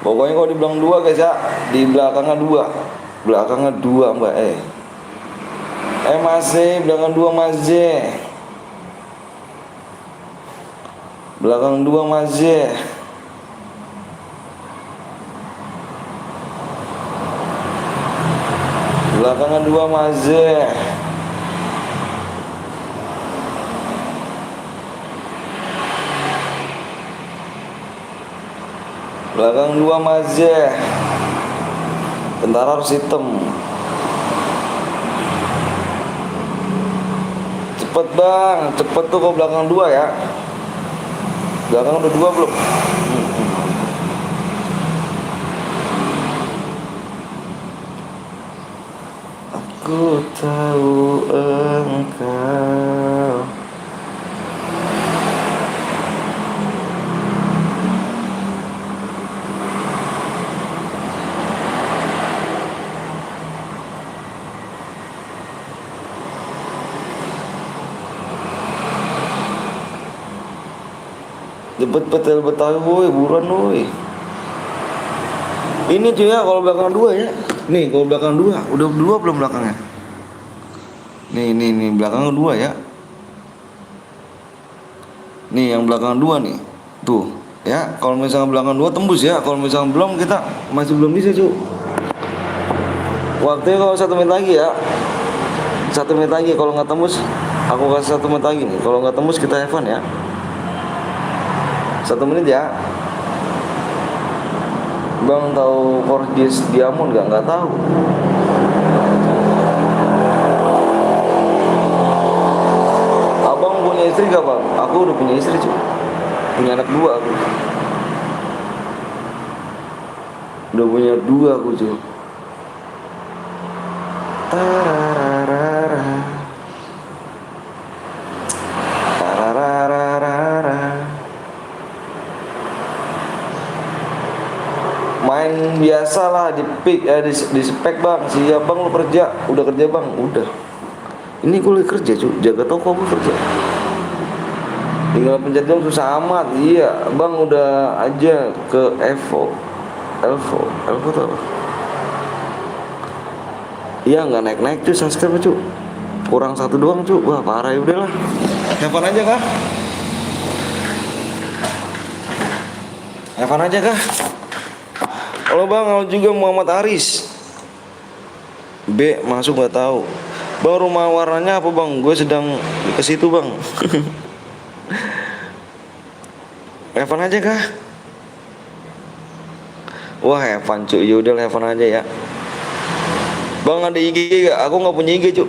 Pokoknya kalau dibilang 2 guys ya, di belakangnya 2. Belakangnya 2 mbak masih belakang 2 masih. Belakang 2 masih. Belakangnya 2 masih. Belakang 2 masih. Tentara harus hitam. Cepet bang, cepet tuh kok belakang 2 ya. Belakang udah 2 belum? Aku tahu engkau. Cepet petel Betawi woi, buruan woi. Ini cuy ya kalau belakang 2 ya. Nih kalau belakang 2, udah 2 belum belakangnya? Nih belakang 2 ya. Nih yang belakang 2 nih. Tuh, ya. Kalau misalnya belakang 2 tembus ya. Kalau misalnya belum kita masih belum bisa, cuy. Waktunya kalau 1 menit lagi ya. 1 menit lagi kalau nggak tembus aku kasih 1 menit lagi nih. Kalau nggak tembus kita have fun ya. 1 menit ya. Bang tahu Forgis Diamond gak? Nggak tahu. Abang punya istri gak bang? Aku udah punya istri cuy. Punya anak 2 aku. Udah punya 2 aku cuy. Tarararara. Tarararara. Main biasa lah di pick di spek bang. Siap bang, lu kerja. Udah kerja bang? Udah. Ini gue lagi kerja cuy. Jaga toko gue kerja. Tinggal pencet jam susah amat. Iya bang, udah aja ke Evo tuh apa? Iya nggak naik cuy subscribe cuy. Kurang 1 doang cuy. Wah parah ya, udahlah. Evan aja kah? Evan aja kah? Halo bang, halo juga Muhammad Aris. B masuk nggak tahu. Bang rumah warnanya apa bang? Gue sedang ke situ bang. Evan aja kah? Wah Evan cuy, yaudah Evan aja ya. Bang ada IG gak? Aku nggak punya IG cuy.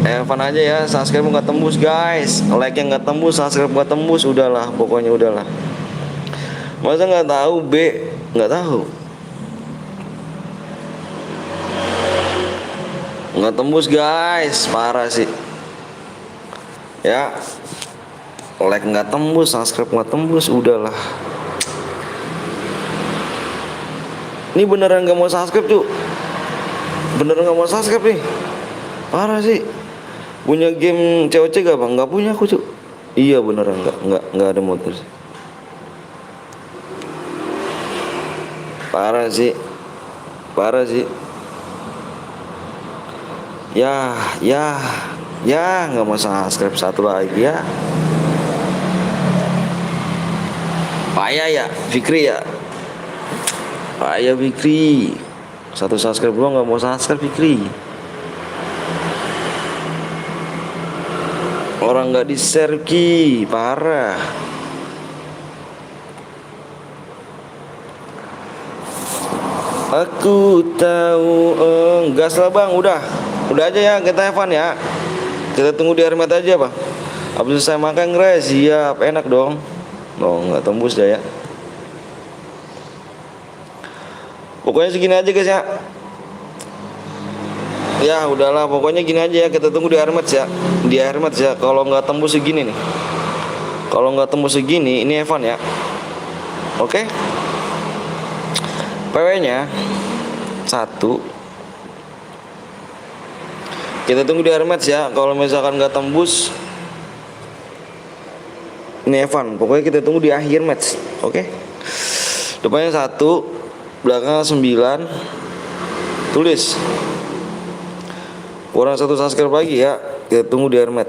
Evan aja ya, subscribe nggak tembus guys, like yang nggak tembus, subscribe nggak tembus, udahlah, pokoknya udahlah. Masa nggak tahu B, nggak tahu, nggak tembus guys, parah sih. Ya, like nggak tembus, subscribe nggak tembus, udahlah. Ini beneran nggak mau subscribe tuh, beneran nggak mau subscribe nih, parah sih. Punya game COC gak bang? Nggak punya aku cuy. Iya beneran nggak ada motor sih. Parah sih, parah sih. Ya nggak mau subscribe satu lagi ya. Payah ya, Fikri ya. Payah Fikri. Satu subscribe doang nggak mau subscribe Fikri. Orang nggak di-share Ki, parah. Aku tahu gas lah bang, udah aja ya kita Evan ya. Kita tunggu di Hermet aja bang. Habis selesai makan guys, siap, enak dong. Oh nggak tembus dah ya. Pokoknya segini aja guys ya. Ya udahlah, pokoknya gini aja ya, kita tunggu di Hermet ya. Di Hermet ya, kalau nggak tembus segini nih. Kalau nggak tembus segini, ini Evan ya. Oke. PW-nya 1. Kita tunggu di Hermet ya. Kalau misalkan nggak tembus, ini Evan. Pokoknya kita tunggu di akhir match. Oke. Depannya 1, belakang 9. Tulis. Kurang 1 subscribe lagi ya. Kita tunggu di Hermet.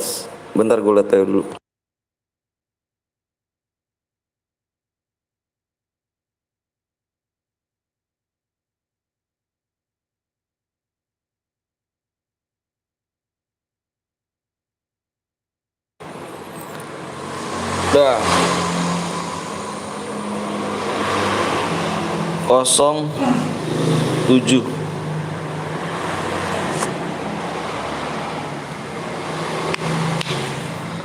Bentar gue lihat dulu. Dah 07.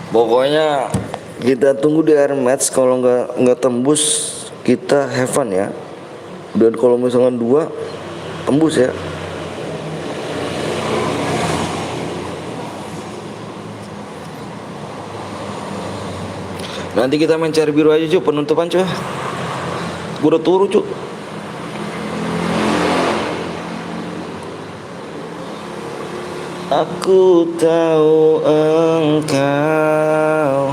Pokoknya kita tunggu di air match. Kalau nggak tembus kita have fun ya. Dan kalau misalkan 2 tembus ya. Nanti kita main cari biru aja cuy, penutupan cuy. Gue udah turu cuy. Aku tahu engkau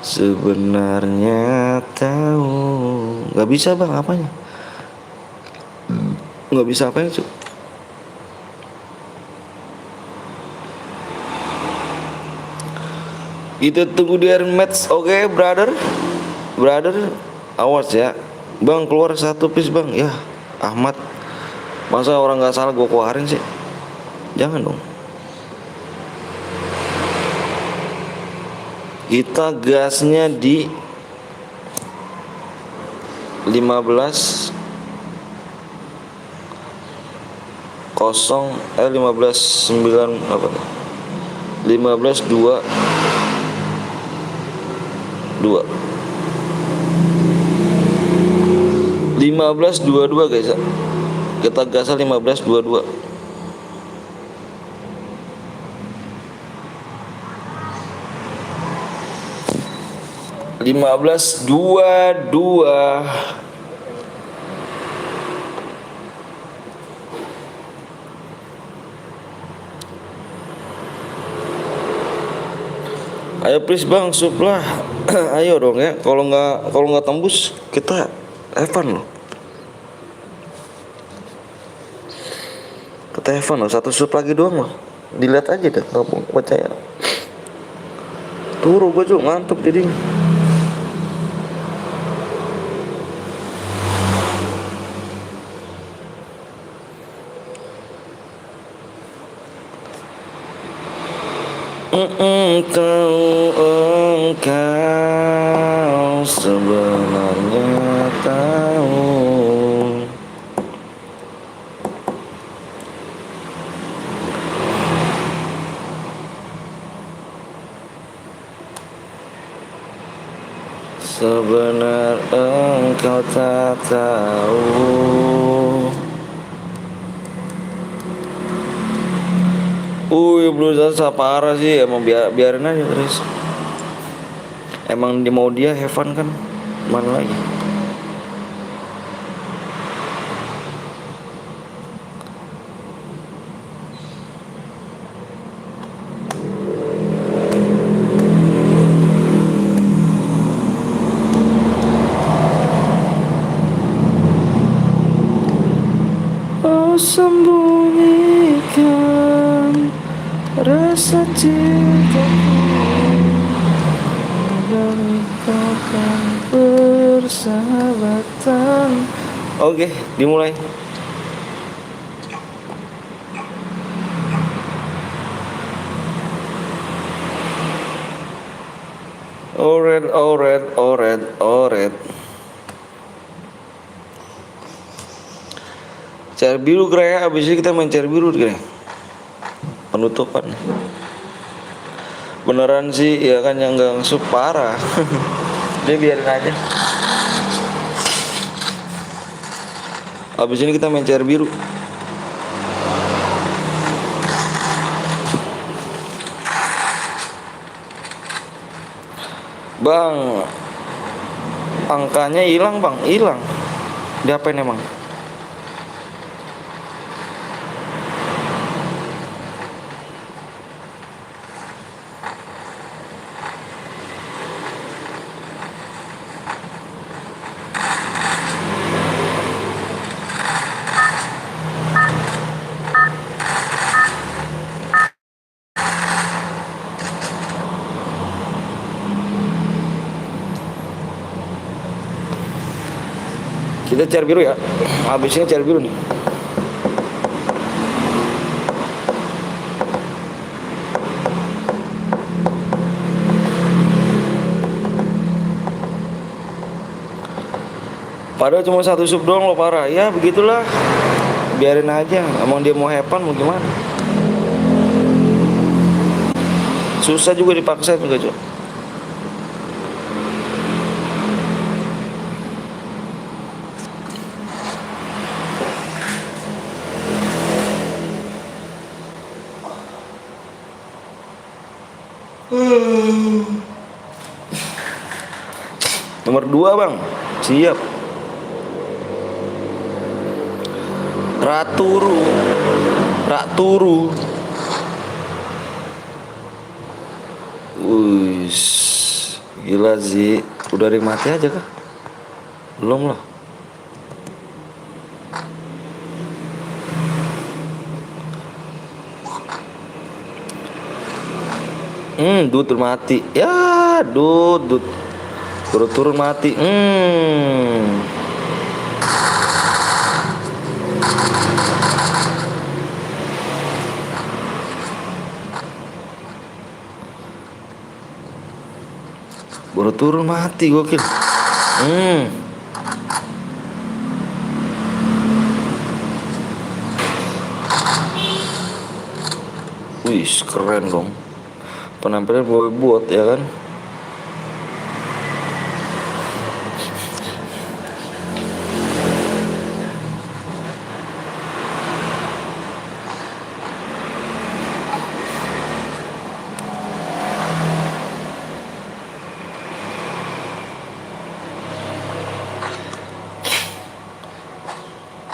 sebenarnya tahu. Gak bisa bang, apanya? Gak bisa apanya cuy? Kita tunggu di air match, oke, brother, awas ya, bang keluar 1 piece bang, ya Ahmad, masa orang nggak salah gue keluarin sih, jangan dong. Kita gasnya di 15 15 9 apa tuh? 15 2 2 15 22 guys ya. Kita gasal 15 22. Lima belas dua dua. Ayo please bang, sup lah. Ayo dong ya. Kalau nggak tembus kita have fun loh. Kita have fun loh. Satu sup lagi doang loh. Dilihat aja deh. Nggak percaya. Turu gue juga ngantuk jadi. Engkau sebenarnya tahu. Sebenar engkau tak tahu. Berusaha parah sih, emang biarin aja terus. Emang mau dia have fun kan, mana lagi. Oh sembunyikan rasa cintaku dan ikatkan persahabatan. Oke, dimulai. Oret. Cair biru kira, abis ini kita main cair biru kira. Penutupan. Beneran sih ya kan, yang nggak ngesup parah. Dia biarin aja. Abis ini kita main cair biru. Bang, angkanya hilang bang, hilang. Diapain emang? Kita cair biru ya. Habis ini cair biru nih. Padahal cuma satu sub doang lo, parah. Ya begitulah. Biarin aja. Emang dia mau hepan mau gimana? Susah juga dipaksa juga cuy. Nomor 2 bang, siap. Raturu. Wih, gila sih. Udah ring mati aja kah? Belum lah. Dut mati. Ya, dut. Turun mati. Baru turun mati gokil. Wih, keren dong. Penampilan boy buat ya kan.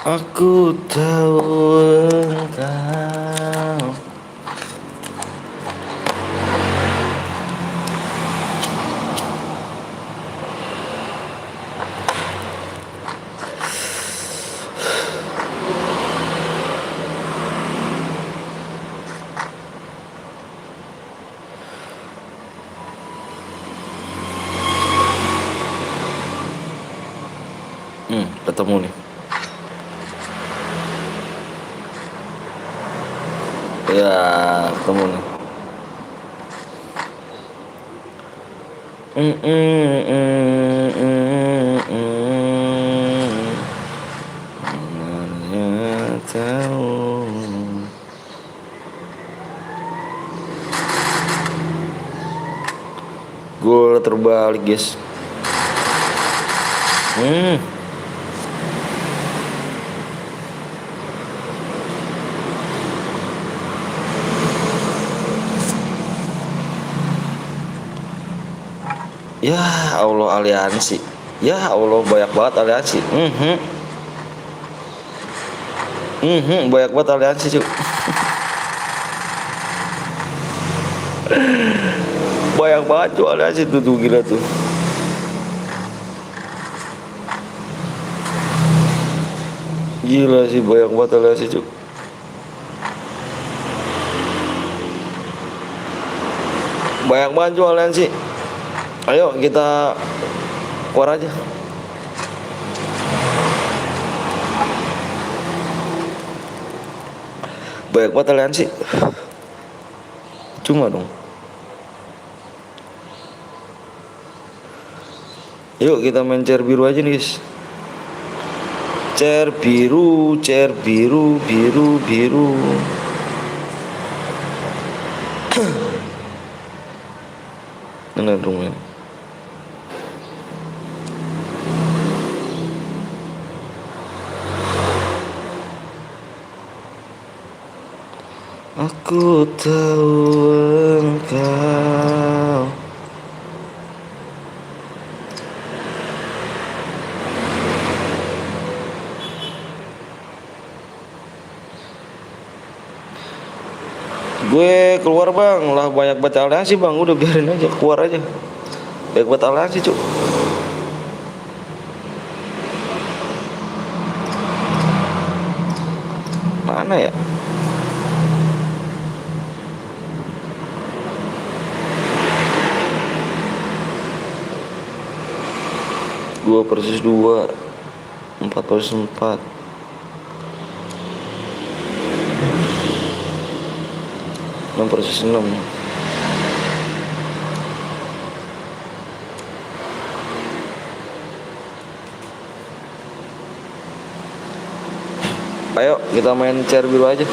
Aku tahu engkau. Ketemu nih. Ya, ketemu nih. Tahu. Gol terbalik, guys. Ya Allah, aliansi. Ya Allah, banyak banget aliansi. Banyak banget aliansi, cuy. Banyak banget cuy aliansi tuh gila tuh. Gila sih, banyak banget aliansi, cuy. Banyak banget cuy aliansi. Ayo kita keluar aja. Banyak banget aliansi. Cuma dong. Yuk kita main chair biru aja nih, guys. Chair biru, biru. Mana dong ya? Aku tahu engkau. Gue keluar bang, lah banyak banget aliansi bang, udah biarin aja, keluar aja. Banyak banget aliansi cuk. Mana ya? Dua persis 2, 4 persis 4. Persis 6. Ayo kita main chair biru aja.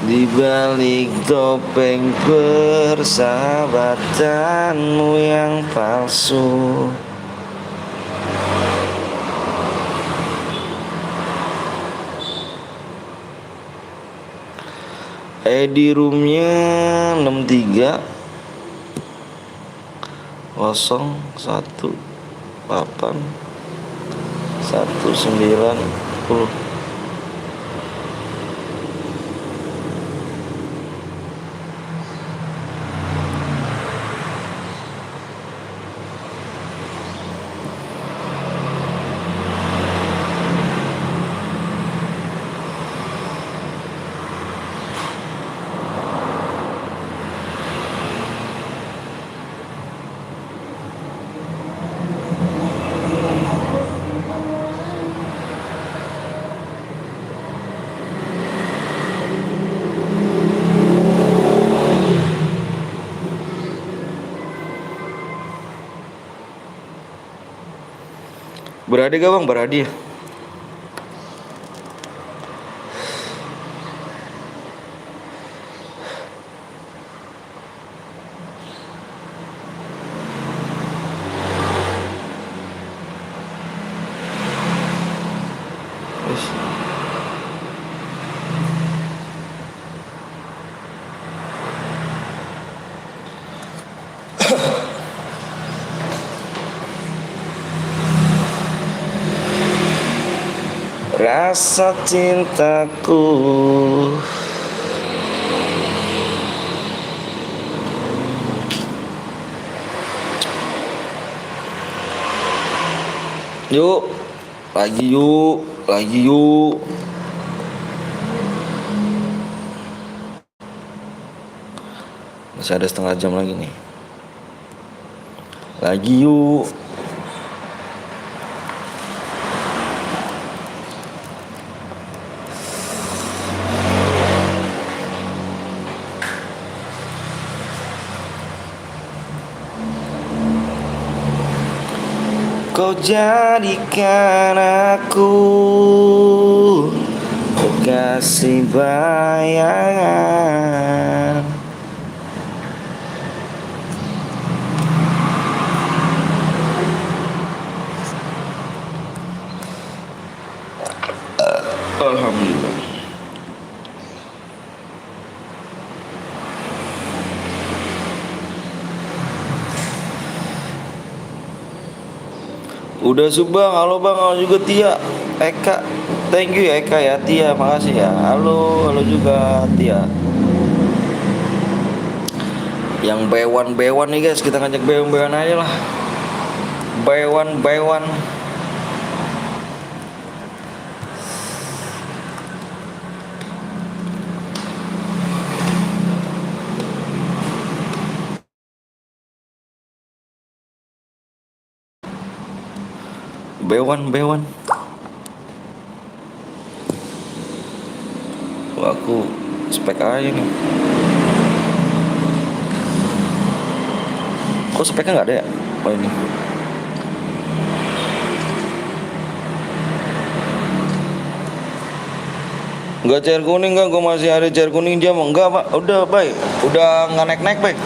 Di balik topeng persahabatanmu yang palsu, di roomnya 63 018 1910. Beradi gak bang? Beradi ya? Wis. Rasa cintaku. Yuk, lagi yuk, lagi yuk. Masih ada setengah jam lagi nih. Lagi yuk. Kau jadikan aku kasih bayangan. Alhamdulillah. Udah Subang, halo bang, halo juga Tia, Eka, thank you ya Eka ya, Tia, makasih ya, halo, halo juga Tia. Yang bewan nih guys, kita ngajak bewan aja lah, bewan. Bewan. Wah, aku spek aja nih. Kok speknya nggak ada ya? Oh ini. Enggak cair kuning kan? Gue masih ada cair kuning dia mau enggak pak? Udah baik, udah nggak naik baik.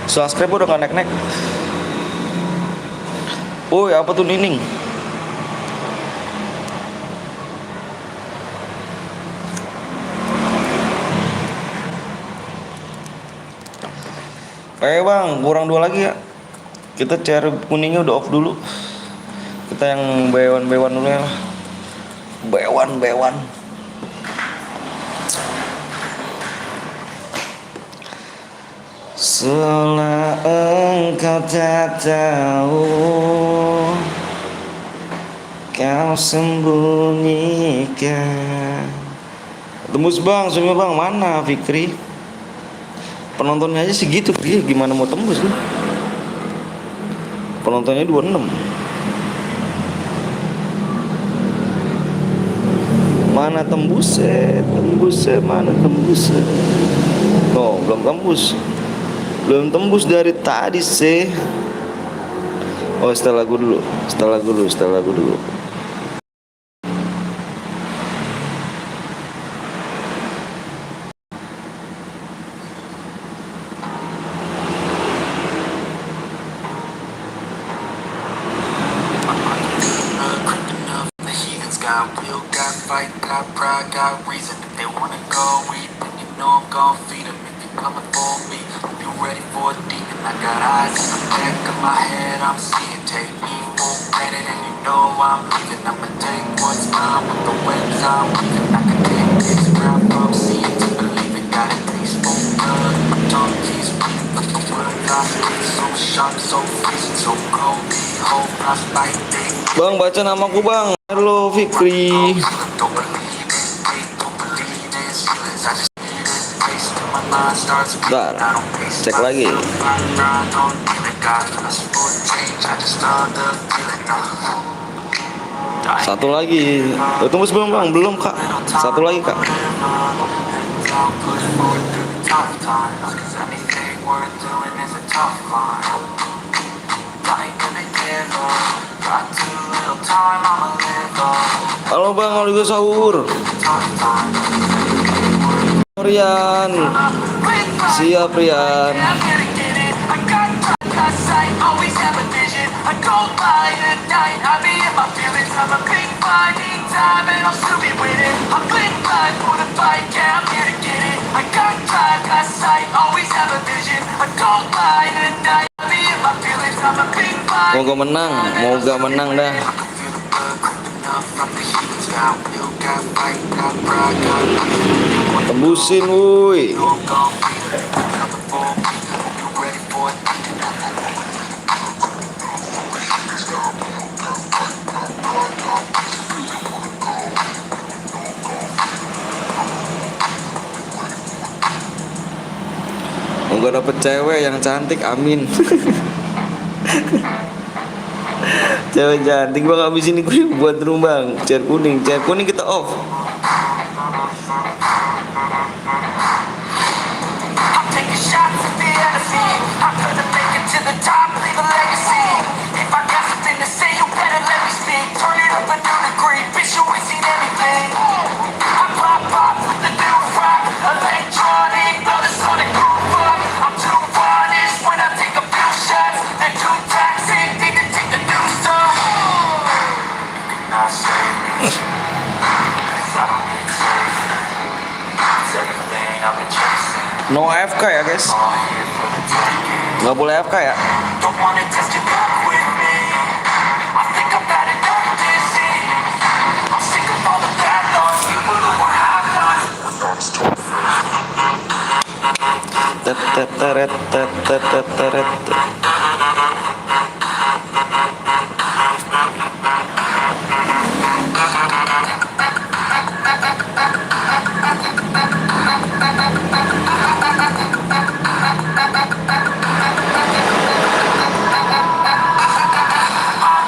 Subscribe udah nggak naik. Woi apa tuh Nining? Bang, kurang 2 lagi ya. Kita cair kuningnya udah off dulu. Kita yang bewan dulu ya lah. Bewan. Seolah engkau tak tahu, kau sembunyikan. Tembus bang, semua bang, mana Fikri? Penontonnya aja segitu, dia gimana mau tembus lu? Penontonnya 26. Mana tembusnya, mana tembusnya? Oh, belum tembus dari tadi sih. Oh, setelah lagu dulu. Got will, got fight, got pride, got reason. If they wanna go eat, then you know I'm gon' feed them. If you coming for me, you ready for a demon. I got eyes in the back of my head, I'm seeing. Take me for granted, and you know I'm leaving. I'ma take what's mine with the webs I'm weaving. I can take this ground from seeing to believing. Got it peaceful blood, my tongue keeps bleeding. But the words I speak so sharp, so freezing, so cold. Behold, I fight day. Bang, baca namaku bang. Halo Fikri. Bentar, cek lagi. Satu lagi. Tunggu sebelum bang, belum kak. Satu lagi kak. live up. Got too little time, I'ma live up. Halo bang, mau juga sahur. Rian, siap Rian. Moga menang, moga menang dah. Tembusin wuih. Moga dapet cewek yang cantik, amin. Cewek cantik bang, abis ini gue buat dulu bang. Chair kuning kita off. No AFK ya guys. Nggak boleh AFK ya.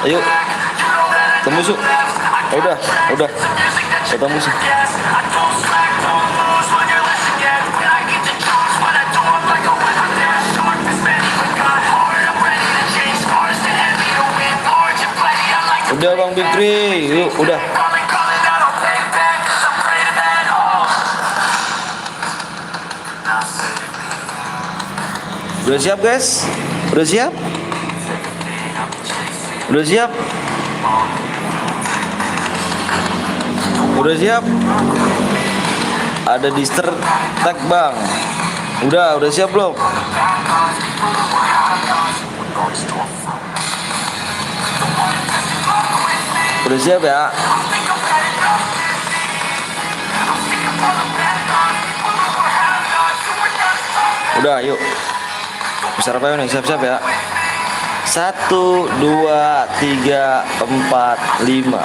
Ayo, tembus yuk. Udah, kita tembus. Udah Bang Fikri, yuk udah. Udah siap guys? Udah siap? Udah siap? Udah siap? Ada dister tag bang. Udah siap belum? Udah siap ya? Udah yuk. Besar apa nih? Siap-siap ya. 1, 2, 3, 4, 5.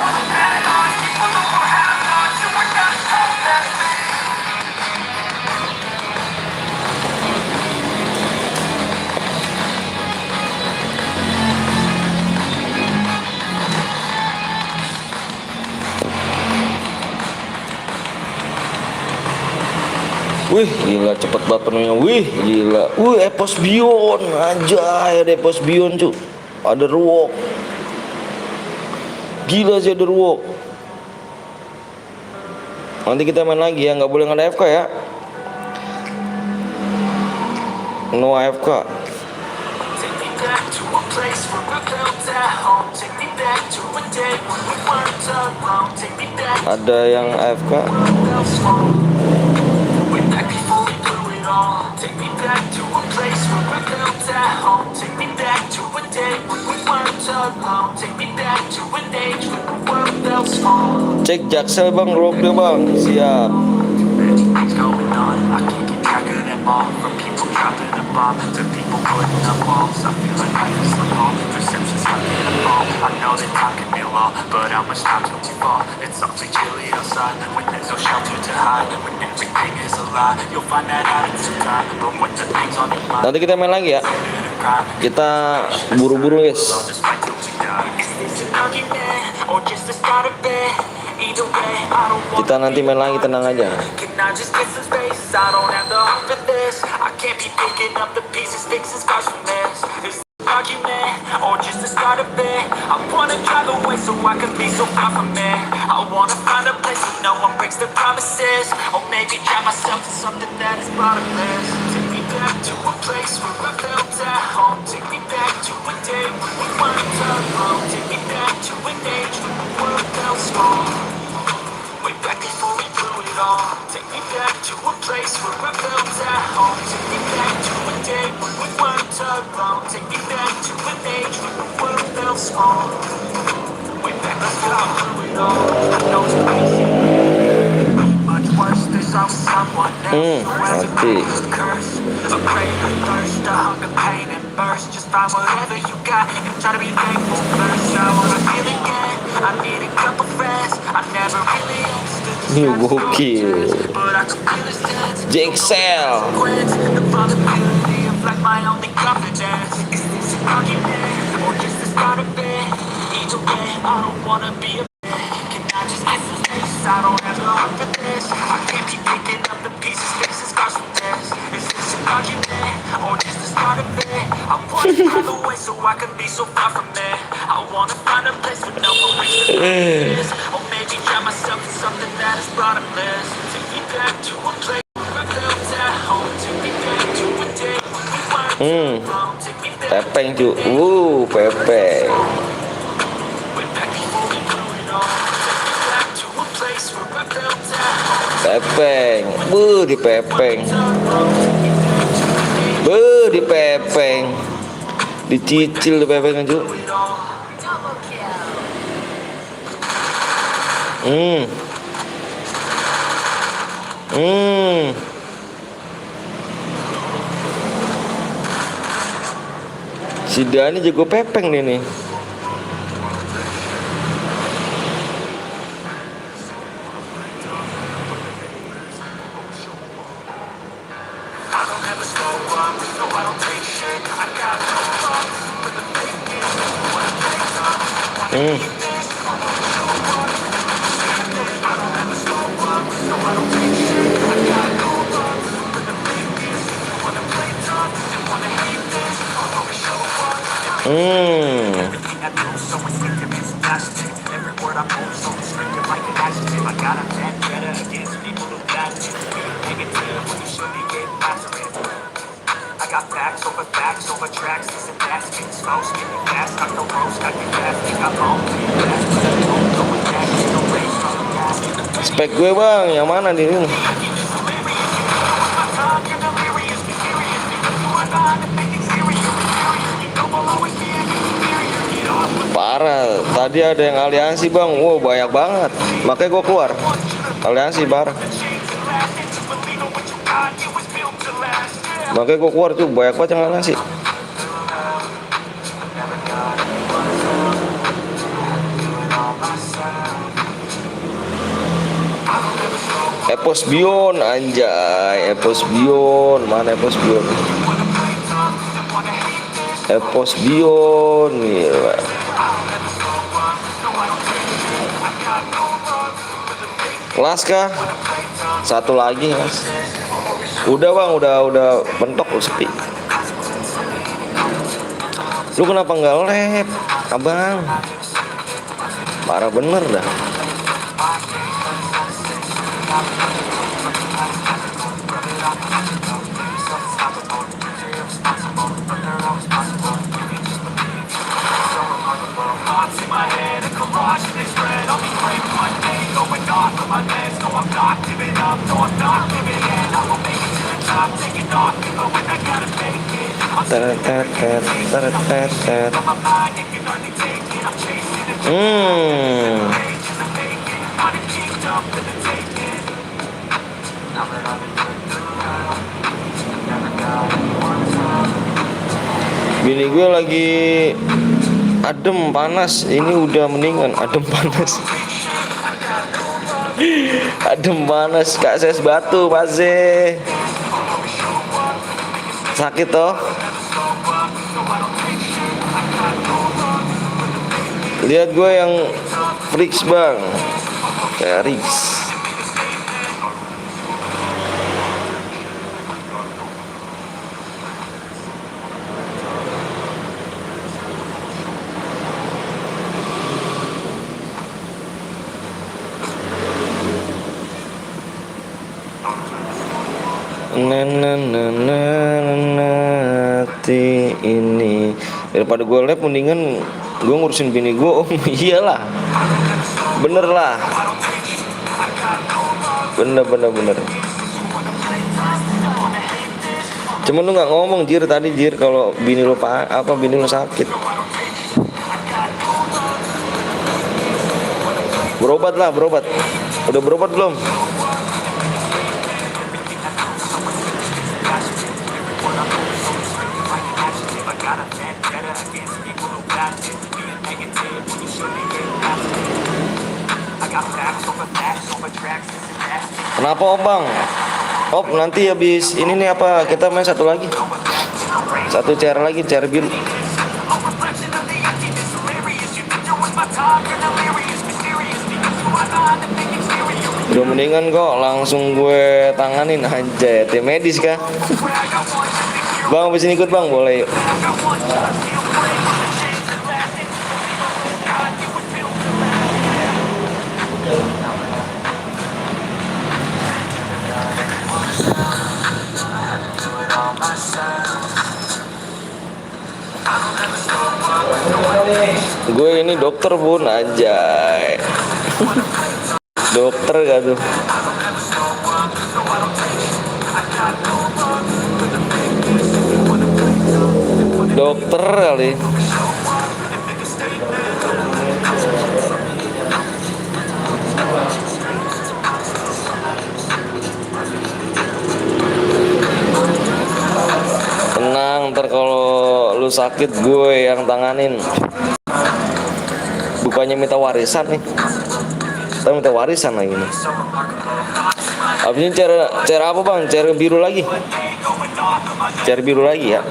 Wih, gila cepet banget penuhnya. Wih, gila. Wih, Epos Bion aja, ada Epos Bion cu. Ada ruok. Gila sih ada ruok. Nanti kita main lagi ya, nggak boleh nggak ada AFK ya. No AFK. Ada yang AFK. Cek Jaksel bang, rock dia bang, siap. Nanti kita main lagi ya. Kita buru-buru guys. Kita nanti main lagi, tenang aja. find a way so I can be so far from there. I wanna find a place where no one breaks their promises, or maybe drown myself in something that is bottomless. Take me back to a place where I felt at home. Take me back to a day when we weren't alone. Take me back to an age when the world felt small. Way back before we blew it all. Take me back to a place where I felt at home. Take me back to a day when we weren't alone. Take me back to an age when the world felt small. Way back before we blew it all. I know it's crazy. Much worse, there's always someone else who has a mati. curse. A greater thirst, a hunger, pain, and burst. Just find whatever you got and try to be thankful first. I wanna feel again. I need a couple friends. I never really understood just Ini how to gokil. but I could feel his sense. Jexel. The vulnerability of like my only confidence. Is this an argument or just the start of it? Either way, I don't wanna be a can I just get some space? I don't have the heart for this. I can't be picking up the pieces, fixing scars from this. Is this an argument or just the start of it? I wanna find a way so I can be so far from there. I wanna find a place where no one breaks the promises, or maybe drown myself in something that is bottomless. Take me back to a place where I felt at home. Take me back to a day when we weren't alone. Take me back Pepeng cu. Pepeng. way back before we blew it all. Take me back to a place where I felt at home. Pepeng. Dipepeng. Dipepeng. Dicicil dipepeng cu. Si Dani jago pepeng nih. I don't ever slow up, no I don't take shit. I got no love for the faking. Wanna play tough, wanna keep this. I don't ever slow up, no I don't take shit. I got no love for the faking. Wanna play tough and wanna hate this. I'll always show up. Everything I do so instinctive, it's passionate. Every word I move so restrictive, like an adjective. I got a vendetta against people who got it. Negative when you should be getting positive. I got facts over tracks. This and that, spitting slow, spitting fast. Got no roast, got your fast. Think I'm home, fast. But I don't know what that is. No race, from the past. Spek gue bang, yang mana nih? Parah, tadi ada yang aliansi bang, wow banyak banget. Makanya gue keluar. Aliansi parah. Makanya gue keluar tuh banyak banget yang aliansi. Epos Bion anjay, Epos Bion, mana Epos Bion? Epos Bion gila. Kelas kah? Satu lagi mas. Udah bang, udah mentok lu sepi. Lu kenapa nggak lab, abang? Parah bener dah. Bini gue lagi adem panas, ini udah mendingan. Adem panas. Adem panas, Kak Ses batu Paze. Sakit toh. Lihat gue yang freaks bang, kayak Rix. seperti ini. Daripada gue lab mendingan gue ngurusin bini gue. Oh iyalah, bener lah, bener. Cuman lu nggak ngomong Jir tadi Jir kalau bini lu bini lu sakit. Berobat. Udah berobat belum? Kenapa Bang? Nanti habis ini nih apa kita main satu lagi? Satu chair lagi, chair biru. Udah mendingan kok langsung gue tanganin aja tim medis kah? Bang habis ini ikut Bang, boleh yuk. Gue ini dokter Bun, anjay. Dokter gak tuh? Dokter kali. Tenang, ntar kalau lu sakit gue yang tanganin. Bukannya minta warisan nih, kita minta warisan lagi nih. Abis ini cara apa Bang? Cara biru lagi. Cara biru lagi ya.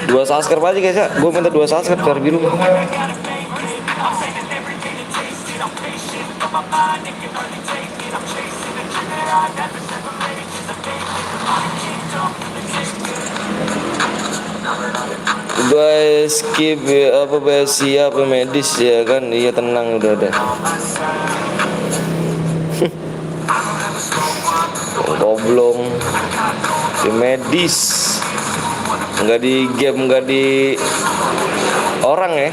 2 subscribe aja guys ya. Gue minta 2 subscribe cara biru. Bye skip apa bye siap medis ya kan. Iya tenang udah. Goblong di medis, nggak di game, nggak di orang ya.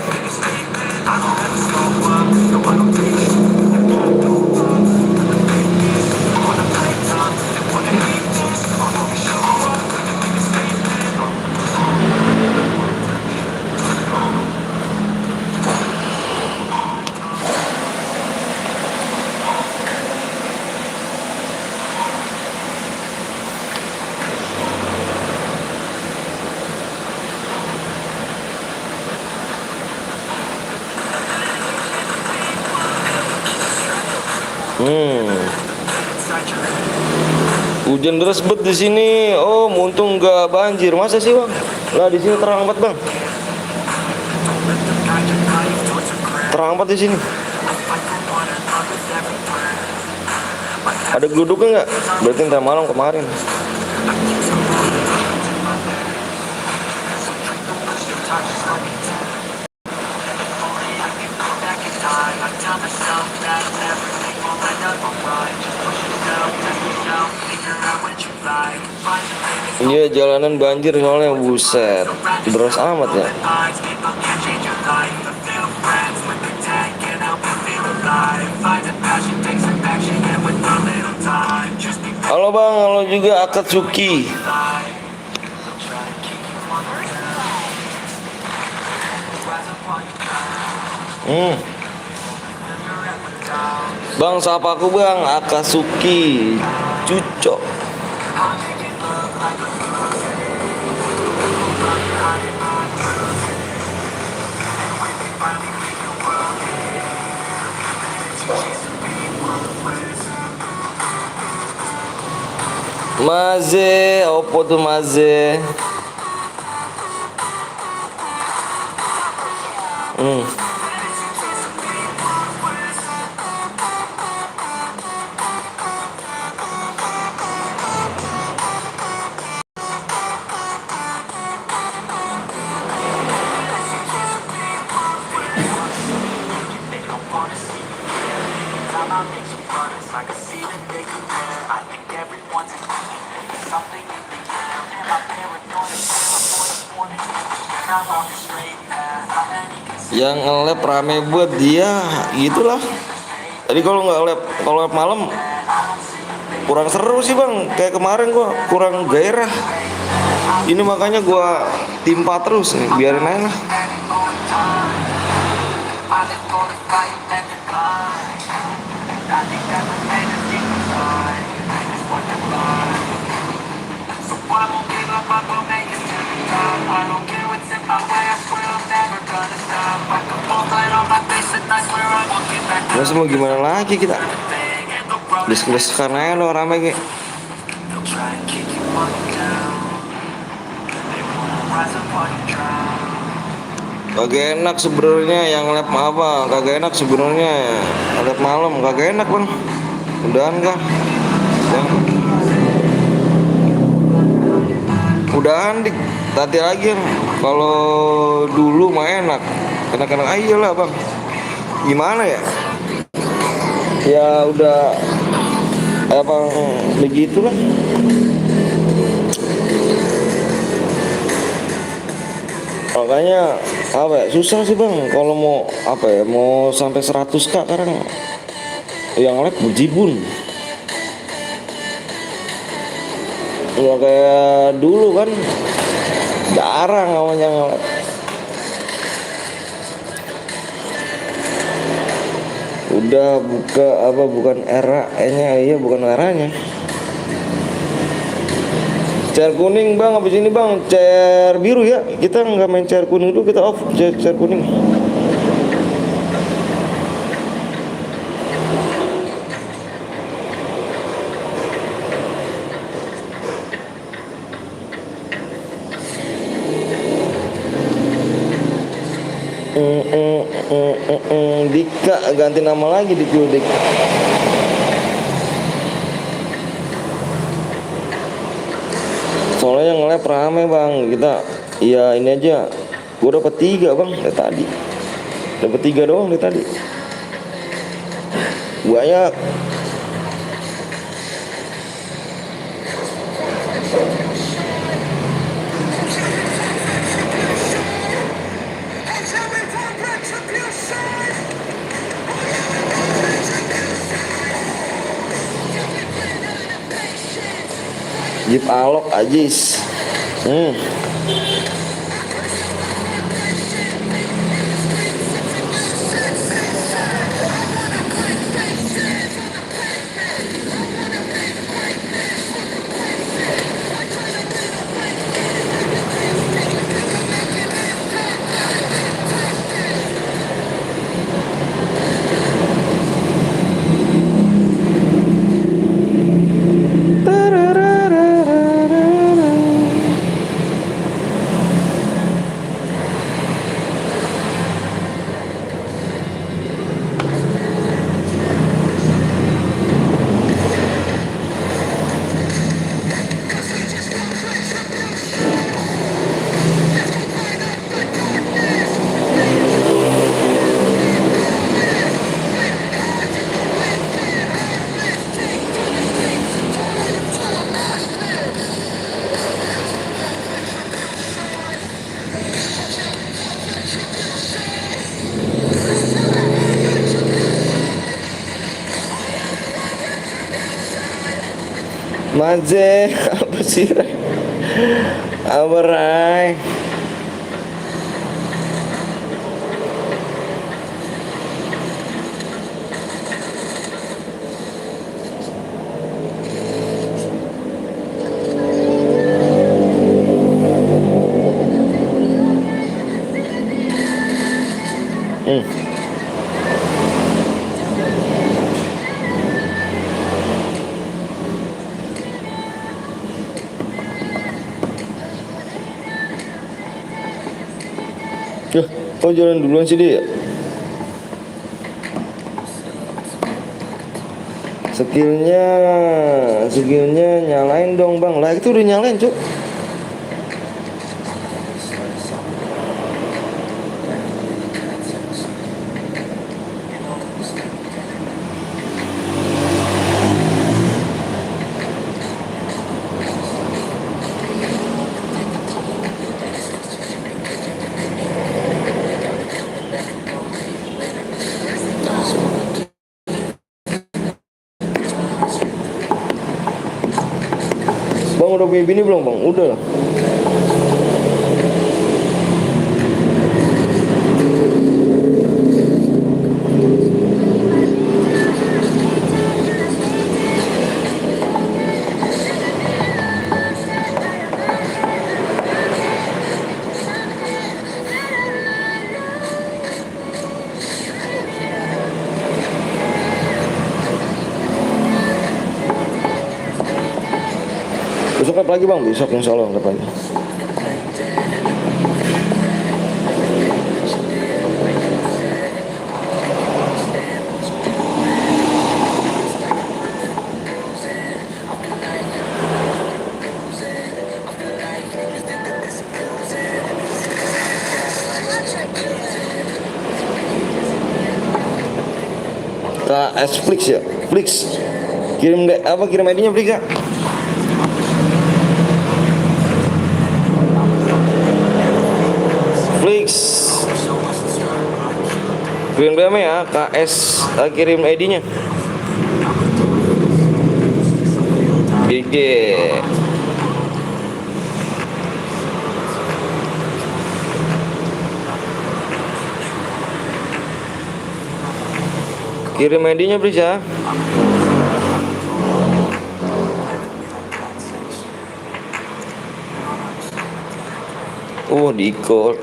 Hujan deras bet di sini. Oh, untung nggak banjir. Masa sih Bang? Lah di sini terang banget Bang. Terang banget di sini. Ada geluduknya nggak? Berarti ntar malam kemarin. Iya jalanan banjir soalnya, buset, deras amat ya. Halo Bang, halo juga Akatsuki. Bang, sapa aku Bang, Akatsuki Cucok. Maze, opo tuh Maze? Yang nge-lab rame buat dia gitulah. Tadi kalau nggak lab, kalau lab malam kurang seru sih bang. Kayak kemarin gua kurang gairah. Ini makanya gua timpa terus nih, biarin aja lah. Terus mau gimana lagi kita? Diskus-diskuskan aja lo rame kayak. Kagak enak sebenarnya yang lab apa? Kagak enak sebenarnya. Lab malam kagak enak bang. Udahan kah? Bang. Udahan dik. Tadi lagi kalau dulu mah enak. Enak-enak aja lah bang. Gimana ya? Ya udah apa begitulah. Makanya apa ya, susah sih bang kalau mau apa ya, mau sampai 100k sekarang yang lab berjibun. Nggak kayak dulu kan, jarang namanya nge-lab. Udah buka apa, bukan era-nya, iya bukan eranya. Chair kuning bang, habis ini bang chair biru ya. Kita nggak main chair kuning dulu, kita off chair kuning. Dika ganti nama lagi di Dik. Soalnya yang nge-lab rame bang, kita ya ini aja. Gue dapat 3 bang dari tadi. Dapat 3 doang dari tadi. Banyak. Jeep Alok Ajis. Maje, apa sih? Apa Rai? Yah, kok jalan duluan sih dia? Skillnya nyalain dong bang. Lah itu udah nyalain cuk. punya bini belum bang? Udah lah. Besok apa lagi bang? Besok insya Allah apa lagi? KS Flix ya? Flix. Kirim apa kirim ID-nya Flix ya? Flix. Kirim DM ya, KS kirim ID-nya. GG. Kirim ID-nya please ya. Oh, di-code.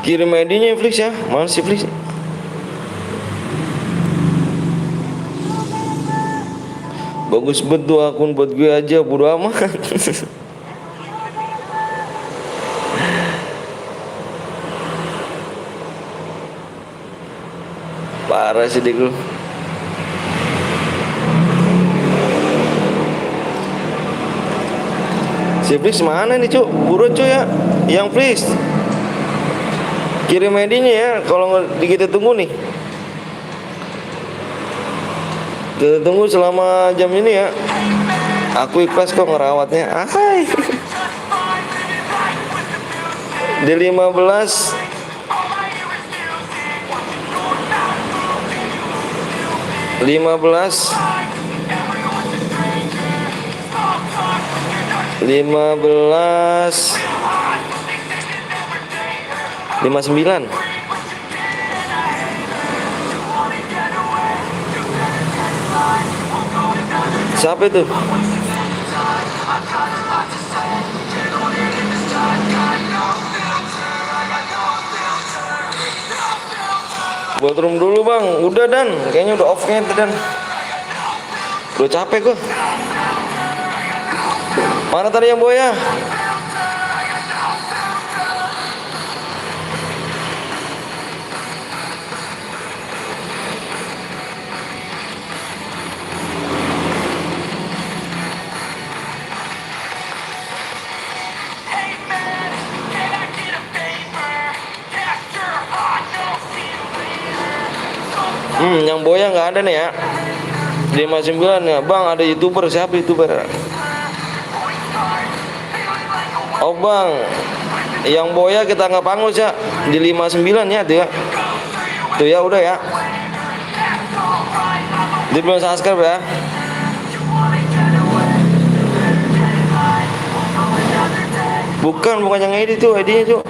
Kirim ID-nya Flix ya. Mana sih Flix? Bagus betul akun buat gue aja, bodo amat. Parah sih dik lu. Si Flix mana nih cuk? Buruan cuy ya. Yang Flix kirim ID-nya ya. Kalau kita tunggu nih. Kita tunggu selama jam ini ya. Aku ikhlas kok ngerawatnya. Ahai. Di 15 59. Siapa itu? Buat room dulu bang. Udah Dan, kayaknya udah off nya Dan. Udah capek gua. Mana tadi yang boya? Yang boya nggak ada nih ya. 59 ya bang. Ada youtuber, siapa youtuber? Oh bang, yang boya kita nggak pangus ya. Di 59 ya tuh ya. Tuh ya udah ya. Di belum subscribe ya. Bukan yang ID tuh, ID-nya tuh.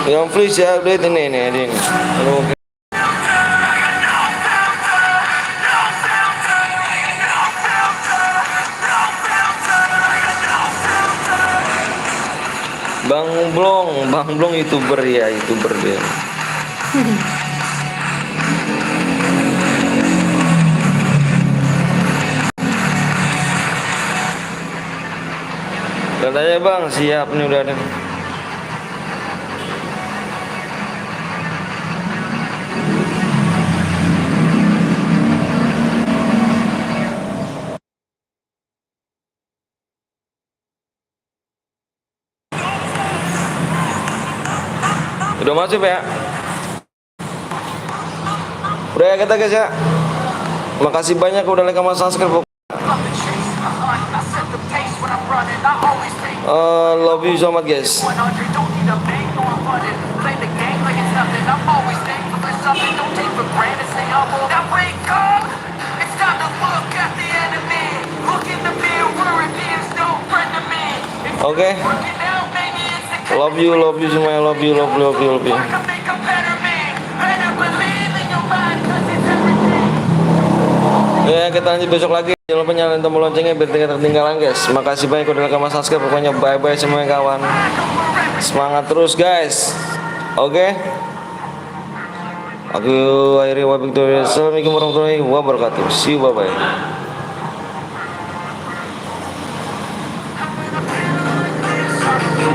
Yang Flix ya, udah ini. Oke. Bang Blong youtuber ya, youtuber dia. Lihat aja bang, siap nih udah ada. Udah masuk ya? Udah ya kita guys ya. Makasih banyak udah like sama subscribe. Love you so much guys. Oke. Love you semuanya, love you. Ya kita lanjut besok lagi. Jangan lupa nyalain tombol loncengnya biar tidak ketinggalan guys. Makasih banyak udah like sama subscribe. Pokoknya bye bye semuanya kawan. Semangat terus guys. Oke. Aku akhiri wabillahi. Assalamualaikum warahmatullahi wabarakatuh. See you, bye bye.